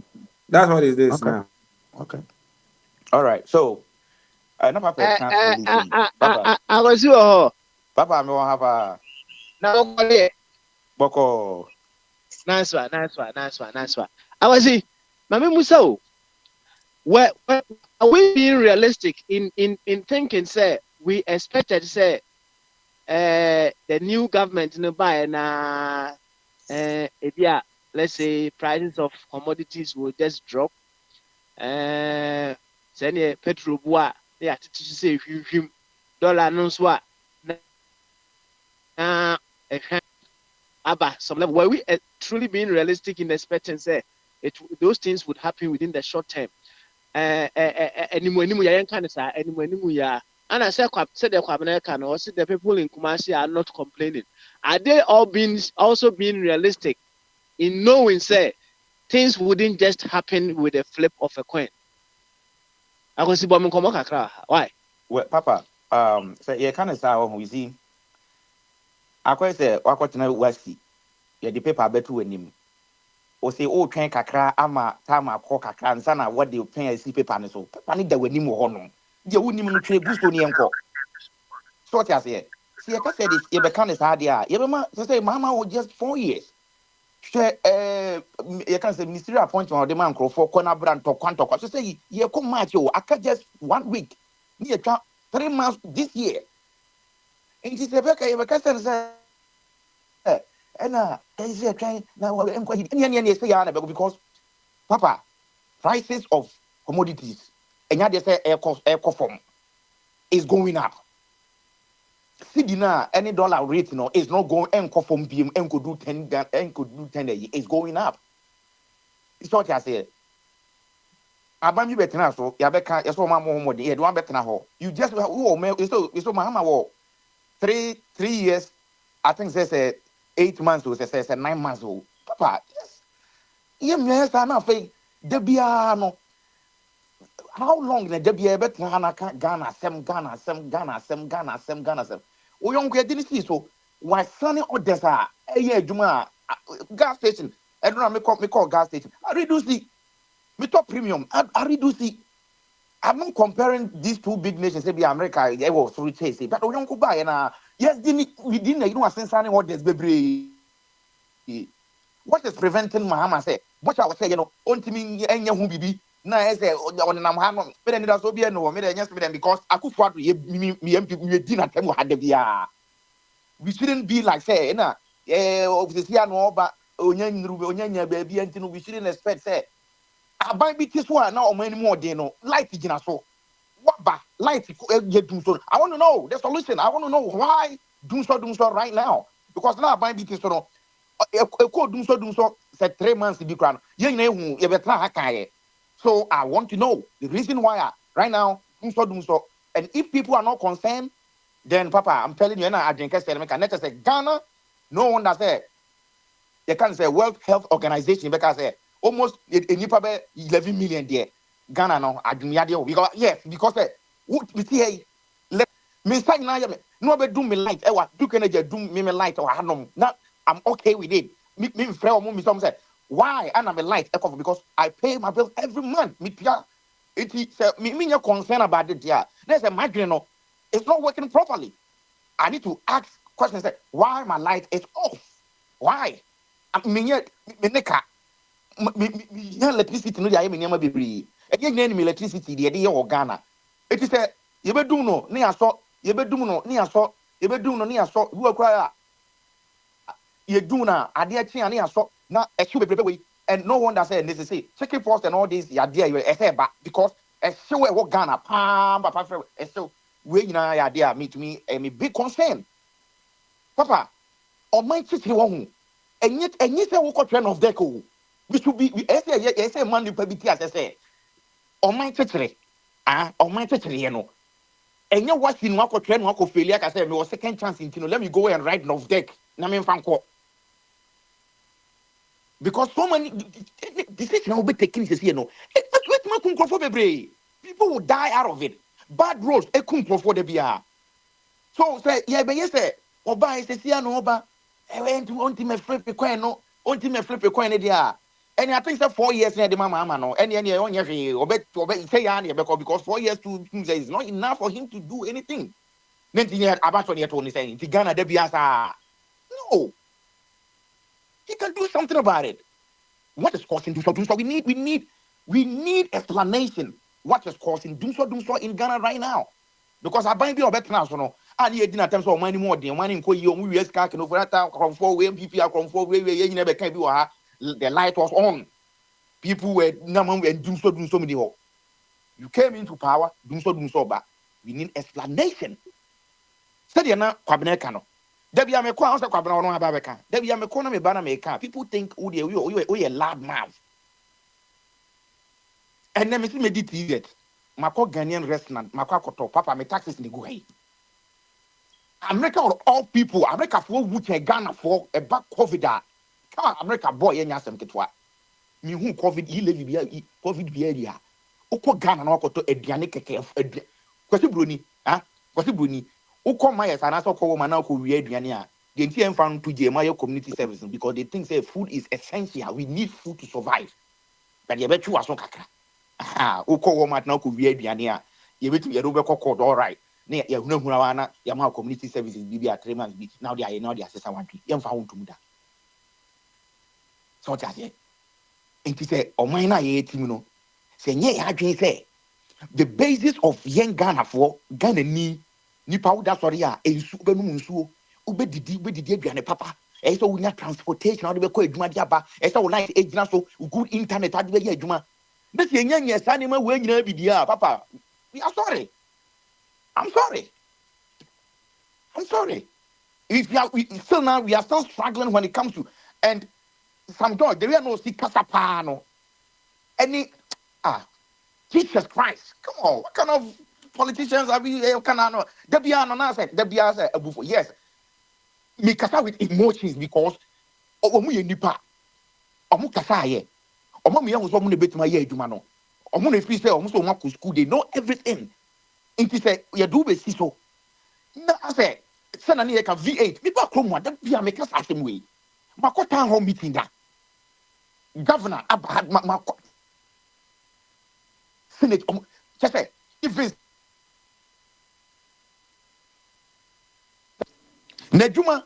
That's what it is now. Okay. All right. So, I was you. Papa, I will have a. Now, Boko. Nice one. I was see, Mami Musa. Where are we being realistic in thinking? Say we expected say the new government in the buy na let's say prices of commodities will just drop. Send petrol boa, yeah, to say him dollar no so some level were we truly being realistic in expecting say those things would happen within the short term. Anymore ya kind of say anymore ya. And I said the people in Kumasi are not complaining. Are they all also being realistic in knowing say things wouldn't just happen with a flip of a coin? I can see bomb kakra. Why? Well, Papa, so you kind of say, you see, I quite say, I quite know Westy. Yeah, the paper better with him. Or say, oh, train kakra, ama, tama, kakra, and sana, what they pay, see paper, and so, Panic that with him or no. You wouldn't even trade boost on him. So, what I say, see, I said this, you become this idea. You remember, say, Mama was just 4 years. You can say ministerial appointment or the man for corner brand to quantum. So say, you come match you, I can just 1 week. Near 3 months this year. And she said, okay, you can say, and is a train now, because Papa, prices of commodities, and yet they say air form is going up. Sidina, any dollar rate, is not going and from BM and could do 10 and could do 10 a year. It's going up. It's what I say. Abam you better now, so Yabeka, yes, one more, you one better now. You just it's so Mahama war 3 years. I think there's 8 months or says 9 months old. Papa, yes, I'm not fake. Debiano. How long the Debia better Ghana, Ghana. We don't get this so why sunny Odessa, Juma gas station. I don't know, me call gas station. I reduce the me top premium. I reduce the. I'm not comparing these two big nations, say America, they was through chase, but we don't go buy and yes, we didn't you know sunny orders, baby. What is preventing Mahama say? What I was saying, ultimately, and who be. Na ese on nam ha no me dey so bia no me dey yes me because akufo ado me di na tem ha de bia we shouldn't be like say na office ya no oba nya ba bia ntino we shouldn't expect say aban bi ti so na o mani mo de no light gina so waba light ye dum so I want to know the solution. I want to know why dum so right now because now aban bi ti so no e dum so say 3 months bi kra no ye nyina ehu ye betra ha kan. So I want to know the reason why right now, and if people are not concerned, then Papa, I'm telling you, I drink say Ghana, no one that say they can say World Health Organization because almost in 11 million there. Ghana no, I do because yes, because we see let me say now no be do me light. Do can do me light or now I'm okay with it. Me friend me some say. Why? And I'm a light because I pay my bills every month. Me concern about it. Yeah, there's a migraine. It's not working properly. I need to ask questions. Like, why my light is off? Why? Electricity. No, I am baby. Again, electricity. The idea of Ghana. It is a you be do no. Near so you be do no. Near so you be do no. Near so you acquire. You do na. Adia chi near so. Now, and no one that said necessary chicken post and all these idea you back because a show what Ghana papa so we idea me to me a big concern. Papa, on my chicken one and yet say what trend of deco. We should be say man you probably as I say on my chicken on my chicken and you watching what trend what failure I said me second chance in let me go and write of deck. Na me fanko. Because so many decisions will be taken this year. People will die out of it. Bad roads, so say, yeah, but yes, Oba is a no Oba. I went to me flip a coin, no, me flip a coin. And I think that 4 years near the mama, no, and on your say, because 4 years to is not enough for him to do anything. Then he had about 20 years saying, Tigana de Biasa. No. He can do something about it. What is causing doom so? We need explanation. What is causing doom so in Ghana right now? Because I buy be better now, so no. And you didn't attempt so money more than money in Koyo, US car can over that from 4 way, people are from 4 way, you never can be the light was on. People were doing so many. You came into power, doing so, but we need explanation. Said you're not Kwabene Kano. Debbie Amekwa also Kwabena no Babeka. Debbie Amekona me bana meka. People think we a loud mouth. And then me see me did Mako Ghanaian restaurant, Mako Koto, Papa, me taxes in the go. America of all people, America for which a Ghana for a back COVID. Come on, America boy, and yasem ketwa. Me who COVID, he live be COVID be area. Oko Ghana no koto ediane keke kwasi broni, kwasi broni. Oko my yes, and I saw woman now who we ediane. The entire found to JMI community services because they think say food is essential. We need food to survive. But you bet you are so kakra. Oko woman now could be ediane. You bet you are all right. Ne ya huna wana ya ma community services bibi a 3 months bi now they are assessor one yam fa won to muda so ta say enti say o man na ye team no say nye ya adwen say the basis of young Ghana for Ghana ni nipa da sorry a ensu be no nsuo ubedidi aduane papa e so unya transportation ade be ko adwuma dia ba e so light ejina so good internet ade be ya adwuma be say nya sa ne ma we nyina bidia papa we are sorry. I'm sorry. If still now we are still struggling when it comes to and some dog there are no see kasapano. Any Jesus Christ. Come on, what kind of politicians are we? Yes. Me kasa with emotions because omu ye nipa. Omu kasa ye. Omu me so omu nebetuma ye aduma no. Omu na fi say omu so omu school they know everything. Inti say you do be so. Na say send na ye ka V8. Me ba kromo da bia me ka asem we. Mako town hall meeting da. Governor Abad mako Senate just say if it's Nejuma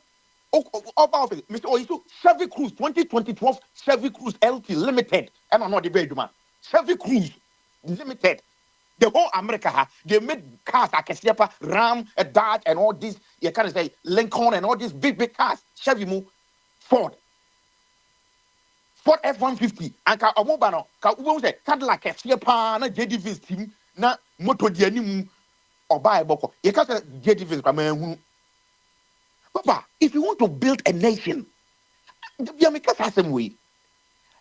about Mr. Oyiso Chevy Cruise 2012 Chevy Cruise LT Limited. And I'm not the bad man. Chevy Cruise Limited. The whole America, they made cars like a Sierra, Ram, a Dodge, and all this. You can't say Lincoln and all these big cars. Chevy Mo, Ford F-150. And ka omobano, ka ubo say Cadillac, a Sierra, na JD Vince team, na moto dianimu or buy boko. You can't say JD Vince, Papa, if you want to build a nation, you make us the same way.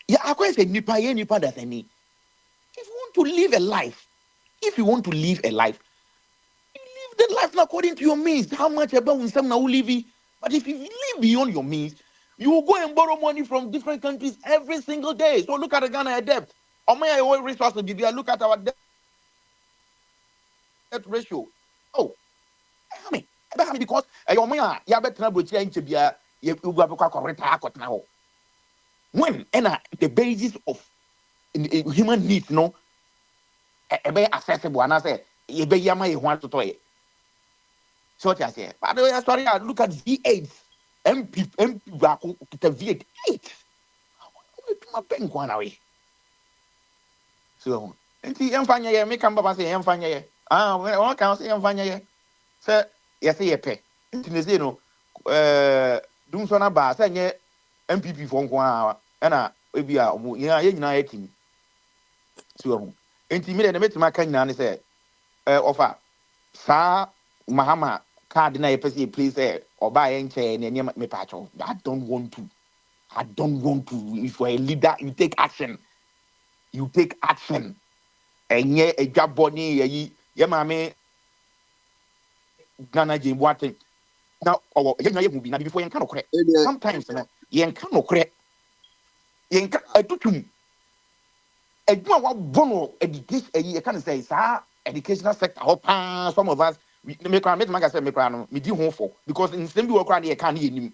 Yeah, I can't say nipa that's any. If you want to live a life, you live the life according to your means. How much about some now live? But if you live beyond your means, you will go and borrow money from different countries every single day. So look at the Ghana debt. Or may I oil resources look at our debt ratio. Oh, I mean, because your man, you better not change to be a when the basis of human needs, no. Ebe accessible and I say ebe yama you want to toy. So I say, but sorry, I look at V8 MP to V8. My pen go away. So and see emfanya ye me come baba say emfanya ye. One can say emfanya ye. Say yes ye pe. Nti say no dum so na ba say nye MPP for nko a na ebi a omo ye nyina ye team. So enti me de metima kan nyina ne say offer sa mahama card na ye pese please oba ye nche ne me pacho. I don't want to. If you're a leader, you take action. And yeah, a job body, yeah, mammy, Ghana Jim Watting. Now, or you will be not before you cannot correct. Sometimes, you cannot correct. You can't a bono education, you can say, sir, educational sector, some of us, we make our magazine, make our medium home for because in some work around here can't hear him.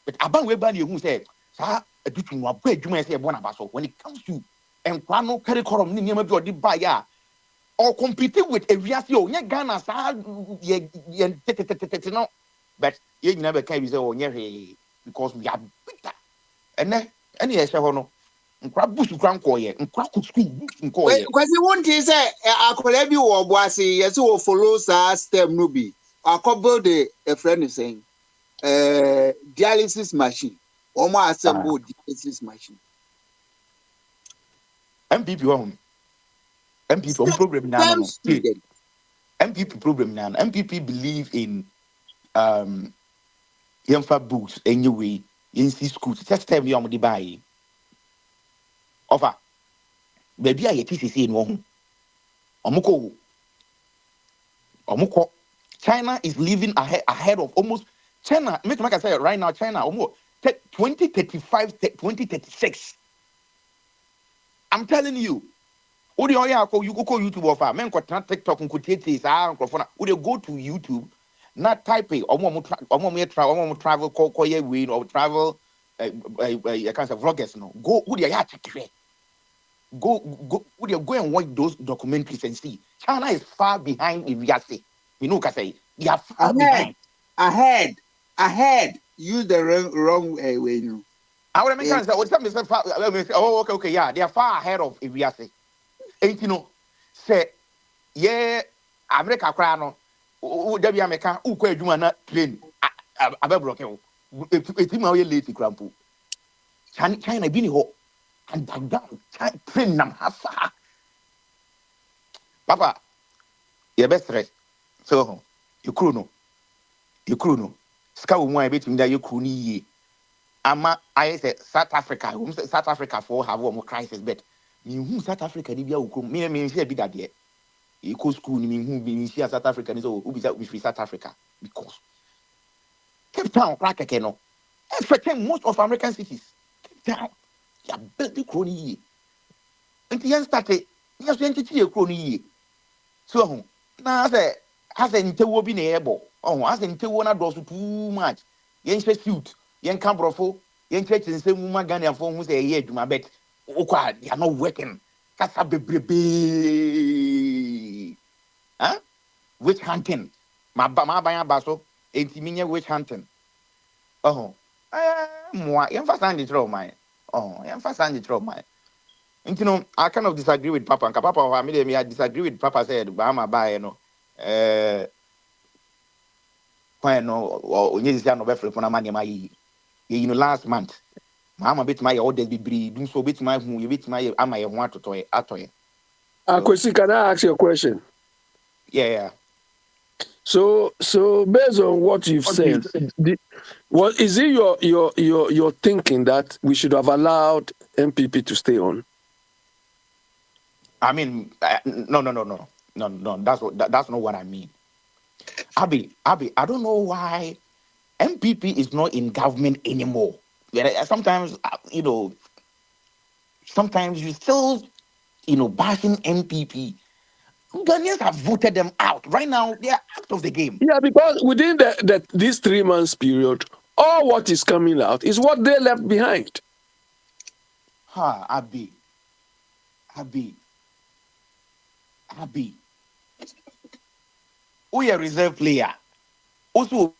But about Webani who said, sir, a teaching what you may say one about so when it comes to and Quano curriculum, Nima Jodi Baya, or competing with a Riasio, Ghana, no, but you never can be so near because we are bitter. And then, any Shahono, and crab bush grand coy, and crack school, and coy. Because you won't say, I could have you or Boissy, yes, who follows us, stem nubi. I could build a friend is saying, dialysis machine. Oma assemble defenses machine. MPP home. MPP on program now. No. MPP program now. MPP believe in Yemfa books anyway. Yensi schools. Just tell me I'm the buy. Offer. Baby, I TCC in one. Omuko. China is living ahead of almost China. Make I say right now, China almost 2035, 2036. I'm telling you. You go YouTube offer. Men ko TikTok ko tete sa microphone. You go to YouTube. Not type it. Travel call ye win or travel. I can't say vloggers no. Go. Who they are check. Go. Go and watch those documentaries and see. China is far behind in Yasi. You know what I say? They are far behind. Ahead. Use the wrong way. No. I would make sense. Okay, yeah, they are far ahead of Yasi. And you know, say, yeah, America crano. There be America. Who quite do not train? I broken. It's him how you late crampo. China been hot and down. Train them far. Papa, your best rest. So, you crew no. Scout one between that you crew ye. Ama, I say South Africa. South Africa for have one more crisis, but me South Africa, Libya, who me share be that yet. You go school, me who be here South Africa, so who be that with South Africa because Cape Town, crack again. No, most of American cities, Cape Town, ya built the crony ye. And the end started, yes, 20 year crony. So, now I say. Has a ntewo bi na ebo has a ntewo na do so too much yen hwe suit yen ka brofo yen church nsem mu magana fo hu say ye aduma bet okwa they are not working kasa bebrebe witch hunting ma ban abaso enti minye witch hunting mo yen fa stand the throw my enti no I kind of disagree with Papa and Papa wa me I disagree with Papa said ba ma ba no when no nyezi no be free for na mani ma yi you know last month mama bit my orders be breed do so bit my hu you bit my am I want to atoy Kwesi, can I ask you a question? Yeah. So based on what you've said, what is it your thinking that we should have allowed MPP to stay on? I mean, no. That's not what I mean. Abi, I don't know why MPP is not in government anymore. Sometimes, sometimes you still, bashing MPP. Ghanaians have voted them out. Right now, they are out of the game. Yeah, because within this 3 months period, all what is coming out is what they left behind. Abi. We a reserve player. Also,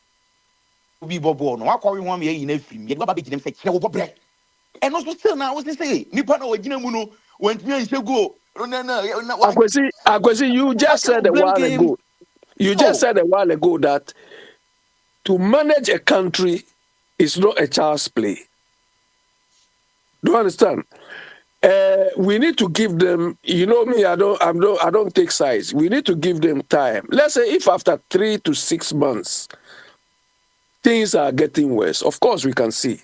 we bobo no. What we want me in a film? You baba be them say chewo bobre. And also still now, what they say? Nipa na wajina mu no. When you go, Akwesi, you just said a while ago. You just said a while ago that to manage a country is not a child's play. Do you understand? We need to give them. You know me. I don't take sides. We need to give them time. Let's say if after 3 to 6 months things are getting worse, of course we can see.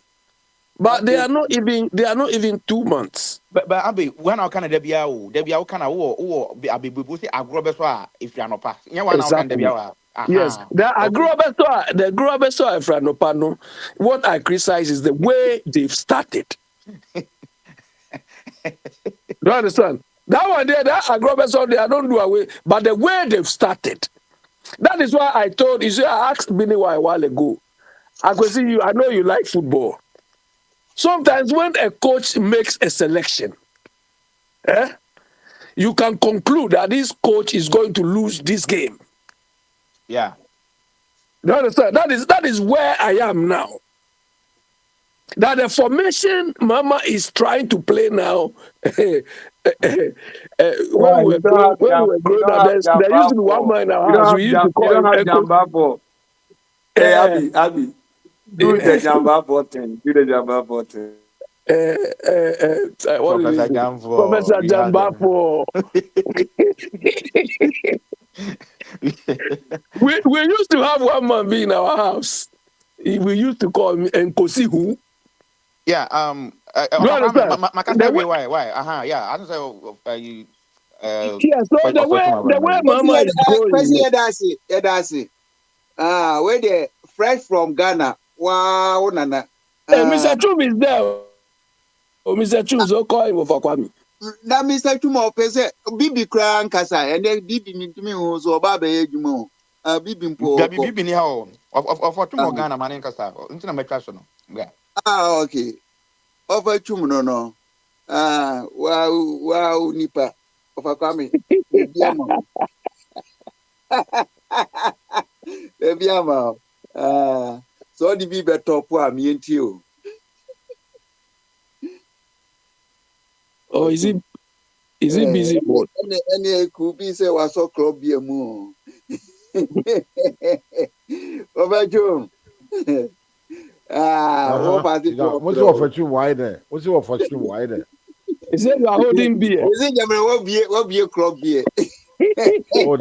But they are not even 2 months. But Abi, when I can Debia kind of Abi say agrobeso if you are not pass. Exactly. Yes, the agrobeso if you are not pass. What I criticize is the way they've started. Do you understand? That one there, that agrobeso they don't do away, but the way they've started. That is why I told you. See, I asked Biniwa a while ago. I know you like football. Sometimes when a coach makes a selection, you can conclude that this coach is going to lose this game. Yeah. Do you understand? That is where I am now. That the formation Mama is trying to play now. When we were growing up, there used to be one man in our house. We used to call him Hey, Abi. Do the jamba button. Do the jamba button. What is Professor it? Jamfo, Professor we have them. Jambafo. we used to have one man be in our house. We used to call him Nkosi who. Yeah, You understand? why? Yeah, I don't say you. Yeah, so the way Mama is going. Yedasi. Where the fresh from Ghana. Wow, nana. Mr. Chum is there. Oh, Mr. Chum, so call him over Kwame. Na Mr. Chum opese Bibi kran kasa and then Bibi mintumi ho so ba be edwuma o. Bibi mpo. Bibi ni ha o. Of Chum Ghana man nkasa. Ntina metwa so no. Yeah. Okay. Of Chum no. Wow nipa. Of Kwame. Ebiama. So the be better po am yenti o. Oh, is he busy mode? Any could be say was so club be mu. Overjohn. What's your fortune wider? What's your fortune wider? He said you are holding beer. Is it what be a club beer? Oh, I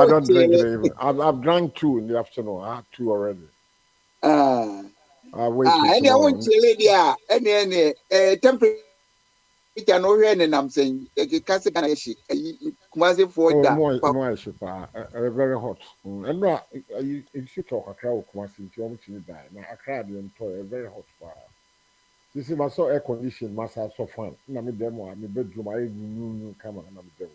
don't drink it even. I've drank 2 in the afternoon. I had 2 already. I wait. And I want to there. Any temperature no here and I'm saying can't can she Kumasi for that. More very hot. And no, you should talk a crowd Kumasi if you want to die. Now a crowd you enjoy very hot fire. This is my so air conditioned massage so fun. Na me demo, me bedroom I new come on na me demo.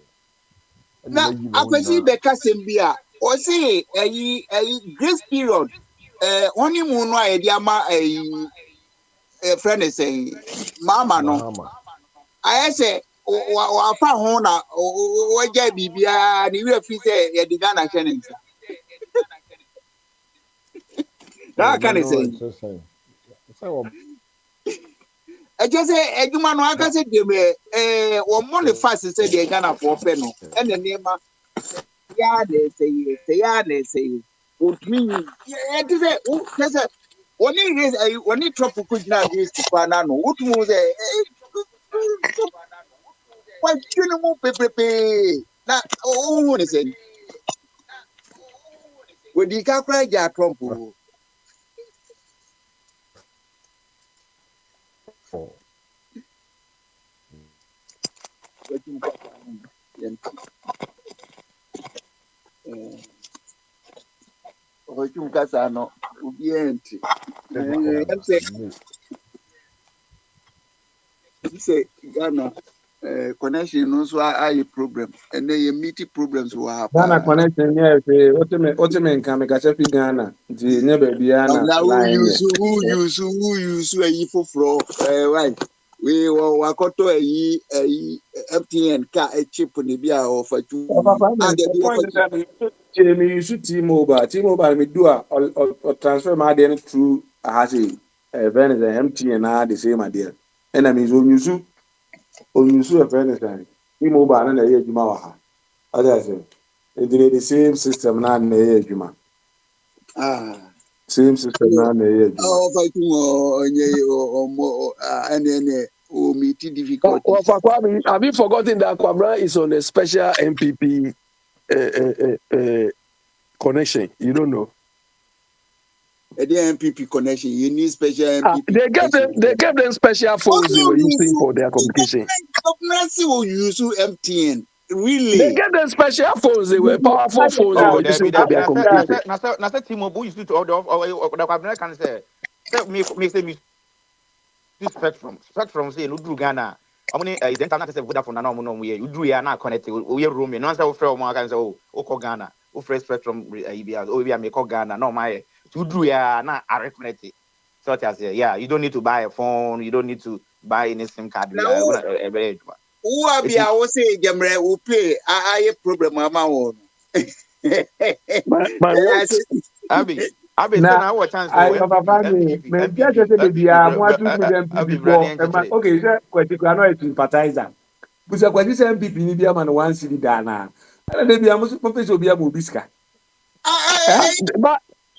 Na akwesi beka sembia o say grace period honeymoon no a dey ama friend say mama no I say wa fa ho na o ja bibia ni we fi say e diga na hwe nsa that can say I just say eduma no aka say dem wo mo ne fast say dey Ghana for fe no e na nema ya de say o twin e dey say o say oni tropical na this pa na no o tun say what you know pepepe na o ni say we di ka kra ja Trump o Kasa no ubienti say Ghana connection no so I problem and then meet problems will happen. Ghana connection yes ultimate can make a check Ghana the never be who use a for right we wakoto MTN car a chip on the beer of a Jamie you should T-Mobile me do a transfer my then through a hashi Venice and MTN the same idea and I mean so a Venice T-Mobile and a year Jumawa others the same system now in a Juma same system now in a year Have you forgotten that Kwabra is on a special MPP connection? You don't know. The MPP connection, you need special MPP. They gave them special phones they were using for their communication. Will use MTN. Really? They gave them special phones. They were powerful phones they were using for their communication. Now, T-Mobile used to order the cabinet can say, me Spectrum say, Udru Ghana. I'm going to internet say Vodafone na no we Udru ya na connect we room no say ofre mo can say o Ghana o fresh Spectrum ibia o bia me call Ghana no my Udru ya na are connect. So I say yeah, you don't need to buy a phone, you don't need to buy any SIM card. Who are be I will say Jamre will pay a problem mama won. I've been now what chance I have a family. Okay, sir, quite sympathizer. Because when you say MPP ni bia man one city Ghana. And maybe I must professor be a Mobiska.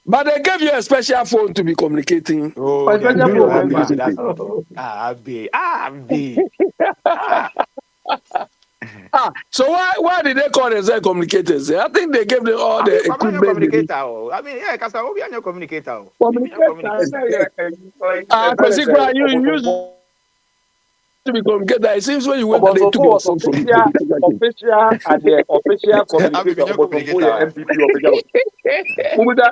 But they gave you a special phone to be communicating. Oh, A there special be phone that's communication. Abi. So why did they call themselves communicators? I think they gave them all the I'm a equipment they need. communicator. I mean, yeah, because I will be a communicator. Because you used to be communicator. It seems when you went there, they took your phone from you. Official and the official communicator of MPP official.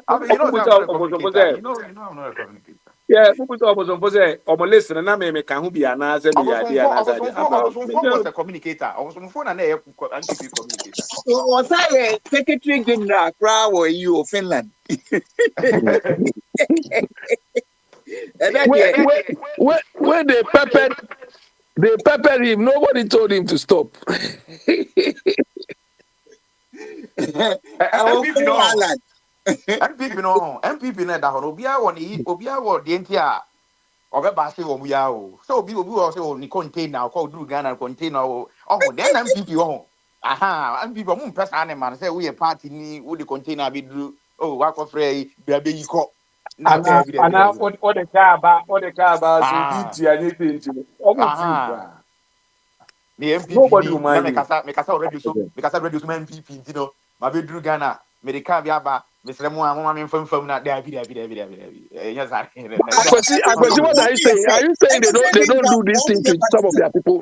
I mean, you know, I'm not a communicator. You know, I'm not a communicator. Yeah, Mubuta was on say, or listen, and I may make who be an answer. I was on a communicator. I was on the phone and a MPP communicator. Was I a secretary general, Crow or you, Finland? When they peppered him, nobody told him to stop. MPP na da hono obia wo de ntia obeba se wo mu ya o so obi wo se o ni container ko duru Ghana container o den na MPP wo aha MPP mo mpesa na man say we party ni wo de container bi duru wa ko frey bia be yi ko ana o de ka ba so biti anye tinti o mo ti the MPP na me kasa already so MPP you know ma be duru Ghana America bi aba Mr. Mama from na David. Yes, what are you saying? Are you saying they don't do this thing to some of their people?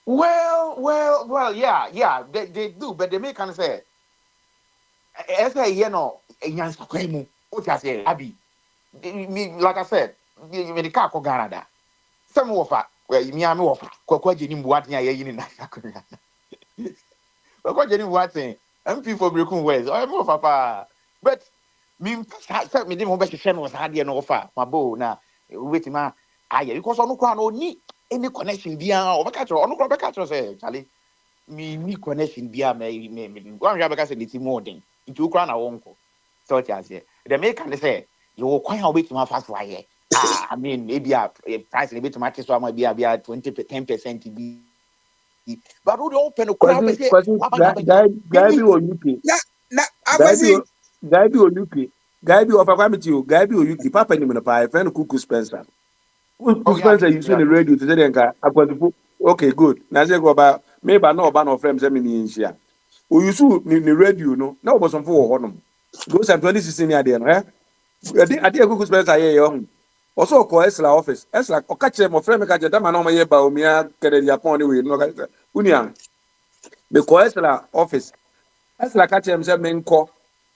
Well, yeah, they do, but they make kind of say, as a what I say, Abby, like I said, the car go Canada. Some of us, well, me, I'm off, Quaquajinim, what ya in Quaquajinim, what thing. I'm people breaking ways. I'm off, papa. But me, said me, didn't bet was had no offer. My bow now, wait, ma. Because on no need any connection via or catcher or no catcher, say, Charlie. Me connection via me, one because it's more than into crown a uncle. So, as the American say, you will quite wait to my fast wire. I mean, maybe a price a bit to match, so I might be 10% to be. But who open a crowd? Guy be on UK. Guy be on UK. Guy be of a committee. Guy be on UK. Papa ni mena friend Kuku Spencer. Kuku Spencer using the radio to say okay, good. Now say go about maybe no ban of friends me in here. We use the radio no. Now was some for honum. Go some 2016 year there, eh? I did Kuku Spencer here young. Also call Esla office. Esla o catch my friend me catch that man on my ba o me kere Japan we no union. Me call Esla office. Esla catch him say me nko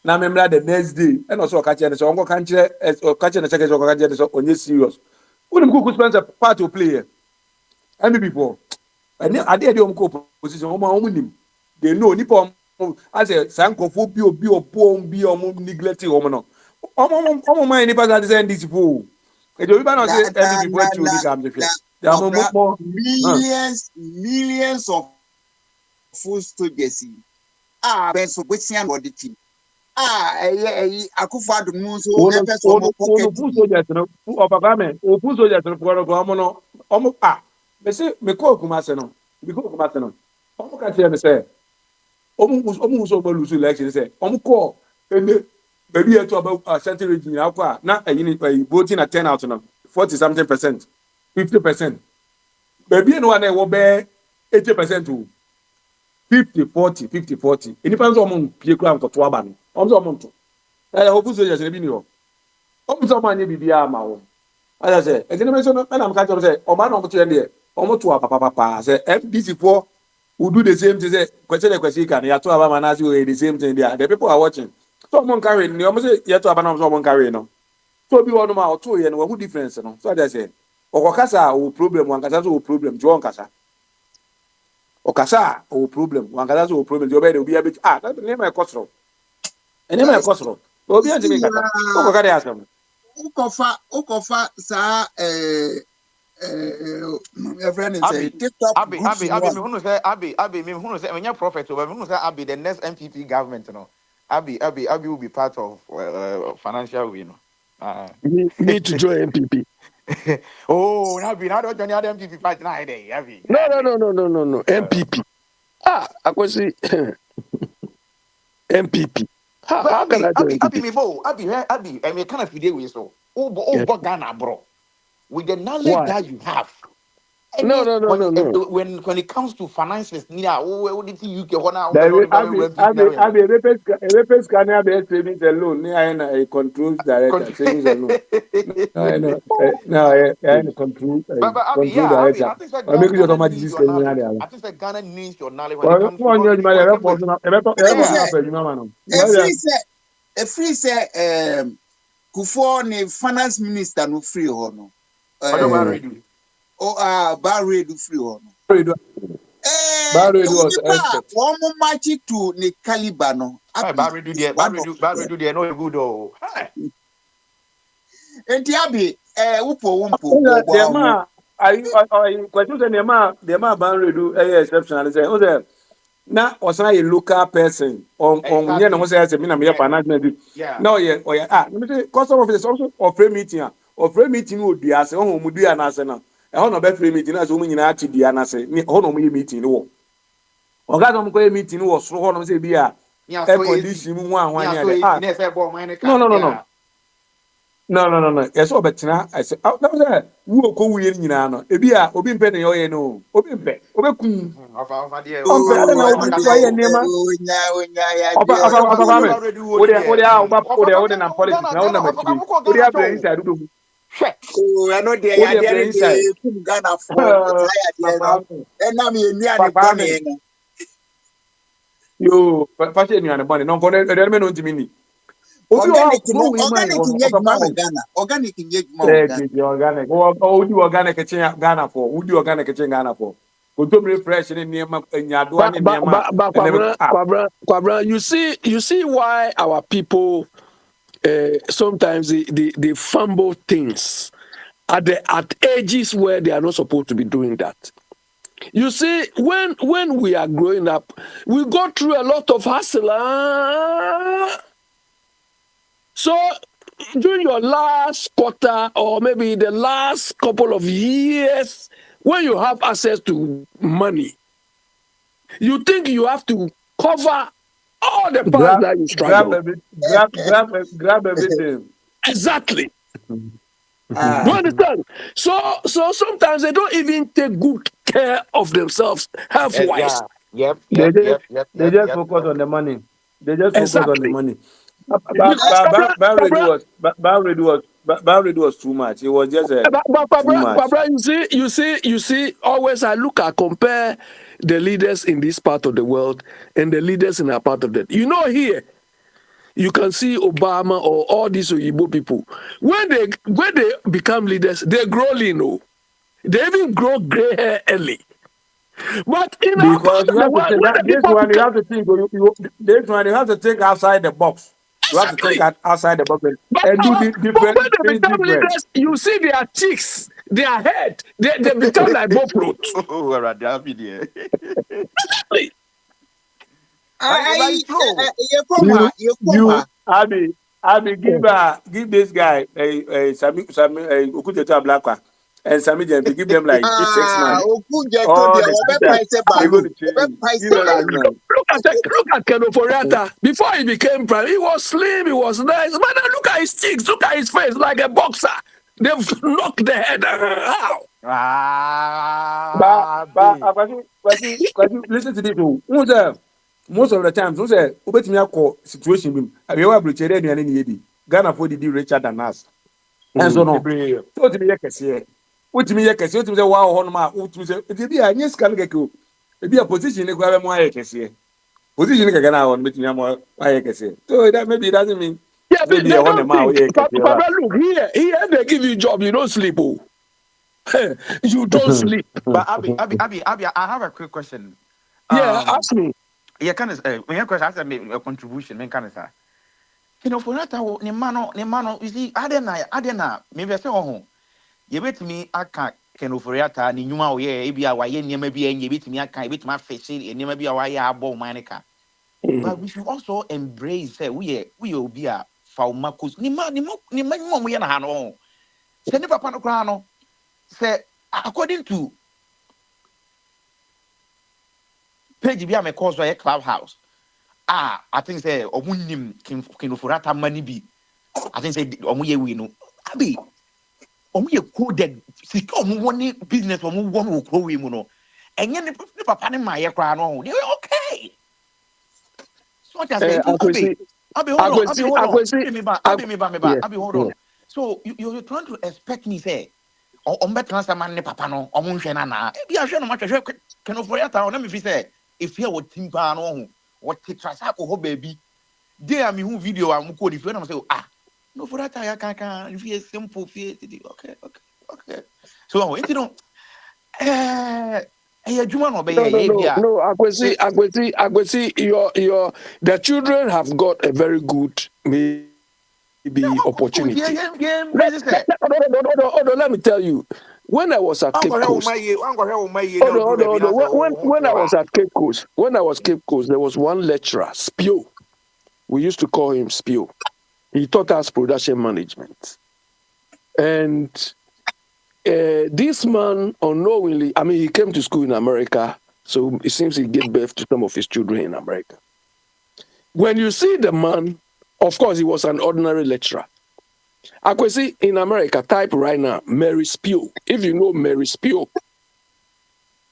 na me mra the next day. And also catch him say onko catch na check so catch so onye serious. Unim Kuku Spencer part to play. Any people. And I did the position o nim. They know nipa as a sankofo bi obi opo bi o neglect o mo no. Omo man nipa that say this people. Millions of full soldiers. Ben so which one the team? Akufo Addo so full soldiers no of government o full soldiers no for no omo me say me call Kumase no because Kumase no omo ka tell me say omo so lose election say omo call maybe to about certain region akwa na voting at 10 out now 40-something%, 50%. Maybe no one will be 80% to 50-40, 50-40. It depends on pay ground for 2 ban. To. I hope so just be new. Someone be ma. As I say, and I'm kind of say, man on to almost to papa say FDC for who do the same thing. Say question can you to have man the same thing there. The people are watching. Someone carry you almost say you to have someone carry no. So be one or two and what difference no. So I say okasa o problem one kasa o problem John kasa. Okasa o problem one kasa o problem you be a bit that name my costro. And name my costro. Obi anti me kasa. O ka dey asem. Ukofa sa friend say TikTok Abi me hunu say me prophet over me hunu say Abi the next MPP government no. Abi will be part of financial you know. Need to join MPP. Oh, now don't join the other MPP party now. No. MPP. I was see MPP. How can I join Abi, the me bo, Abi, I mean, kind of video we so. Oh, Yes. but Ghana, bro. With the knowledge Why? that you have, No, any no, no, no, no. when it comes to finances, yeah, what did you get? One hour, David, rent. a repair scanner, be savings alone. I am a controls director, savings alone. No, I am a But Abi, control yeah, Abi, director. I think that I make you Ghana automatic needs your discount. knowledge. I think that Ghana needs your knowledge when it Well, comes to one year, my because report, free say Kufuor ne finance minister no free ho no. Barre do free ho no. Barry was Unipa expert. one match to ne caliber no. Barry do there, no good oh. Enti abi wumpo The man, I question the man Barry do exceptional. Say, oh, there. Now, was I a local person on you know, say, me na me management. Yeah. No, yeah, let me say, custom office also offer meeting. Offer meeting would be as oh, mudu anase na. E ho no be free meeting as o nyina ati di anase. Ni ho no mo meeting wo. Oga no mo ko meeting wo so ho no say bi a air condition mu ho Yeah, anwan so ya. it's boy mine No. No. Yes, obetina. I say, that was a wo ko wuye nyina no. Ebi a obi mpe ne yo ye no. Obi mpe. Obi kun. Over there. Ompe ada na obi so ye nema. Opa na politics na ona makiri. Odi abere inside do. I know they Odi are there abere inside. in Ghana for na me enu Papa yo, papa enu ane bone. No ko e me no ntimi ni. Obi organic no we man in Ghana. Organic in Ghana. Organic. Odi organic chen Ghana for. Odi organic chen Ghana for. Kotomre fresh ni niema nyadoa ni niema. Kwabra, you see why our people sometimes they fumble things at ages where they are not supposed to be doing that. You see, when we are growing up, we go through a lot of hassle. So during your last quarter or maybe the last couple of years, when you have access to money, you think you have to cover all the parts that you struggle. Grab everything. Exactly. You understand? So sometimes they don't even take good care of themselves health-wise. Yep. They just focus on the money. They just focus on the money. Barrett was too much. It was just too much. You see, always I compare the leaders in this part of the world and the leaders in our part of the. You know, here you can see Obama or all these Igbo people. When they become leaders, they grow lean. Oh. They even grow gray hair early. But in our part of the world, this one you have to think outside the box. You have to think outside the box and do different when they things become different. leaders, you see their cheeks, their head, they become like buffalo. Abi, give this guy Sami Okujeto Ablakwa and Sami Jembe, give them like 6 months. Look at Ken Ofori-Atta. Before he became prime, he was slim, he was nice. But now look at his cheeks, look at his face, like a boxer. They've knocked the head out. Listen to this. Most of the times, obetimi akọ situation bi. Abiyewa abrochire aduane ne yedi. Ghana for didi richer than us. And so no. So timi ye kese. Otimi ye kese, otimi say wow ho no ma, otimi say e bi a nye scan keke o. E bi a position ne kwa be mo aye kese. Position ne keke na ho no betimi am aye kese. So that maybe it doesn't mean yeah, but they don't think. Papa, look here they give you job, you don't sleep. Oh. You don't sleep. But Abi, I have a quick question. Yeah, ask me. Yeah, kind of. When your question, I said a contribution. When kind of say, you know, for that, ni mano. You see, adena. Maybe I say, oh, you bet me. I can't. Ken Ofori-Atta ni nyuma oye. Ebi awaye ni maybe any. Bet me. I can't. Bet me face it. Ni maybe awaye abo manika. But we should also embrace. Say we will be a faumakus. Ni ma mo ye na hano. Say ni papa no kra no. Say according to page bi a me cause a Clubhouse. I think say omunim kinofurata money be. I think say omuye we no. Abi omuye coded sika omu business omu won wo kro we mu no. Enye ne papa ne maye kra no. They okay. So what I say Abi hold on. Abi hold on. So you're trying to expect me say better man ne papa no omunhwe na na. E bia hwe no matwehwe kinofurata o na me fi say if here what timpa no what trasa ko ho baby dey am who video am ko di friend am say no for that I can if you simple okay so it don't adwuma no be no Akwesi your the children have got a very good maybe opportunity. Let me tell you, when I was at Cape Coast, when I was at Cape Coast, there was one lecturer, Spio. We used to call him Spio. He taught us production management. And this man, unknowingly, I mean, he came to school in America, so it seems he gave birth to some of his children in America. When you see the man, of course, he was an ordinary lecturer. Akwesi, in America, type right now, Mary Spio. If you know Mary Spio,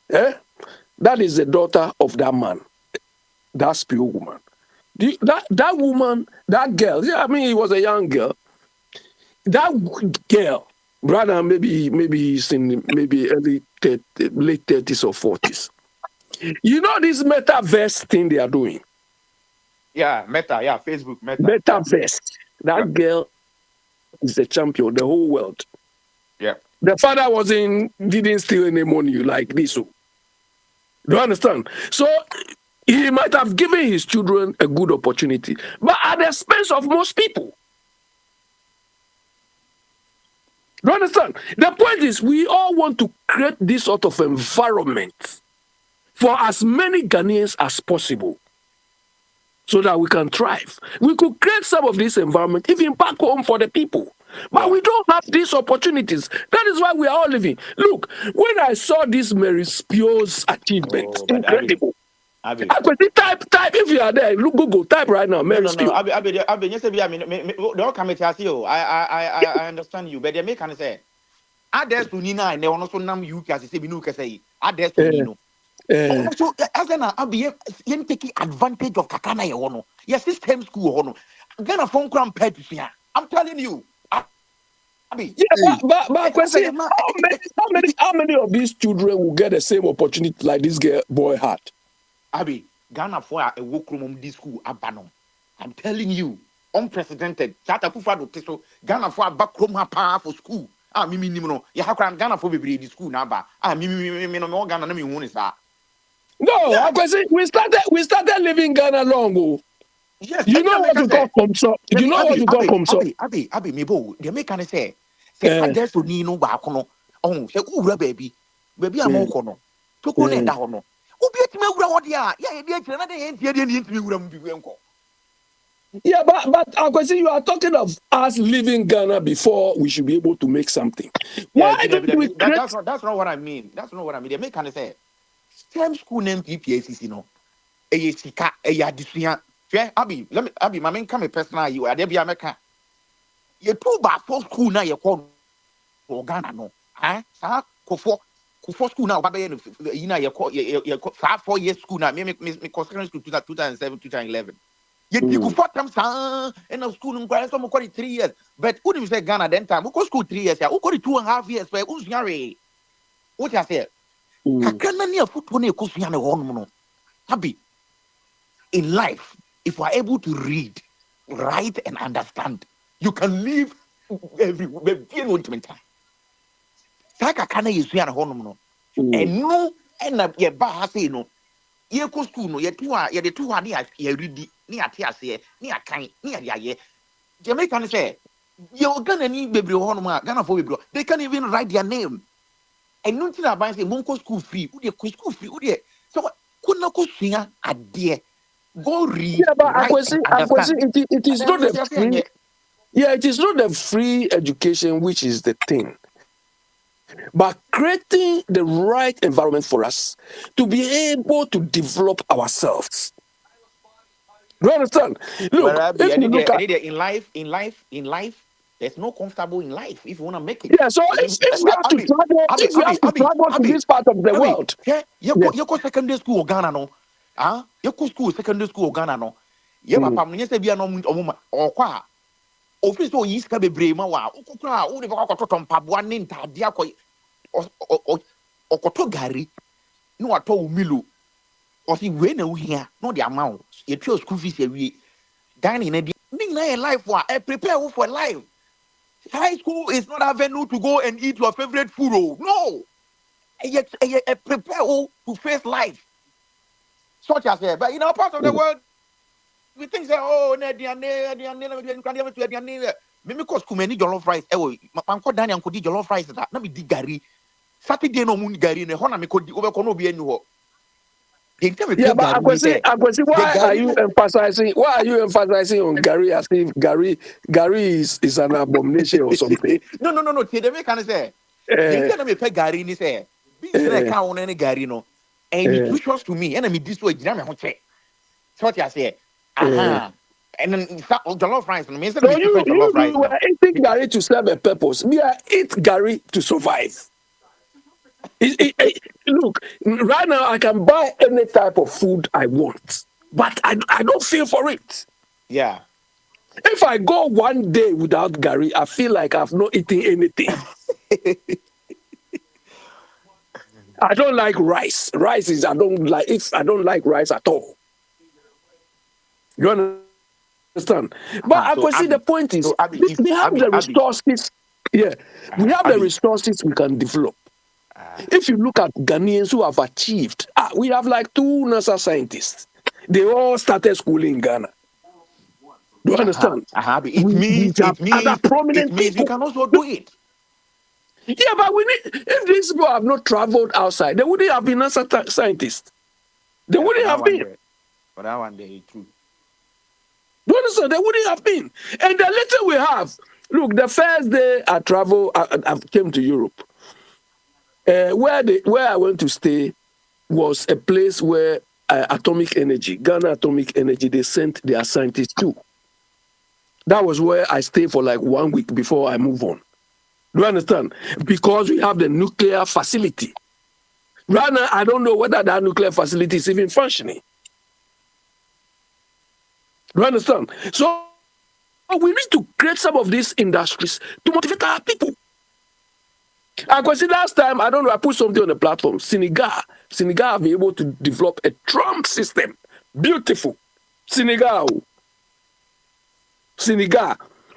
that is the daughter of that man, that Spio woman. That woman, that girl, I mean, he was a young girl. That girl, brother, maybe he's in maybe late 30s or 40s. You know this metaverse thing they are doing? Yeah, Facebook, Metaverse. That girl is a champion, the whole world. Yeah. The father didn't steal any money like this. Do you understand? So he might have given his children a good opportunity, but at the expense of most people. Do you understand? The point is, we all want to create this sort of environment for as many Ghanaians as possible, so that we can thrive. We could create some of this environment even back home for the people. But we don't have these opportunities. That is why we are all living. Look, when I saw this Mary Spio's achievement, incredible. Type if you are there, look, Google, type right now, Mary Spio. I understand you, but they make kind say, others to Nina and they want to name you as say, others to Nino. So as an Abi, you taking advantage of Kakana Yono, your system school Hono. Then a phone cram pet here. I'm telling you. Abi. Yeah, but question, how many of these children will get the same opportunity like this boy had? Abi, Ghana for a work room this school Abanom. I'm telling you, unprecedented. Chata Kufa do so Ghana for a back room for school. Mimi no. Ya hakran Ghana for be the school number. Mimi no Ghana me won is that. No, yeah. we started living Ghana long ago. Yes, you know what you call Komso. You know what you call Komso. Abi, mebo. They make can say others to Nino ba kono. Oh, say ura baby am kono. To ko na da hono. Obi etime ura ho dia. Ya dey tire na dey entie dey ntimi ura mu bi enko. Yeah, but Akwesi, you are talking of us leaving Ghana before we should be able to make something. Why don't we create... That's not what I mean. That's not what I mean. They make kind of say STEM school name PPACC no. Eye sika, eye adisua. Abi, my main come personal you. There be America. You two ba for school na you call Ghana no. Sa kofo school now. Baba you know you call 4 years school now. Me secondary school 2007 2011. You could for them and of school in Christ, some 3 years. But who did say Ghana then time? Who go school 3 years? Who go 2.5 years? But who's Yari? What I say? Kakana near football near Kusiana Hormono. Happy in life, if we're able to read, write, and understand, you can live everywhere. Saka Kana is Yana Hormono. And no, and ye bahase no. Ye ko school no, ye the two are near read. Ni atiase ni akan ni ayaye Jamaican say you Ghana ni baby honoma Ghana for baby they can't even write their name and nothing about say monko school free who dey school free who dey so kuna ko sua ade go read. Yeah, but it is not the free. Yeah, it is not the free education which is the thing, but creating the right environment for us to be able to develop ourselves. Do you understand? Well, Look, Abi, if you look at in life, there's no comfortable in life if you want to make it. yeah, so if we have to Abi, travel, Abi, if we Abi, have to Abi, travel to Abi, this part of the Abi, world, yeah, yeah. you secondary school Ghana no, you school secondary school Ghana no, yeah, Mm. papa, you say be no or kwa, office or East Cabe Brema, Okra, Udi Bakaton Pabuan Ninta, Diako, or Koto Gary, no, I told Milu, or see when we here, no the amount, you chose school fees every dining in a life prepare for life. High school is not a venue to go and eat your favorite food. Oh. No. Prepare to face life. Such as but in our part of the world, we think that maybe cause kumeni jollof rice. Manko Dani and Kodi jollof rice that na be digari. Saturday no moon gari ne hona me kodi over kono be anyu. Yeah, but Akwesi, why are you emphasizing? Why are you emphasizing on Gary as if Gary is an abomination or something? No. They make kind of say. They say me pay Gary ni say. Business ka on any Gary no. And it's nutritious to me. And I mean this way, jam me ho check. So what you say? And then jollof rice. No, me say so you were eating Gary to serve a purpose. Me, I eat Gary to survive. Look, right now I can buy any type of food I want, but I don't feel for it. Yeah. If I go one day without Gary, I feel like I've not eaten anything. I don't like rice. I don't like rice at all. You understand? But I can see the point is we have the resources. Yeah, we have the resources we can develop. If you look at Ghanaians who have achieved, we have like 2 NASA scientists. They all started school in Ghana. Do you understand? It means other prominent people. We can also do it. Yeah, but we need. If these people have not traveled outside, they wouldn't have been NASA scientists. They wouldn't have been. For that one day, true. Do you understand? They wouldn't have been. And the little we have. Look, the first day I traveled, I came to Europe. Where I went to stay was a place where atomic energy, Ghana Atomic Energy, they sent their scientists to. That was where I stayed for like 1 week before I move on. Do you understand? Because we have the nuclear facility. Right now, I don't know whether that nuclear facility is even functioning. Do you understand? So we need to create some of these industries to motivate our people. I can see last time, I don't know, I put something on the platform. Senegal have been able to develop a tram system. Beautiful. Senegal.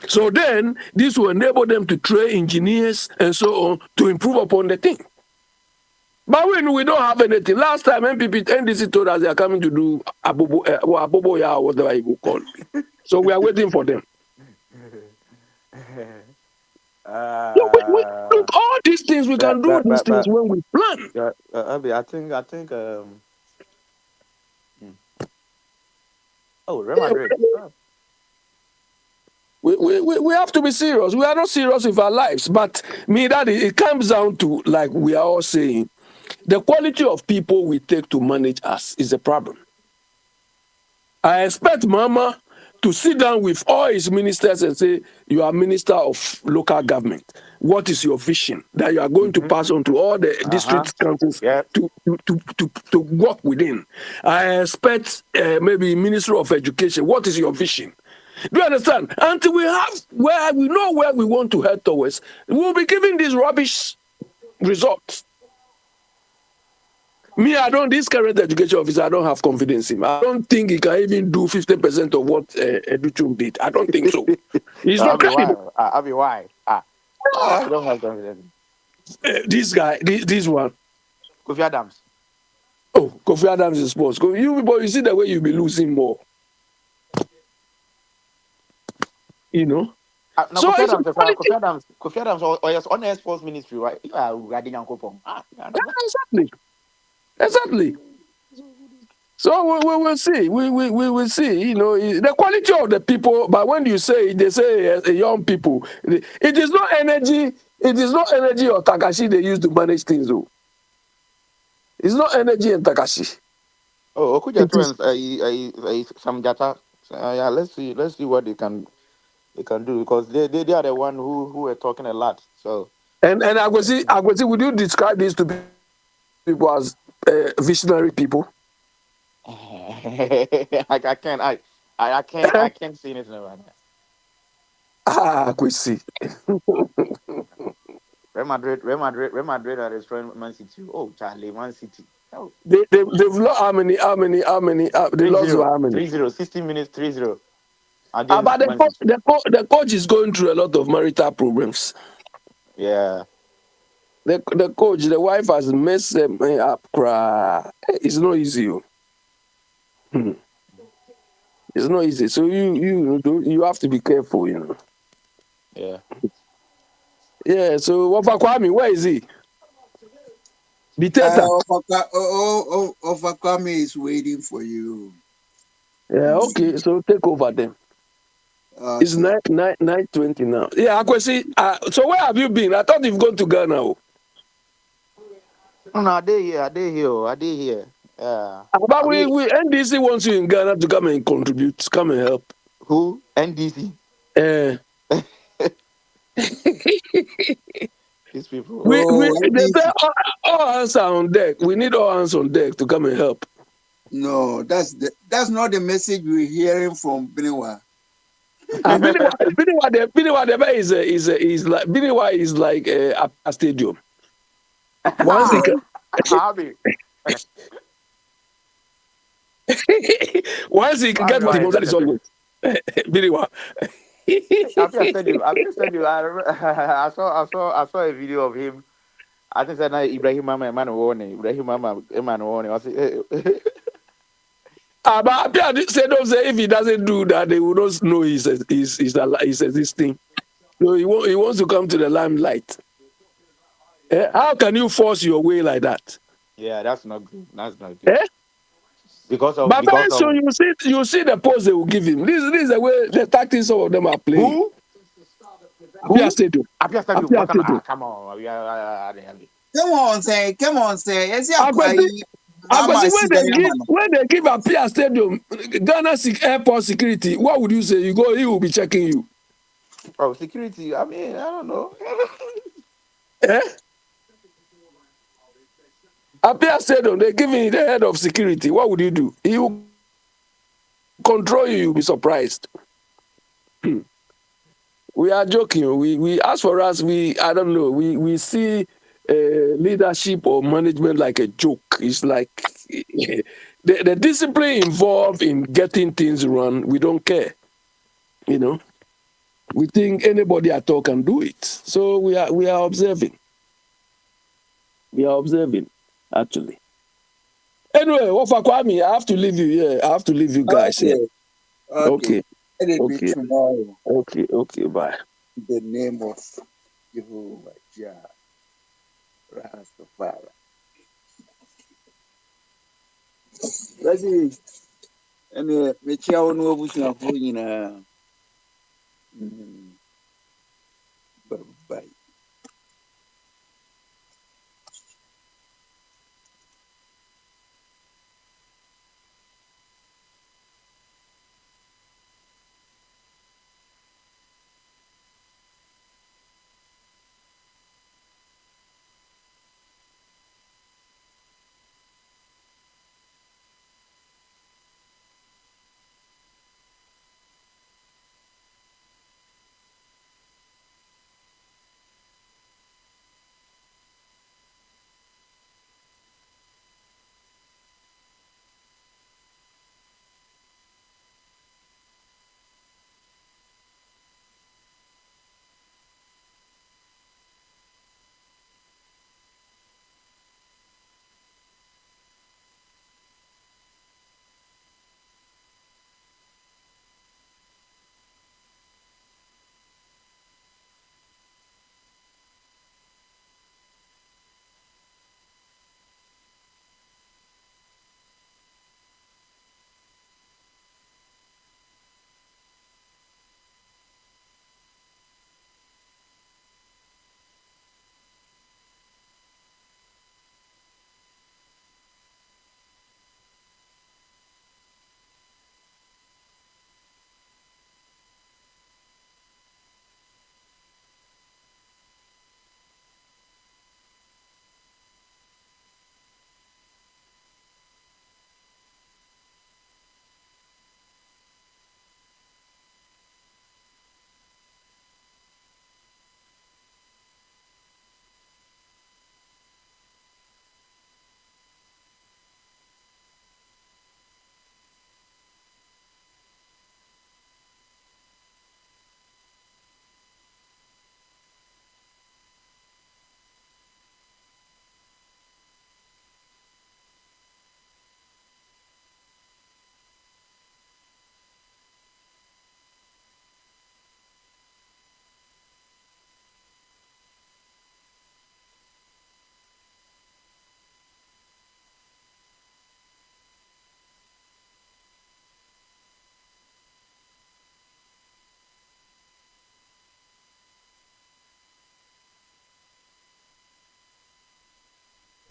So then, this will enable them to train engineers and so on to improve upon the thing. But when we don't have anything, last time NDC told us they are coming to do Aboboya or whatever you call it. So we are waiting for them. Look, all these things we can do these things when we plan. I think. Oh, Real Madrid. We have to be serious. We are not serious with our lives, but it comes down to, like we are all saying, the quality of people we take to manage us is a problem. I expect Mama to sit down with all his ministers and say, you are minister of local government. What is your vision that you are going to pass on to all the district councils to work within? I expect maybe Minister of Education. What is your vision? Do you understand? Until we know where we want to head towards, we will be giving these rubbish results. This current education officer, I don't have confidence in him. I don't think he can even do 50% of what Educhum did. I don't think so. He's not credible. Why? I don't have confidence. This guy, this one. Kofi Adams. Oh, Kofi Adams is sports. You see the way you'll be losing more. You know? So Kofi Adams or yes, on the sports ministry, right? Exactly. So we will see. We will see. You know, the quality of the people. But when they say young people, it is not energy. It is not energy or Takashi they use to manage things, though. It's not energy and Takashi. Oh, could you some data So, yeah, let's see what they can do because they are the one who are talking a lot. So And I go see, would you describe these two people as visionary people? I can't I can't see anything about that. Ah, we see. Real Madrid are destroying Man City. Oh, Charlie, Man City. Oh, They've lost how many? They lost to 3-0, how many? 3-0, 60 minutes, 3-0 But against Man City. the coach is going through a lot of marital problems. Yeah. The coach, the wife has messed him up. Cry. It's not easy. Oh. Hmm. It's not easy. So you have to be careful. Yeah. Yeah. So what about Kwame? Where is he? Biteta. Overcome is waiting for you. Yeah. Okay. So take over then. It's Okay. 9:20 now. Yeah, Akwesi. So where have you been? I thought you've gone to Ghana. Oh. No, I did here. I did here. I did here. Yeah. But I mean, we NDC wants you in Ghana to come and contribute, come and help. who? NDC. Uh, These people. they say all hands are on deck. We need all hands on deck to come and help. No, that's not the message we're hearing from Biniwa. Biniwa is like a stadium. Once he once he get what he wants, that is always Biniwa. After I said you. I saw a video of him. I think that Ibrahim Mama man warning. Ibrahim Mama man warning. I say, But don't say if he doesn't do that, they will not know he's existing. So he wants to come to the limelight. How can you force your way like that? yeah, that's not good. That's not good. Eh? But very soon you see the post they will give him. This is the way the tactics some of them are playing. Who? Apia Stadium. Come on. Come on, say. Yes, when they give Apia Stadium, Ghana airport security, what would you say? You go, he will be checking you. Oh, security. I mean, I don't know. Eh? Apia Stadium, they give him the head of security. What would you do? He will control you. You'll be surprised. We are joking. We as for us, I don't know. We see leadership or management like a joke. It's like the discipline involved in getting things run. We don't care. We think anybody at all can do it. So we are observing. We are observing, actually. Anyway, Ofa Kwame, I have to leave you here. I have to leave you guys here. Okay. Okay, bye. The name of Jehovah Jah Rastafari. Lasi, mechia ono obusuafo nyinaa. Bye.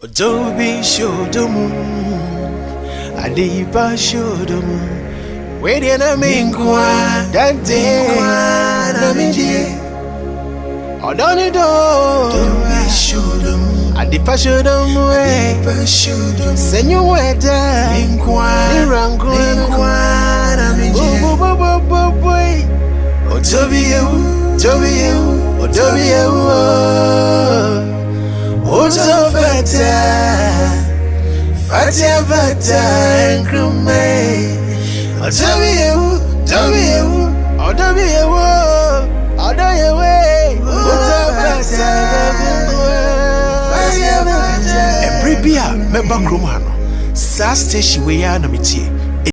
Odobi shodomu, Adipa shodomu. Where na minkwa, that day, na minje. Odoni do, Odobi shodomu, Adipa shodomu, Adipa shodomu. Senyu weda, minkwa, minkwa, na minje. Boy, Odobi you, Odobi you. Oto fata, and crumay. I'll tell you, Ebrebia, member Cromano. Sas station where I am.